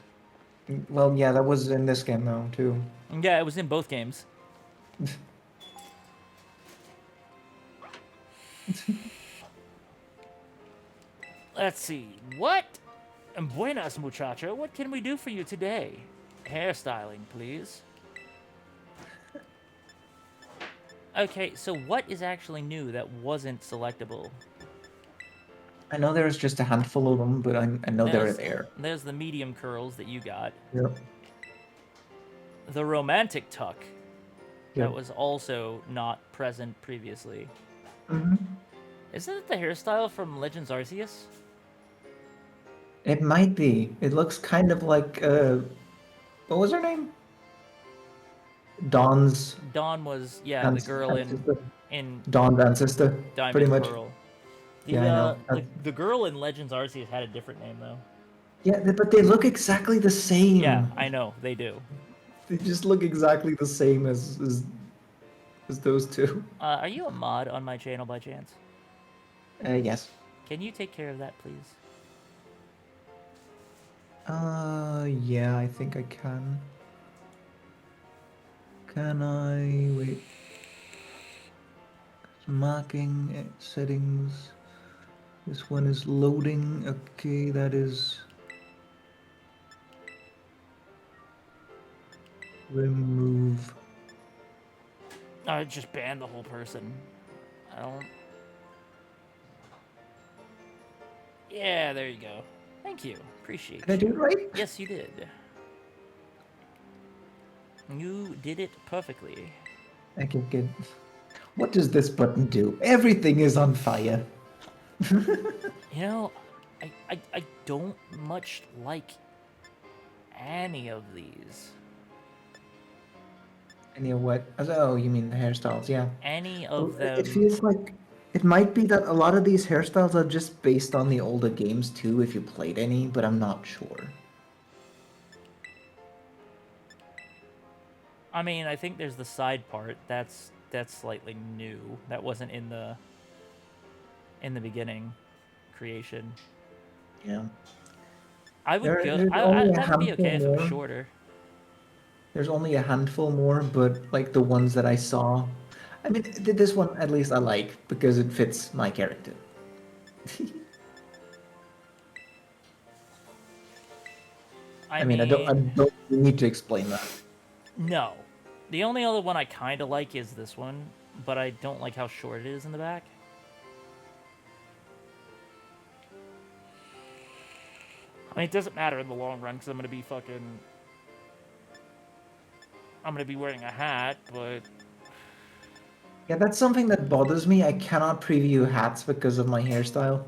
Well, yeah, that was in this game though, too. Yeah, it was in both games. Let's see. What? Buenas, muchacho. What can we do for you today? Hairstyling, please. Okay, so what is actually new that wasn't selectable? I know there's just a handful of them, but I know they're There's, there. there's the medium curls that you got. Yep. The romantic tuck that Yep. was also not present previously. Hmm. Isn't it the hairstyle from Legends Arceus? It might be. It looks kind of like what was her name? Dawn's Dawn was, yeah, the girl ancestor. in Dawn's ancestor, pretty Diamond much. Pearl. Yeah, I know. The girl in Legends Arceus had a different name though. Yeah, but they look exactly the same. Yeah, I know they do. They just look exactly the same as those two. Are you a mod on my channel by chance? Yes. Can you take care of that, please? Yeah, I think I can. Can I wait? Marking settings. This one is loading. Okay, that is remove. Just ban the whole person. I don't. Yeah, there you go. Thank you. Appreciate Did I do you. it right? Yes, you did. You did it perfectly. Okay, good. What does this button do? Everything is on fire. You know, I don't much like any of these. Any of what? Oh, you mean the hairstyles? Yeah. Any Well, of them. it feels like it might be that a lot of these hairstyles are just based on the older games too, if you played any, but I'm not sure. I mean, I think there's the side part. That's slightly new. That wasn't in the beginning creation. Yeah. I would go. There's only a That would be handful okay if it was more. shorter. There's only a handful more, but like the ones that I saw, I mean, this one at least I like because it fits my character. I mean, I don't need to explain that. No. The only other one I kind of like is this one, but I don't like how short it is in the back. I mean, it doesn't matter in the long run because I'm gonna be wearing a hat, but Yeah, that's something that bothers me. I cannot preview hats because of my hairstyle.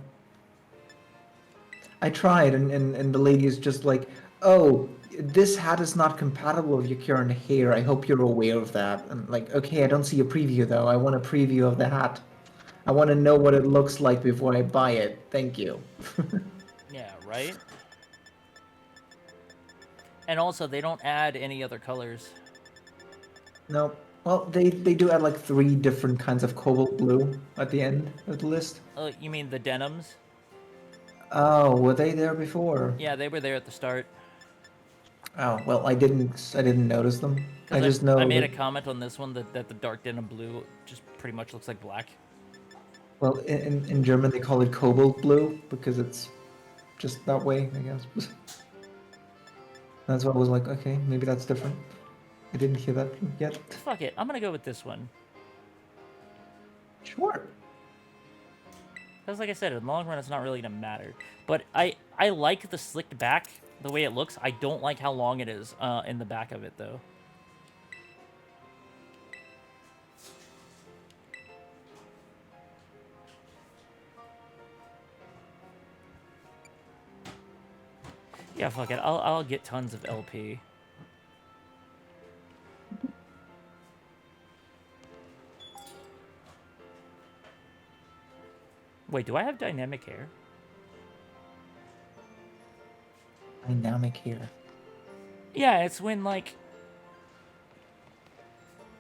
I tried, and the lady is just like, oh, this hat is not compatible with your current hair. I hope you're aware of that. And like, okay, I don't see a preview though. I want a preview of the hat. I want to know what it looks like before I buy it. Thank you. yeah, right? And also, they don't add any other colors. No. Well, they do add like 3 different kinds of cobalt blue at the end of the list. You mean the denims? Oh, were they there before? Yeah, they were there at the start. Oh, well, I didn't notice them. I just know I made a that, comment on this one that the dark denim blue just pretty much looks like black. well, in German they call it cobalt blue because it's just that way, I guess. That's why I was like, okay, maybe that's different. I didn't hear that yet. Fuck it, I'm gonna go with this one. Sure. Because like I said, in the long run, it's not really gonna matter. But I like the slicked back, the way it looks. I don't like how long it is in the back of it, though. Yeah, fuck it. I'll get tons of LP. Wait, do I have dynamic hair? Dynamic hair. Yeah, it's when, like...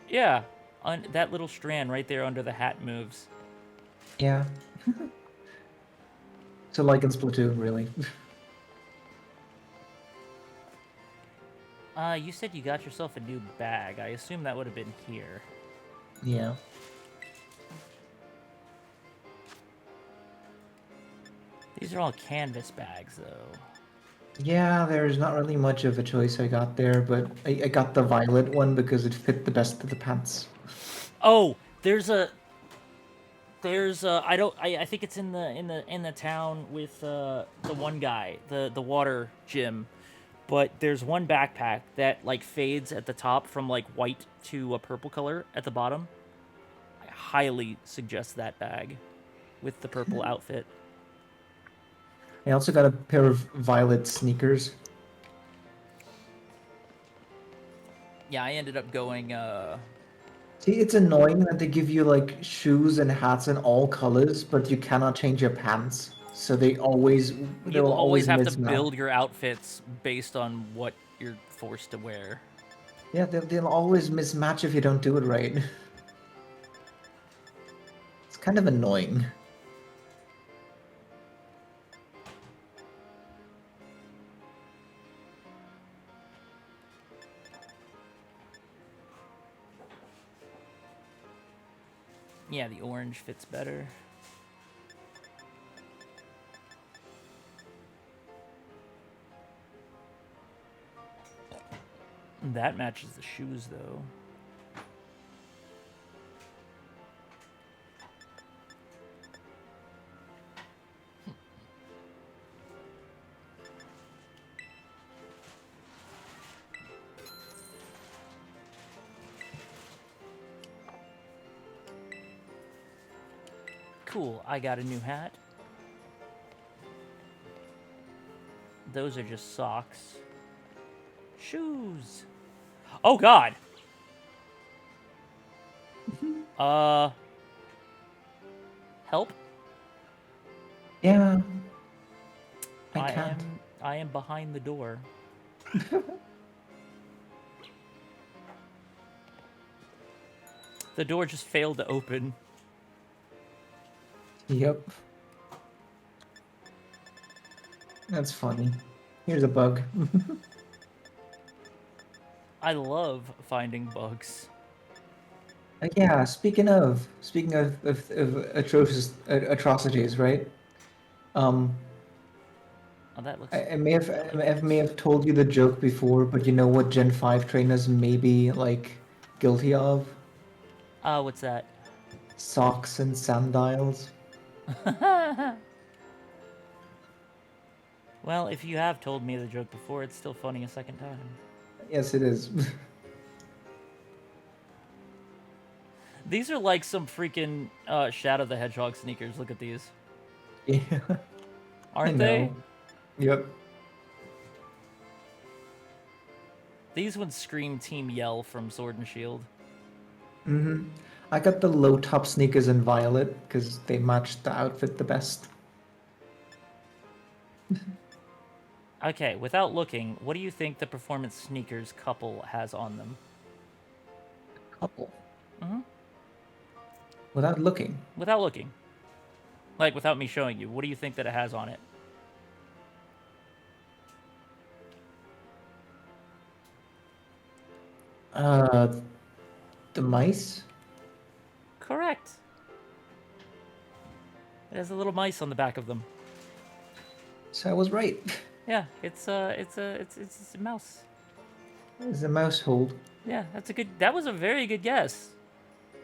Yeah, on that little strand right there under the hat moves. Yeah. So like in Splatoon, really. You said you got yourself a new bag. I assume that would have been here. Yeah. These are all canvas bags, though. Yeah, there's not really much of a choice I got there, but I got the violet one because it fit the best of the pants. Oh, I think it's in the town with the one guy, the water gym. But there's one backpack that like fades at the top from like white to a purple color at the bottom. I highly suggest that bag with the purple outfit. I also got a pair of violet sneakers. Yeah, I ended up going See, it's annoying that they give you like shoes and hats in all colors, but you cannot change your pants. So they you will always always have to mismatch. build your outfits based on what you're forced to wear. Yeah, they'll always mismatch if you don't do it right. It's kind of annoying. Yeah, the orange fits better. That matches the shoes, though. Cool, I got a new hat. Those are just socks. Shoes. Oh, God. Help? Yeah, I can't. I am behind the door. The door just failed to open. Yep. That's funny. Here's a bug. I love finding bugs. Yeah, speaking of atrocities, right? Um, Oh, that looks I may have told you the joke before, but you know what Gen 5 trainers may be like guilty of? what's that? Socks and sandiles. Well, if you have told me the joke before, it's still funny a second time. Yes, it is. These are like some freaking Shadow the Hedgehog sneakers. Look at these. Yeah, I Aren't they? know. Yep. These ones scream Team Yell from Sword and Shield. Mm-hmm. I got the low top sneakers in violet because they matched the outfit the best. Okay, without looking, what do you think the performance sneakers couple has on them? Couple. Mm-hmm. Without looking. Without looking. Like, without me showing you. What do you think that it has on it? Uh, the mice? Correct. It has a little mice on the back of them. So I was right. Yeah, it's a mouse. It's a mouse hold. Yeah, that was a very good guess.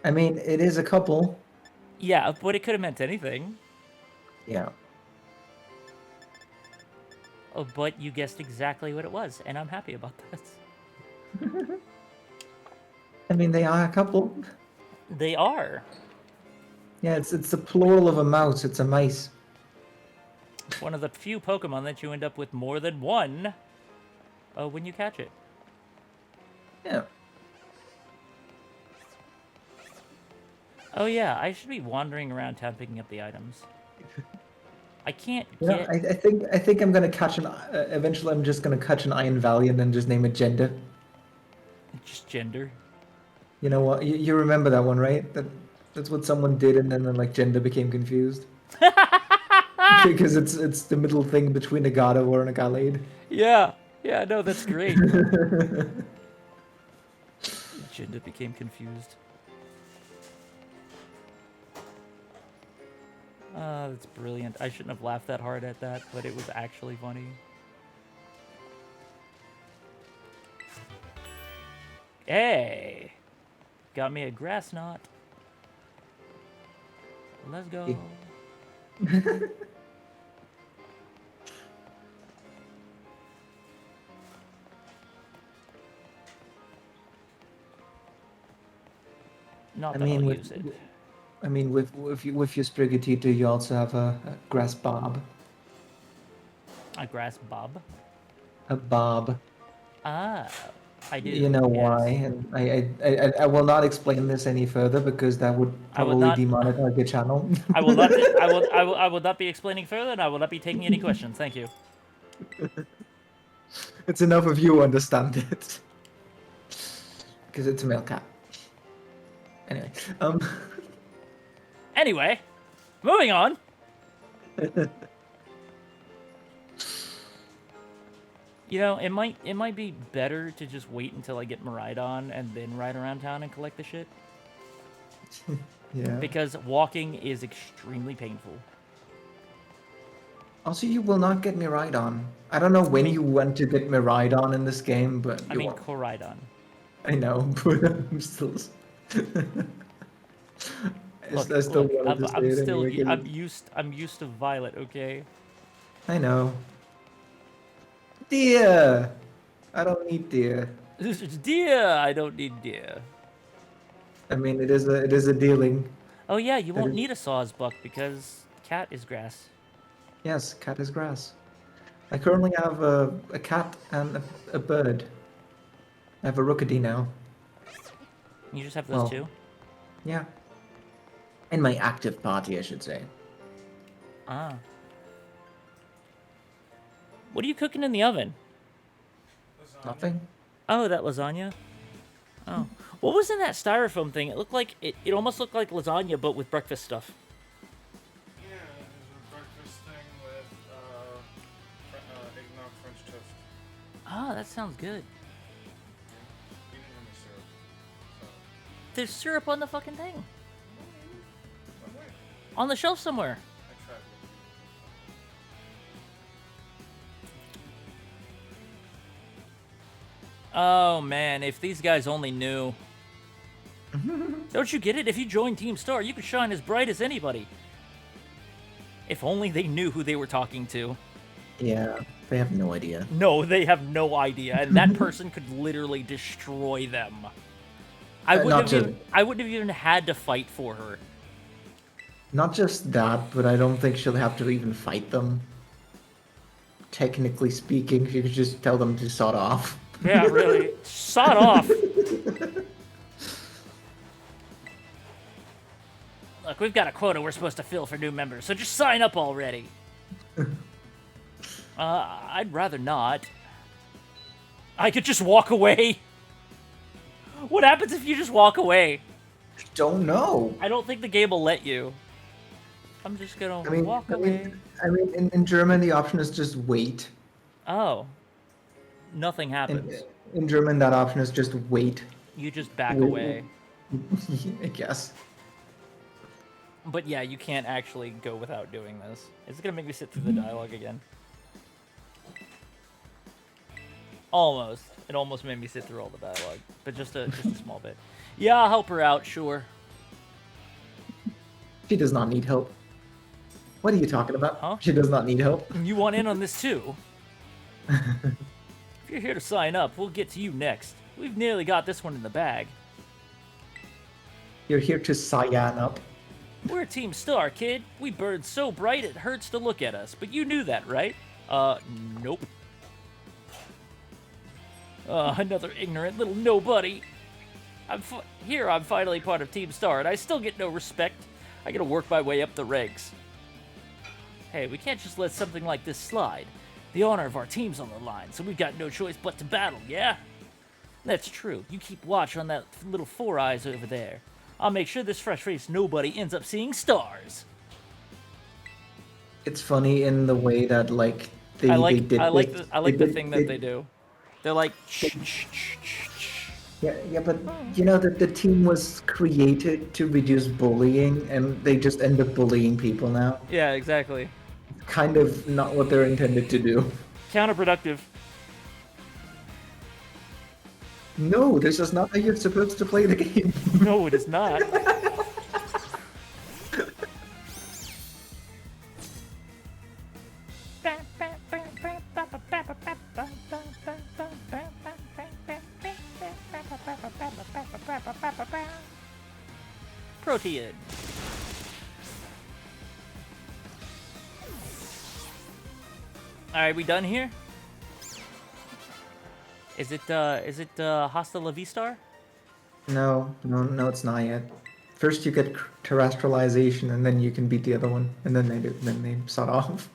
I mean, it is a couple. Yeah, but it could have meant anything. Yeah. Oh, but you guessed exactly what it was, and I'm happy about that. I mean, they are a couple. They are. Yeah, it's the plural of a mouse. It's a mice. One of the few Pokemon that you end up with more than one when you catch it. Yeah. Oh yeah, I should be wandering around town picking up the items. I can't Yeah, get... I think I'm gonna catch an. Eventually, I'm just gonna catch an Iron Valley and then just name it Gender. Just gender. You know what? You remember that one, right? That's what someone did, and then like Gender became confused because it's the middle thing between a Gardevoir and a Gallade. Yeah, yeah, no, that's great. Gender became confused. That's brilliant. I shouldn't have laughed that hard at that, but it was actually funny. Hey! Got me a grass knot. Let's go. Not that I'll use it. I mean, with your Sprigatito, you also have a grass bob. A grass bob? A bob. Ah, I do. You know why? Yes. And I will not explain this any further because that would I will probably not. demonetize the channel. I will not. I will not be explaining further, and I will not be taking any questions. Thank you. It's enough of you understand it. Because it's a male cat. Anyway, Anyway, moving on. You know, it might be better to just wait until I get Miraidon and then ride around town and collect the shit. yeah. Because walking is extremely painful. Also, you will not get Miraidon. I don't know when mean- you went to get Miraidon in this game, but I you mean, won't. Koraidon. I know, but I'm still. Look, I still look, wanted to say it anyway, 'cause I'm used to Violet, okay? I know. Deer! I don't need deer. Deer! I don't need deer. I mean, it is a dealing. Oh yeah, you That won't is- need a Sawsbuck because cat is grass. Yes, cat is grass. I currently have a cat and a bird. I have a rookadee now. You just have those Well, two? Yeah. In my active party, I should say. Ah. What are you cooking in the oven? Nothing. Oh, that lasagna? Oh. What was in that styrofoam thing? It looked like, it almost looked like lasagna, but with breakfast stuff. Yeah, there's a breakfast thing with eggnog French toast. Ah, that sounds good. We didn't have any syrup. So. There's syrup on the fucking thing. Oh, wait. On the shelf somewhere. I tried it. Oh man, if these guys only knew. Don't you get it? If you join Team Star, you could shine as bright as anybody. If only they knew who they were talking to. Yeah, they have no idea. No, they have no idea, and that person could literally destroy them. I wouldn't have even had to fight for her. Not just that, but I don't think she'll have to even fight them. Technically speaking, she could just tell them to sod off. Yeah, really. Sod off. Look, we've got a quota we're supposed to fill for new members, so just sign up already. I'd rather not. I could just walk away. What happens if you just walk away? Don't know. I don't think the game will let you. I'm just gonna walk away. In German, the option is just wait. Oh. Nothing happens. In German, that option is just wait. You just back Wait. away. I guess. But yeah, you can't actually go without doing this. Is it gonna make me sit through the dialogue again? Almost. It almost made me sit through all the dialogue, but just a small bit. Yeah, I'll help her out, sure. She does not need help. What are you talking about? Huh? She does not need help. You want in on this too? If you're here to sign up, we'll get to you next. We've nearly got this one in the bag. You're here to cyan up. We're Team Star, kid. We burn so bright it hurts to look at us, but you knew that, right? Nope. Another ignorant little nobody. I'm finally part of Team Star, and I still get no respect. I gotta work my way up the ranks. Hey, we can't just let something like this slide. The honor of our team's on the line, so we've got no choice but to battle, yeah? That's true. You keep watch on that little four eyes over there. I'll make sure this fresh-faced nobody ends up seeing stars. It's funny in the way that like they I like did the thing that they they do. They're like, shh, shh, shh, shh, shh. Yeah, but you know that the team was created to reduce bullying, and they just end up bullying people now. Yeah, exactly. Kind of not what they're intended to do. Counterproductive. No, this is not how you're supposed to play the game. No, it is not. Protein. Alright, we done here? Is it Hasta La Vistar? No, it's not yet. First you get terrestrialization, and then you can beat the other one, and then they sawed off.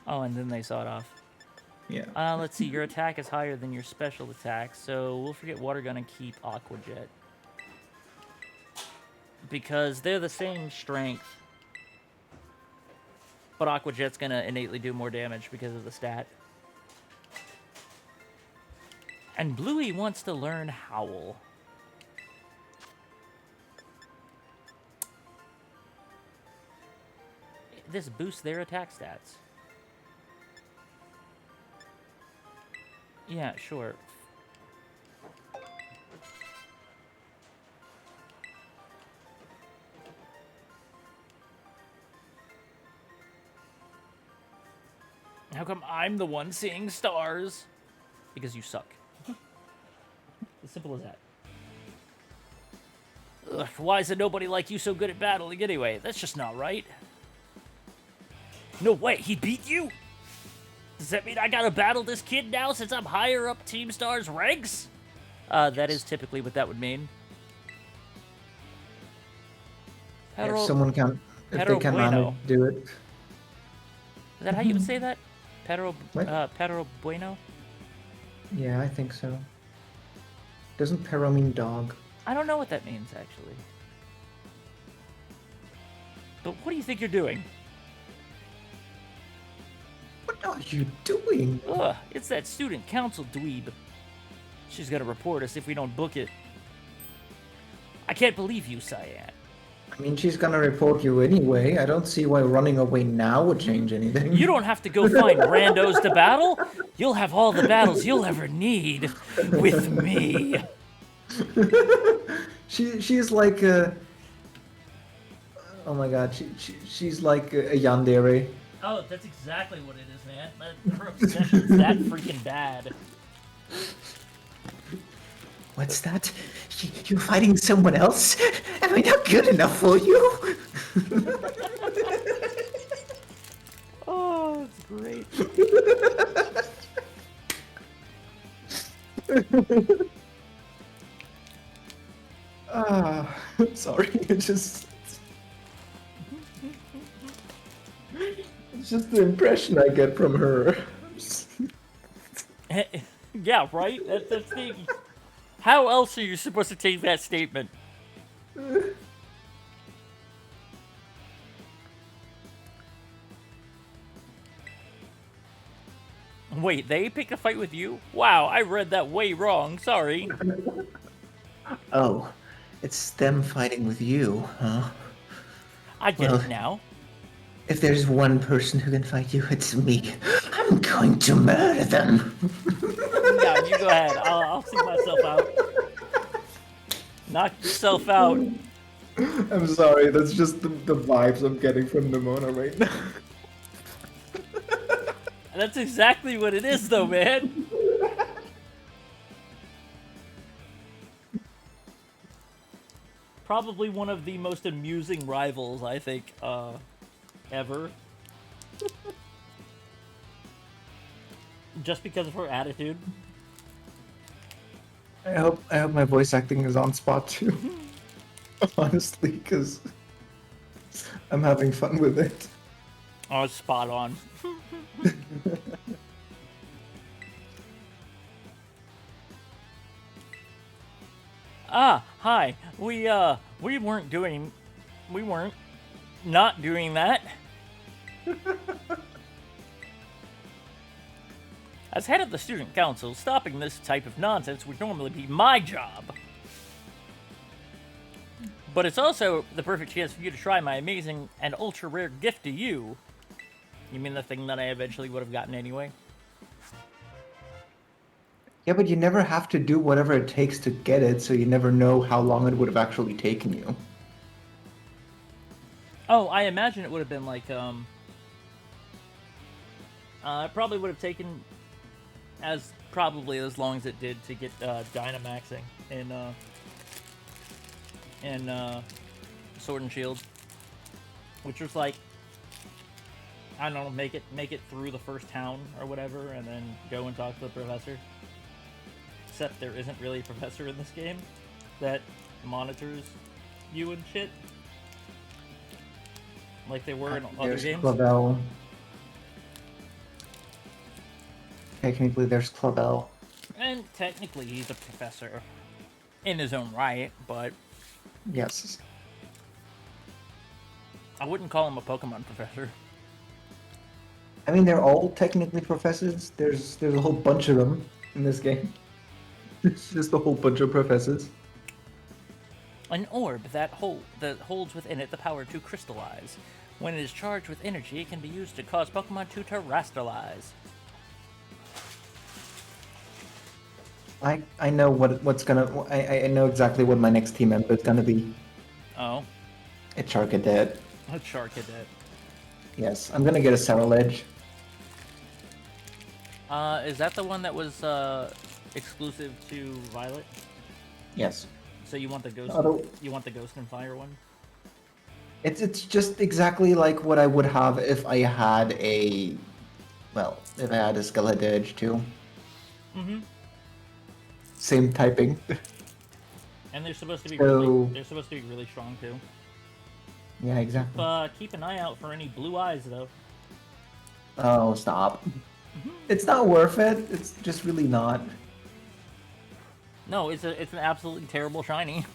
Oh, and then they saw it off. Yeah. Let's see. Your attack is higher than your special attack, so we'll forget Water Gun and keep Aqua Jet. Because they're the same strength. But Aqua Jet's gonna innately do more damage because of the stat. And Bluey wants to learn Howl. This boosts their attack stats. Yeah, sure. How come I'm the one seeing stars? Because you suck. As simple as that. Ugh, why is nobody like you so good at battling anyway? That's just not right. No way, he beat you? Does that mean I gotta battle this kid now since I'm higher up Team Star's ranks? That is typically what that would mean. If someone can, if they can manage to do it. Is that how you would say that? Pedro, What? Pedro Bueno? Yeah, I think so. Doesn't pero mean dog? I don't know what that means, actually. But what do you think you're doing? What are you doing? Ugh, it's that student council dweeb. She's gonna report us if we don't book it. I can't believe you, Cyan. I mean, she's gonna report you anyway. I don't see why running away now would change anything. You don't have to go find randos to battle. You'll have all the battles you'll ever need with me. She's like a. Oh my god, she's like a yandere. Oh, that's exactly what it is, man. Her obsession's that freaking bad. What's that? You're fighting someone else? Am I not good enough for you? Oh, it's great. Sorry, it's just the impression I get from her. Yeah, right? That's the thing. How else are you supposed to take that statement? Wait, they picked a fight with you? Wow, I read that way wrong. Sorry. Oh, it's them fighting with you, huh? I get Well, it now. If there's one person who can fight you, it's me. I'm going to murder them. Yeah, you go ahead. I'll see myself out. Knock yourself out. I'm sorry, that's just the vibes I'm getting from Nimona right now. That's exactly what it is, though, man. Probably one of the most amusing rivals, I think, ever. Just because of her attitude. I hope my voice acting is on spot too. Honestly, because I'm having fun with it. Oh, it's spot on. Hi. We weren't not doing that. As head of the student council, stopping this type of nonsense would normally be my job. But it's also the perfect chance for you to try my amazing and ultra rare gift to you. You mean the thing that I eventually would have gotten anyway? Yeah, but you never have to do whatever it takes to get it, so you never know how long it would have actually taken you. Oh, I imagine it would have been like, it probably would have taken probably as long as it did to get Dynamaxing in Sword and Shield, which was like, I don't know, make it through the first town or whatever, and then go and talk to the professor. Except there isn't really a professor in this game that monitors you and shit, like they were in other There's games. Clavel. Technically, there's Clavel. And technically, he's a professor in his own right, but Yes. I wouldn't call him a Pokemon professor. I mean, they're all technically professors. There's a whole bunch of them in this game. It's just a whole bunch of professors. An orb that holds within it the power to crystallize. When it is charged with energy, it can be used to cause Pokemon to terrestrialize. I know what's gonna. I know exactly what my next team member is gonna be. Oh, A Charcadet. a Charcadet. Yes, I'm gonna get a Scarlet. Is that the one that was exclusive to Violet? Yes. So you want the ghost? Although- You want the Ghost and Fire one? It's just exactly like what I would have if I had a, well, if I had a Scarlet too. Mm-hmm. Same typing. And they're supposed to be So- they're supposed to be really strong too. Yeah, exactly. Keep an eye out for any blue eyes though. Oh, stop. It's not worth it. It's just really not. No, it's an absolutely terrible shiny.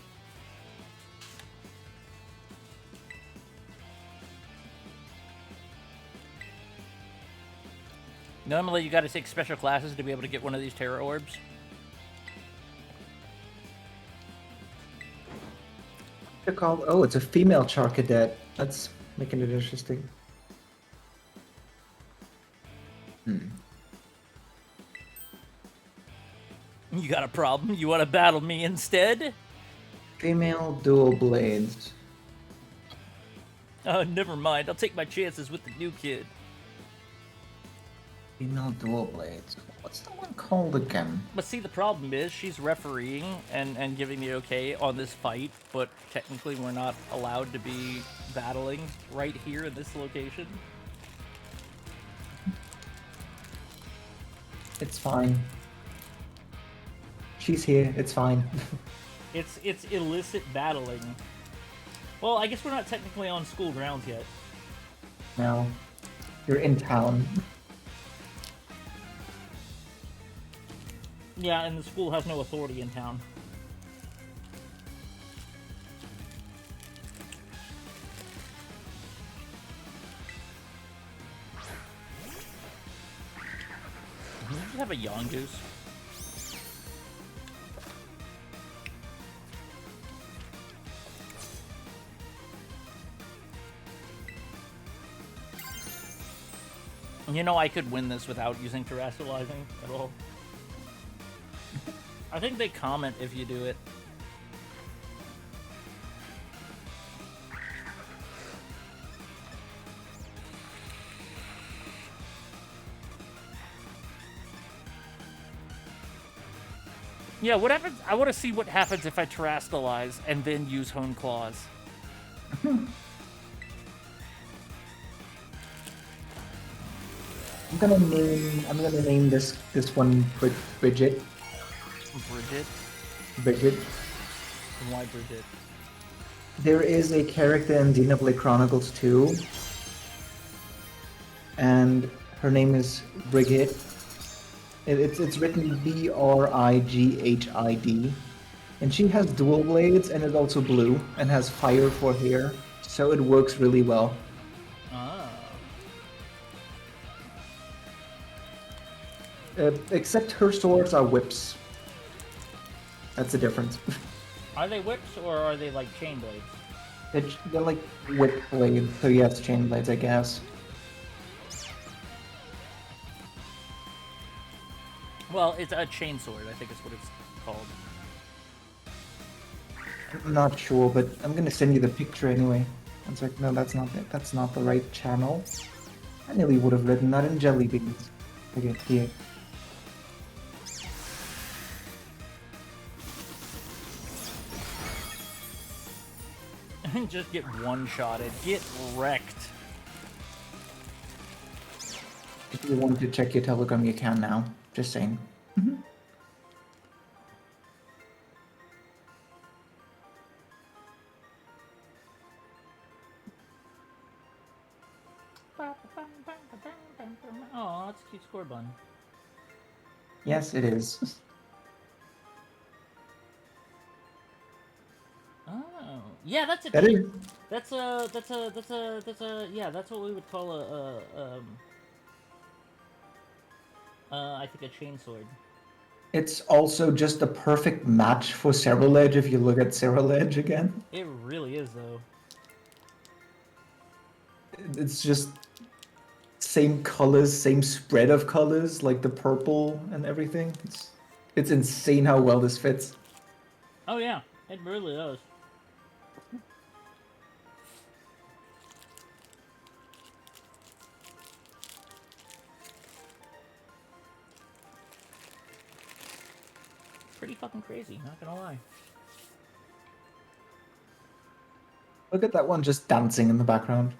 Normally, you got to take special classes to be able to get one of these Terra Orbs. They're called. Oh, it's a female Charcadet. That's making it interesting. You got a problem? You want to battle me instead? Female dual blades. Oh, never mind. I'll take my chances with the new kid. Female dual blades. What's the one called again? But see, the problem is she's refereeing and giving the okay on this fight, but technically we're not allowed to be battling right here in this location. It's fine. She's here. It's fine. It's illicit battling. Well, I guess we're not technically on school grounds yet. Now, you're in town. Yeah, and the school has no authority in town. Did you just have a Yongoose? You know, I could win this without using terrestrializing at all. I think they comment if you do it. Yeah, what happens? I want to see what happens if I terrestrialize and then use Hone Claws. I'm gonna name this one Bridget. Bridget? Bridget. Why Bridget? There is a character in Xenoblade Chronicles 2, and her name is Brigid. It's written Brighid, and she has dual blades and is also blue and has fire for hair, so it works really well. Ah. Except her swords are whips. That's the difference. Are they whips or are they like chain blades? They're like whip blades, so yes, chain blades, I guess. Well, it's a chain sword, I think is what it's called. I'm not sure, but I'm gonna send you the picture anyway. One sec. No, that's not it. That's not the right channel. I nearly would have written that in jelly beans. Okay, here. Just get one-shotted. Get wrecked. If you want to check your Telegram, you can now. Just saying. Oh, that's a cute score bun. Yes, it is. Oh, yeah, that's a. That is. That's a. Yeah, that's what we would call I think a chain sword. It's also just a perfect match for Serral Edge if you look at Serral Edge again. It really is, though. It's just same colors, same spread of colors, like the purple and everything. It's insane how well this fits. Oh yeah, it really does. Pretty fucking crazy, not gonna lie. Look at that one just dancing in the background.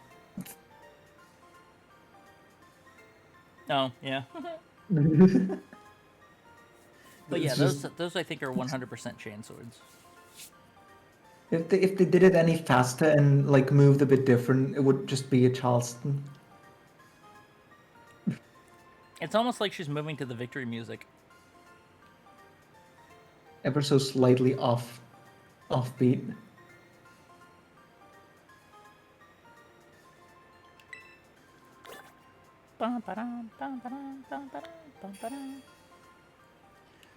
Oh, yeah. But yeah, It's just- those I think are 100% chain swords. If they did it any faster and like moved a bit different, it would just be a Charleston. It's almost like she's moving to the victory music. Ever so slightly offbeat.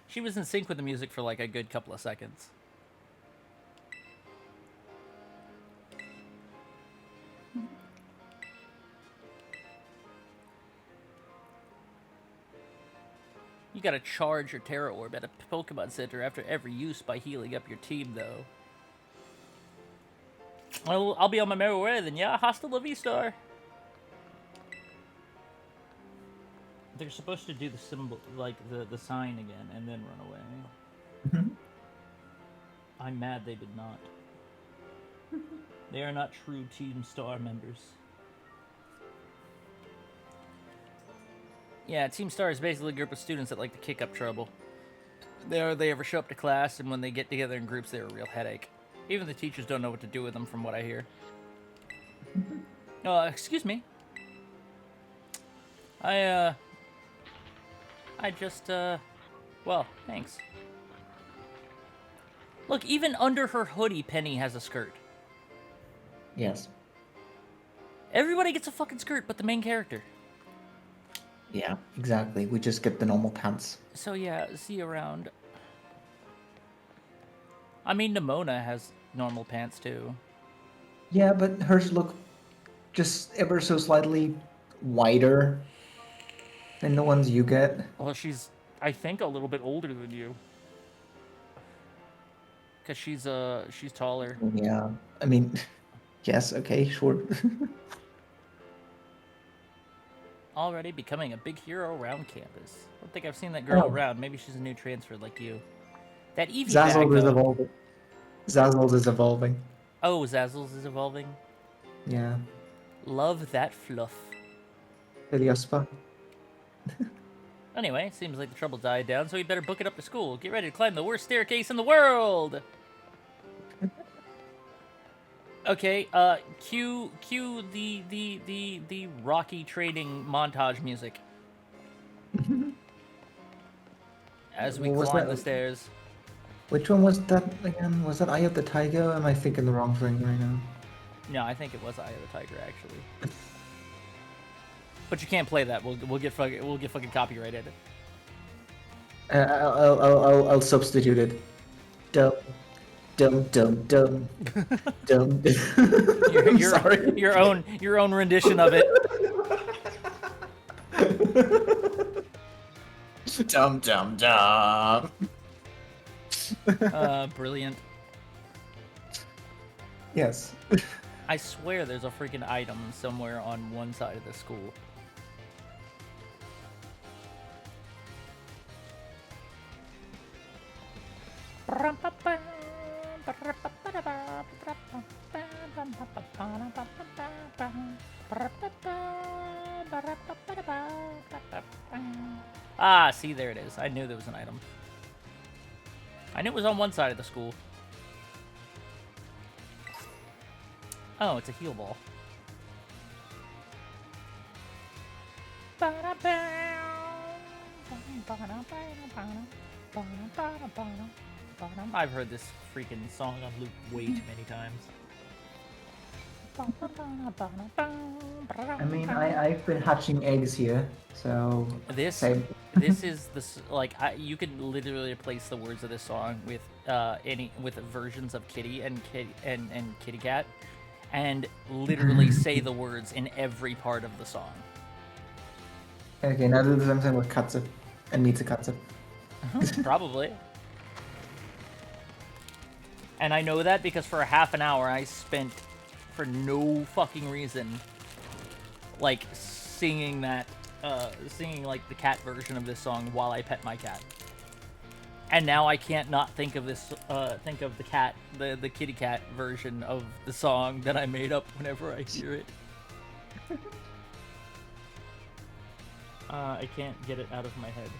She was in sync with the music for like a good couple of seconds. You gotta charge your Terra Orb at a Pokemon Center after every use by healing up your team, though. Well, I'll be on my merry way then, yeah? Hasta la vista! They're supposed to do the symbol, like the sign again, and then run away. Mhm. I'm mad they did not. They are not true Team Star members. Yeah, Team Star is basically a group of students that like to kick up trouble. They ever show up to class, and when they get together in groups, they're a real headache. Even the teachers don't know what to do with them, from what I hear. Excuse me. I just, well, thanks. Look, even under her hoodie, Penny has a skirt. Yes. Everybody gets a fucking skirt but the main character. Yeah, exactly. We just get the normal pants. So yeah, see you around. I mean, Nimona has normal pants too. Yeah, but hers look just ever so slightly wider than the ones you get. Well, she's, I think, a little bit older than you. Cause she's taller. Yeah, I mean, yes, okay, sure. Already becoming a big hero around campus. I don't think I've seen that girl Oh. around. Maybe she's a new transfer like you. That Eevee Zazzle bag, is though. evolving. Zazzle is evolving. Oh, Zazzles is evolving. Yeah. Love that fluff. Iliospa. Anyway, seems like the trouble died down, so we better book it up to school. Get ready to climb the worst staircase in the world! Okay, cue the Rocky training montage music. As we What was climb that? the stairs. Which one was that again? Was that Eye of the Tiger? Or am I thinking the wrong thing right now? No, I think it was Eye of the Tiger, actually. But you can't play that. We'll get fucking copyrighted. I'll substitute it. Dum, Dum dum dum dum. Your, I'm your, sorry. your own rendition of it. Dum dum dum. Brilliant. Yes. I swear there's a freaking item somewhere on one side of the school. Ah, see, there it is. I knew there was an item. I knew it was on one side of the school. Oh, it's a heal ball. I've heard this freaking song on loop way too many times. I mean, I've been hatching eggs here, so This same. this is like you could literally replace the words of this song with with versions of Kitty and Kitty Cat, and literally say the words in every part of the song. Okay, now do the same thing with Katsu and Mitsukatsu. Probably. And I know that because for a half an hour I spent, for no fucking reason, like singing that, singing like the cat version of this song while I pet my cat. And now I can't not think of this, think of the cat, the kitty cat version of the song that I made up whenever I hear it. I can't get it out of my head.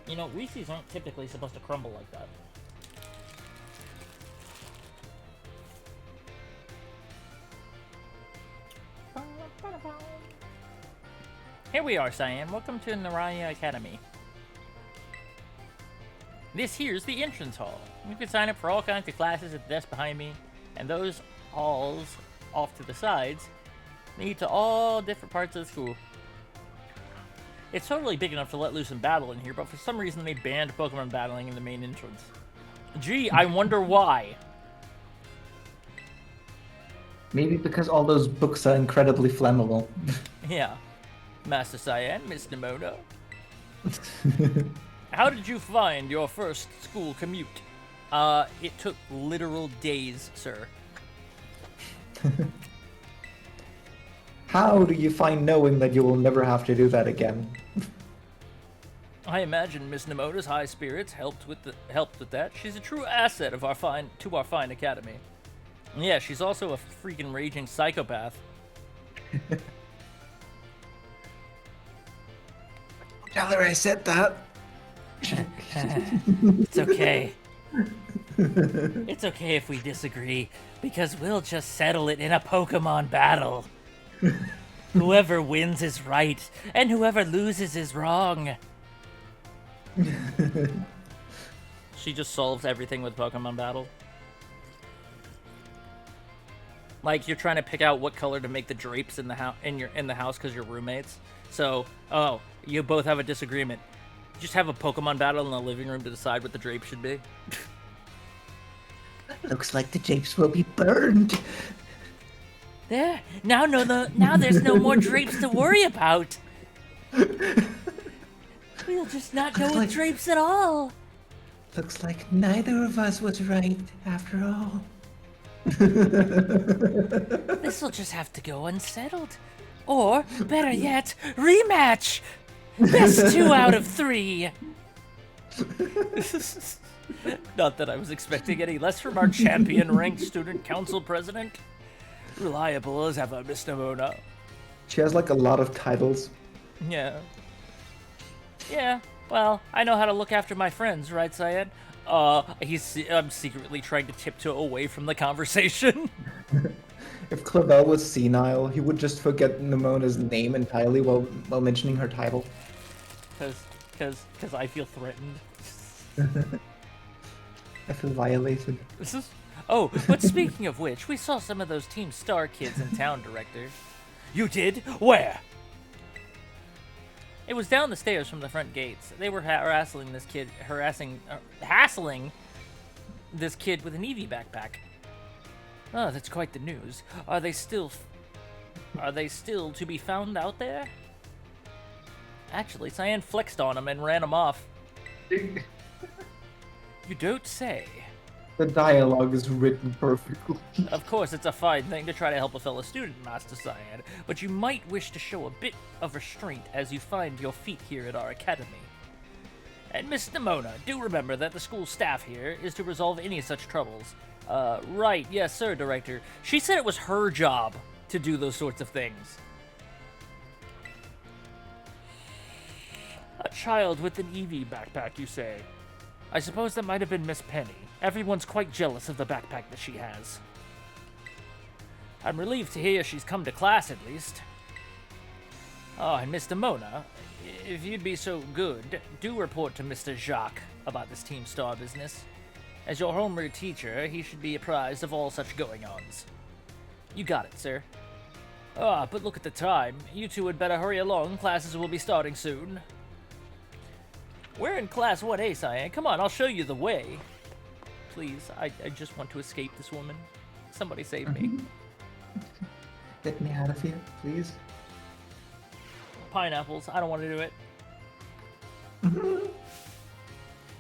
You know, Reese's aren't typically supposed to crumble like that. Here we are, Cyan. Welcome to Naraya Academy. This here's the entrance hall. You can sign up for all kinds of classes at the desk behind me, and those halls off to the sides lead to all different parts of the school. It's totally big enough to let loose some battle in here, but for some reason they banned Pokemon battling in the main entrance. Gee, I wonder why. Maybe because all those books are incredibly flammable. Yeah. Master Cyan, Miss Nemono. How did you find your first school commute? It took literal days, sir. How do you find knowing that you will never have to do that again? I imagine Miss Nemona's high spirits helped with that. She's a true asset of our fine academy. And yeah, she's also a freaking raging psychopath. Tell her I said that. It's okay. It's okay if we disagree, because we'll just settle it in a Pokemon battle. Whoever wins is right, and whoever loses is wrong. She just solves everything with Pokemon battle. Like, you're trying to pick out what color to make the drapes in the house because you're roommates. So, oh, you both have a disagreement. Just have a Pokemon battle in the living room to decide what the drape should be. Looks like the drapes will be burned. There, now there's no more drapes to worry about. We'll just not go with drapes at all. Looks like neither of us was right after all. This'll just have to go unsettled. Or, better yet, rematch! Best 2 out of 3! Not that I was expecting any less from our champion-ranked student council president. Reliable as ever, Miss Nemona. She has like a lot of titles. Yeah. Yeah, well, I know how to look after my friends, right, Syed? I'm secretly trying to tiptoe away from the conversation. If Clavel was senile, he would just forget Nemona's name entirely while mentioning her title. Because I feel threatened. I feel violated. This is... Oh, but speaking of which, we saw some of those Team Star kids in town, Director. You did? Where? It was down the stairs from the front gates. They were hassling this kid with an Eevee backpack. Oh, that's quite the news. Are they still to be found out there? Actually, Cyan flexed on him and ran him off. You don't say. The dialogue is written perfectly. Of course, it's a fine thing to try to help a fellow student, Master Cyan, but you might wish to show a bit of restraint as you find your feet here at our academy. And Miss Nimona, do remember that the school staff here is to resolve any such troubles. Right, yes, sir, Director. She said it was her job to do those sorts of things. A child with an Eevee backpack, you say? I suppose that might have been Miss Penny. Everyone's quite jealous of the backpack that she has. I'm relieved to hear she's come to class, at least. Oh, and Mr. Mona, if you'd be so good, do report to Mr. Jacques about this Team Star business. As your homeroom teacher, he should be apprised of all such going-ons. You got it, sir. Ah, but look at the time. You two had better hurry along. Classes will be starting soon. We're in Class 1A, Cyan. Come on, I'll show you the way. Please, I just want to escape this woman. Somebody save me. Get me out of here, please. Pineapples, I don't want to do it.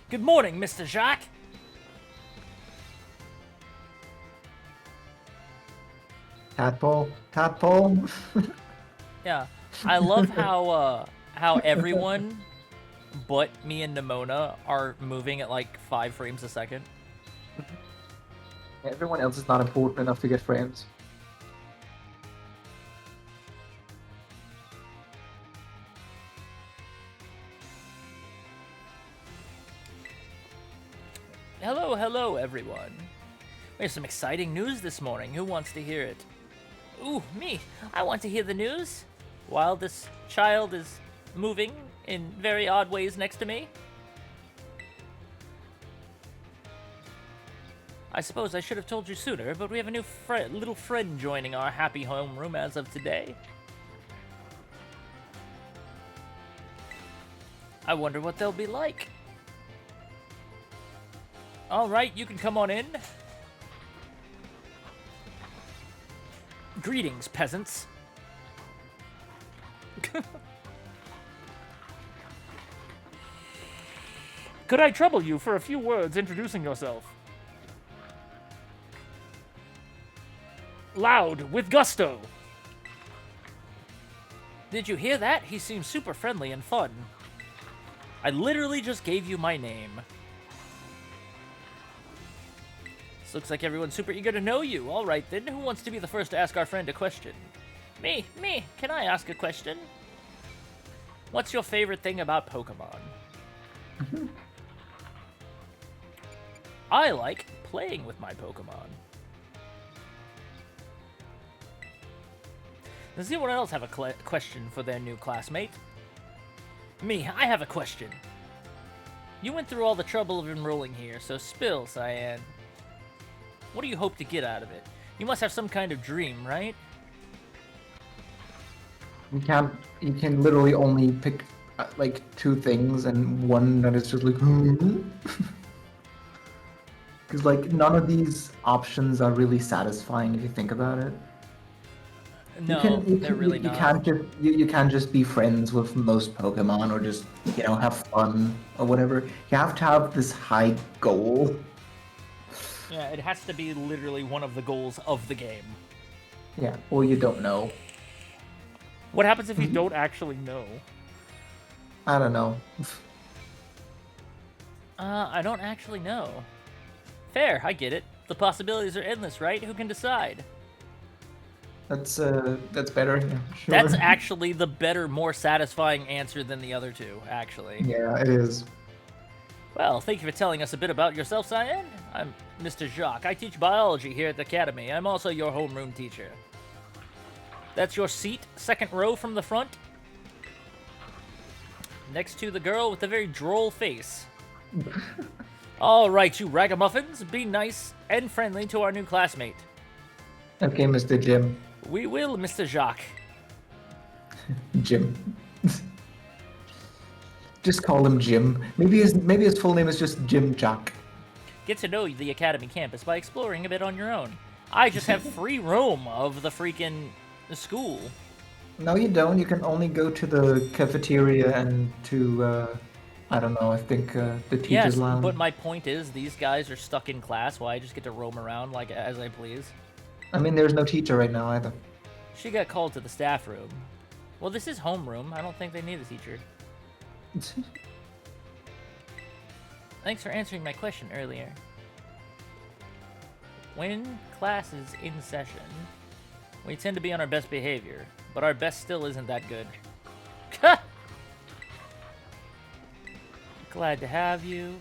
Good morning, Mr. Jacques. Tadpole. Tadpole. Yeah, I love how everyone but me and Nimona are moving at like 5 frames a second. Everyone else is not important enough to get frames. Hello, everyone. We have some exciting news this morning. Who wants to hear it? Ooh, me. I want to hear the news. While this child is moving in very odd ways next to me. I suppose I should have told you sooner, but we have a new little friend joining our happy homeroom as of today. I wonder what they'll be like. All right, you can come on in. Greetings, peasants. Could I trouble you for a few words introducing yourself? Loud, with gusto. Did you hear that? He seems super friendly and fun. I literally just gave you my name. This looks like everyone's super eager to know you. All right, then. Who wants to be the first to ask our friend a question? Me. Can I ask a question? What's your favorite thing about Pokemon? I like playing with my Pokemon. Does anyone else have a question for their new classmate? Me, I have a question. You went through all the trouble of enrolling here, so spill, Cyan. What do you hope to get out of it? You must have some kind of dream, right? You can literally only pick like 2 things, and one that is just like, because like none of these options are really satisfying if you think about it. No, they're really not. You can't just be friends with most Pokemon or just have fun or whatever. You have to have this high goal. Yeah, it has to be literally one of the goals of the game. Yeah, or you don't know. What happens if you don't actually know? I don't know. I don't actually know. Fair, I get it. The possibilities are endless, right? Who can decide? That's better. Yeah, sure. That's actually the better, more satisfying answer than the other two, actually. Yeah, it is. Well, thank you for telling us a bit about yourself, Cyan. I'm Mr. Jacques. I teach biology here at the Academy. I'm also your homeroom teacher. That's your seat, 2nd row from the front. Next to the girl with the very droll face. All right, you ragamuffins, be nice and friendly to our new classmate. Okay, Mr. Jim. We will, Mr. Jacques. Jim. Just call him Jim. Maybe his full name is just Jim Jock. Get to know the Academy campus by exploring a bit on your own. I just have free roam of the freaking school. No, you don't. You can only go to the cafeteria and to, I don't know, I think the teacher's Yes, lounge. but my point is, these guys are stuck in class while I just get to roam around like as I please. I mean, there's no teacher right now either. She got called to the staff room. Well, this is homeroom. I don't think they need a teacher. Thanks for answering my question earlier. When class is in session, we tend to be on our best behavior, but our best still isn't that good. Glad to have you.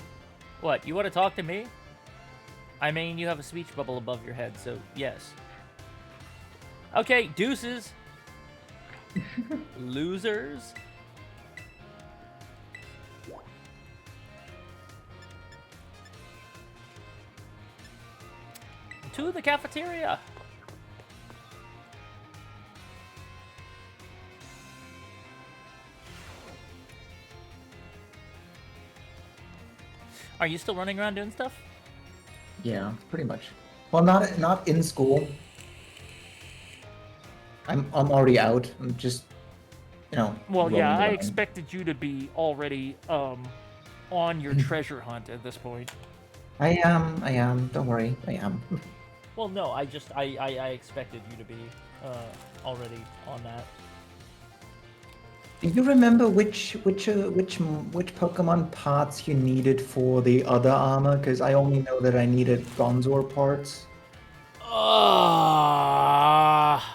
What, you want to talk to me? I mean, you have a speech bubble above your head, so yes. Okay, deuces. Losers. To the cafeteria. Are you still running around doing stuff? Yeah, pretty much. Well, not in school. I'm already out. I'm just, you know. Well, yeah, roaming I around. expected you to be already on your treasure hunt at this point. I am. Don't worry, I am. Well, no, I expected you to be already on that. Do you remember which Pokemon parts you needed for the other armor? Because I only know that I needed Gonzor parts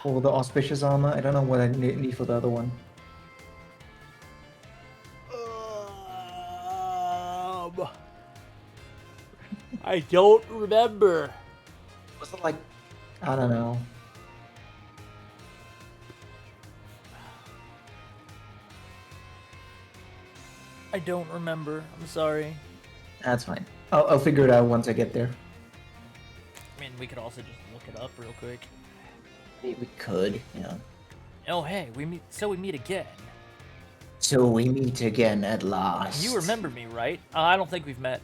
for the auspicious armor. I don't know what I need for the other one. I don't remember. Was it like, I don't know. I don't remember. I'm sorry. That's fine. I'll figure it out once I get there. I mean, we could also just look it up real quick. We could, yeah. Oh, hey, we meet again. So we meet again at last. You remember me, right? I don't think we've met.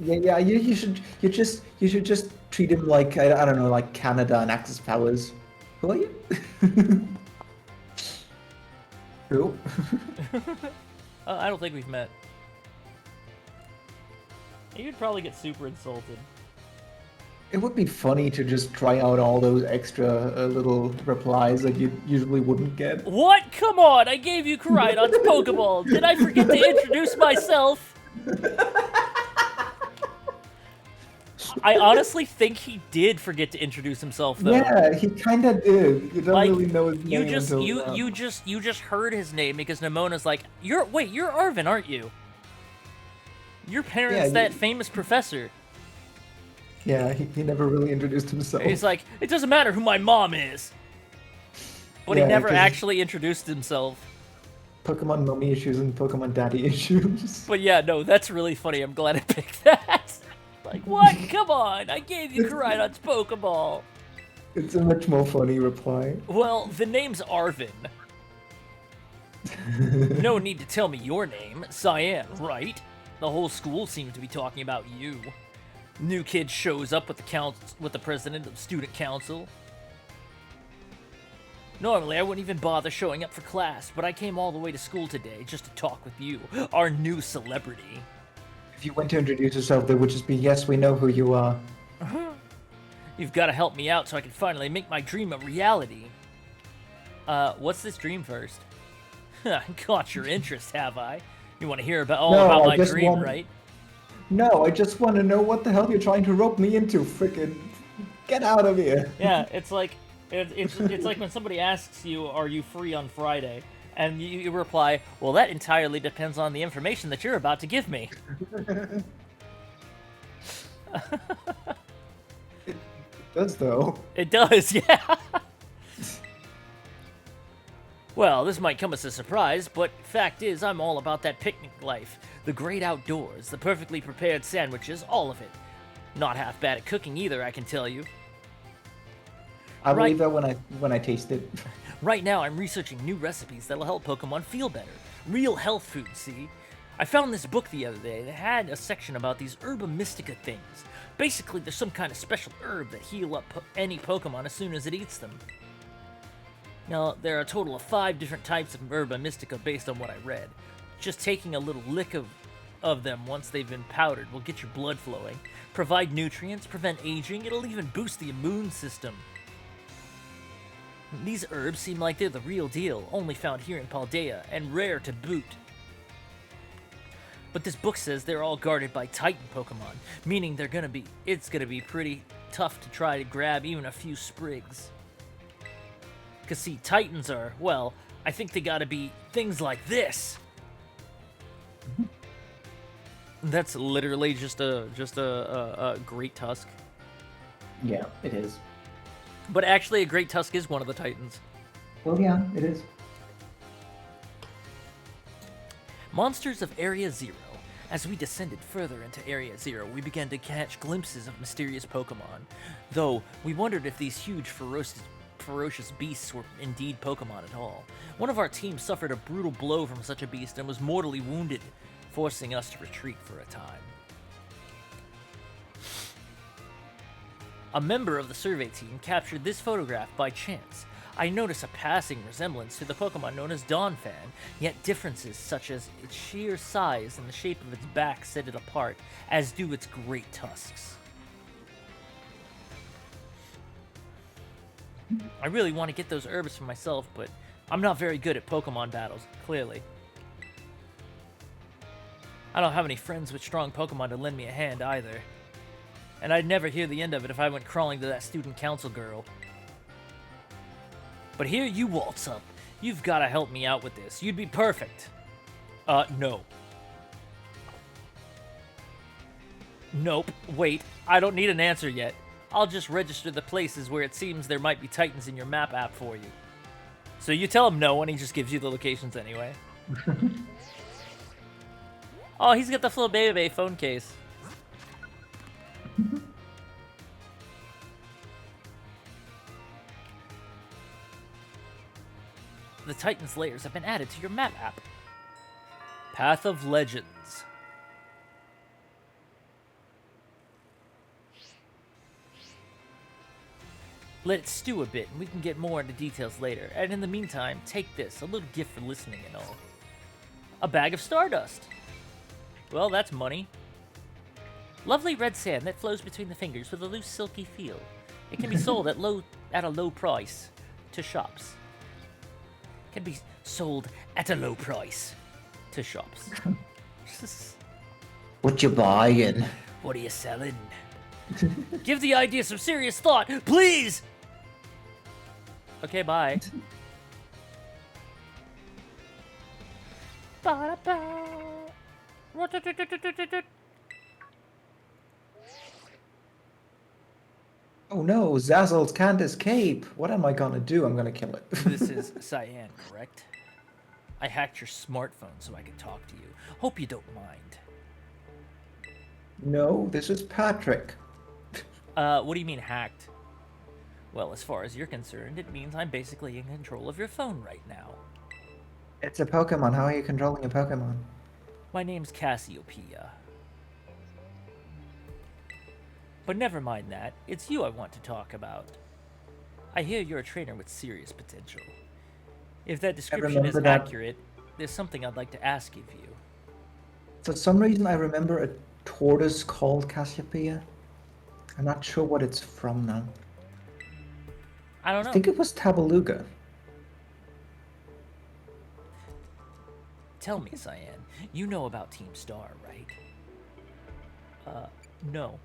Yeah. You should just treat him like I don't know, like Canada and Axis powers. Who are you? Who? I don't think we've met. You'd probably get super insulted. It would be funny to just try out all those extra little replies that you usually wouldn't get. What? Come on! I gave you Koraidon's Pokeball! Did I forget to introduce myself? I honestly think he did forget to introduce himself, though. Yeah, he kind of did. You don't Like, really know his name until you just heard his name because Nemona's like, you're Arvin, aren't you? Your parents Yeah, that famous professor. Yeah, he never really introduced himself. He's like, it doesn't matter who my mom is. But he Yeah, never 'cause- actually introduced himself. Pokemon mommy issues and Pokemon daddy issues. But yeah, no, that's really funny. I'm glad I picked that. Like, what? Come on, I gave you Koraidon's Pokeball. It's a much more funny reply. Well, the name's Arvin. No need to tell me your name. Cyan, right? The whole school seems to be talking about you. New kid shows up with the president of student council. Normally, I wouldn't even bother showing up for class, but I came all the way to school today just to talk with you, our new celebrity. If you went to introduce yourself, there would just be, yes, we know who you are. You've got to help me out so I can finally make my dream a reality. What's this dream first? Caught your interest, have I? You want to hear about No, about I my just dream, want- right? No, I just want to know what the hell you're trying to rope me into. Frickin' get out of here. Yeah, it's like it's like when somebody asks you, "Are you free on Friday?" and you reply, "Well, that entirely depends on the information that you're about to give me." It does though. It does, yeah. Well, this might come as a surprise, but fact is, I'm all about that picnic life. The great outdoors, the perfectly prepared sandwiches, all of it. Not half bad at cooking either, I can tell you. I Right. believe that when I taste it. Right now, I'm researching new recipes that'll help Pokemon feel better. Real health food, see? I found this book the other day that had a section about these Herba Mystica things. Basically, there's some kind of special herb that heal up any Pokemon as soon as it eats them. Now, there are a total of 5 different types of Herba Mystica based on what I read. Just taking a little lick of them once they've been powdered will get your blood flowing, provide nutrients, prevent aging, it'll even boost the immune system. These herbs seem like they're the real deal, only found here in Paldea, and rare to boot. But this book says they're all guarded by Titan Pokemon, meaning it's gonna be pretty tough to try to grab even a few sprigs. Cause see, Titans are, well, I think they gotta be things like this. That's literally just a great tusk. Yeah, it is. But actually, a great tusk is one of the Titans. Well, yeah, it is. Monsters of Area Zero. As we descended further into Area Zero, we began to catch glimpses of mysterious Pokemon. Though, we wondered if these huge, ferocious beasts were indeed Pokemon at all. One of our team suffered a brutal blow from such a beast and was mortally wounded, forcing us to retreat for a time. A member of the survey team captured this photograph by chance. I notice a passing resemblance to the Pokemon known as Donphan, yet differences such as its sheer size and the shape of its back set it apart, as do its great tusks. I really want to get those herbs for myself, but I'm not very good at Pokemon battles, clearly. I don't have any friends with strong Pokemon to lend me a hand either. And I'd never hear the end of it if I went crawling to that student council girl. But here you waltz up. You've got to help me out with this. You'd be perfect. No. Nope. Wait. I don't need an answer yet. I'll just register the places where it seems there might be Titans in your map app for you. So you tell him no, and he just gives you the locations anyway. Oh, he's got the Flabébé phone case. The Titan's layers have been added to your map app. Path of Legends. Let it stew a bit, and we can get more into details later. And in the meantime, take this, a little gift for listening and all. A bag of Stardust. Well, that's money. Lovely red sand that flows between the fingers with a loose, silky feel. It can be sold at a low price to shops. Can be sold at a low price to shops. What you buying? What are you selling? Give the idea some serious thought, please! Okay, bye. Oh no, Zazzles can't escape. What am I gonna do? I'm gonna kill it. This is Cyan, correct? I hacked your smartphone so I could talk to you. Hope you don't mind. No, this is Patrick. What do you mean hacked? Well, as far as you're concerned, it means I'm basically in control of your phone right now. It's a Pokemon. How are you controlling a Pokemon? My name's Cassiopeia. But never mind that. It's you I want to talk about. I hear you're a trainer with serious potential. If that description is remember that. accurate, there's something I'd like to ask of you. For some reason, I remember a tortoise called Cassiopeia. I'm not sure what it's from now. I don't I know. think it was Tabaluga. Tell me, Cyan, you know about Team Star, right? No.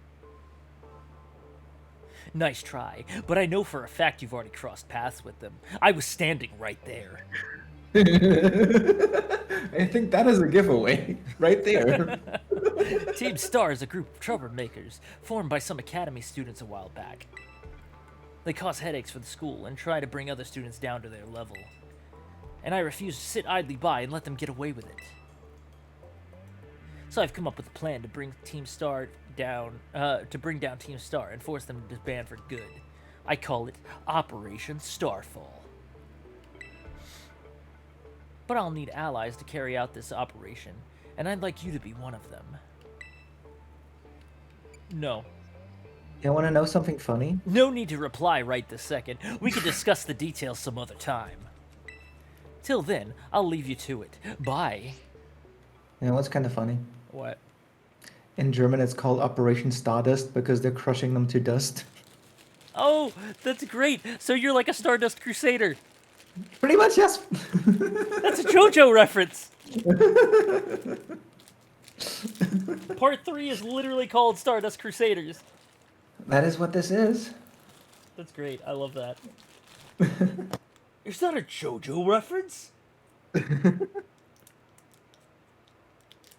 Nice try, but I know for a fact you've already crossed paths with them. I was standing right there. I think that is a giveaway right there. Team Star is a group of troublemakers formed by some academy students a while back. They cause headaches for the school and try to bring other students down to their level. and I refuse to sit idly by and let them get away with it. So I've come up with a plan to bring Team Star down, bring down Team Star and force them to disband for good. I call it Operation Starfall. But I'll need allies to carry out this operation, and I'd like you to be one of them. No. You want to know something funny? No need to reply right this second. We can discuss the details some other time. Till then, I'll leave you to it. Bye. You know what's kind of funny? What? In German, it's called Operation Stardust because they're crushing them to dust. Oh, that's great. So you're like a Stardust Crusader. Pretty much, yes. That's a JoJo reference. Part 3 is literally called Stardust Crusaders. That is what this is. That's great. I love that. Is that a JoJo reference?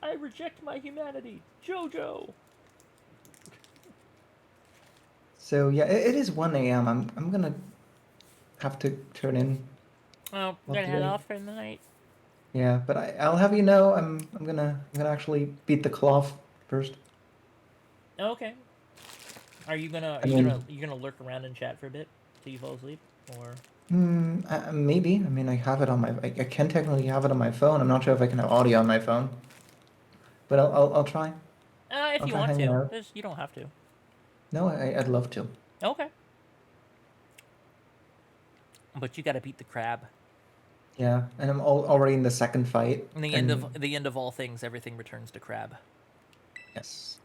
I reject my humanity. JoJo. So yeah, it is 1 a.m. I'm gonna have to turn in. Oh, gonna head off for the night. Yeah, but I'll have you know I'm gonna actually beat the cloth first. Okay. Are you gonna I mean- you gonna lurk around and chat for a bit till you fall asleep, or? Maybe. I mean, I have it on my. I can technically have it on my phone. I'm not sure if I can have audio on my phone. But I'll try. If I'll you try want hanging to, out. you don't have to. No, I'd love to. Okay. But you gotta beat the crab. Yeah, and I'm already in the second fight. In the end of all things, everything returns to crab. Yes.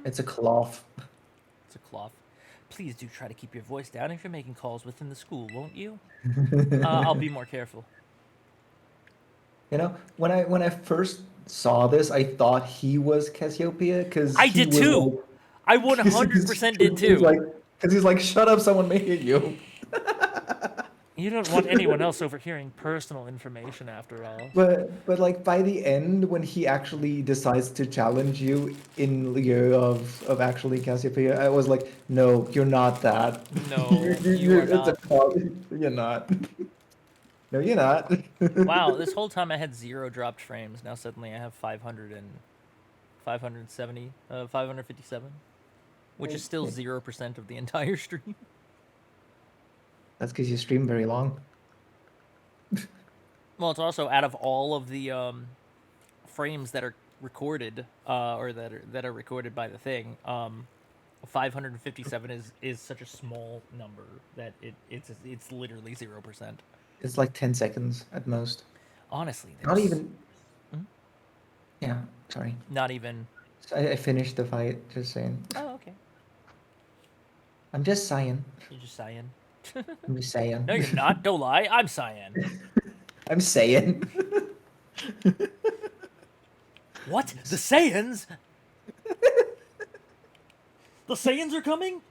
It's a cloth. It's a cloth. Please do try to keep your voice down if you're making calls within the school, won't you? I'll be more careful. You know, when I first saw this, I thought he was Cassiopeia because I did too. I 100% did too. Because he's like, shut up, someone may hear you. You don't want anyone else overhearing personal information, after all. But like by the end, when he actually decides to challenge you in lieu of actually Cassiopeia, I was like, no, you're not that. No, you are it's not. You're not. No, you're not. Wow, this whole time I had 0 dropped frames. Now suddenly I have 557, which is still 0% of the entire stream. That's because you stream very long. Well, it's also out of all of the frames that are recorded, or that are recorded by the thing. 557 is such a small number that it's literally 0%. It's like 10 seconds at most. Honestly, Not there's even. Yeah, sorry. not even. I finished the fight. Just saying. Oh, okay. I'm just saying. You're just Cyan. I'm just saying. No, you're not. Don't lie. I'm Cyan. I'm saying. What? The Saiyans? The Saiyans are coming?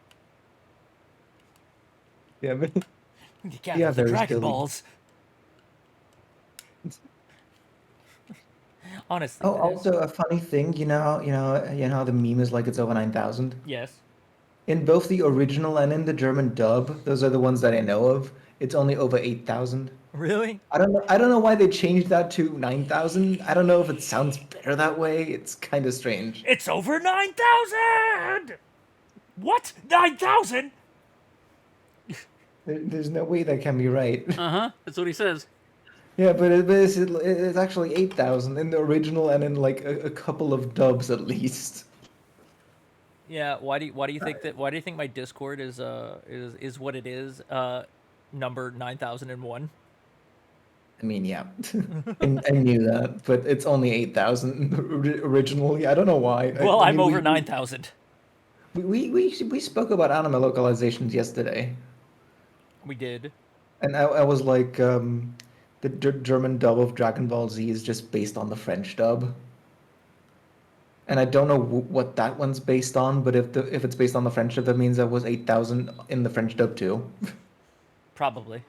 Yeah, but Yeah, Yeah, the very Dragon silly. Balls. Honestly. Oh, that is- also a funny thing, you know how the meme is like it's over 9,000. Yes. In both the original and in the German dub, those are the ones that I know of. It's only over 8,000. Really? I don't know why they changed that to 9,000. I don't know if it sounds better that way. It's kind of strange. It's over 9,000! What? 9,000? There's no way that can be right. Uh-huh. That's what he says. Yeah, but it's actually 8,000 in the original and in like a couple of dubs at least. Yeah, why do you think my Discord is what it is, number 9001? I mean, yeah, I knew that, but it's only 8,000 originally. I don't know why. Well, I I'm mean, over 9,000. We spoke about anime localizations yesterday, We did. and I was like, the German dub of Dragon Ball Z is just based on the French dub. And I don't know what that one's based on, but if it's based on the French dub, that means that was 8,000 in the French dub too. Probably.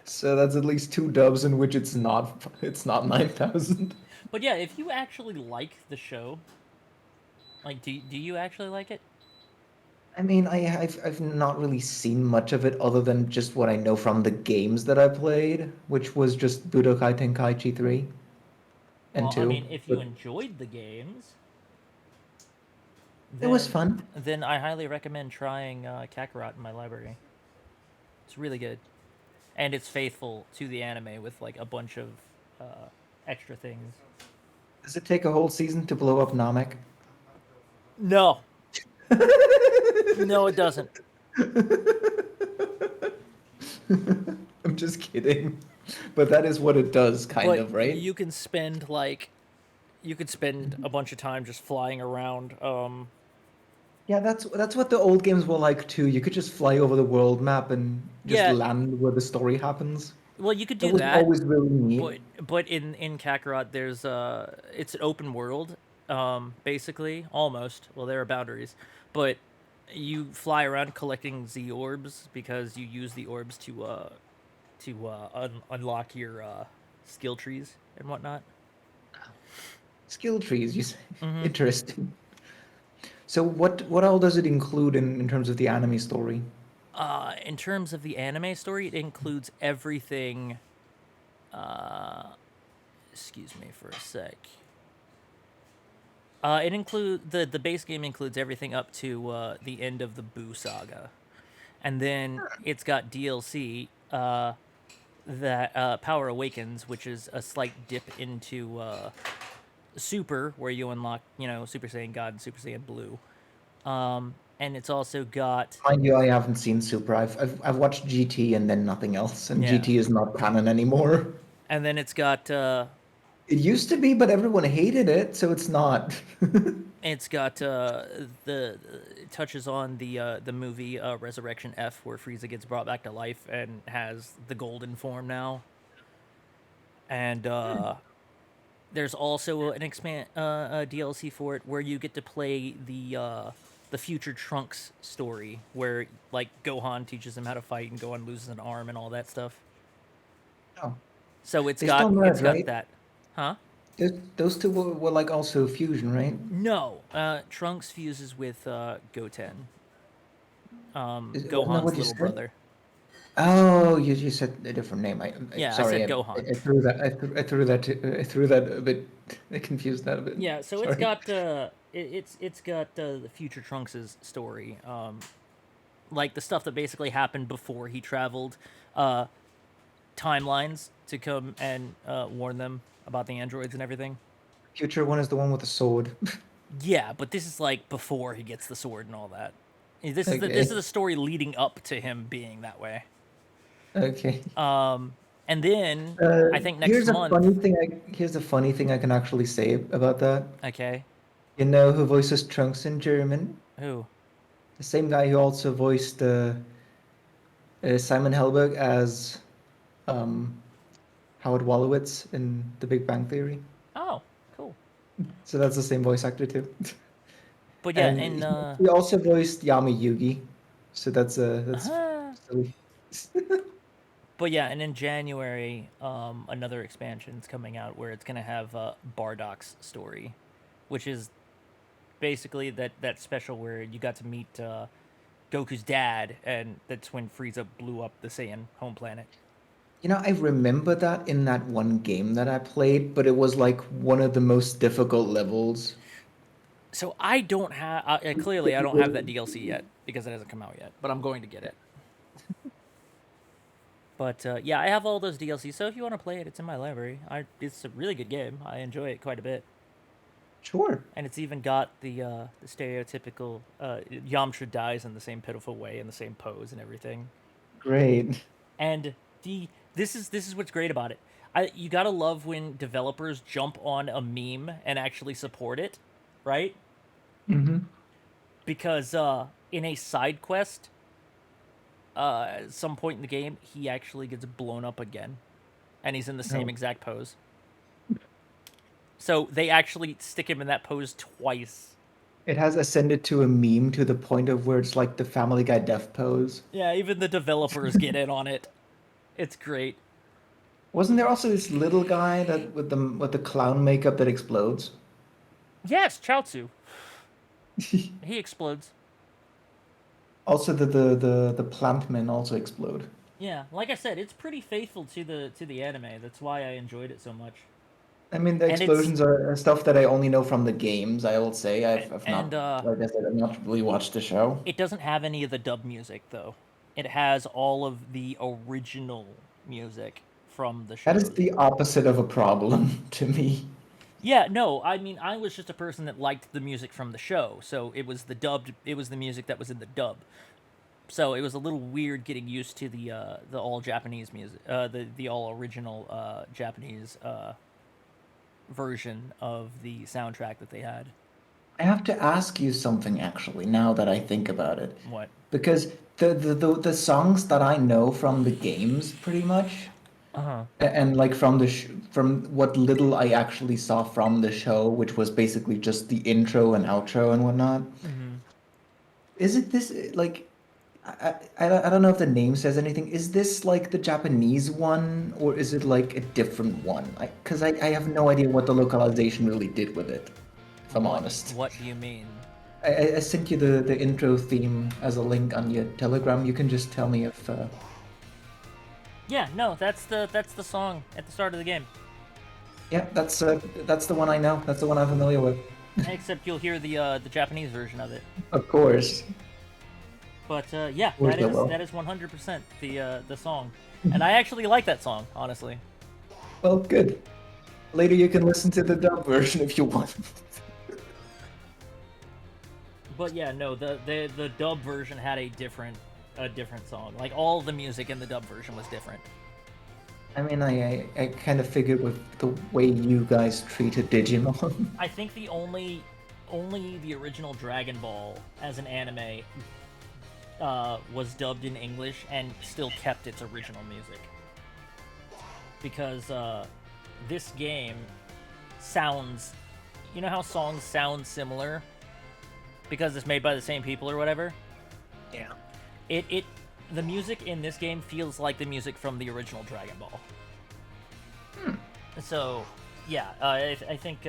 So that's at least 2 dubs in which it's not 9,000. But yeah, if you actually like the show, like, do you actually like it? I mean, I've not really seen much of it other than just what I know from the games that I played, which was just Budokai Tenkaichi 3 and Well, I 2. mean, if you But enjoyed the games, it was then fun. I highly recommend trying Kakarot in my library. It's really good, and it's faithful to the anime with like a bunch of extra things. Does it take a whole season to blow up Namek? No, no, it doesn't. I'm just kidding. But that is what it does, kind But of, right? you can spend like you could spend a bunch of time just flying around. Yeah, that's what the old games were like too. You could just fly over the world map and just Yeah, land where the story happens. well, you could That do was that, always really neat. but in Kakarot, there's it's an open world, basically almost. Well, there are boundaries, but you fly around collecting Z orbs because you use the orbs to unlock your skill trees and whatnot. Skill trees, you say. Hmm. Interesting. So what all does it include in terms of the anime story? In terms of the anime story, it includes everything. Excuse me for a sec. It include the base game includes everything up to the end of the Boo saga, and then it's got DLC that Power Awakens, which is a slight dip into Super, where you unlock Super Saiyan God and Super Saiyan Blue. And it's also got Mind you, I haven't seen Super. I've watched GT and then nothing else, and yeah, GT is not canon anymore. and then it's got It used to be, but everyone hated it, so it's not. the it touches on the movie Resurrection F, where Frieza gets brought back to life and has the golden form now, and there's also an DLC for it where you get to play the future Trunks story, where like Gohan teaches him how to fight and Gohan loses an arm and all that stuff. Oh, So they still it's merge, got right? that, huh? Those two were like also fusion, right? No, Trunks fuses with Goten, Wasn't that Gohan's what you little said? brother. Oh, you said a different name. Yeah, I Sorry, said Gohan. I threw that I threw that I threw that a bit. I confused that a bit. Yeah, so it's Sorry. got it's got the future Trunks' story, like the stuff that basically happened before he traveled, uh, timelines to come and warn them about the androids and everything. Future one is the one with the sword. Yeah, but this is like before he gets the sword and all that. This is Okay. the story leading up to him being that way. Okay. And then I think next Here's a month, funny thing. Here's a funny thing I can actually say about that. okay, You know who voices Trunks in German? who? The same guy who also voiced Simon Helberg as um, Howard Wolowitz in The Big Bang Theory. Oh, cool. So that's the same voice actor too. But yeah, And and he also voiced Yami Yugi. So that's uh, silly. but yeah, and in January, another expansion's coming out where it's gonna have Bardock's story, which is basically that special where you got to meet Goku's dad, and that's when Frieza blew up the Saiyan home planet. You know, I remember that in that one game that I played, but it was like one of the most difficult levels. So I don't have clearly I don't have that DLC yet because it hasn't come out yet, but I'm going to get it. But yeah, I have all those DLC. So if you want to play it, it's in my library. It's a really good game. I enjoy it quite a bit, Sure. and it's even got the stereotypical Yamcha dies in the same pitiful way in the same pose and everything. Great. And this is what's great about it. You gotta love when developers jump on a meme and actually support it, right? Mm-hmm. Because in a side quest, at some point in the game, he actually gets blown up again, and he's in the same Oh. exact pose. So they actually stick him in that pose twice. It has ascended to a meme to the point of where it's like the Family Guy death pose. Yeah, even the developers get in on it. It's great. Wasn't there also this little guy that with the clown makeup that explodes? Yes, Chaozu. He explodes. Also, the plant men also explode. Yeah, like I said, it's pretty faithful to the anime. That's why I enjoyed it so much. I mean, the And it's explosions are stuff that I only know from the games. I will say I've and not, like I said, I've not really watched the show. it doesn't have any of the dub music though. It has all of the original music from the That is shows. the opposite of a problem to me. Yeah, no, I mean I was just a person that liked the music from the show, so it was the music that was in the dub. So it was a little weird getting used to the all Japanese music, the all original Japanese version of the soundtrack that they had. I have to ask you something actually, now that I think about it. What? Because the songs that I know from the games pretty much, Uh huh. and like from what little I actually saw from the show, which was basically just the intro and outro and whatnot. Mm-hmm. Is it this like I don't know if the name says anything. Is this like the Japanese one or is it like a different one? Because I have no idea what the localization really did with it, if I'm honest. What do you mean? I sent you the intro theme as a link on your Telegram. You can just tell me if Yeah, no, that's the song at the start of the game. yeah, that's the one I know. That's the one I'm familiar with. Except you'll hear the Japanese version of it. Of course. But yeah, course I will. that is 100% the song, and I actually like that song, honestly. Well, good. Later you can listen to the dub version if you want. But yeah, no, the dub version had a different song. Like all the music in the dub version was different. I mean, I kind of figured with the way you guys treated Digimon. I think only the original Dragon Ball as an anime was dubbed in English and still kept its original music. Because this game sounds, you know how songs sound similar because it's made by the same people or whatever. Yeah. It the music in this game feels like the music from the original Dragon Ball. So, yeah, I think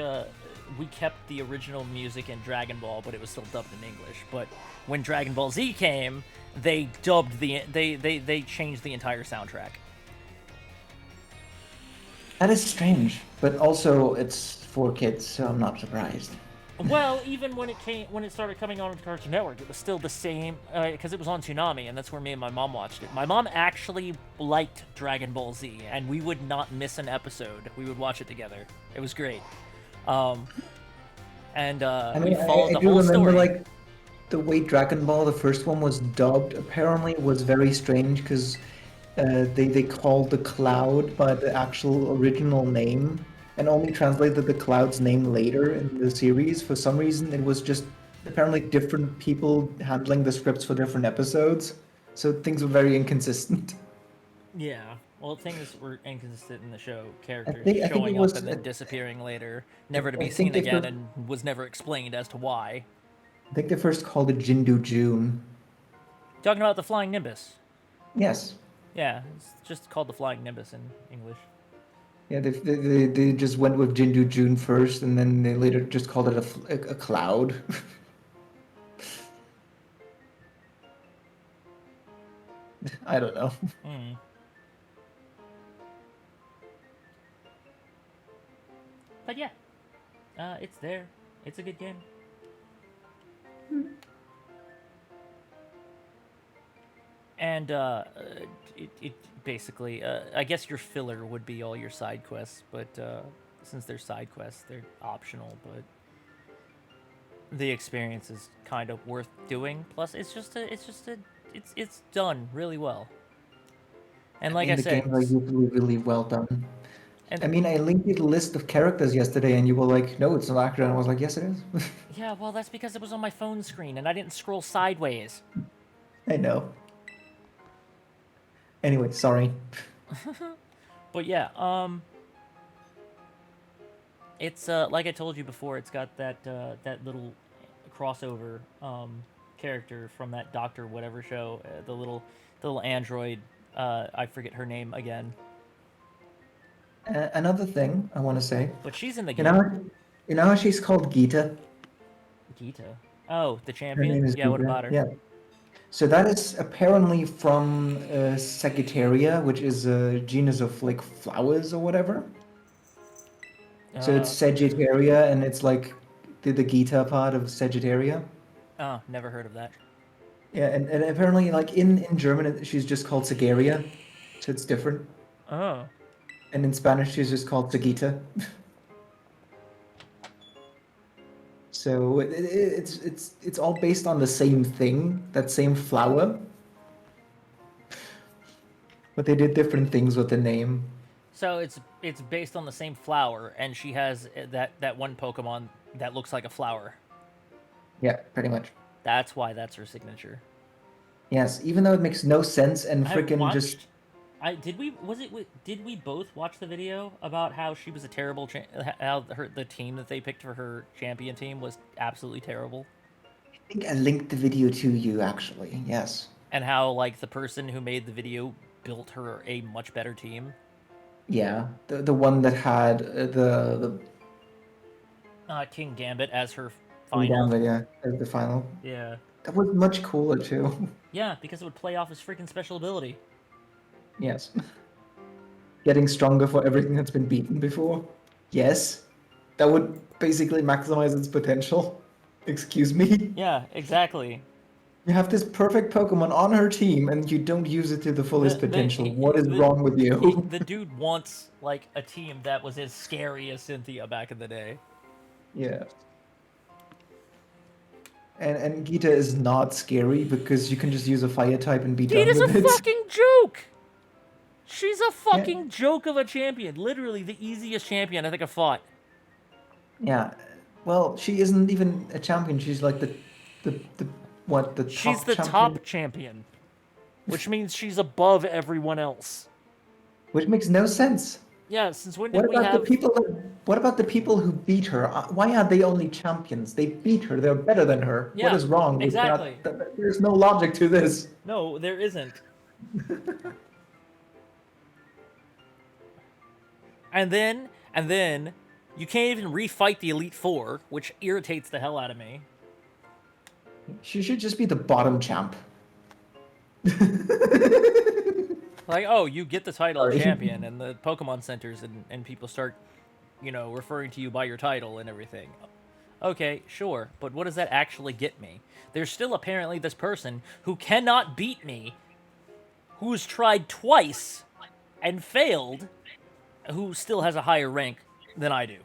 we kept the original music in Dragon Ball, but it was still dubbed in English. But when Dragon Ball Z came, they dubbed they changed the entire soundtrack. That is strange, but also it's for kids, so I'm not surprised. Well, even when it started coming on Cartoon Network, it was still the same because it was on Toonami, and that's where me and my mom watched it. My mom actually liked Dragon Ball Z, and we would not miss an episode. We would watch it together. It was great. And I we mean, followed I the do whole remember story. like the way Dragon Ball, the first one, was dubbed. Apparently, was very strange because they called the cloud by the actual original name and only translated the cloud's name later in the series. For some reason, it was just apparently different people handling the scripts for different episodes, so things were very inconsistent. Yeah. Well, things were inconsistent in the show. Characters I think it showing was up and then disappearing later, never to I be think seen they again, fir- and was never explained as to why. I think they first called it Jindu June. Talking about the Flying Nimbus. Yes. Yeah, it's just called the Flying Nimbus in English. Yeah, they just went with Jindu June first, and then they later just called it a cloud. I don't know. Mm. But yeah, it's there. It's a good game. And it basically, I guess your filler would be all your side quests, but since they're side quests, they're optional. But the experience is kind of worth doing. Plus, it's done really well. And like I The said, games are usually really well done. and I mean, I linked you the list of characters yesterday, and you were like, "No, it's not accurate." And I was like, "Yes, it is." yeah, well, that's because it was on my phone screen and I didn't scroll sideways. I know. Anyway, sorry. But yeah, it's like I told you before, it's got that little crossover character from that Doctor whatever show, the little android. I forget her name again, Another thing I want to say, but she's in the you game. know how she's called Gita? Gita. Oh, the Her champion. name is Yeah, what Gita. about her? Yeah. So that is apparently from Sagittaria, which is a genus of like flowers or whatever. So it's Sagittaria, and it's like the Gita part of Sagittaria. Oh, never heard of that. Yeah, and apparently, like in German, she's just called Sagaria, so it's different. Oh. And in Spanish, she's just called Sagita. So it's all based on the same thing, that same flower, but they did different things with the name. So it's based on the same flower, and she has that one Pokemon that looks like a flower. Yeah, pretty much. That's why that's her signature. Yes, even though it makes no sense and I freaking watched. just Did we both watch the video about how she was a terrible how the team that they picked for her champion team was absolutely terrible, I think I linked the video to you actually. Yes. and how like the person who made the video built her a much better team. Yeah, the one that had the King Gambit as her final. yeah, as the final. Yeah. That was much cooler too. Yeah, because it would play off his freaking special ability. Yes. Getting stronger for everything that's been beaten before. Yes. That would basically maximize its potential. Excuse me. Yeah, exactly. You have this perfect Pokemon on her team and you don't use it to the fullest potential. What is wrong with you? The dude wants like a team that was as scary as Cynthia back in the day. Yeah. And Gita is not scary because you can just use a fire type and be done Gita's with a it. fucking joke! She's a fucking joke of a champion. Literally the easiest champion I think I've fought. Yeah. Well, she isn't even a champion. She's like the top She's the champion? top champion. Which means she's above everyone else. Which makes no sense. Yeah, since when What did we about have... the people? What about the people who beat her? Why are they only champions? They beat her. They're better than her. Yeah, what is wrong with exactly. that? There's no logic to this. No, there isn't. And then, you can't even refight the Elite Four, which irritates the hell out of me. She should just be the bottom champ. Like, oh, you get the title of Sorry. champion, and the Pokemon centers and people start, referring to you by your title and everything. Okay, sure, but what does that actually get me? There's still apparently this person who cannot beat me, who's tried twice and failed, who still has a higher rank than I do.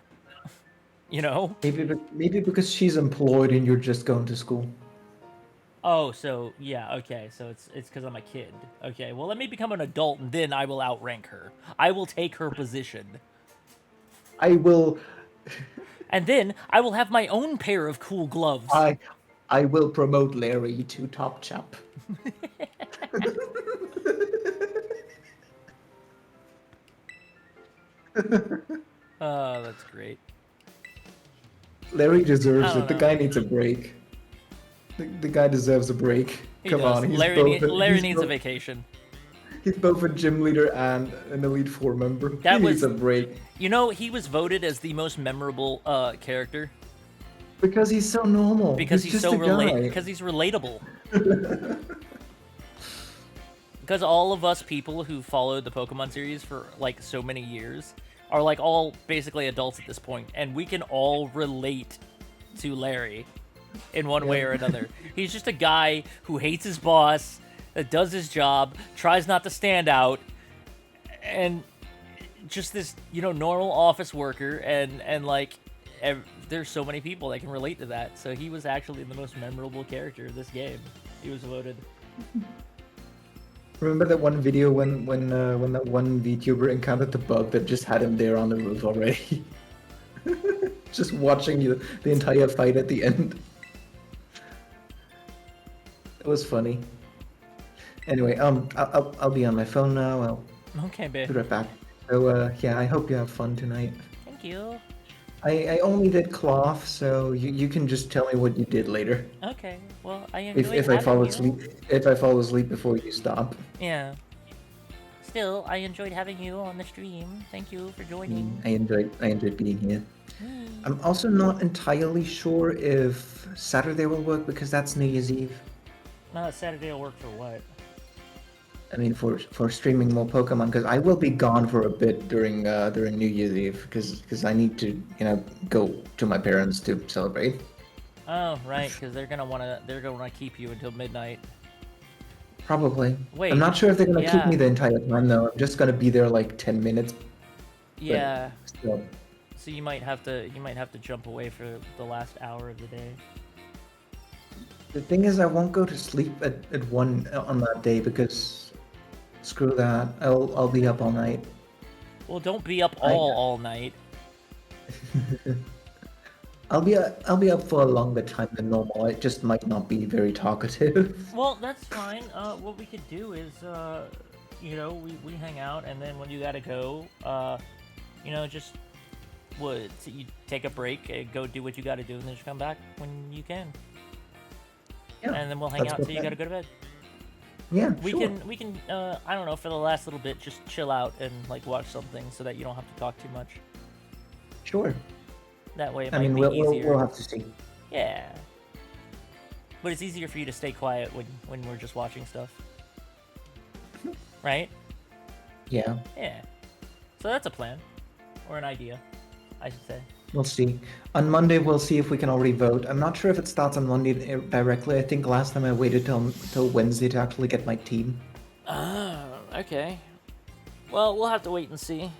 You know? Maybe because she's employed and you're just going to school. Oh, so, yeah, okay, so it's because I'm a kid. Okay, well, let me become an adult, and then I will outrank her. I will take her position. I will. And then I will have my own pair of cool gloves. I will promote Larry to top champ. Oh, that's great. Larry deserves I don't it. The know. guy needs a break. The guy deserves a break. He Come does. on, he's Larry, both, Larry he's needs a both- vacation. He's both a gym leader and an Elite Four member. That He was- needs a break. You know, he was voted as the most memorable character Because he's so normal. because he's just so a guy. because he's relatable. Because all of us people who followed the Pokemon series for like so many years are like all basically adults at this point, and we can all relate to Larry in one way or another. He's just a guy who hates his boss, that does his job, tries not to stand out, and just this, normal office worker, and like, there's so many people that can relate to that. So he was actually the most memorable character of this game. He was voted. Remember that one video when that one VTuber encountered the bug that just had him there on the roof already? Just watching you the entire fight at the end. It was funny. Anyway, I'll be on my phone now. I'll Okay, babe. be right back. So yeah, I hope you have fun tonight. Thank you. I only did cloth, so you can just tell me what you did later. Okay. Well, I enjoyed If I having fall you. asleep, if I fall asleep before you stop. Yeah. Still, I enjoyed having you on the stream. Thank you for joining. I enjoyed being here. I'm also not entirely sure if Saturday will work because that's New Year's Eve. Saturday will work for what? I mean, for streaming more Pokemon, because I will be gone for a bit during New Year's Eve, because I need to go to my parents to celebrate. Oh, right, because they're gonna keep you until midnight. Probably. I'm Wait, not sure if they're gonna keep yeah, me the entire time though. I'm just gonna be there like 10 minutes, but yeah. still. So you might have to jump away for the last hour of the day. The thing is, I won't go to sleep at 1 on that day because screw that. I'll be up all night. Well, don't be up I all night. I'll be up for a longer time than normal. It just might not be very talkative. Well, that's fine. What we could do is, we hang out, and then when you gotta go, just so you take a break, go do what you gotta do, and then just come back when you can. Yeah, And then we'll hang that's out good till you then. gotta go to bed. Yeah, We sure. can I don't know, for the last little bit, just chill out and like watch something so that you don't have to talk too much. Sure. That way it I might mean, be we'll easier. have to see. Yeah. But it's easier for you to stay quiet when we're just watching stuff. Right? Yeah, Yeah. So that's a plan. Or an idea, I should say. we'll see. On Monday, we'll see if we can already vote. I'm not sure if it starts on Monday directly. I think last time I waited till Wednesday to actually get my team. Okay. Well, we'll have to wait and see.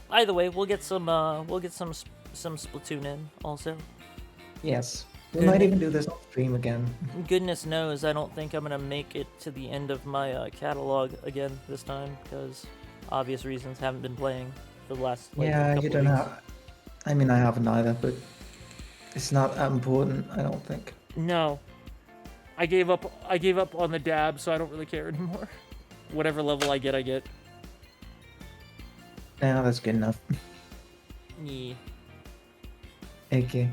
Either way, we'll get some Splatoon in also. Yes. We Good. might even do this on stream again. Goodness knows, I don't think I'm gonna make it to the end of my catalog again this time because obvious reasons haven't been playing for the last Yeah, couple you of don't weeks. have. I mean, I haven't either, but it's not that important, I don't think. No, I gave up. I gave up on the dab, so I don't really care anymore. Whatever level I get, I get. Nah, that's good enough. Yeah. Okay.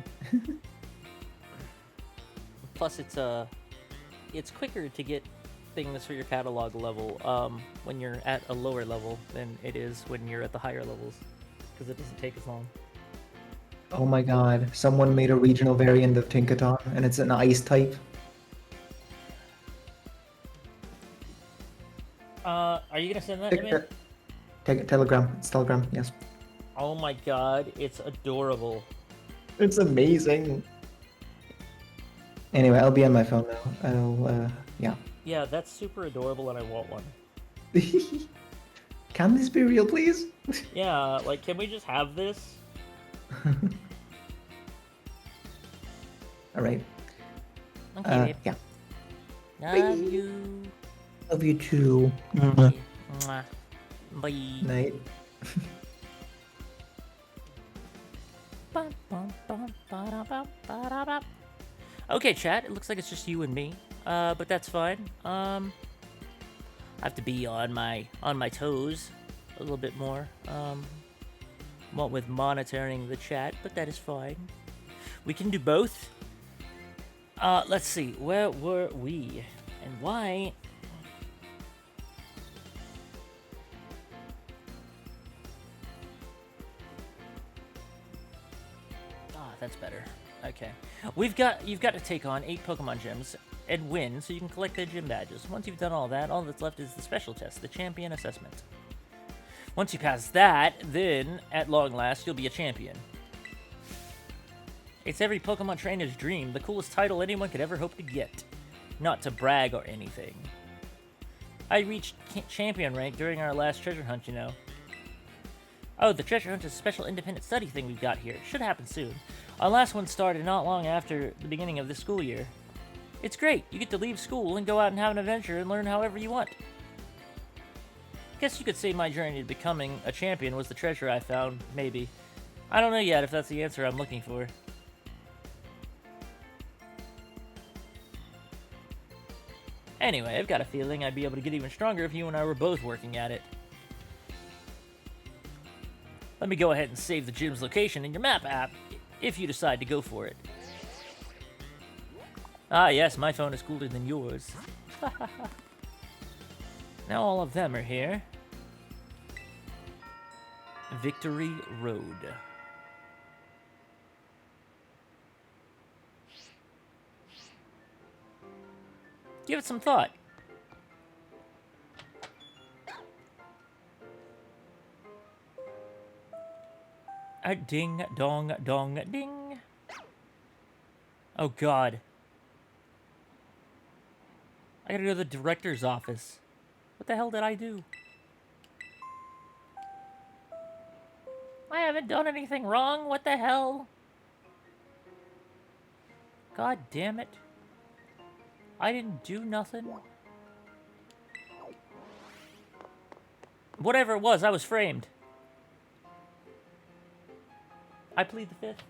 Plus, it's quicker to get things for your catalog level when you're at a lower level than it is when you're at the higher levels, because it doesn't take as long. Oh my god, someone made a regional variant of Tinkaton, and it's an ice type. Are you gonna send that to me? Telegram. It's Telegram, yes. Oh my god, it's adorable. It's amazing. Anyway, I'll be on my phone now. Yeah. Yeah, that's super adorable, and I want one. Can this be real, please? Yeah, like, can we just have this? Alright. Okay, babe. Yeah. Love you. Love you too. Mwah. Bye. Night. Okay, chat. It looks like it's just you and me, but that's fine. I have to be on my toes a little bit more. What with monitoring the chat, but that is fine. We can do both. Let's see. Where were we, and why? That's better. Okay. You've got to take on 8 Pokemon gyms and win so you can collect their gym badges. Once you've done all that, all that's left is the special test, the champion assessment. Once you pass that, then, at long last, you'll be a champion. It's every Pokemon trainer's dream, the coolest title anyone could ever hope to get. Not to brag or anything. I reached champion rank during our last treasure hunt, you know. Oh, the treasure hunt is a special independent study thing we've got here. Should happen soon. Our last one started not long after the beginning of this school year. It's great. You get to leave school and go out and have an adventure and learn however you want. Guess you could say my journey to becoming a champion was the treasure I found, maybe. I don't know yet if that's the answer I'm looking for. Anyway, I've got a feeling I'd be able to get even stronger if you and I were both working at it. Let me go ahead and save the gym's location in your map app, if you decide to go for it. Ah yes, my phone is cooler than yours. Now all of them are here. Victory Road. Give it some thought. Ding, dong, dong, ding. Oh, God. I gotta go to the director's office. What the hell did I do? I haven't done anything wrong. What the hell? God damn it. I didn't do nothing. Whatever it was, I was framed. I plead the fifth.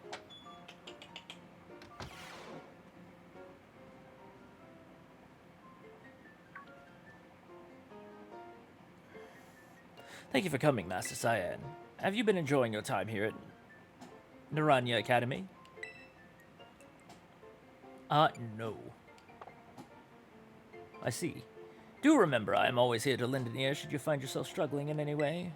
Thank you for coming, Master Cyan. Have you been enjoying your time here at Naranya Academy? No. I see. Do remember, I am always here to lend an ear should you find yourself struggling in any way.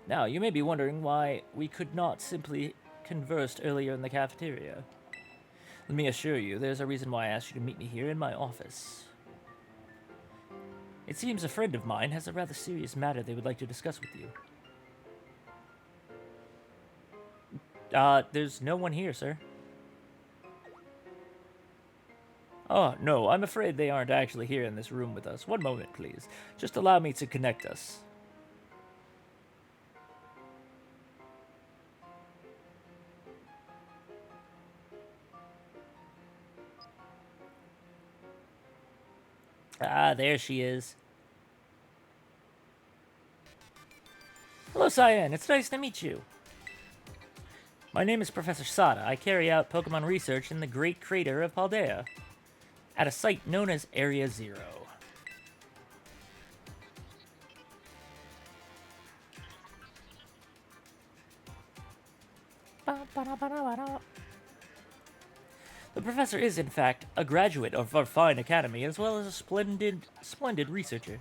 Now, you may be wondering why we could not simply converse earlier in the cafeteria. Let me assure you, there's a reason why I asked you to meet me here in my office. It seems a friend of mine has a rather serious matter they would like to discuss with you. There's no one here, sir. Oh, no, I'm afraid they aren't actually here in this room with us. One moment, please. Just allow me to connect us. Ah, there she is. Hello, Cyan. It's nice to meet you. My name is Professor Sada. I carry out Pokemon research in the Great Crater of Paldea, at a site known as Area Zero. The professor is, in fact, a graduate of our fine academy, as well as a splendid researcher.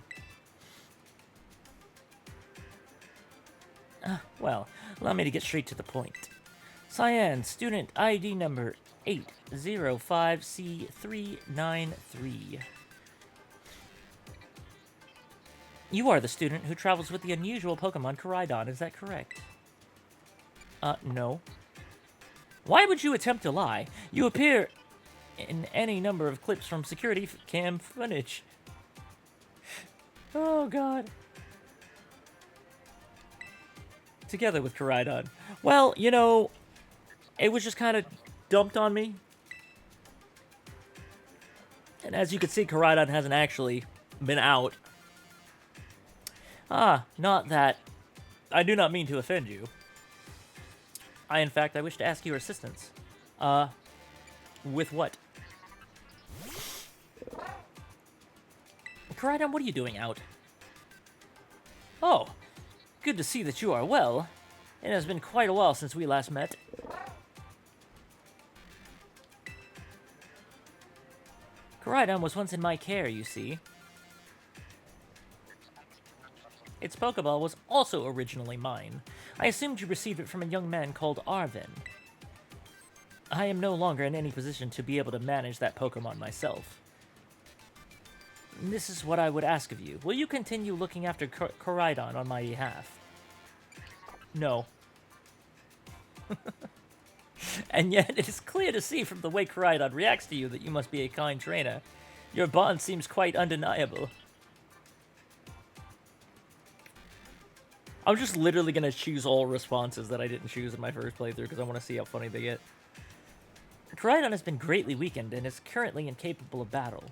Well, allow me to get straight to the point. Cyan, student ID number 805C393. You are the student who travels with the unusual Pokemon Koraidon, is that correct? No. Why would you attempt to lie? You appear in any number of clips from security cam footage. Oh, God. Together with Koraidon. Well, you know, it was just kind of dumped on me. And as you can see, Koraidon hasn't actually been out. Not that. I do not mean to offend you. In fact, I wish to ask your assistance. With what? Koraidon, what are you doing out? Oh, good to see that you are well. It has been quite a while since we last met. Koraidon was once in my care, you see. Its Pokeball was also originally mine. I assumed you received it from a young man called Arvin. I am no longer in any position to be able to manage that Pokemon myself. This is what I would ask of you. Will you continue looking after Koraidon on my behalf? No. And yet, it is clear to see from the way Koraidon reacts to you that you must be a kind trainer. Your bond seems quite undeniable. I'm just literally going to choose all responses that I didn't choose in my first playthrough because I want to see how funny they get. Koraidon has been greatly weakened and is currently incapable of battle.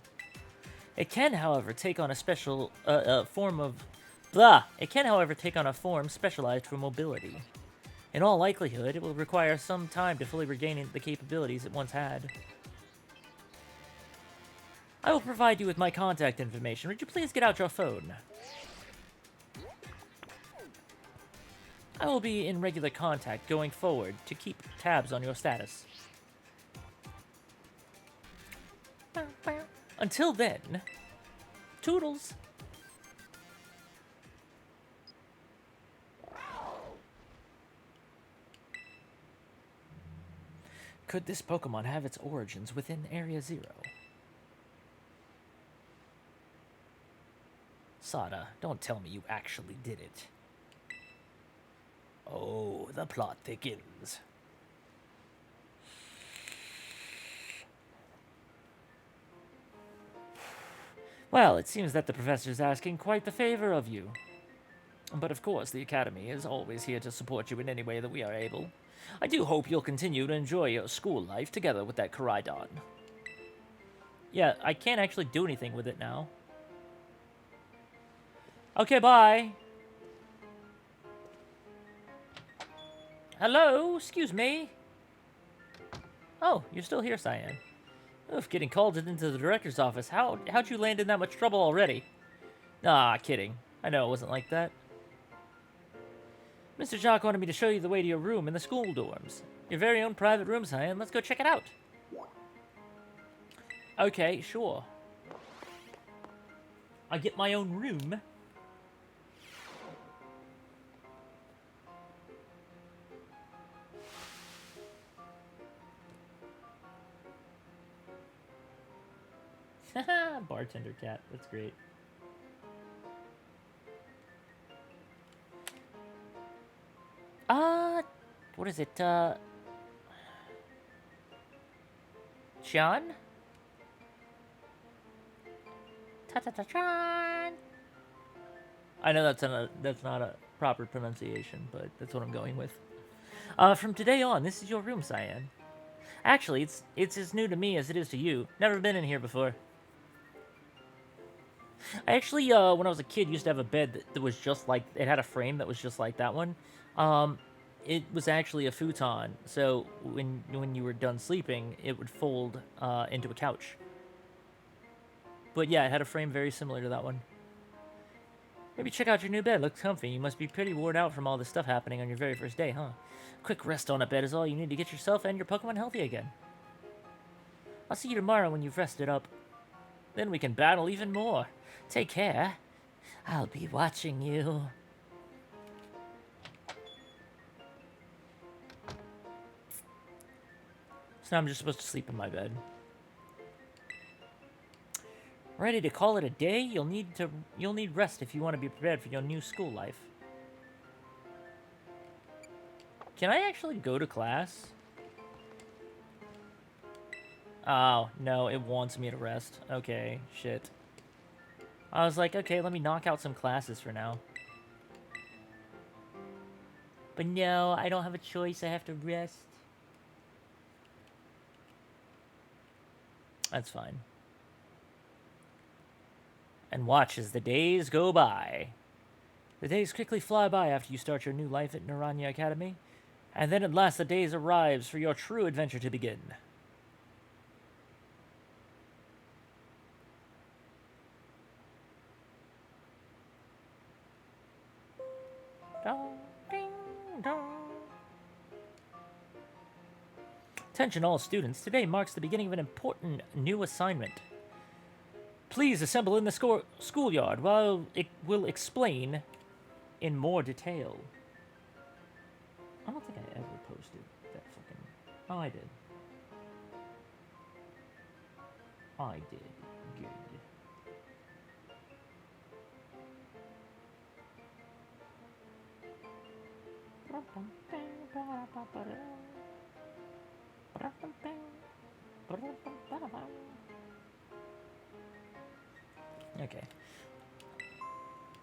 It can, however, take on a special form of... It can, however, take on a form specialized for mobility. In all likelihood, it will require some time to fully regain the capabilities it once had. I will provide you with my contact information. Would you please get out your phone? I will be in regular contact going forward to keep tabs on your status. Until then, toodles. Could this Pokemon have its origins within Area Zero? Sada, don't tell me you actually did it. Oh, the plot thickens. Well, it seems that the professor's asking quite the favor of you. But of course, the Academy is always here to support you in any way that we are able. I do hope you'll continue to enjoy your school life together with that Koraidon. Yeah, I can't actually do anything with it now. Okay, bye. Hello? Excuse me? Oh, you're still here, Cyan. Oof, getting called into the director's office. How'd you land in that much trouble already? Ah, kidding. I know it wasn't like that. Mr. Jock wanted me to show you the way to your room in the school dorms. Your very own private room, Cyan. Let's go check it out. Okay, sure. I get my own room. Haha, bartender cat. That's great. What is it? John? Ta-ta-ta-chan! I know that's not a proper pronunciation, but that's what I'm going with. From today on, this is your room, Cyan. Actually, it's as new to me as it is to you. Never been in here before. I actually, when I was a kid, used to have a bed that was just like, it had a frame that was just like that one. It was actually a futon, so when you were done sleeping, it would fold into a couch. But yeah, it had a frame very similar to that one. Maybe check out your new bed. Looks comfy. You must be pretty worn out from all this stuff happening on your very first day, huh? Quick rest on a bed is all you need to get yourself and your Pokemon healthy again. I'll see you tomorrow when you've rested up. Then we can battle even more. Take care. I'll be watching you. So now I'm just supposed to sleep in my bed. Ready to call it a day? You'll need rest if you want to be prepared for your new school life. Can I actually go to class? Oh, no, it wants me to rest. Okay, shit. I was like, okay, let me knock out some classes for now. But no, I don't have a choice. I have to rest. That's fine. And watch as the days go by. The days quickly fly by after you start your new life at Naranja Academy. And then at last the days arrives for your true adventure to begin. Dong, ding, dong. Attention all students, today marks the beginning of an important new assignment. Please assemble in the schoolyard while it will explain in more detail. I don't think I ever posted that fucking... Oh, I did. I did. Good. Okay.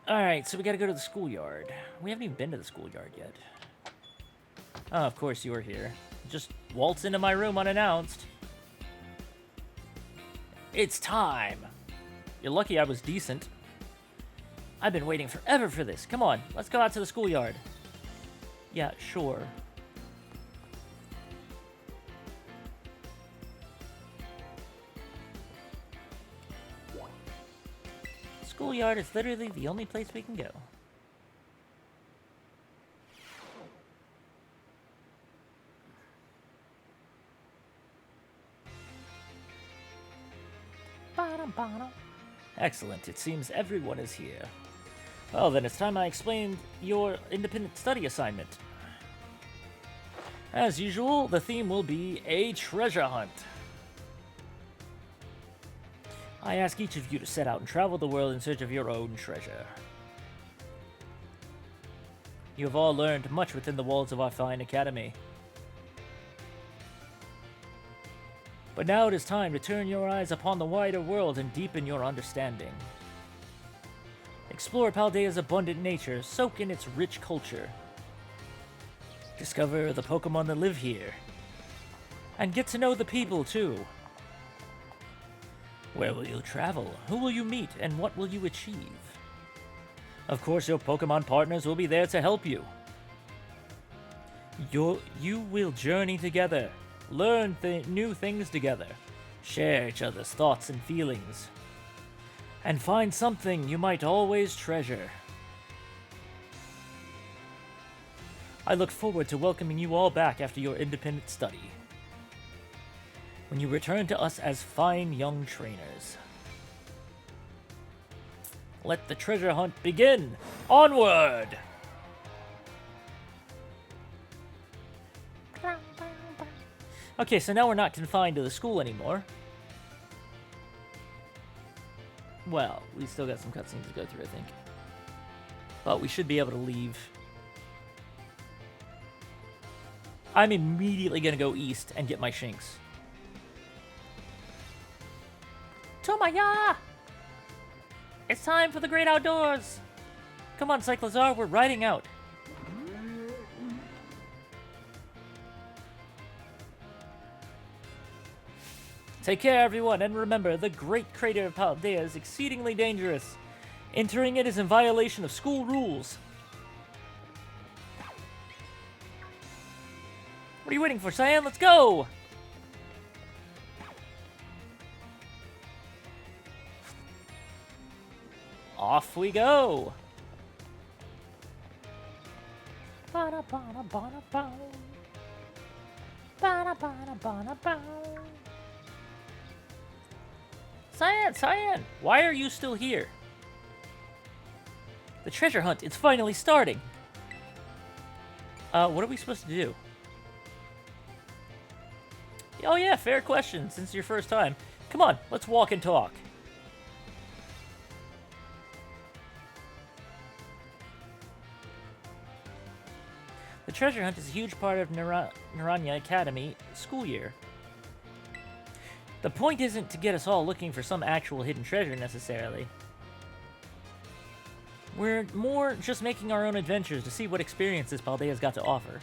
Alright, so we gotta go to the schoolyard. We haven't even been to the schoolyard yet. Oh, of course you were here. Just waltz into my room unannounced. It's time! You're lucky I was decent. I've been waiting forever for this. Come on, let's go out to the schoolyard. Yeah, sure. Schoolyard is literally the only place we can go. Excellent, it seems everyone is here. Well then, it's time I explained your independent study assignment. As usual, the theme will be a treasure hunt. I ask each of you to set out and travel the world in search of your own treasure. You have all learned much within the walls of our fine academy. But now it is time to turn your eyes upon the wider world and deepen your understanding. Explore Paldea's abundant nature, soak in its rich culture. Discover the Pokémon that live here. And get to know the people, too. Where will you travel? Who will you meet? And what will you achieve? Of course, your Pokémon partners will be there to help you. You will journey together, learn new things together, share each other's thoughts and feelings, and find something you might always treasure. I look forward to welcoming you all back after your independent study, when you return to us as fine young trainers. Let the treasure hunt begin! Onward! Okay, so now we're not confined to the school anymore. Well, we still got some cutscenes to go through, I think. But we should be able to leave. I'm immediately gonna go east and get my Shinx. Tomaya! It's time for the great outdoors! Come on, Cyclozar, we're riding out. Take care, everyone, and remember, the great crater of Paldea is exceedingly dangerous. Entering it is in violation of school rules. What are you waiting for, Cyan? Let's go! Off we go! Ba-da-ba-da-ba-da-ba. Ba-da-ba-da-ba-da-ba. Cyan, why are you still here? The treasure hunt, it's finally starting. What are we supposed to do? Oh yeah, fair question, since it's your first time. Come on, let's walk and talk. The treasure hunt is a huge part of Naranja Academy school year. The point isn't to get us all looking for some actual hidden treasure, necessarily. We're more just making our own adventures to see what experiences Paldea's got to offer.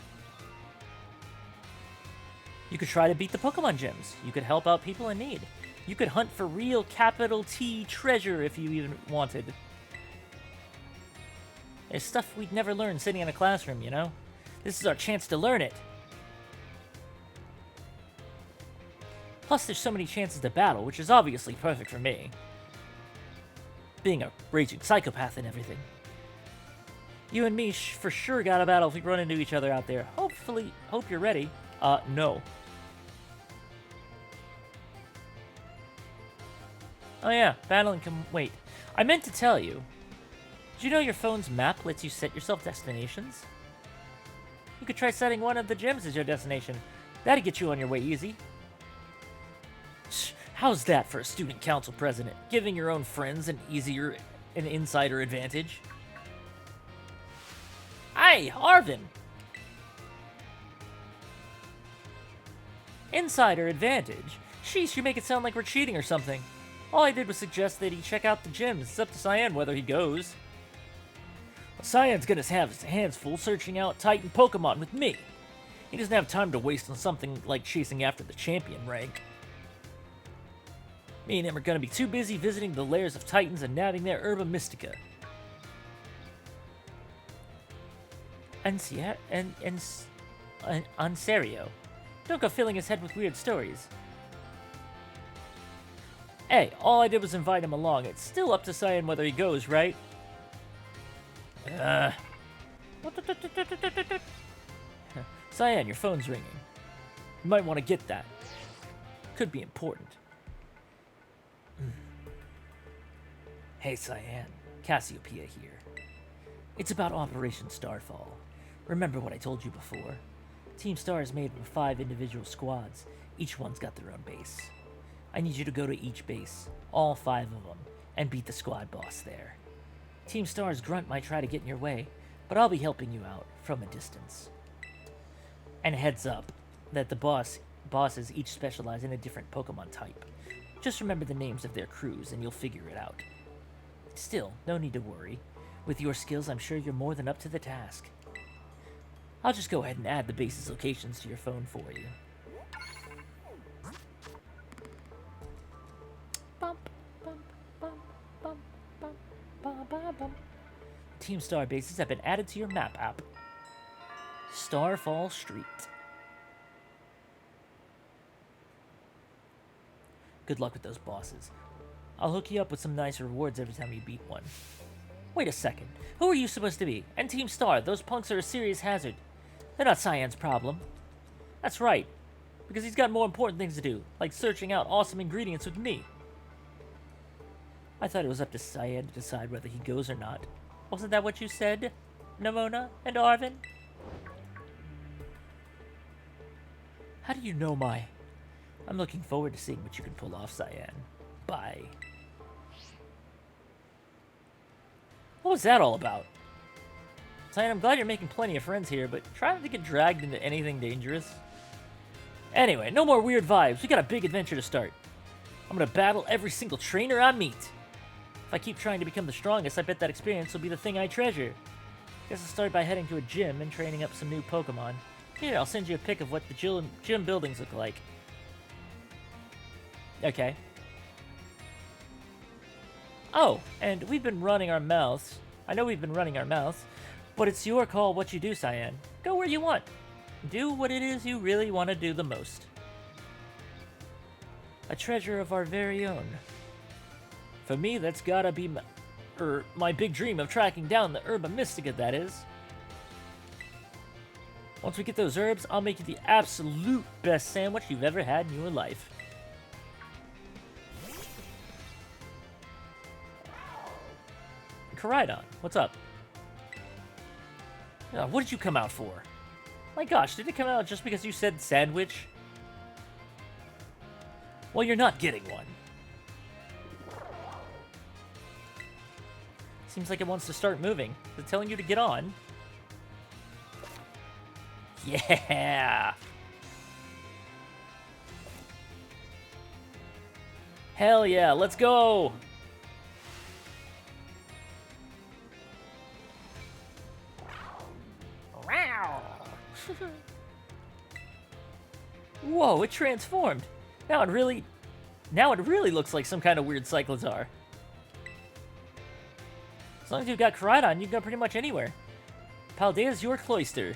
You could try to beat the Pokemon gyms. You could help out people in need. You could hunt for real capital T treasure if you even wanted. It's stuff we'd never learn sitting in a classroom, you know? This is our chance to learn it. Plus, there's so many chances to battle, which is obviously perfect for me. Being a raging psychopath and everything. You and me for sure got a battle if we run into each other out there. Hope you're ready. No. Oh yeah, battling can wait. I meant to tell you. Did you know your phone's map lets you set yourself destinations? You could try setting one of the gyms as your destination. That'd get you on your way easy. How's that for a student council president? Giving your own friends an insider advantage? Hey, Arvin! Insider advantage? Sheesh, you make it sound like we're cheating or something. All I did was suggest that he check out the gyms. It's up to Cyan whether he goes. Well, Cyan's gonna have his hands full searching out Titan Pokemon with me. He doesn't have time to waste on something like chasing after the champion rank. Me and him are gonna be too busy visiting the lairs of Titans and nabbing their Herba Mystica. Anserio. Don't go filling his head with weird stories. Hey, all I did was invite him along. It's still up to Cyan whether he goes, right? Cyan, your phone's ringing. You might want to get that. Could be important. Hey, Cyan. Cassiopeia here. It's about Operation Starfall. Remember what I told you before? Team Star is made up of 5 individual squads. Each one's got their own base. I need you to go to each base, all 5 of them, and beat the squad boss there. Team Star's grunt might try to get in your way, but I'll be helping you out from a distance. And heads up that the bosses each specialize in a different Pokemon type. Just remember the names of their crews and you'll figure it out. Still, no need to worry. With your skills, I'm sure you're more than up to the task. I'll just go ahead and add the base's locations to your phone for you. Bump, bump, bump, bump, bump, bump, bump, bump. Team Star bases have been added to your map app. Starfall Street. Good luck with those bosses. I'll hook you up with some nice rewards every time you beat one. Wait a second. Who are you supposed to be? And Team Star, those punks are a serious hazard. They're not Cyan's problem. That's right. Because he's got more important things to do, like searching out awesome ingredients with me. I thought it was up to Cyan to decide whether he goes or not. Wasn't that what you said, Nimona and Arvin? How do you know my... I'm looking forward to seeing what you can pull off, Cyan. Bye. What was that all about? Cyan, I'm glad you're making plenty of friends here, but try not to get dragged into anything dangerous. Anyway, no more weird vibes. We got a big adventure to start. I'm gonna battle every single trainer I meet. If I keep trying to become the strongest, I bet that experience will be the thing I treasure. Guess I'll start by heading to a gym and training up some new Pokemon. Here, I'll send you a pic of what the gym buildings look like. Okay. Oh, and we've been running our mouths. I know we've been running our mouths, but it's your call what you do, Cyan. Go where you want. Do what it is you really want to do the most. A treasure of our very own. For me, that's gotta be my big dream of tracking down the Herba Mystica, that is. Once we get those herbs, I'll make you the absolute best sandwich you've ever had in your life. Koraidon, what's up? What did you come out for? My gosh, did it come out just because you said sandwich? Well, you're not getting one. Seems like it wants to start moving. Is it telling you to get on? Yeah! Hell yeah, let's go! Whoa, it transformed. Now it really looks like some kind of weird Cyclizar. As long as you've got Koraidon, you can go pretty much anywhere. Paldea's your cloister.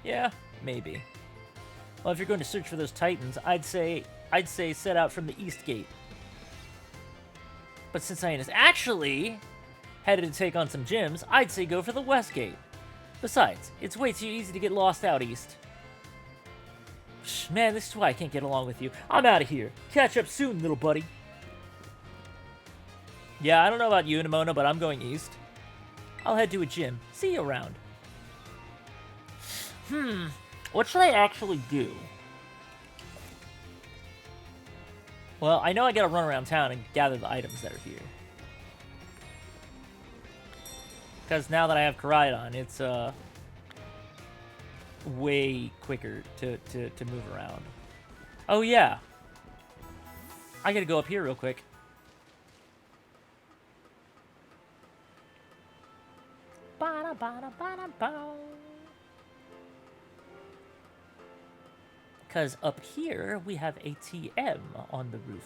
Yeah, maybe. Well, if you're going to search for those Titans, I'd say set out from the East Gate. But since Cyan is actually headed to take on some gyms, I'd say go for the West Gate. Besides, it's way too easy to get lost out east. Man, this is why I can't get along with you. I'm out of here. Catch up soon, little buddy. Yeah, I don't know about you, Nimona, but I'm going east. I'll head to a gym. See you around. What should I actually do? Well, I know I gotta run around town and gather the items that are here. Because now that I have Koraidon, it's way quicker to move around. Oh yeah. I gotta go up here real quick. Because up here, we have a TM on the roof.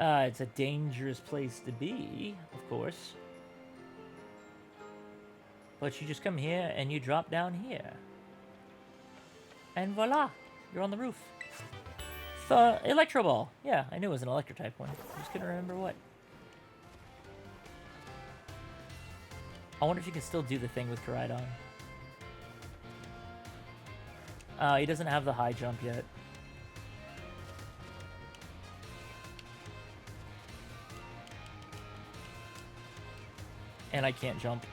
It's a dangerous place to be, of course. But you just come here and you drop down here. And voila, you're on the roof. The Electro Ball. Yeah, I knew it was an Electro-type one. I just couldn't remember what. I wonder if you can still do the thing with Koraidon. He doesn't have the high jump yet. And I can't jump.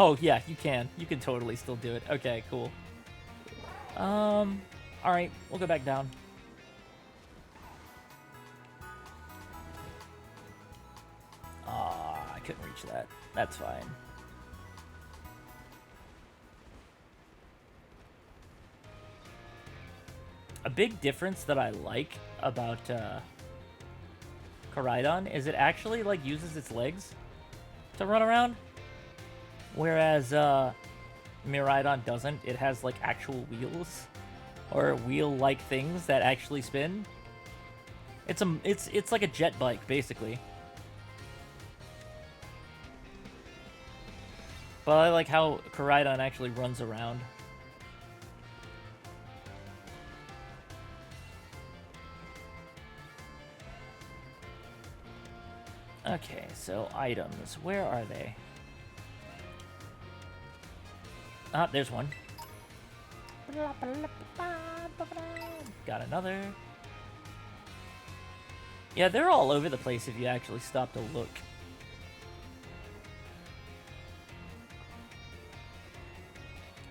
Oh, yeah, you can. You can totally still do it. Okay, cool. Alright, we'll go back down. Ah, I couldn't reach that. That's fine. A big difference that I like about Koraidon is it actually like uses its legs to run around, whereas Miraidon doesn't. It has like actual wheels or wheel-like things that actually spin. It's like a jet bike basically. But I like how Koraidon actually runs around. Okay, so items. Where are they? Ah, there's one. Got another. Yeah, they're all over the place if you actually stop to look.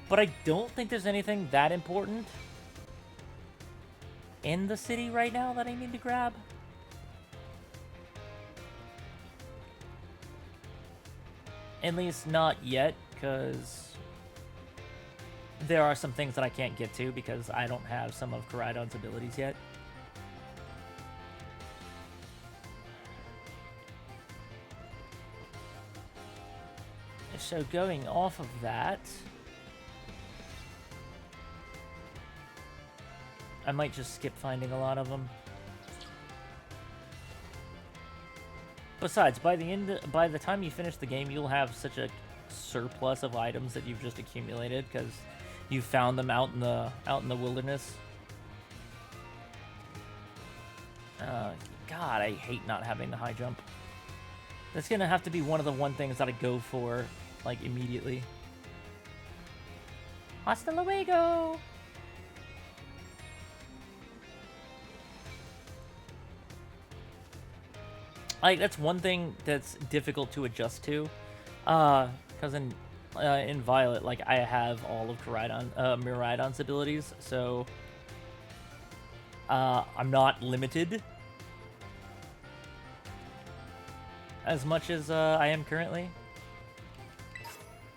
But I don't think there's anything that important in the city right now that I need to grab. At least not yet, because there are some things that I can't get to because I don't have some of Koraidon's abilities yet. So going off of that, I might just skip finding a lot of them. Besides, by the time you finish the game, you'll have such a surplus of items that you've just accumulated because you found them out in the wilderness. God, I hate not having the high jump. That's gonna have to be one of the things that I go for like immediately. Hasta luego. Like, that's one thing that's difficult to adjust to, because in Violet, like, I have all of Miraidon's abilities, so I'm not limited as much as I am currently.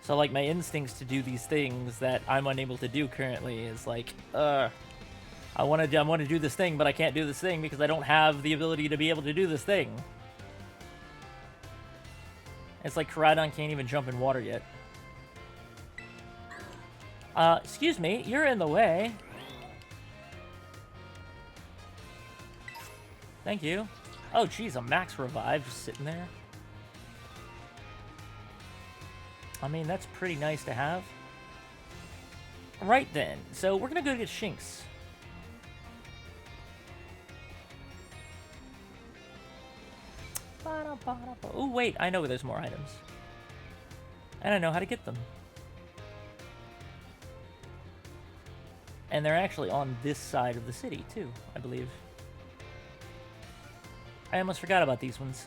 So, like, my instincts to do these things that I'm unable to do currently is like, I want to do this thing, but I can't do this thing because I don't have the ability to be able to do this thing. It's like Koraidon can't even jump in water yet. Excuse me, you're in the way. Thank you. Oh, geez, a max revive just sitting there. I mean, that's pretty nice to have. Right then, so we're gonna go get Shinx. Oh, wait, I know there's more items. And I know how to get them. And they're actually on this side of the city, too, I believe. I almost forgot about these ones.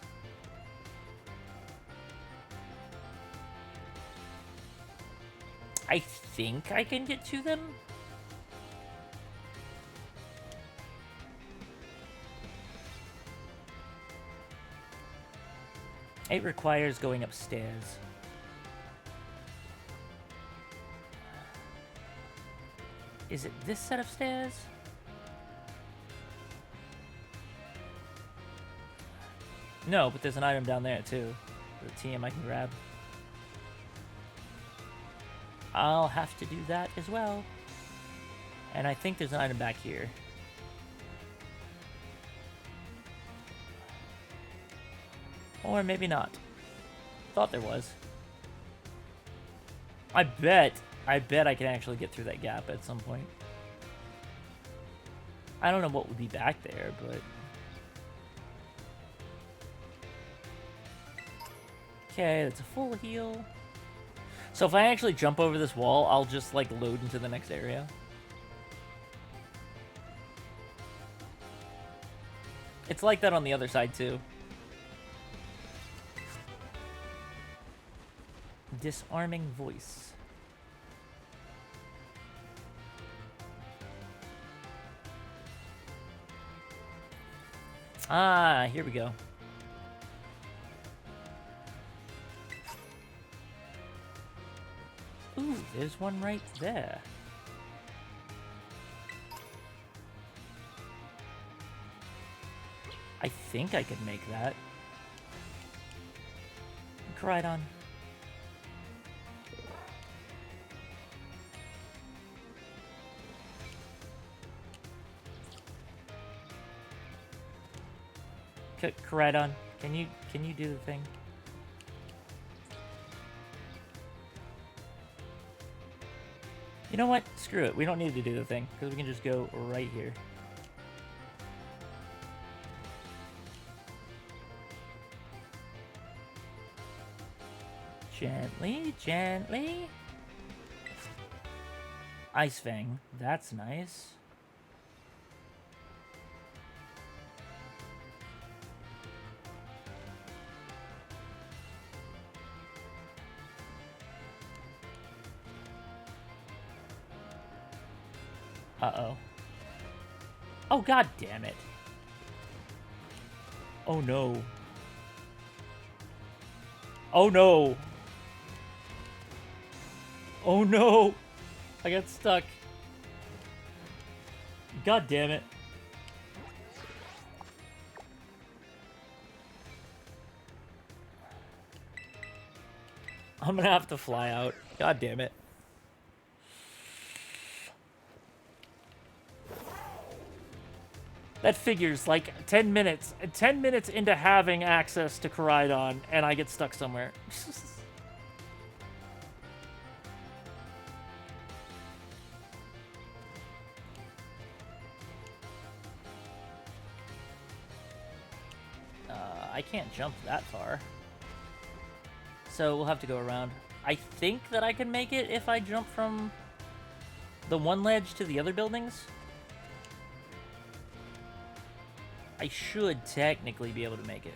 I think I can get to them. It requires going upstairs. Is it this set of stairs? No, but there's an item down there too. The TM I can grab. I'll have to do that as well. And I think there's an item back here. Or maybe not. Thought there was. I bet I can actually get through that gap at some point. I don't know what would be back there, but... Okay, that's a full heal. So if I actually jump over this wall, I'll just, like, load into the next area. It's like that on the other side, too. disarming voice. Ah, here we go. Ooh, there's one right there. I think I could make that. Koridon. Koridon, can you do the thing? You know what? Screw it. We don't need to do the thing because we can just go right here. Gently, gently. Ice Fang. That's nice. Uh-oh. Oh, god damn it. Oh, no. Oh, no. Oh, no. I got stuck. God damn it. I'm gonna have to fly out. God damn it. That figures like 10 minutes. 10 minutes into having access to Koridon, and I get stuck somewhere. I can't jump that far. So we'll have to go around. I think that I can make it if I jump from the one ledge to the other buildings. I should technically be able to make it.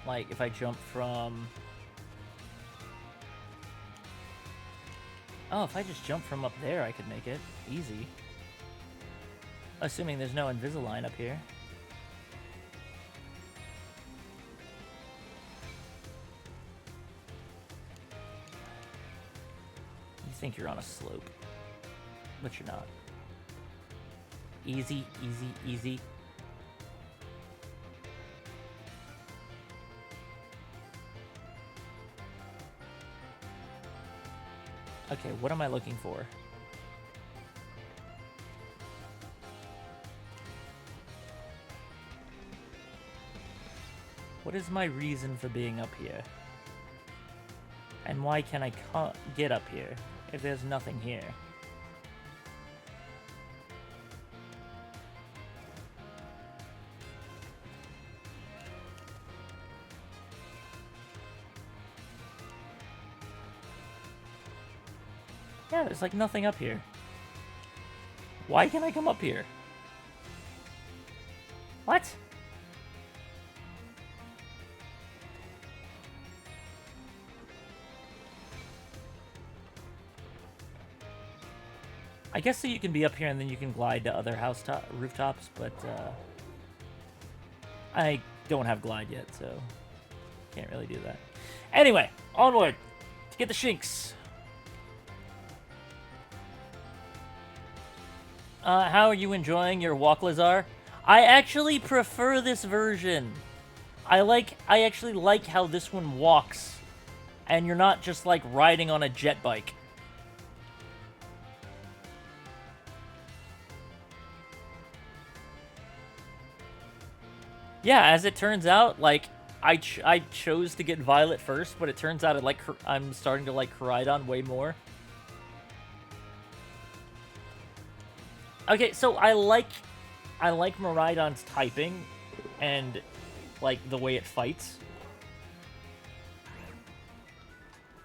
Like, if I jump from... Oh, if I just jump from up there, I could make it. Easy. Assuming there's no Invisalign up here. You think you're on a slope, but you're not. Easy, easy, easy. Okay, what am I looking for? What is my reason for being up here? And why can I get up here if there's nothing here? Yeah, there's like nothing up here. Why can I come up here? What? I guess so you can be up here and then you can glide to other rooftops, but I don't have glide yet, so can't really do that. Anyway, onward to get the Shinx. How are you enjoying your Walklazar? I actually prefer this version. I actually like how this one walks, and you're not just like riding on a jet bike. Yeah, as it turns out, like, I chose to get Violet first, but it turns out I'm starting to like Koridon way more. Okay, so I like Miraidon's typing and like the way it fights.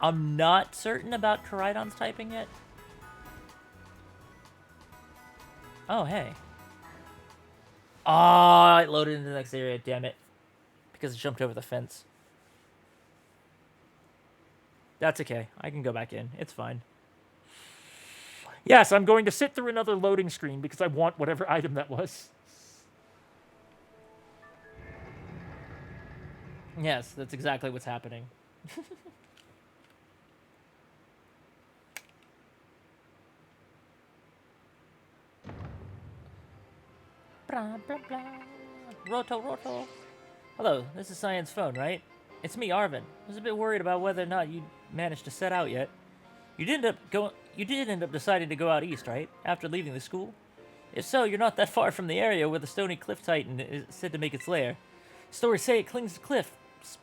I'm not certain about Koridon's typing yet. Oh, hey. Ah, it loaded into the next area, damn it. because it jumped over the fence. That's okay. I can go back in. It's fine. Yes, I'm going to sit through another loading screen because I want whatever item that was. Yes, that's exactly what's happening. Blah, blah, blah. Roto, Roto. Hello, this is Cyan's phone, right? It's me, Arvin. I was a bit worried about whether or not you managed to set out yet. You did end up deciding to go out east, right? After leaving the school? If so, you're not that far from the area where the stony cliff titan is said to make its lair. Stories say it clings to cliffs,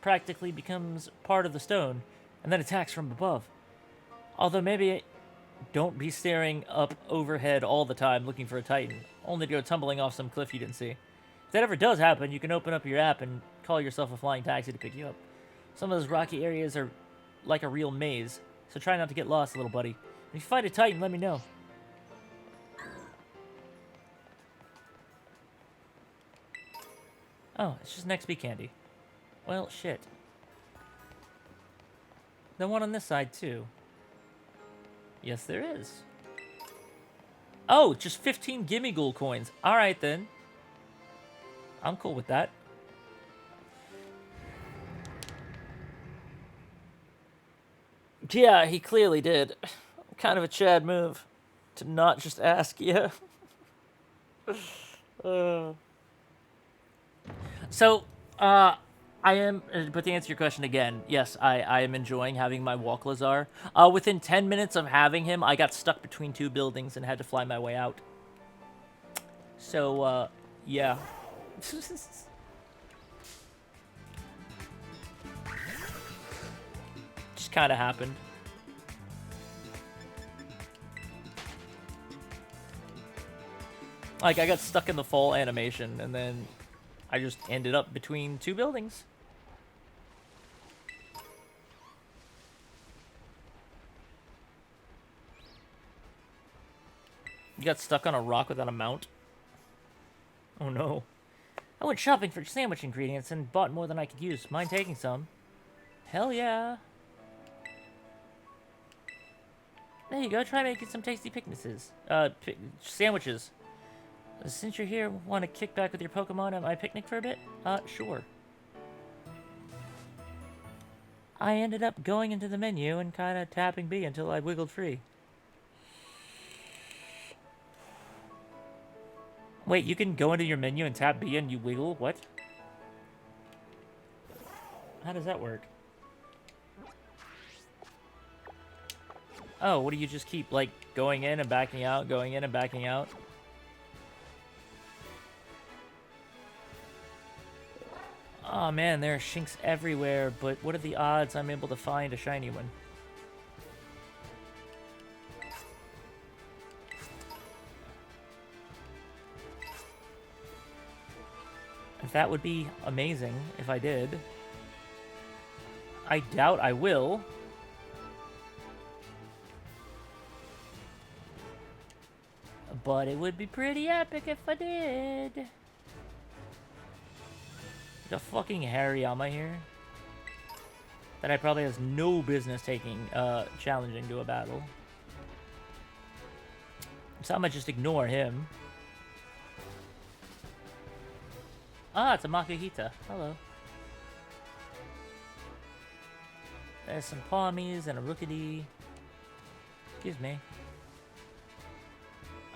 practically becomes part of the stone, and then attacks from above. Although maybe don't be staring up overhead all the time looking for a titan, only to go tumbling off some cliff you didn't see. If that ever does happen, you can open up your app and call yourself a flying taxi to pick you up. Some of those rocky areas are like a real maze, so try not to get lost, little buddy. If you find a titan, let me know. Oh, it's just next week candy. Well, shit. The one on this side, too. Yes, there is. Oh, just 15 Gimme Ghoul coins. Alright, then. I'm cool with that. Yeah, he clearly did. Kind of a Chad move. To not just ask, yeah. So, I am, but to answer your question again, yes, I am enjoying having my Walk Lazar. Within 10 minutes of having him, I got stuck between two buildings and had to fly my way out. So, yeah. Just kind of happened. Like, I got stuck in the fall animation, and then I just ended up between two buildings. You got stuck on a rock without a mount? Oh no. I went shopping for sandwich ingredients and bought more than I could use. Mind taking some? Hell yeah. There you go, try making some tasty sandwiches. Since you're here, want to kick back with your Pokemon at my picnic for a bit? Sure. I ended up going into the menu and kind of tapping B until I wiggled free. Wait, you can go into your menu and tap B and you wiggle? What? How does that work? Oh, what do you just keep, like, going in and backing out, going in and backing out? Oh man, there are shinks everywhere, but what are the odds I'm able to find a shiny one? That would be amazing if I did. I doubt I will. But it would be pretty epic if I did. The fucking Hariyama here. That I probably has no business taking, challenging to a battle. So I'm gonna just ignore him. Ah, it's a Makuhita. Hello. There's some Pawmies and a Rookidee. Excuse me.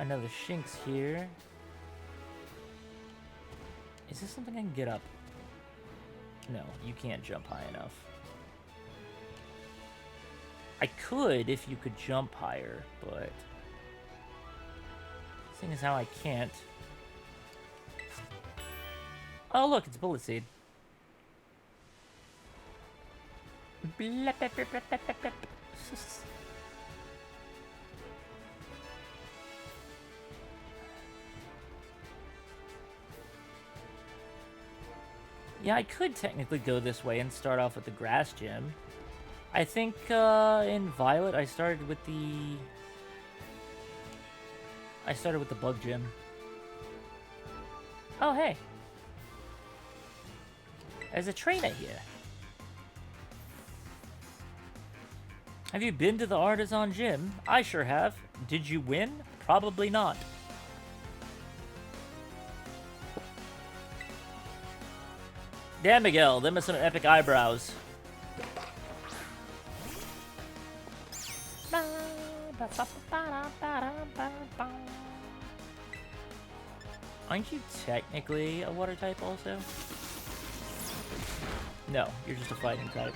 Another Shinx here. Is this something I can get up? No, you can't jump high enough. I could if you could jump higher, but... seeing as how I can't... Oh, look, it's Bullet Seed. Yeah, I could technically go this way and start off with the Grass Gym. I think in Violet I started with the Bug Gym. Oh, hey. There's a trainer here. Have you been to the Artisan Gym? I sure have. Did you win? Probably not. Damn, Miguel, them are some epic eyebrows. Aren't you technically a water type also? No, you're just a fighting type.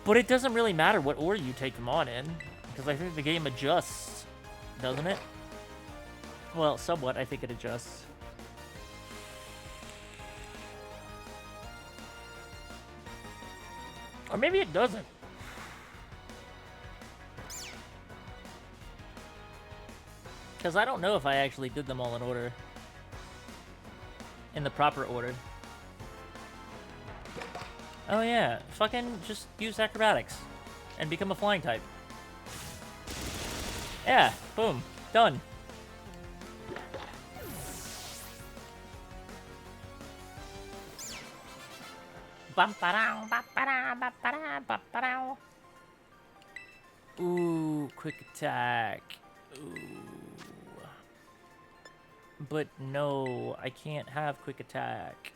But it doesn't really matter what order you take them on in, because I think the game adjusts, doesn't it? Well, somewhat, I think it adjusts. Or maybe it doesn't. Because I don't know if I actually did them all in order. In the proper order. Oh yeah, fucking just use acrobatics. And become a flying type. Yeah, boom, done. Ooh, quick attack. Ooh. But no, I can't have quick attack.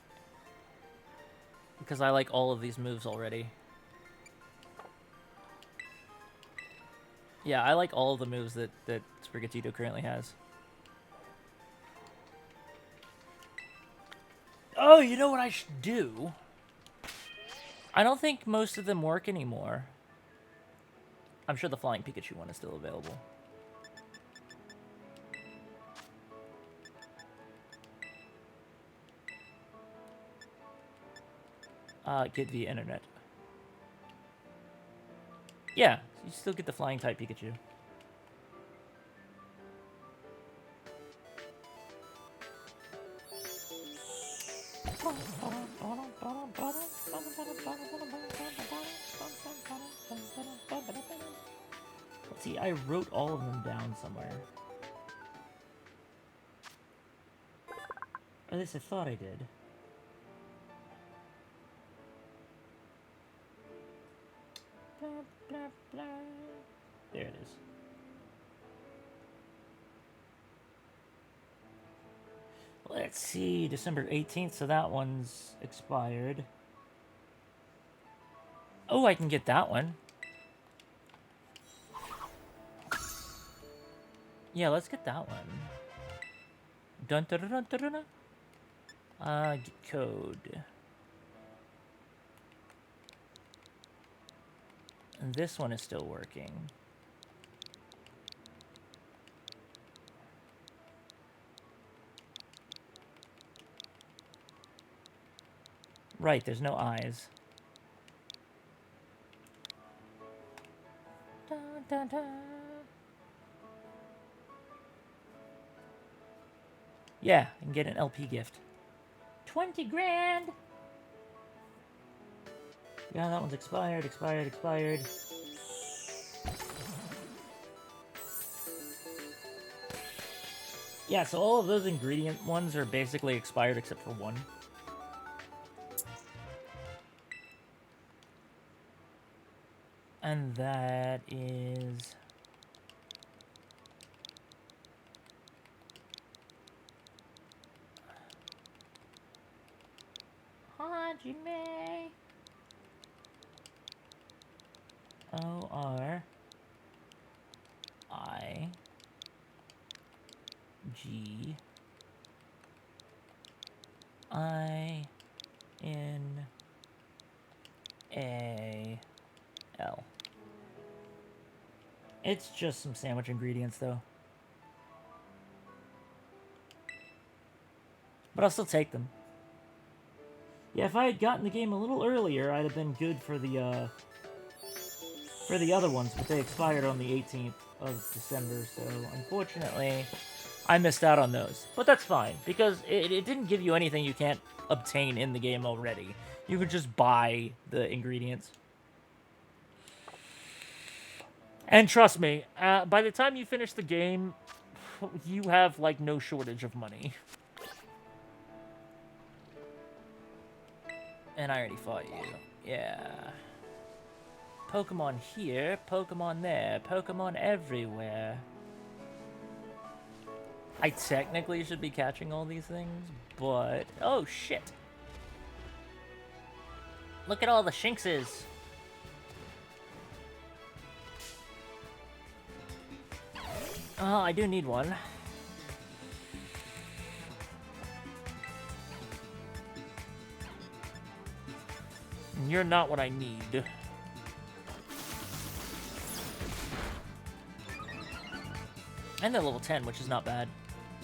Because I like all of these moves already. Yeah, I like all of the moves that Sprigatito currently has. Oh, you know what I should do? I don't think most of them work anymore. I'm sure the Flying Pikachu one is still available. Get via internet. Yeah, you still get the Flying type Pikachu. Let's see, I wrote all of them down somewhere. Or at least I thought I did. There it is. Let's see, December 18th, so that one's expired. Oh, I can get that one. Yeah, let's get that one. Dun dun dun dun dun dun. Get code. And this one is still working. Right, there's no eyes. Dun, dun, dun. Yeah, I can get an LP gift. 20 grand! Yeah, that one's expired, expired, expired. Yeah, so all of those ingredient ones are basically expired except for one. And that is... Hajime. O-R-I-G-I-N-A-L. It's just some sandwich ingredients, though. But I'll still take them. Yeah, if I had gotten the game a little earlier, I'd have been good for the other ones, but they expired on the 18th of December, so unfortunately, I missed out on those. But that's fine, because it didn't give you anything you can't obtain in the game already. You could just buy the ingredients. And trust me, by the time you finish the game, you have, like, no shortage of money. And I already fought you. Yeah. Pokemon here, Pokemon there, Pokemon everywhere. I technically should be catching all these things, but... Oh, shit. Look at all the Shinxes. Oh, I do need one. You're not what I need. And they're level 10, which is not bad.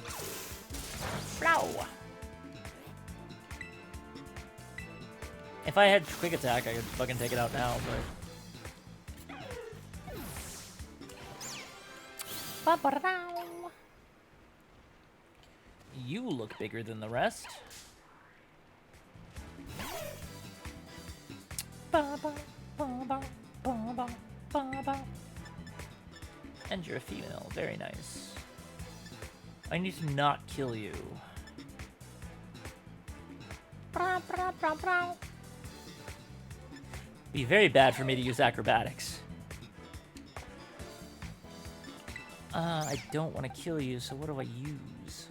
Flow! If I had Quick Attack, I could fucking take it out now, but... You look bigger than the rest. And you're a female. Very nice. I need to not kill you. Be very bad for me to use acrobatics. I don't want to kill you, so what do I use?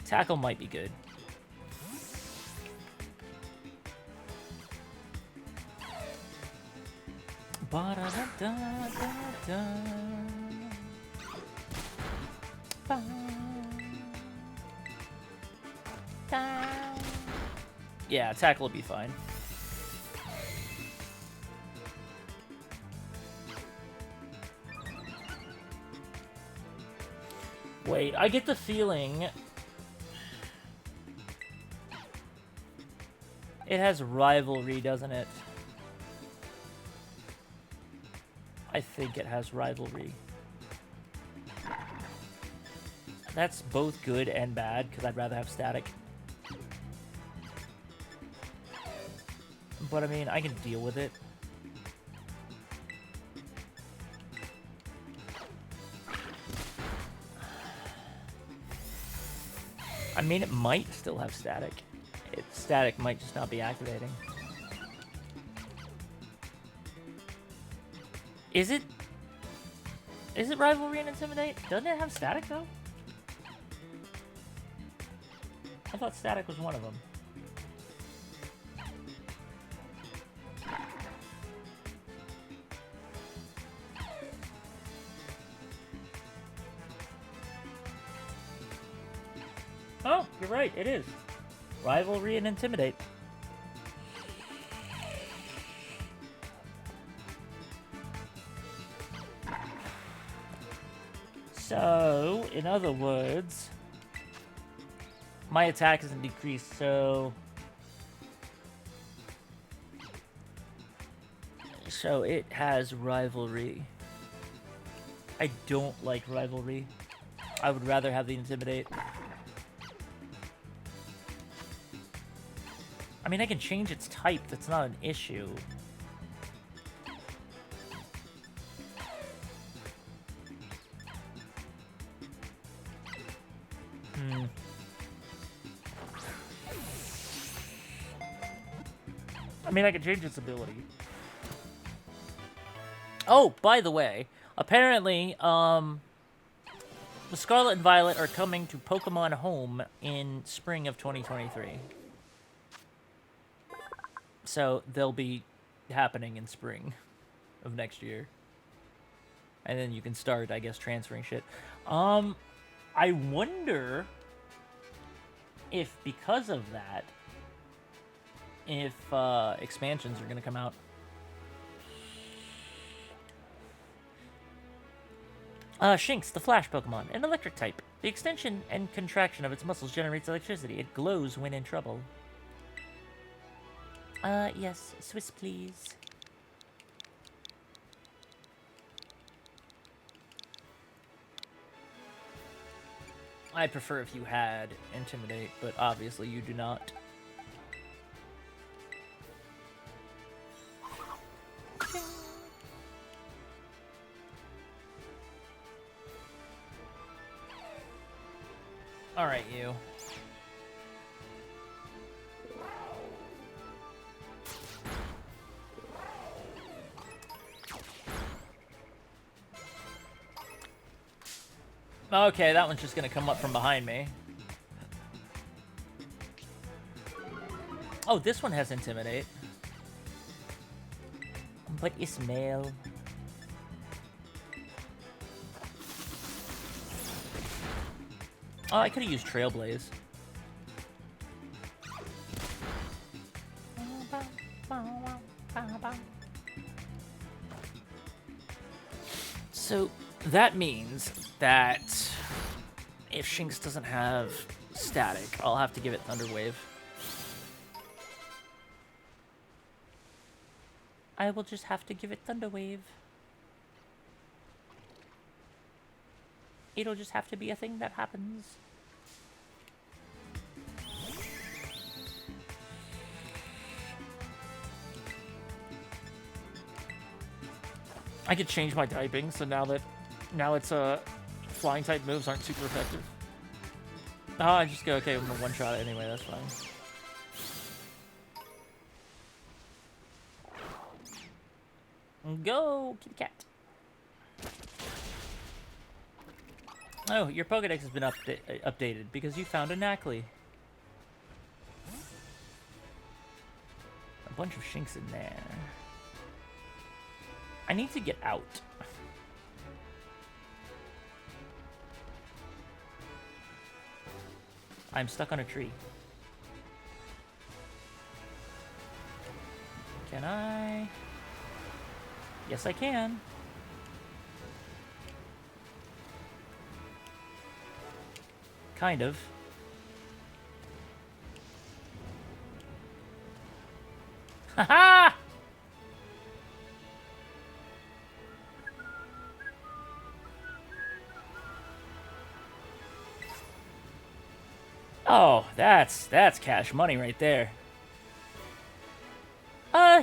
Tackle might be good. Yeah, tackle will be fine. Wait, I get the feeling it has rivalry, doesn't it? I think it has rivalry. That's both good and bad, because I'd rather have static. But I mean, I can deal with it. I mean, it might still have static. Static might just not be activating. Is it Rivalry and Intimidate? Doesn't it have static, though? I thought static was one of them. Oh, you're right, it is. Rivalry and Intimidate. So, in other words, my attack isn't decreased, so it has Rivalry. I don't like Rivalry. I would rather have the Intimidate. I mean, I can change its type. That's not an issue. I mean, I can change its ability. Oh, by the way, apparently, the Scarlet and Violet are coming to Pokemon Home in spring of 2023. So they'll be happening in spring of next year. And then you can start, I guess, transferring shit. I wonder if because of that, if expansions are going to come out. Shinx, the Flash Pokemon, an electric type. The extension and contraction of its muscles generates electricity. It glows when in trouble. Yes, Swiss, please. I prefer if you had Intimidate, but obviously you do not. Alright, you. Okay, that one's just gonna come up from behind me. Oh, this one has Intimidate. But it's male. Oh, I could have used Trailblaze. So that means that if Shinx doesn't have Static, I'll have to give it Thunder Wave. I will just have to give it Thunder Wave. It'll just have to be a thing that happens. I could change my typing, so now it's flying type moves aren't super effective. Oh, I just go okay with a one shot anyway. That's fine. Go, kitty cat. Oh, your Pokédex has been updated because you found a Knackley. A bunch of Shinx in there. I need to get out. I'm stuck on a tree. Can I? Yes, I can. Kind of. Haha! Oh, that's cash money right there.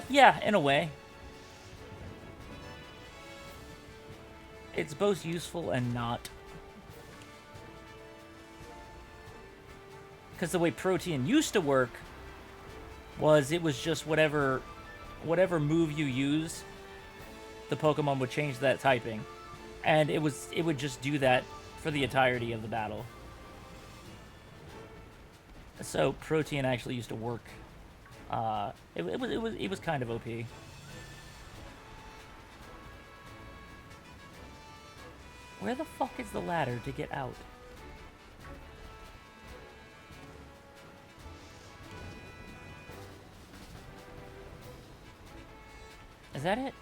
Yeah, in a way. It's both useful and not. Because the way Protean used to work was it was just whatever move you use, the Pokemon would change that typing. And it would just do that for the entirety of the battle. So Protean actually used to work. It was kind of OP. Where the fuck is the ladder to get out? Is that it?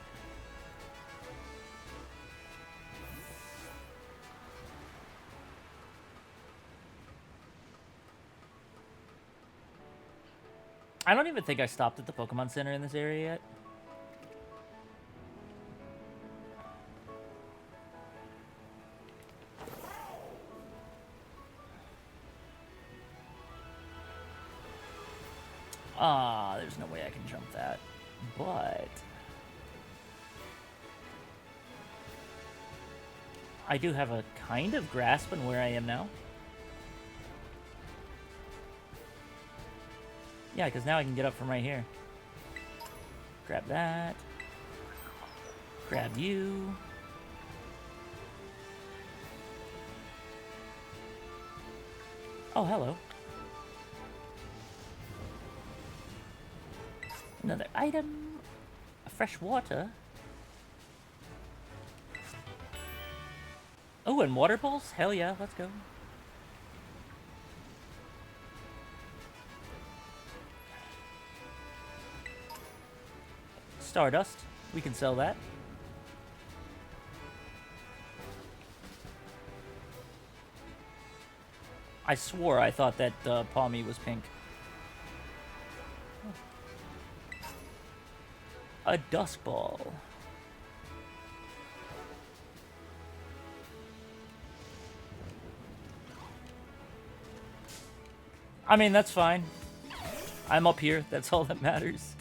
I don't even think I stopped at the Pokemon Center in this area yet. Ah, there's no way I can jump that. But I do have a kind of grasp on where I am now. Yeah, because now I can get up from right here. Grab that. Grab you. Oh, hello. Another item. A fresh water. Oh, and water pulse? Hell yeah, let's go. Stardust. We can sell that. I swore I thought that Palmy was pink. A Dusk Ball. I mean, that's fine. I'm up here. That's all that matters.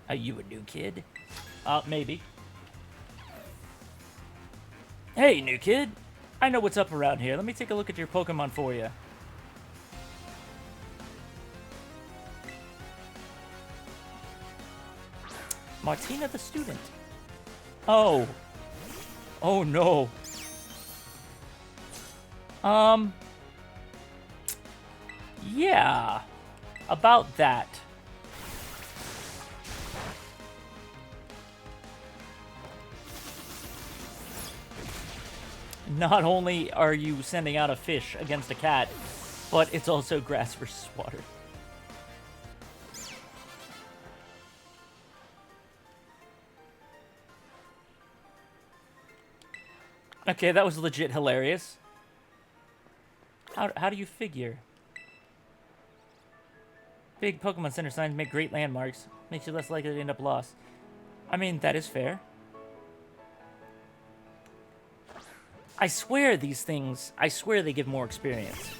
Are you a new kid? Maybe. Hey, new kid. I know what's up around here. Let me take a look at your Pokemon for you. Martina the student. Oh. Oh, no. Yeah. About that. Not only are you sending out a fish against a cat, but it's also grass versus water. Okay, that was legit hilarious. How do you figure? Big Pokemon Center signs make great landmarks. Makes you less likely to end up lost. I mean, that is fair. I swear these things, I swear they give more experience.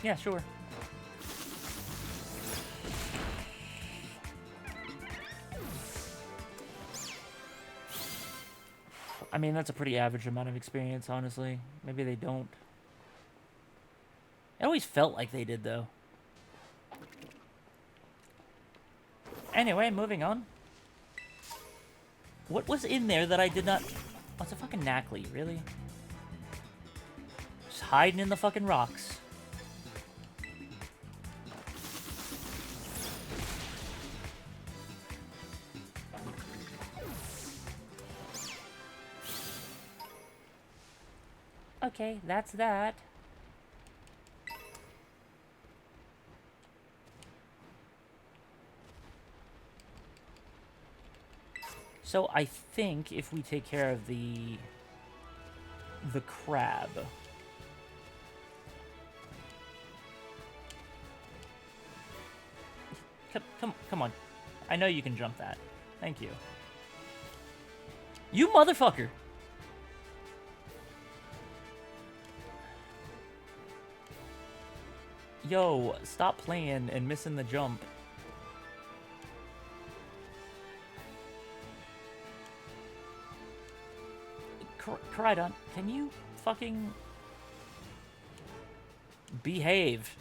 Yeah, sure. I mean, that's a pretty average amount of experience, honestly. Maybe they don't. It always felt like they did, though. Anyway, moving on. What was in there that I did not... Oh, it's a fucking Knackley, really? Just hiding in the fucking rocks. Okay, that's that. So I think if we take care of the crab. Come on. I know you can jump that. Thank you. You motherfucker! Yo, stop playing and missing the jump. Koraidon, can you fucking behave?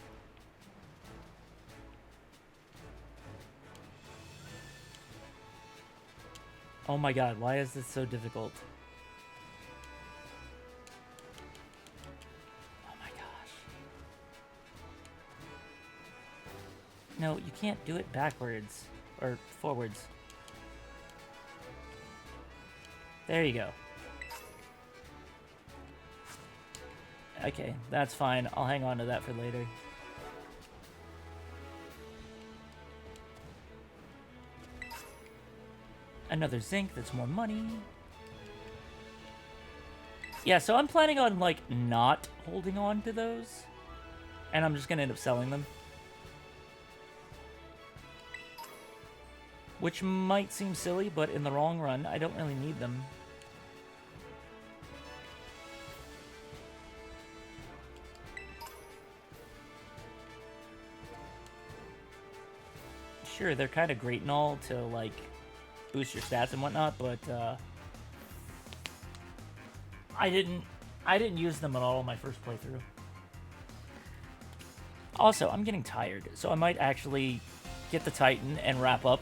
Oh my god, why is this so difficult? Oh my gosh. No, you can't do it backwards. Or forwards. There you go. Okay, that's fine. I'll hang on to that for later. Another zinc, that's more money. Yeah, so I'm planning on, like, not holding on to those. And I'm just gonna end up selling them. Which might seem silly, but in the long run, I don't really need them. Sure, they're kind of great and all to, like, boost your stats and whatnot, but I didn't use them at all in my first playthrough. Also, I'm getting tired, so I might actually get the Titan and wrap up.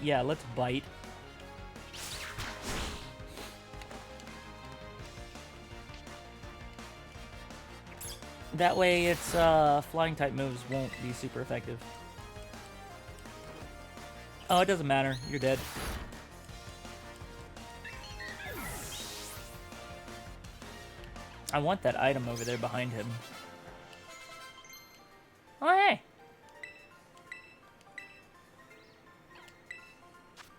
Yeah, let's bite. That way its flying type moves won't be super effective. Oh, it doesn't matter. You're dead. I want that item over there behind him. Oh, hey!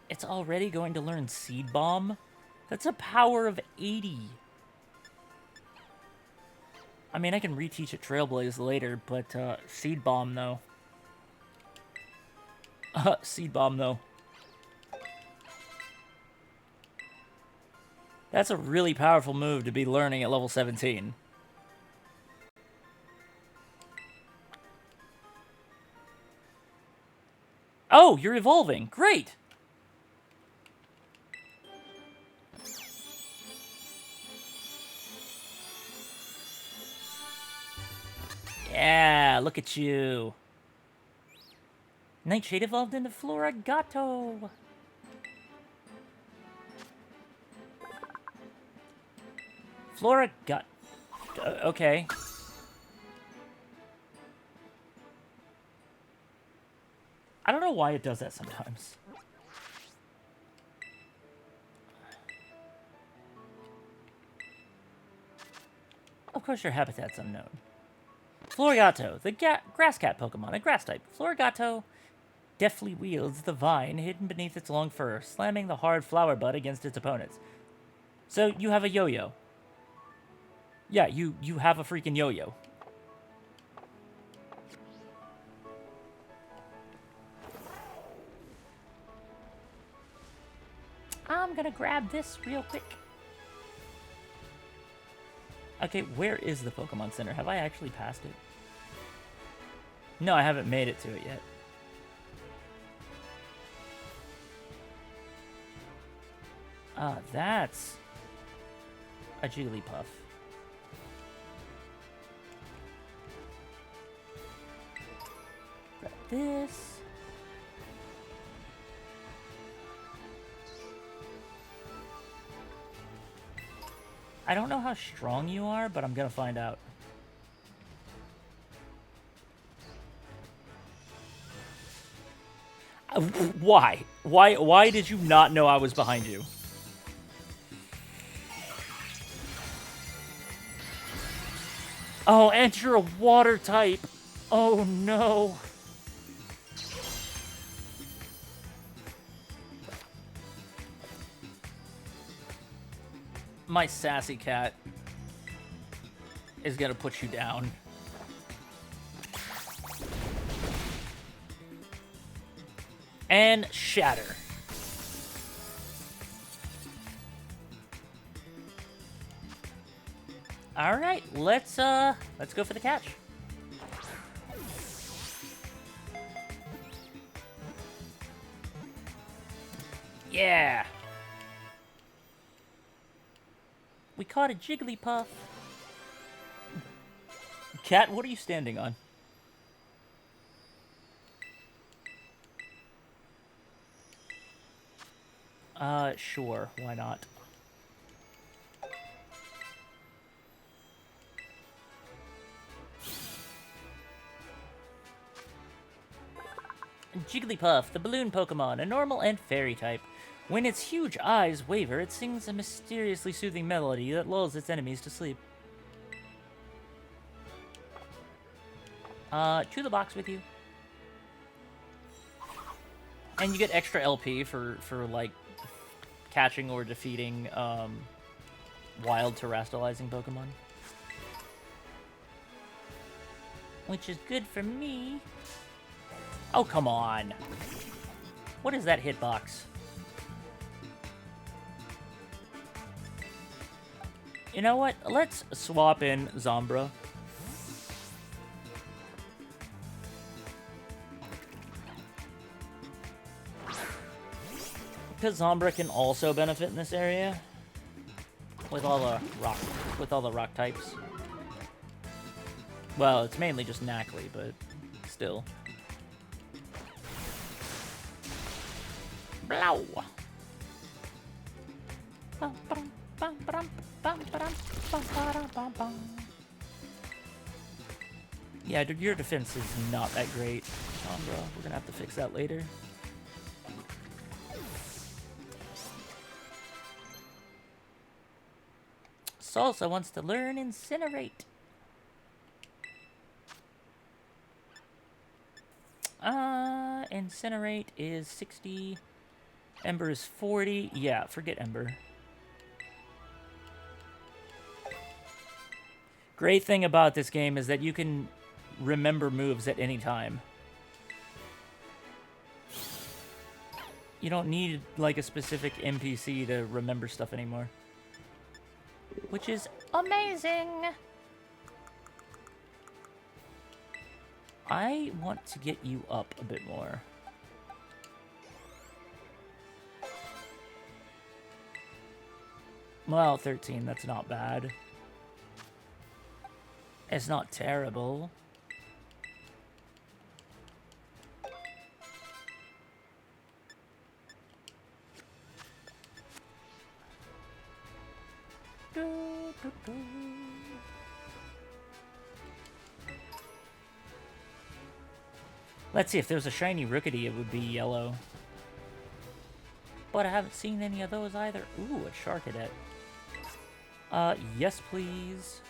It's already going to learn Seed Bomb? That's a power of 80. I mean, I can reteach it Trailblaze later, but Seed Bomb, though. Seed Bomb, though. That's a really powerful move to be learning at level 17. Oh, you're evolving. Great! Yeah, look at you. Nightshade evolved into Florigato. Florigato. Okay. I don't know why it does that sometimes. Of course, your habitat's unknown. Florigato, the grass cat Pokemon, a grass type. Florigato deftly wields the vine hidden beneath its long fur, slamming the hard flower bud against its opponents. So you have a yo-yo. Yeah, you have a freaking yo-yo. I'm gonna grab this real quick. Okay, where is the Pokemon Center? Have I actually passed it? No, I haven't made it to it yet. That's a Jigglypuff. Grab this. I don't know how strong you are, but I'm gonna find out. Why? Why did you not know I was behind you? Oh, and you're a water type. Oh no. My sassy cat is gonna put you down. And shatter. All right, let's go for the catch. Yeah. We caught a Jigglypuff. Cat, what are you standing on? Sure, why not? Jigglypuff, the balloon Pokemon, a normal and fairy type. When its huge eyes waver, it sings a mysteriously soothing melody that lulls its enemies to sleep. To the box with you. And you get extra LP for like, catching or defeating, wild terrestrializing Pokemon. Which is good for me. Oh, come on. What is that hitbox? You know what? Let's swap in Zombra. Because Zombra can also benefit in this area. With all the rock types. Well, it's mainly just Knackley, but still. Blow! Yeah, your defense is not that great, Zombra. We're gonna have to fix that later. Salsa wants to learn Incinerate. Incinerate is 60. Ember is 40. Yeah, forget Ember. Great thing about this game is that you can remember moves at any time. You don't need, like, a specific NPC to remember stuff anymore. Which is amazing! I want to get you up a bit more. Well, 13, that's not bad. It's not terrible. Let's see, if there was a shiny Rookity, it would be yellow. But I haven't seen any of those either. Ooh, a Charcadet. Yes, please.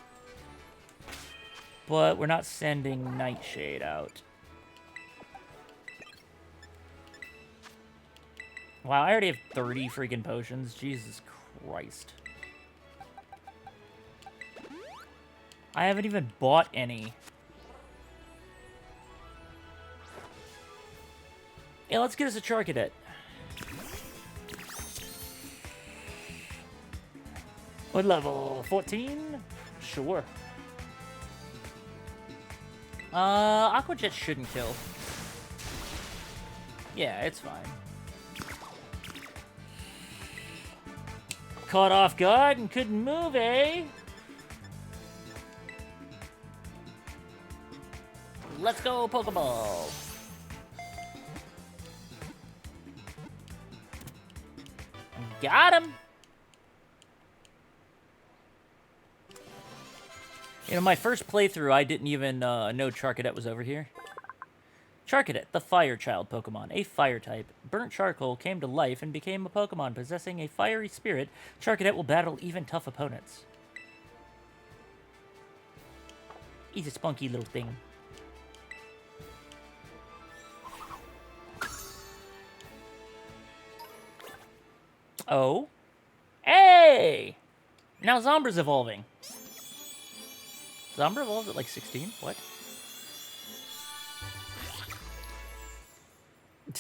But we're not sending Nightshade out. Wow, I already have 30 freaking potions. Jesus Christ. I haven't even bought any. Yeah, let's get us a Charcadet. What level? 14? Sure. Aqua Jet shouldn't kill. Yeah, it's fine. Caught off guard and couldn't move, eh? Let's go, Pokeball. Got him. You know, my first playthrough, I didn't even know Charcadet was over here. Charcadet, the fire child Pokemon, a fire type. Burnt charcoal came to life and became a Pokemon possessing a fiery spirit. Charcadet will battle even tough opponents. He's a spunky little thing. Oh. Hey! Now Zombra's evolving. Zombra evolves at like 16? What?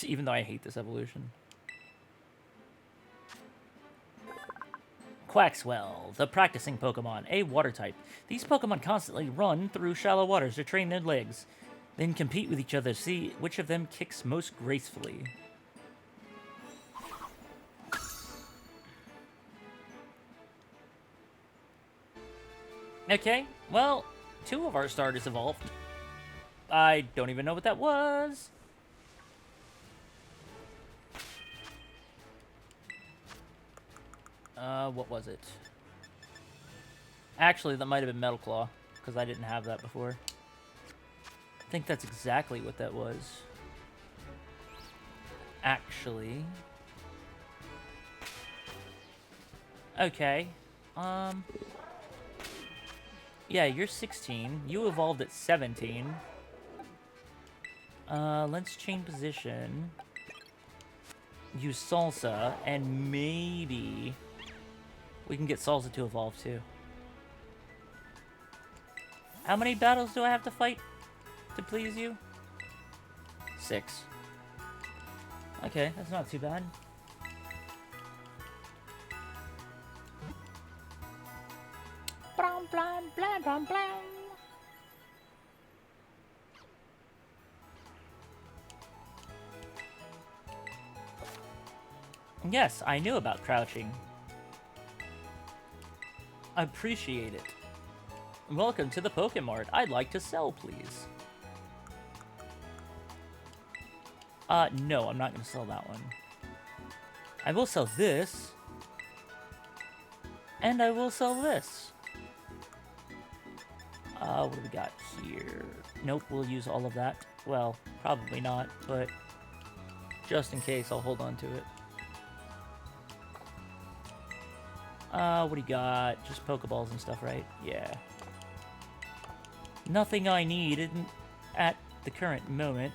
Even though I hate this evolution. Quaxwell, the practicing Pokemon, a water type. These Pokemon constantly run through shallow waters to train their legs, then compete with each other to see which of them kicks most gracefully. Okay, well, 2 of our starters evolved. I don't even know what that was. What was it? Actually, that might have been Metal Claw, because I didn't have that before. I think that's exactly what that was. Actually. Okay. Yeah, you're 16. You evolved at 17. Let's change position. Use Salsa, and maybe we can get Salsa to evolve too. How many battles do I have to fight to please you? 6. Okay, that's not too bad. Blam, blam, blam, blam, blam. Yes, I knew about crouching. I appreciate it. Welcome to the Pokemart. I'd like to sell, please. No, I'm not going to sell that one. I will sell this. And I will sell this. What do we got here? Nope, we'll use all of that. Well, probably not, but just in case, I'll hold on to it. What do you got? Just Pokeballs and stuff, right? Yeah. Nothing I need at the current moment.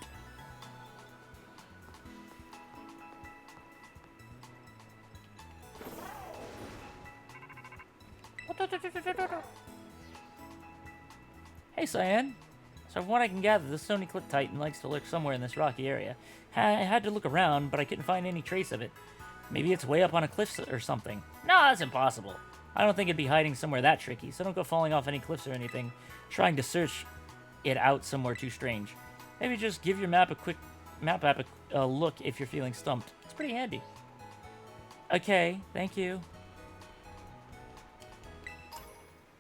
Hey, Cyan. So from what I can gather, the Stony Cliff Titan likes to lurk somewhere in this rocky area. I had to look around, but I couldn't find any trace of it. Maybe it's way up on a cliff or something. No, that's impossible. I don't think it'd be hiding somewhere that tricky, so don't go falling off any cliffs or anything, trying to search it out somewhere too strange. Maybe just give your map app a look if you're feeling stumped. It's pretty handy. Okay, thank you.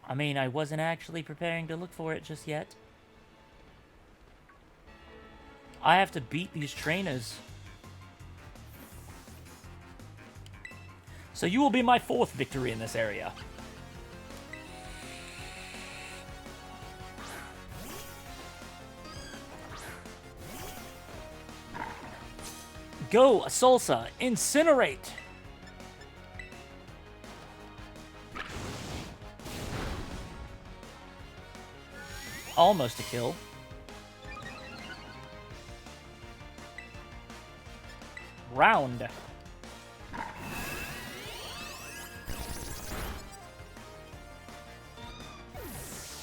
I mean, I wasn't actually preparing to look for it just yet. I have to beat these trainers. So you will be my 4th victory in this area. Go, Salsa, incinerate! Almost a kill. Round.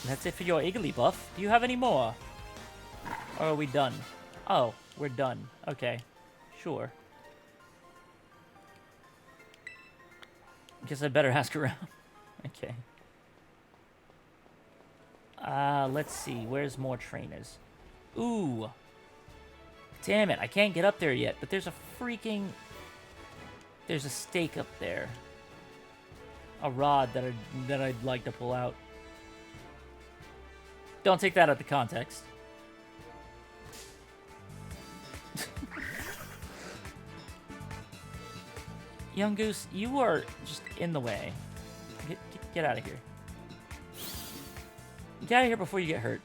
That's it for your Iggly buff. Do you have any more? Or are we done? Oh, we're done. Okay. Sure. Guess I better ask around. Okay. Let's see. Where's more trainers? Ooh. Damn it. I can't get up there yet, but there's a freaking... There's a stake up there. A rod that I'd like to pull out. Don't take that out of context. Young Goose, you are just in the way. Get out of here. Get out of here before you get hurt.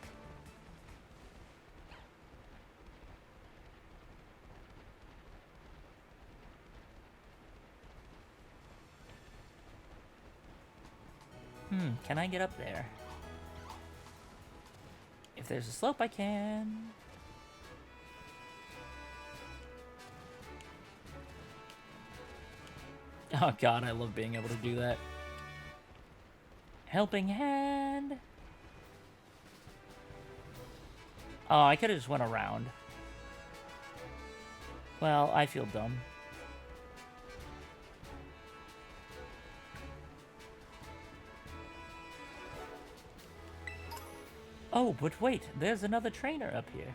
Can I get up there? If there's a slope, I can. Oh god, I love being able to do that. Helping hand. Oh, I could have just went around. Well, I feel dumb. Oh, but wait, there's another trainer up here.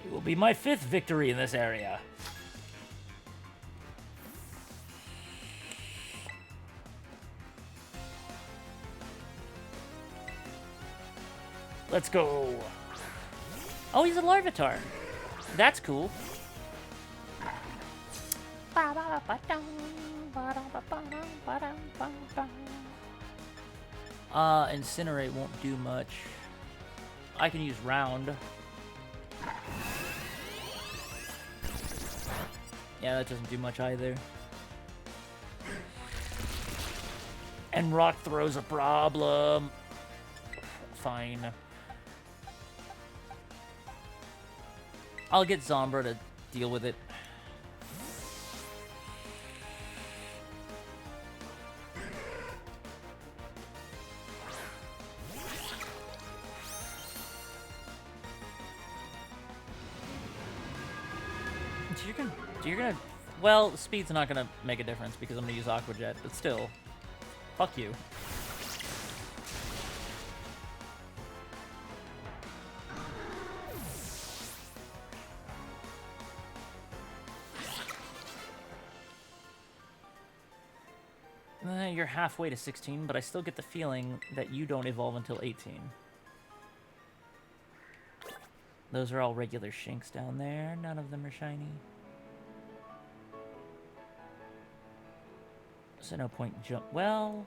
It will be my 5th victory in this area. Let's go. Oh, he's a Larvitar. That's cool. Incinerate won't do much. I can use Round. Yeah, that doesn't do much either. And Rock Throw's a problem. Fine. I'll get Zombra to deal with it. You're gonna... Well, speed's not gonna make a difference because I'm gonna use Aqua Jet, but still. Fuck you. You're halfway to 16, but I still get the feeling that you don't evolve until 18. Those are all regular Shinx down there. None of them are shiny. So no point in jump. Well,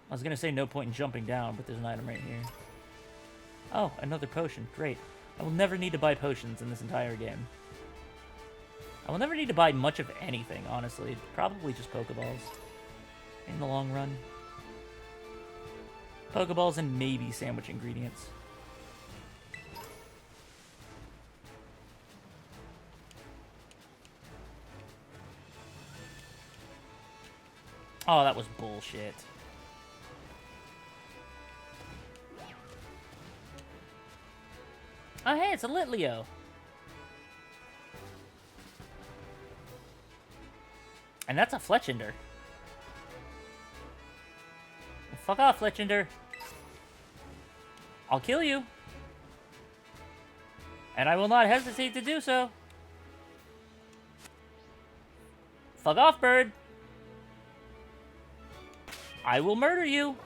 I was gonna say no point in jumping down, but there's an item right here. Oh, another potion. Great. I will never need to buy potions in this entire game. I will never need to buy much of anything, honestly. Probably just Pokeballs in the long run. Pokeballs and maybe sandwich ingredients. Oh, that was bullshit. Oh, hey, it's a Litleo. And that's a Fletchinder. Well, fuck off, Fletchinder. I'll kill you. And I will not hesitate to do so. Fuck off, bird. I will murder you.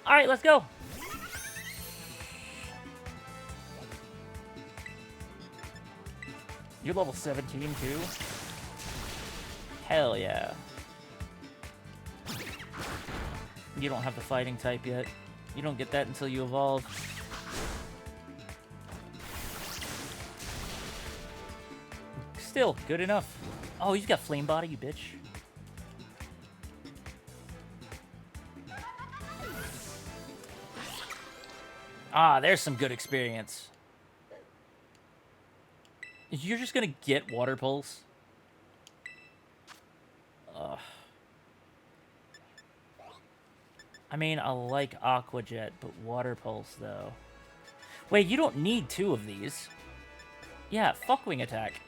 All right, let's go. You're level 17 too? Hell yeah. You don't have the fighting type yet. You don't get that until you evolve. Still, good enough. Oh, he's got Flame Body, you bitch. Ah, there's some good experience. You're just gonna get Water Pulse? Ugh. I mean, I like Aqua Jet, but Water Pulse, though. Wait, you don't need 2 of these. Yeah, fuck Wing Attack.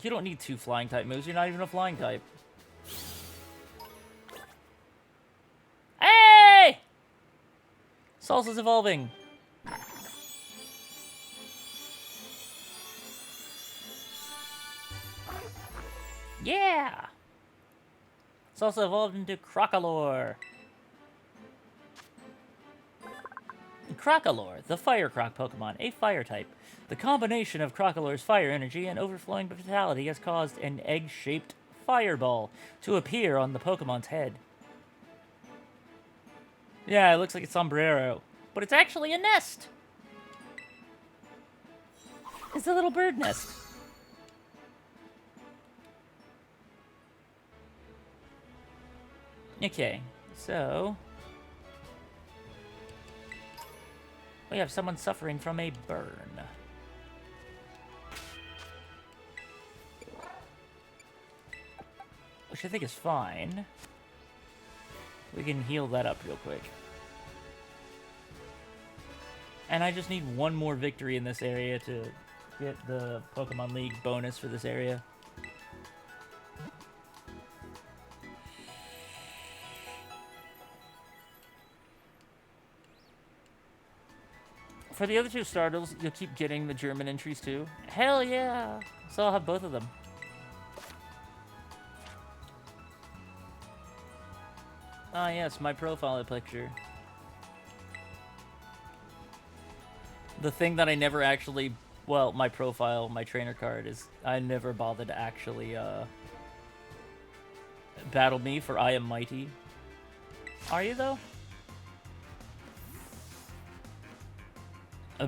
You don't need 2 flying type moves. You're not even a flying type. Hey! Salsa's evolving. Yeah! Salsa evolved into Crocolore. Crocolore, the Fire Croc Pokemon, a fire type. The combination of Crocolore's fire energy and overflowing vitality has caused an egg-shaped fireball to appear on the Pokemon's head. Yeah, it looks like a sombrero, but it's actually a nest. It's a little bird nest. Okay, so we have someone suffering from a burn. Which I think is fine. We can heal that up real quick. And I just need one more victory in this area to get the Pokemon League bonus for this area. For the other 2 starters, you'll keep getting the German entries too. Hell yeah! So I'll have both of them. Ah yes, my profile picture. The thing that I never actually... Well, my profile, my trainer card is... I never bothered to actually, battle me for I am mighty. Are you, though?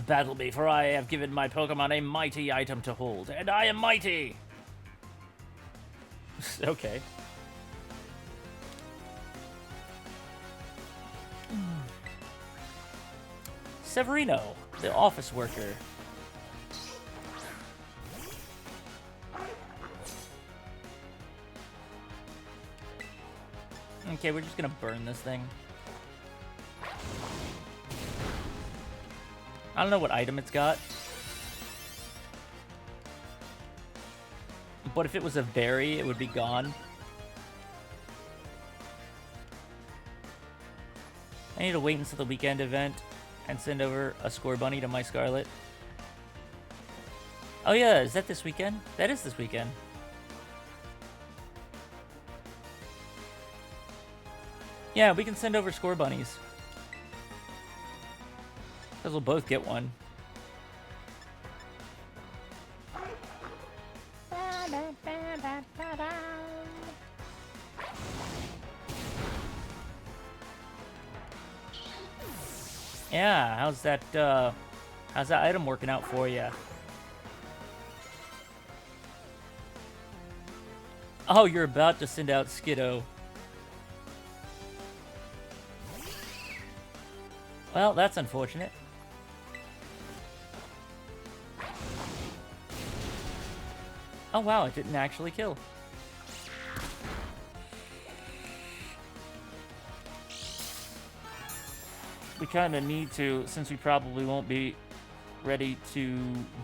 Battle me, for I have given my Pokemon a mighty item to hold, and I am mighty! Okay. Severino, the office worker. Okay, we're just gonna burn this thing. I don't know what item it's got. But if it was a berry, it would be gone. I need to wait until the weekend event and send over a score bunny to my Scarlet. Oh yeah, is that this weekend? That is this weekend. Yeah, we can send over score bunnies. Because we'll both get one. Yeah, how's that item working out for you? Oh, you're about to send out Skiddo. Well, that's unfortunate. Oh wow, it didn't actually kill. We kind of need to, since we probably won't be ready to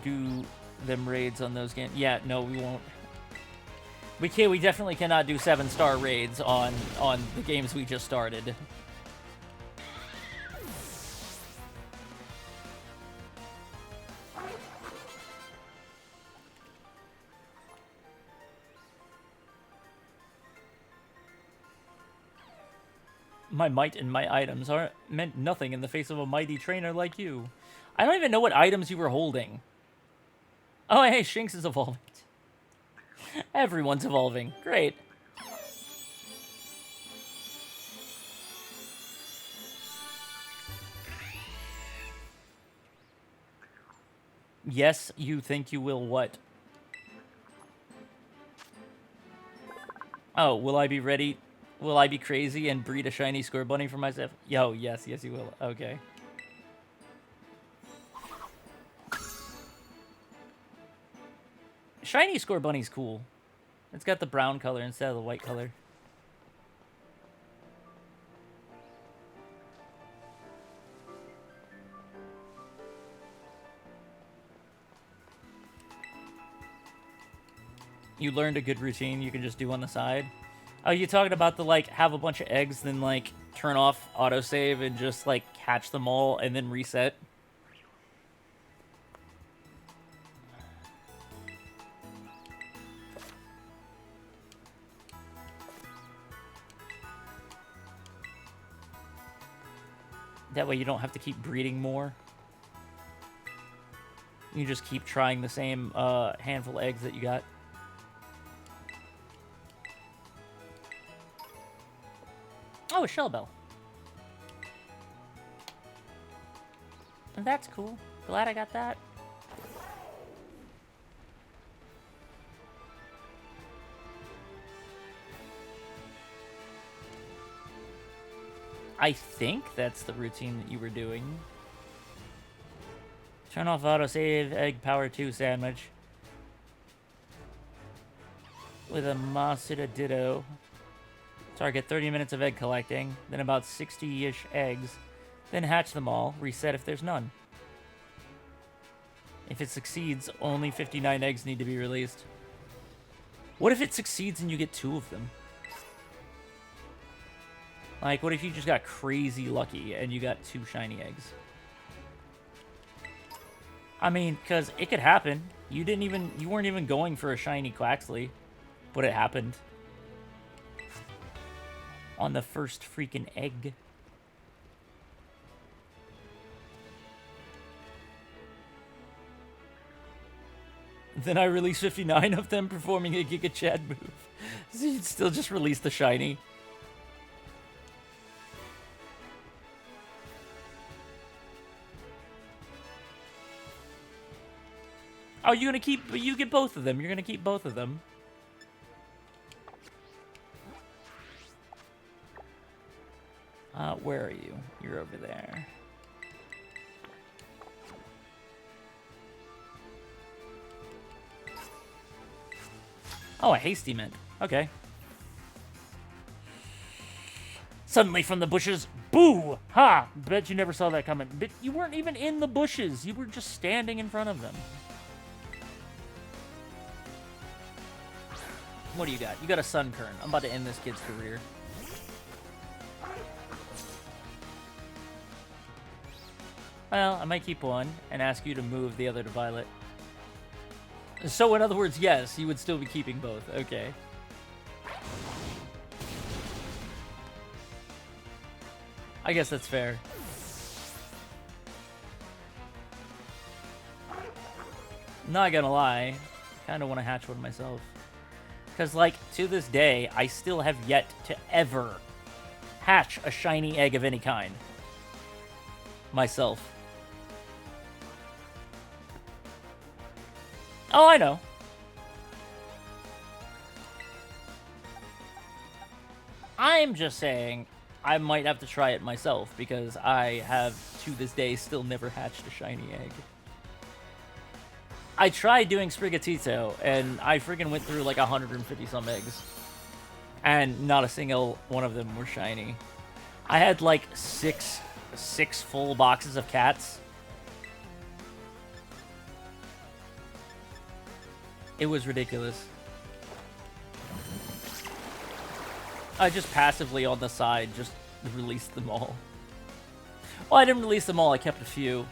do them raids on those games. Yeah, no, we won't. We can't. We definitely cannot do 7-star raids on the games we just started. My might and my items aren't meant nothing in the face of a mighty trainer like you. I don't even know what items you were holding. Oh, hey, Shinx is evolving. Everyone's evolving. Great. Yes, you think you will what? Oh, will I be ready? Will I be crazy and breed a shiny Scorbunny for myself? Yo, yes, you will. Okay. Shiny Scorbunny's cool. It's got the brown color instead of the white color. You learned a good routine you can just do on the side. Oh, you talking about the, like, have a bunch of eggs, then, like, turn off autosave and just, like, hatch them all and then reset? That way you don't have to keep breeding more. You just keep trying the same handful of eggs that you got. Oh, a shell bell. That's cool. Glad I got that. I think that's the routine that you were doing. Turn off autosave, egg power 2 sandwich. With a Masuda Ditto. Target 30 minutes of egg collecting, then about 60-ish eggs, then hatch them all, reset if there's none. If it succeeds, only 59 eggs need to be released. What if it succeeds and you get 2 of them? Like, what if you just got crazy lucky and you got 2 shiny eggs? I mean, because it could happen. You weren't even going for a shiny Quaxley, but it happened. On the first freaking egg. Then I release 59 of them performing a Giga Chad move. So you'd still just release the shiny. Oh, you get both of them. You're gonna keep both of them. Where are you? You're over there. Oh, a hasty mint. Okay. Suddenly from the bushes, boo! Ha! Bet you never saw that coming. But you weren't even in the bushes. You were just standing in front of them. What do you got? You got a Sunkern. I'm about to end this kid's career. Well, I might keep one and ask you to move the other to Violet. So, in other words, yes, you would still be keeping both. Okay. I guess that's fair. Not gonna lie, I kind of want to hatch one myself. Because, like, to this day, I still have yet to ever hatch a shiny egg of any kind. myself. Oh, I know. I'm just saying I might have to try it myself because I have, to this day, still never hatched a shiny egg. I tried doing Sprigatito, and I freaking went through like 150 some eggs. And not a single one of them were shiny. I had like six full boxes of cats. It was ridiculous. I just passively on the side just released them all. Well, I didn't release them all, I kept a few.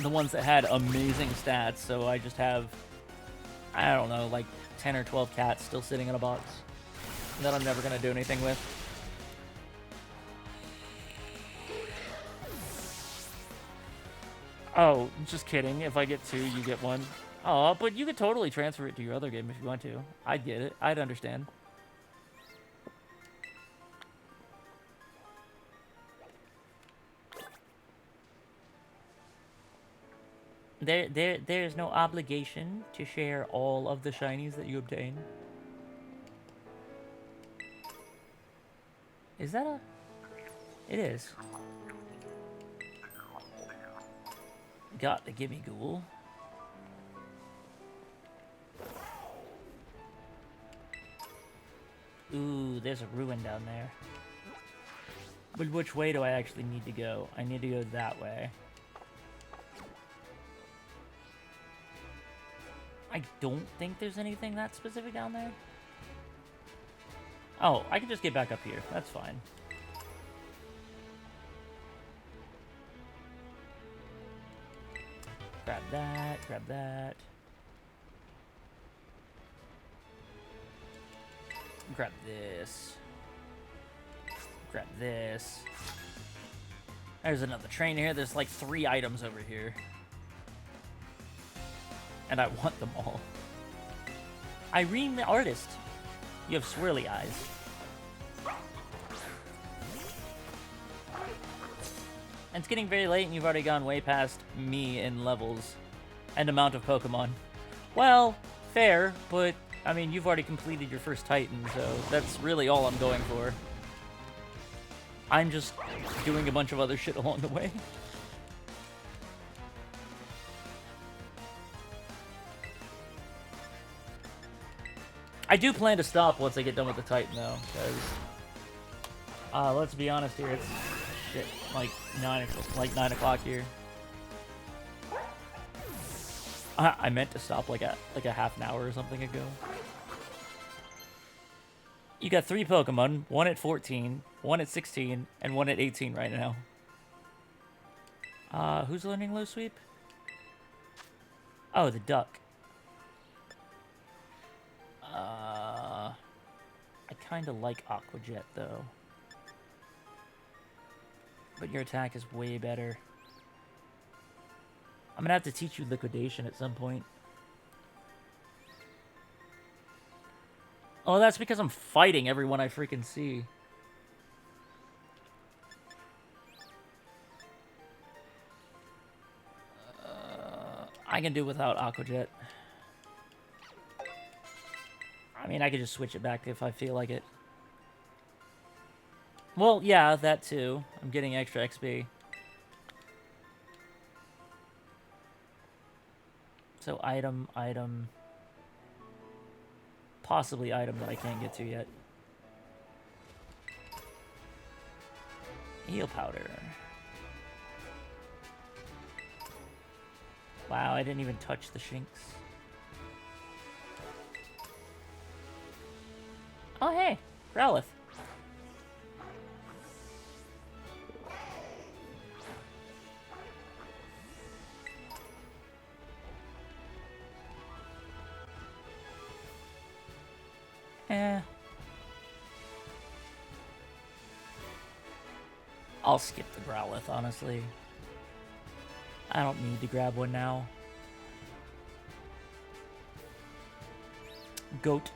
The ones that had amazing stats, so I just have, I don't know, like 10 or 12 cats still sitting in a box that I'm never going to do anything with. Oh, just kidding. If I get 2, you get 1. Oh, but you could totally transfer it to your other game if you want to. I'd get it. I'd understand. There's no obligation to share all of the shinies that you obtain. Is that a... It is. Got the gimme ghoul. Ooh, there's a ruin down there. But which way do I actually need to go? I need to go that way. I don't think there's anything that specific down there. Oh, I can just get back up here. That's fine. Grab that, grab that. Grab this. Grab this. There's another train here. There's like 3 items over here. And I want them all. Irene the artist. You have swirly eyes. And it's getting very late and you've already gone way past me in levels and amount of Pokemon. Well, fair, but I mean, you've already completed your first Titan, so that's really all I'm going for. I'm just doing a bunch of other shit along the way. I do plan to stop once I get done with the Titan, though, because let's be honest here, it's shit, like 9 o'clock here. I meant to stop like a half an hour or something ago. You got 3 Pokemon, 1 at 14, 1 at 16, and 1 at 18 right now. Who's learning Low Sweep? Oh, the duck. I kind of like Aqua Jet, though. But your attack is way better. I'm gonna have to teach you Liquidation at some point. Oh, that's because I'm fighting everyone I freaking see. I can do without Aqua Jet. I mean, I could just switch it back if I feel like it. Well, yeah, that too. I'm getting extra XP. So item, item. Possibly item that I can't get to yet. Heal powder. Wow, I didn't even touch the Shinx. Oh, hey, Growlithe. I'll skip the Growlithe, honestly. I don't need to grab one now. Goat.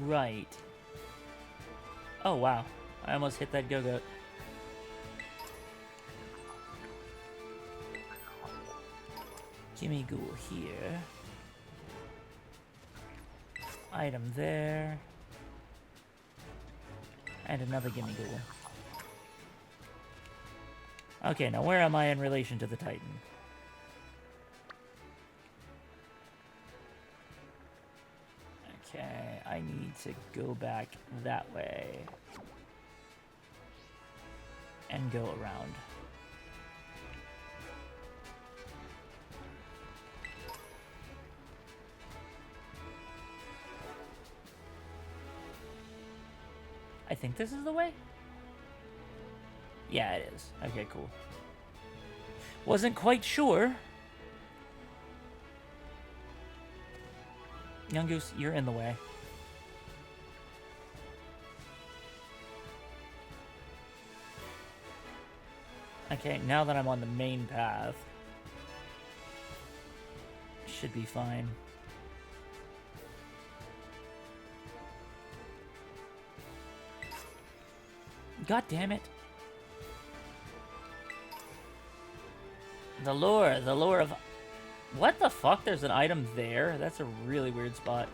Right. Oh, wow. I almost hit that Go-Goat. Gimme Ghoul here. Item there. And another Gimme Ghoul. Okay, now where am I in relation to the Titan? Okay, I need to go back that way. And go around. I think this is the way? Yeah, it is. Okay, cool. Wasn't quite sure. Young Goose, you're in the way. Okay, now that I'm on the main path, should be fine. God damn it. The lure of... What the fuck? There's an item there? That's a really weird spot.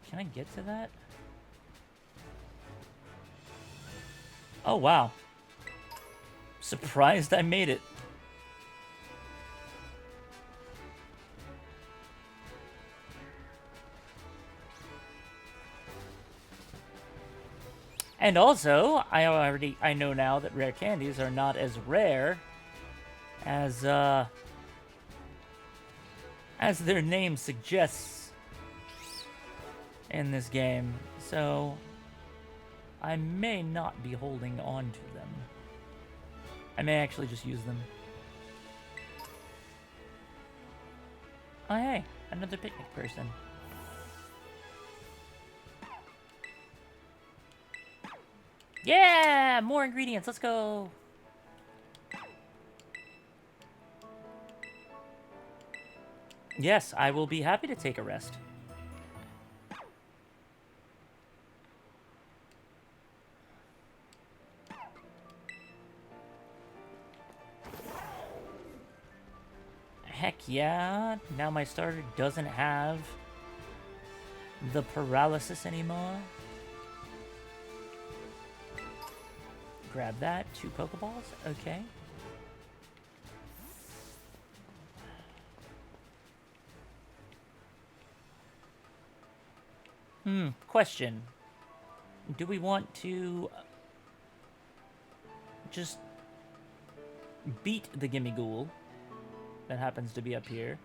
Can I get to that? Oh, wow. Surprised I made it. And also, I know now that rare candies are not as rare as their name suggests in this game. So I may not be holding on to them. I may actually just use them. Oh hey, another picnic person. Yeah! More ingredients, let's go! Yes, I will be happy to take a rest. Heck yeah, now my starter doesn't have the paralysis anymore. Grab that, 2 Pokeballs, okay. Question. Do we want to just beat the Gimme Ghoul that happens to be up here?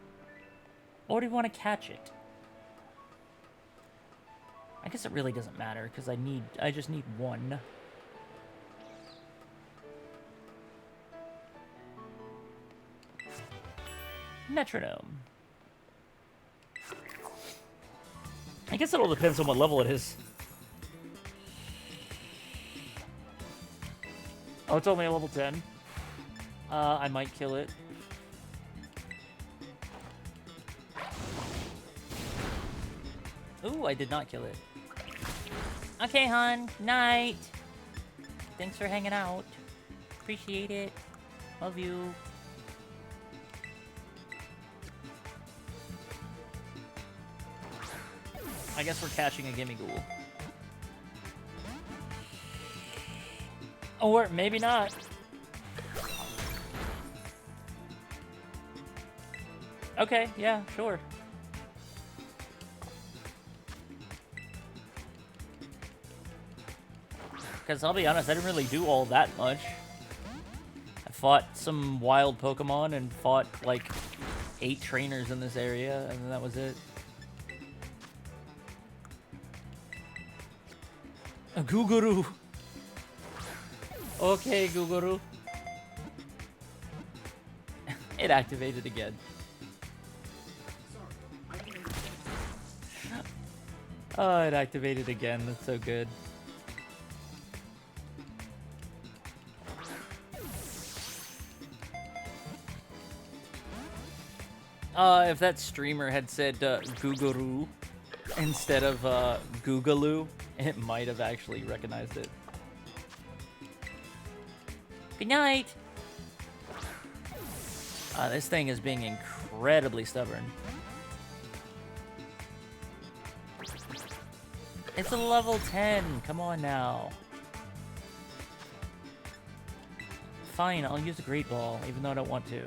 Or do we want to catch it? I guess it really doesn't matter, because I just need one. Metronome. I guess it all depends on what level it is. Oh, it's only a level 10. I might kill it. Ooh, I did not kill it. Okay, hon. Night. Thanks for hanging out. Appreciate it. Love you. I guess we're catching a Gimme Ghoul. Or maybe not. Okay, yeah, sure. Because I'll be honest, I didn't really do all that much. I fought some wild Pokemon and fought like 8 trainers in this area, and then that was it. A GOOOOOO. Okay, GOOOOOO. It activated again. Oh, it activated again. That's so good. If that streamer had said GOOOOOO, instead of GOOOOOO, it might have actually recognized it. Good night! This thing is being incredibly stubborn. It's a level 10, come on now. Fine, I'll use a Great Ball, even though I don't want to.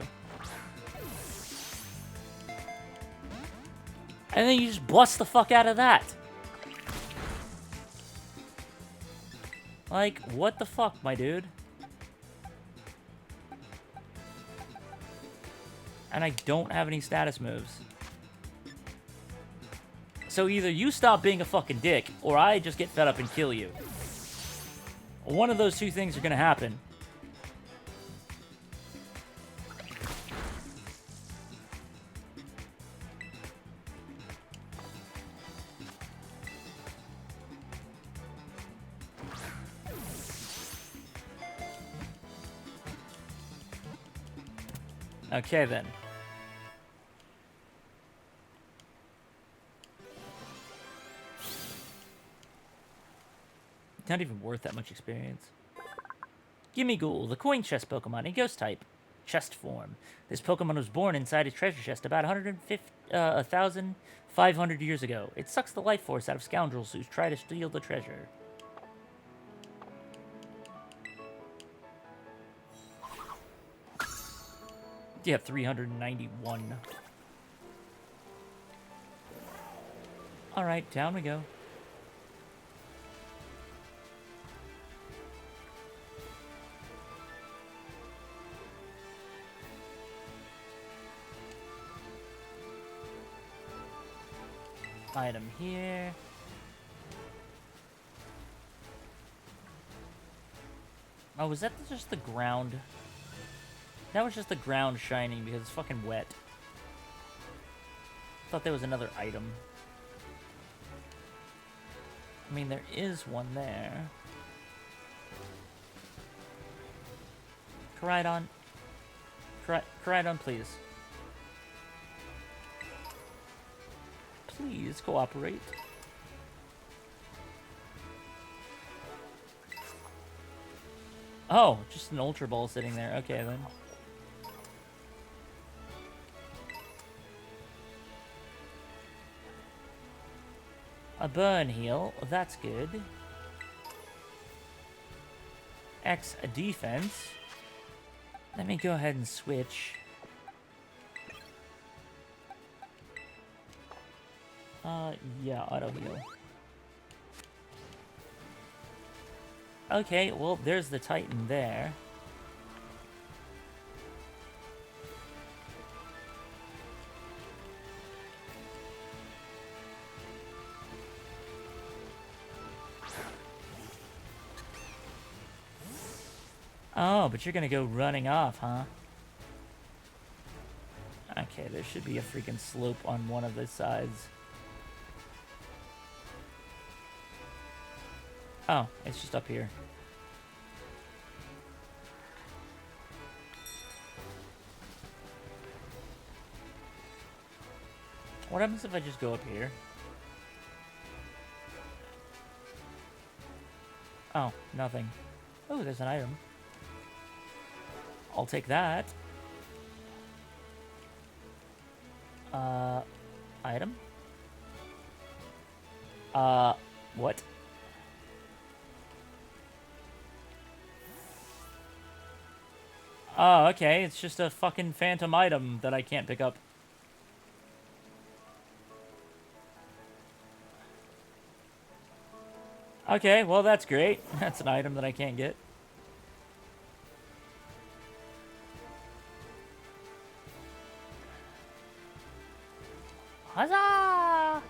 And then you just bust the fuck out of that. Like, what the fuck, my dude? And I don't have any status moves. So either you stop being a fucking dick, or I just get fed up and kill you. One of those two things are gonna happen. Okay, then. Not even worth that much experience. Gimme Ghoul, the coin chest Pokemon, a ghost type. Chest form. This Pokemon was born inside a treasure chest about 1,500 years ago. It sucks the life force out of scoundrels who try to steal the treasure. Yeah, 391. Alright, down we go. Item here. Oh, was that just the ground? That was just the ground shining because it's fucking wet. Thought there was another item. I mean, there is one there. Koraidon. Koraidon, please. Please cooperate. Oh, just an Ultra Ball sitting there. Okay, then. A burn heal. That's good. X defense. Let me go ahead and switch. Yeah, auto heal. Okay, well, there's the Titan there. Oh, but you're gonna go running off, huh? Okay, there should be a freaking slope on one of the sides. Oh, it's just up here. What happens if I just go up here? Oh, nothing. Oh, there's an item. I'll take that. Item? What? Oh, okay, it's just a fucking phantom item that I can't pick up. Okay, well that's great. That's an item that I can't get. Huzzah!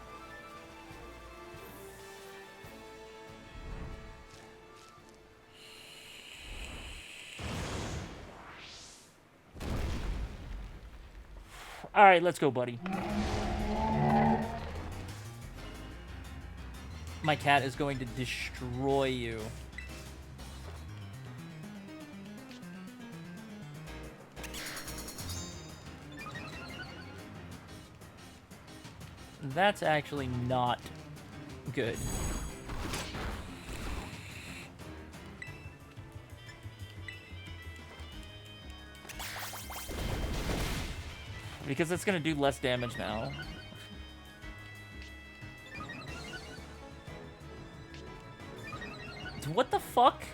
All right, let's go, buddy. My cat is going to destroy you. That's actually not good. Because it's gonna do less damage now. What the fuck?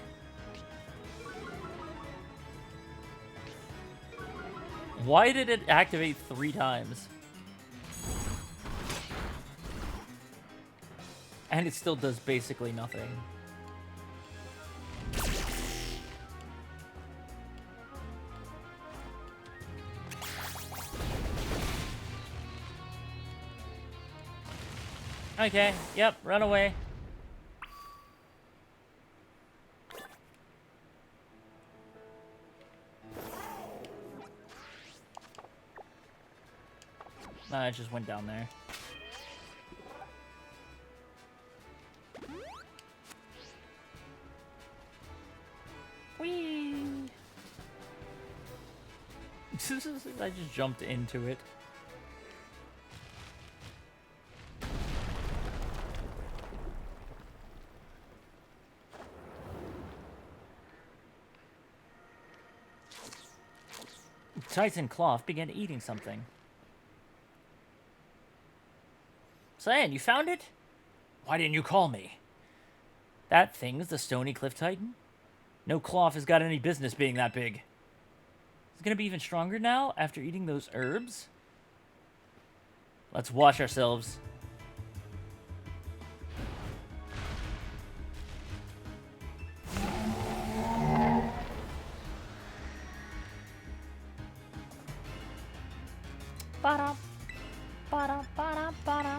Why did it activate 3 times? And it still does basically nothing. Okay, yep, run away. Nah, it just went down there. Whee! I just jumped into it. Tyson Cloth began eating something. Cyan, you found it? Why didn't you call me? That thing's the Stony Cliff Titan? No Cloth has got any business being that big. It's gonna be even stronger now after eating those herbs? Let's wash ourselves. Ba-da, ba-da, ba-da, ba-da.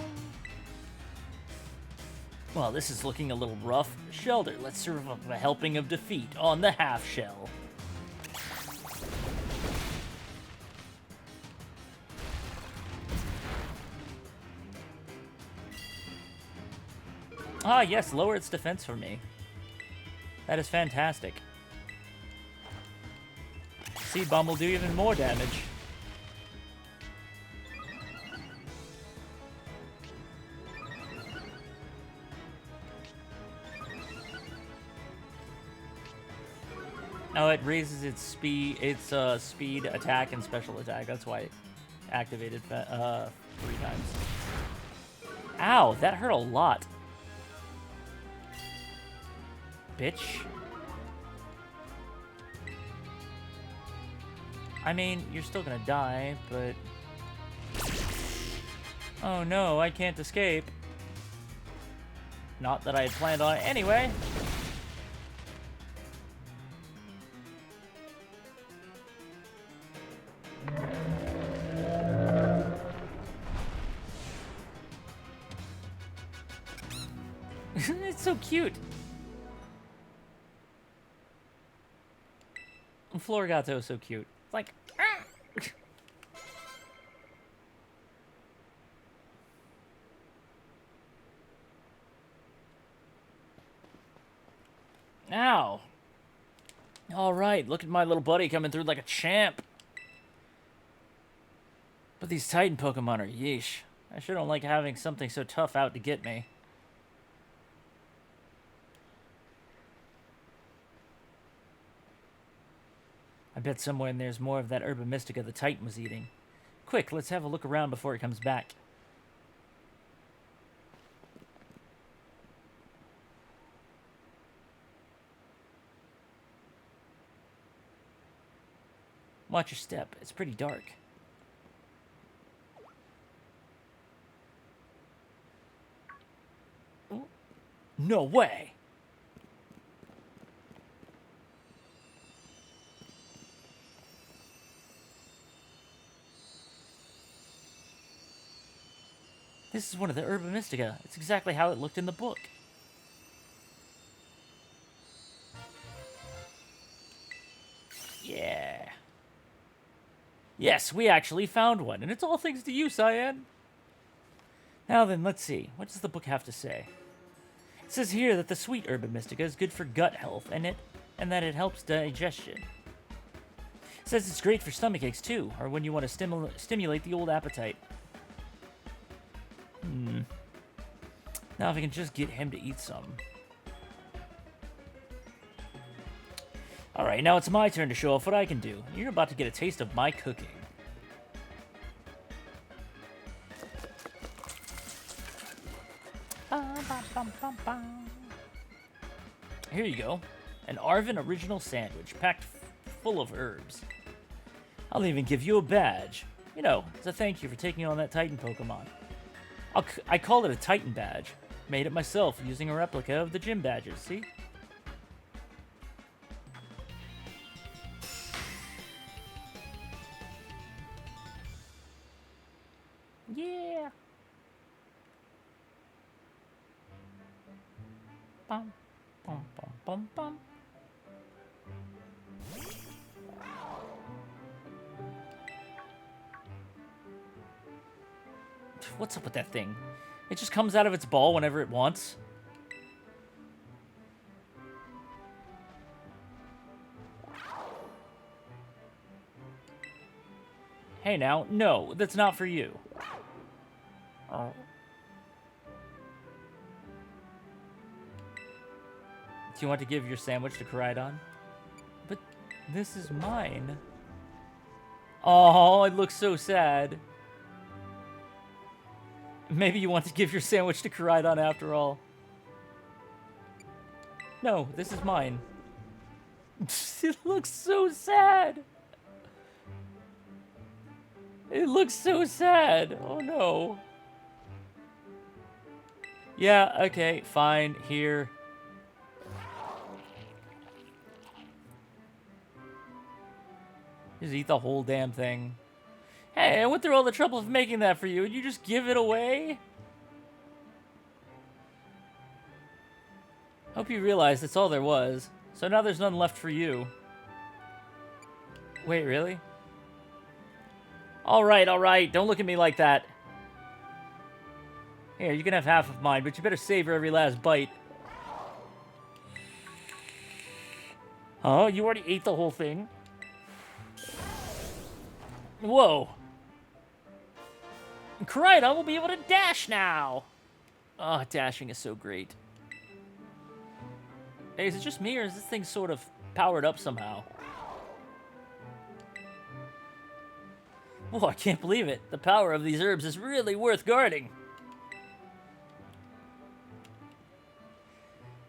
Well, this is looking a little rough. Shelter, let's serve up a helping of defeat on the half shell. Ah, yes, lower its defense for me. That is fantastic. Seed Bomb will do even more damage. Oh, it raises its speed, speed, attack, and special attack. That's why it activated 3 times. Ow, that hurt a lot. Bitch. I mean, you're still gonna die, but... Oh no, I can't escape. Not that I had planned on it anyway. It's so cute. Florigato is so cute. It's like... Ow. Alright, look at my little buddy coming through like a champ. But these Titan Pokemon are yeesh. I sure don't like having something so tough out to get me. I bet somewhere in there's more of that Herba Mystica the Titan was eating. Quick, let's have a look around before he comes back. Watch your step. It's pretty dark. No way! This is one of the Herba Mystica. It's exactly how it looked in the book. Yeah. Yes, we actually found one, and it's all thanks to you, Cyan. Now then, let's see. What does the book have to say? It says here that the sweet Herba Mystica is good for gut health, and that it helps digestion. It says it's great for stomach aches, too, or when you want to stimulate the old appetite. Now if I can just get him to eat some. Alright, now it's my turn to show off what I can do. You're about to get a taste of my cooking. Here you go. An Arvin original sandwich, packed full of herbs. I'll even give you a badge. You know, as a thank you for taking on that Titan Pokemon. I call it a Titan badge. Made it myself using a replica of the gym badges, see? Yeah. Bum, bum, bum, bum, bum. What's up with that thing? It just comes out of its ball whenever it wants. Hey now, no, that's not for you. Oh. Do you want to give your sandwich to Koraidon? But this is mine. Oh, it looks so sad. Maybe you want to give your sandwich to Koraidon after all. No, this is mine. It looks so sad. It looks so sad. Oh no. Yeah, okay, fine, here. Just eat the whole damn thing. Hey, I went through all the trouble of making that for you, and you just give it away? Hope you realize that's all there was. So now there's none left for you. Wait, really? Alright, don't look at me like that. Here, you can have half of mine, but you better savor every last bite. Huh? You already ate the whole thing? Whoa. Koraidon will be able to dash now! Oh, dashing is so great. Hey, is it just me, or is this thing sort of powered up somehow? Whoa, I can't believe it. The power of these herbs is really worth guarding.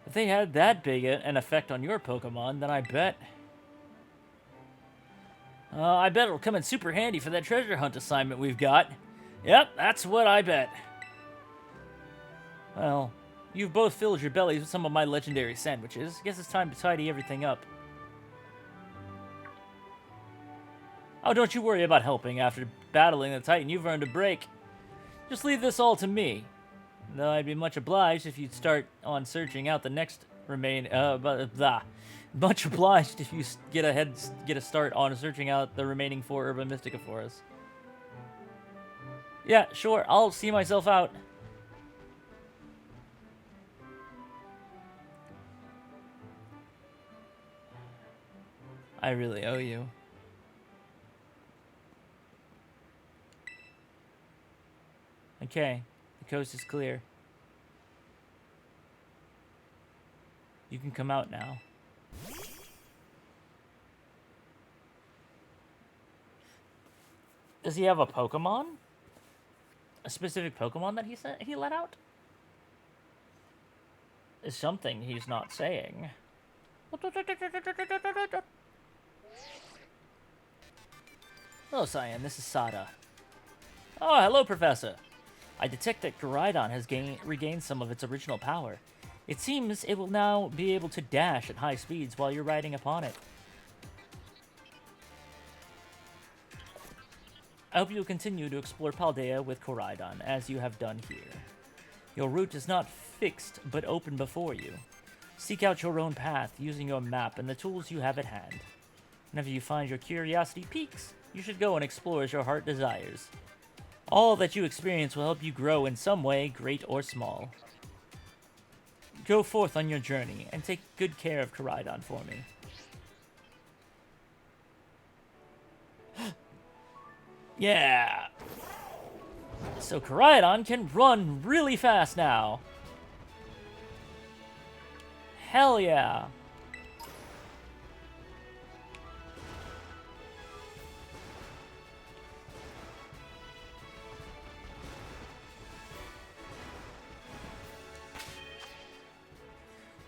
If they had that big an effect on your Pokemon, then I bet it'll come in super handy for that treasure hunt assignment we've got. Yep, that's what I bet. Well, you've both filled your bellies with some of my legendary sandwiches. Guess it's time to tidy everything up. Oh, don't you worry about helping. After battling the Titan, you've earned a break. Just leave this all to me. Though I'd be much obliged if you'd start on searching out the next much obliged if you get a start on searching out the remaining 4 Urban Mystica for us. Yeah, sure, I'll see myself out. I really owe you. Okay, the coast is clear. You can come out now. Does he have a Pokemon? A specific Pokemon that he let out? Is something he's not saying. Hello, Cyan. This is Sada. Oh, hello, Professor. I detect that Koraidon has regained some of its original power. It seems it will now be able to dash at high speeds while you're riding upon it. I hope you'll continue to explore Paldea with Koraidon, as you have done here. Your route is not fixed, but open before you. Seek out your own path using your map and the tools you have at hand. Whenever you find your curiosity peaks, you should go and explore as your heart desires. All that you experience will help you grow in some way, great or small. Go forth on your journey, and take good care of Koraidon for me. Yeah! So Koraidon can run really fast now. Hell yeah.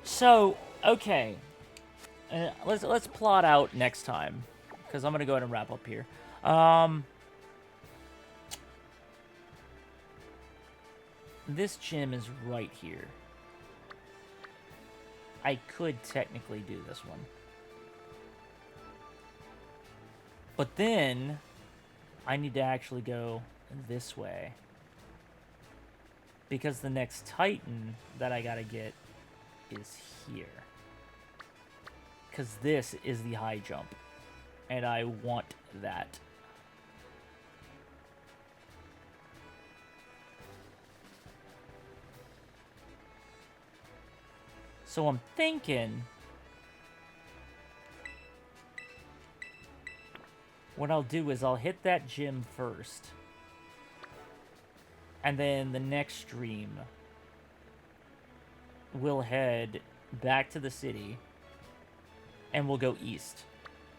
So, okay. Let's plot out next time, because I'm gonna go ahead and wrap up here. This gym is right here. I could technically do this one. But then, I need to actually go this way. Because the next Titan that I gotta get is here. Because this is the high jump. And I want that. So I'm thinking... what I'll do is I'll hit that gym first. And then the next stream, we'll head back to the city. And we'll go east.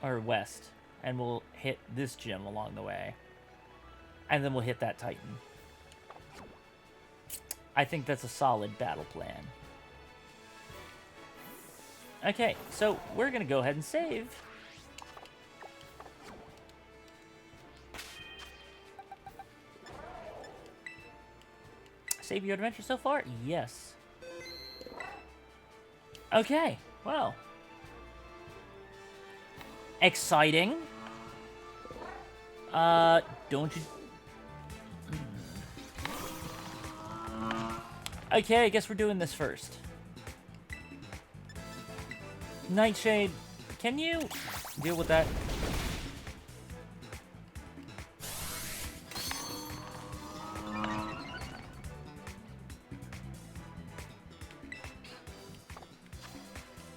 Or west. And we'll hit this gym along the way. And then we'll hit that Titan. I think that's a solid battle plan. Okay, so we're going to go ahead and save. Save your adventure so far? Yes. Okay, well. Exciting. Don't you... Okay, I guess we're doing this first. Nightshade, can you deal with that?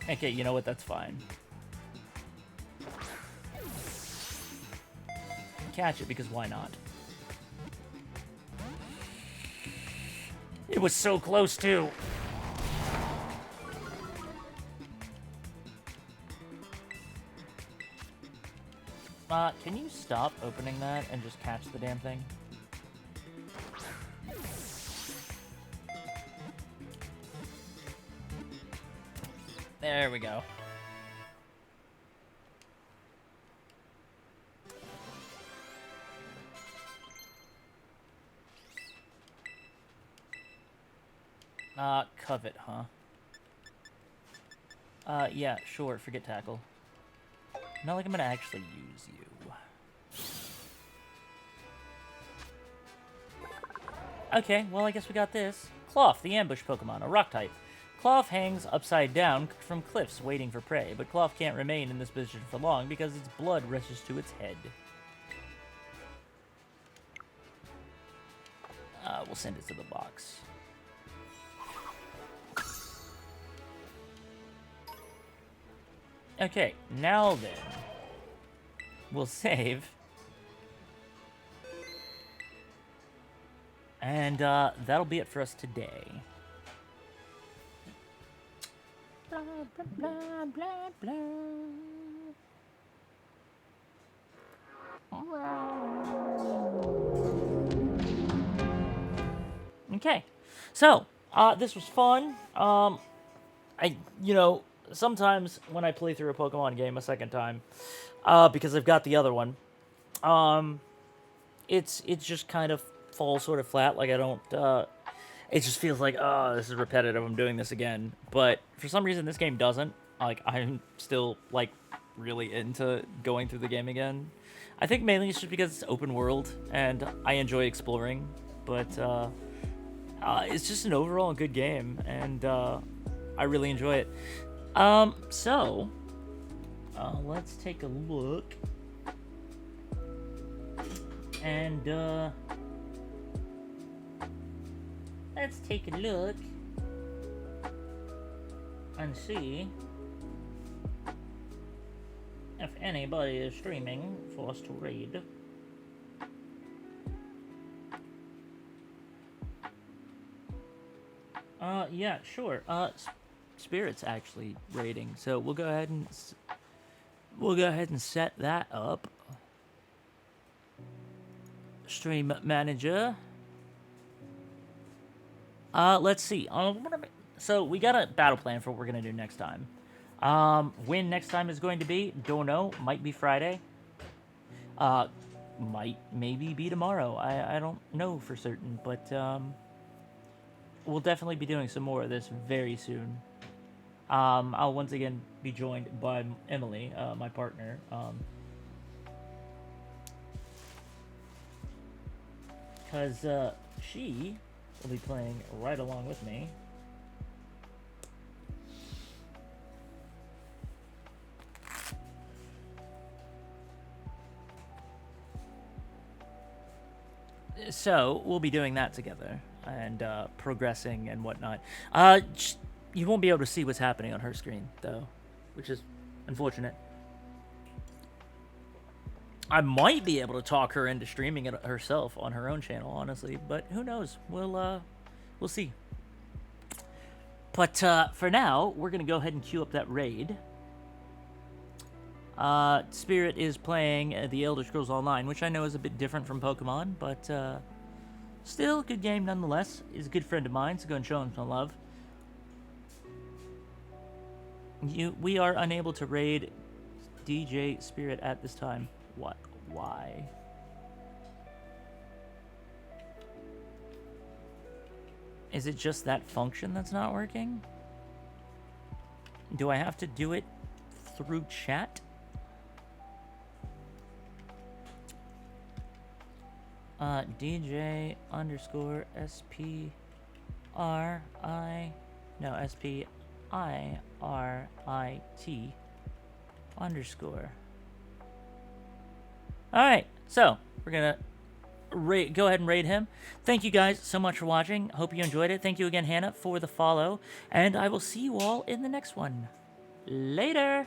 Okay, you know what? That's fine. Catch it, because why not? It was so close, too. Can you stop opening that and just catch the damn thing? There we go. Covet, huh? Yeah, sure, forget tackle. Not like I'm gonna actually use you. Okay, well, I guess we got this. Cloth, the ambush Pokemon, a rock type. Cloth hangs upside down from cliffs waiting for prey, but Cloth can't remain in this position for long because its blood rushes to its head. We'll send it to the box. Okay, now then, we'll save. And that'll be it for us today. Blah, blah, blah, blah, blah. Okay, so this was fun. Sometimes when I play through a Pokemon game a second time, because I've got the other one, it's just kind of falls sort of flat. Like I don't, it just feels like, oh, this is repetitive. I'm doing this again. But for some reason, this game doesn't. Like I'm still like really into going through the game again. I think mainly it's just because it's open world and I enjoy exploring. But it's just an overall good game, and I really enjoy it. So, let's take a look, and, let's take a look and see if anybody is streaming for us to read. Yeah, sure. Spirit's actually raiding. So we'll go ahead and set that up. Stream manager. Let's see. So we got a battle plan for what we're gonna do next time. When next time is going to be, don't know. Might be Friday. Maybe be tomorrow. I don't know for certain, but we'll definitely be doing some more of this very soon. I'll once again be joined by Emily, my partner. Because she will be playing right along with me. So we'll be doing that together and progressing and whatnot. You won't be able to see what's happening on her screen though, which is unfortunate. I might be able to talk her into streaming it herself on her own channel, honestly, but who knows? We'll see. But for now, we're gonna go ahead and queue up that raid. Spirit is playing The Elder Scrolls Online, which I know is a bit different from Pokemon, but still a good game nonetheless. He's a good friend of mine, so go and show him some love. We are unable to raid DJ Spirit at this time. What? Why? Is it just that function that's not working? Do I have to do it through chat? DJ underscore SPRI. No, SPIRIT underscore. Alright, so we're gonna go ahead and raid him. Thank you guys so much for watching. Hope you enjoyed it. Thank you again, Hannah, for the follow. And I will see you all in the next one. Later!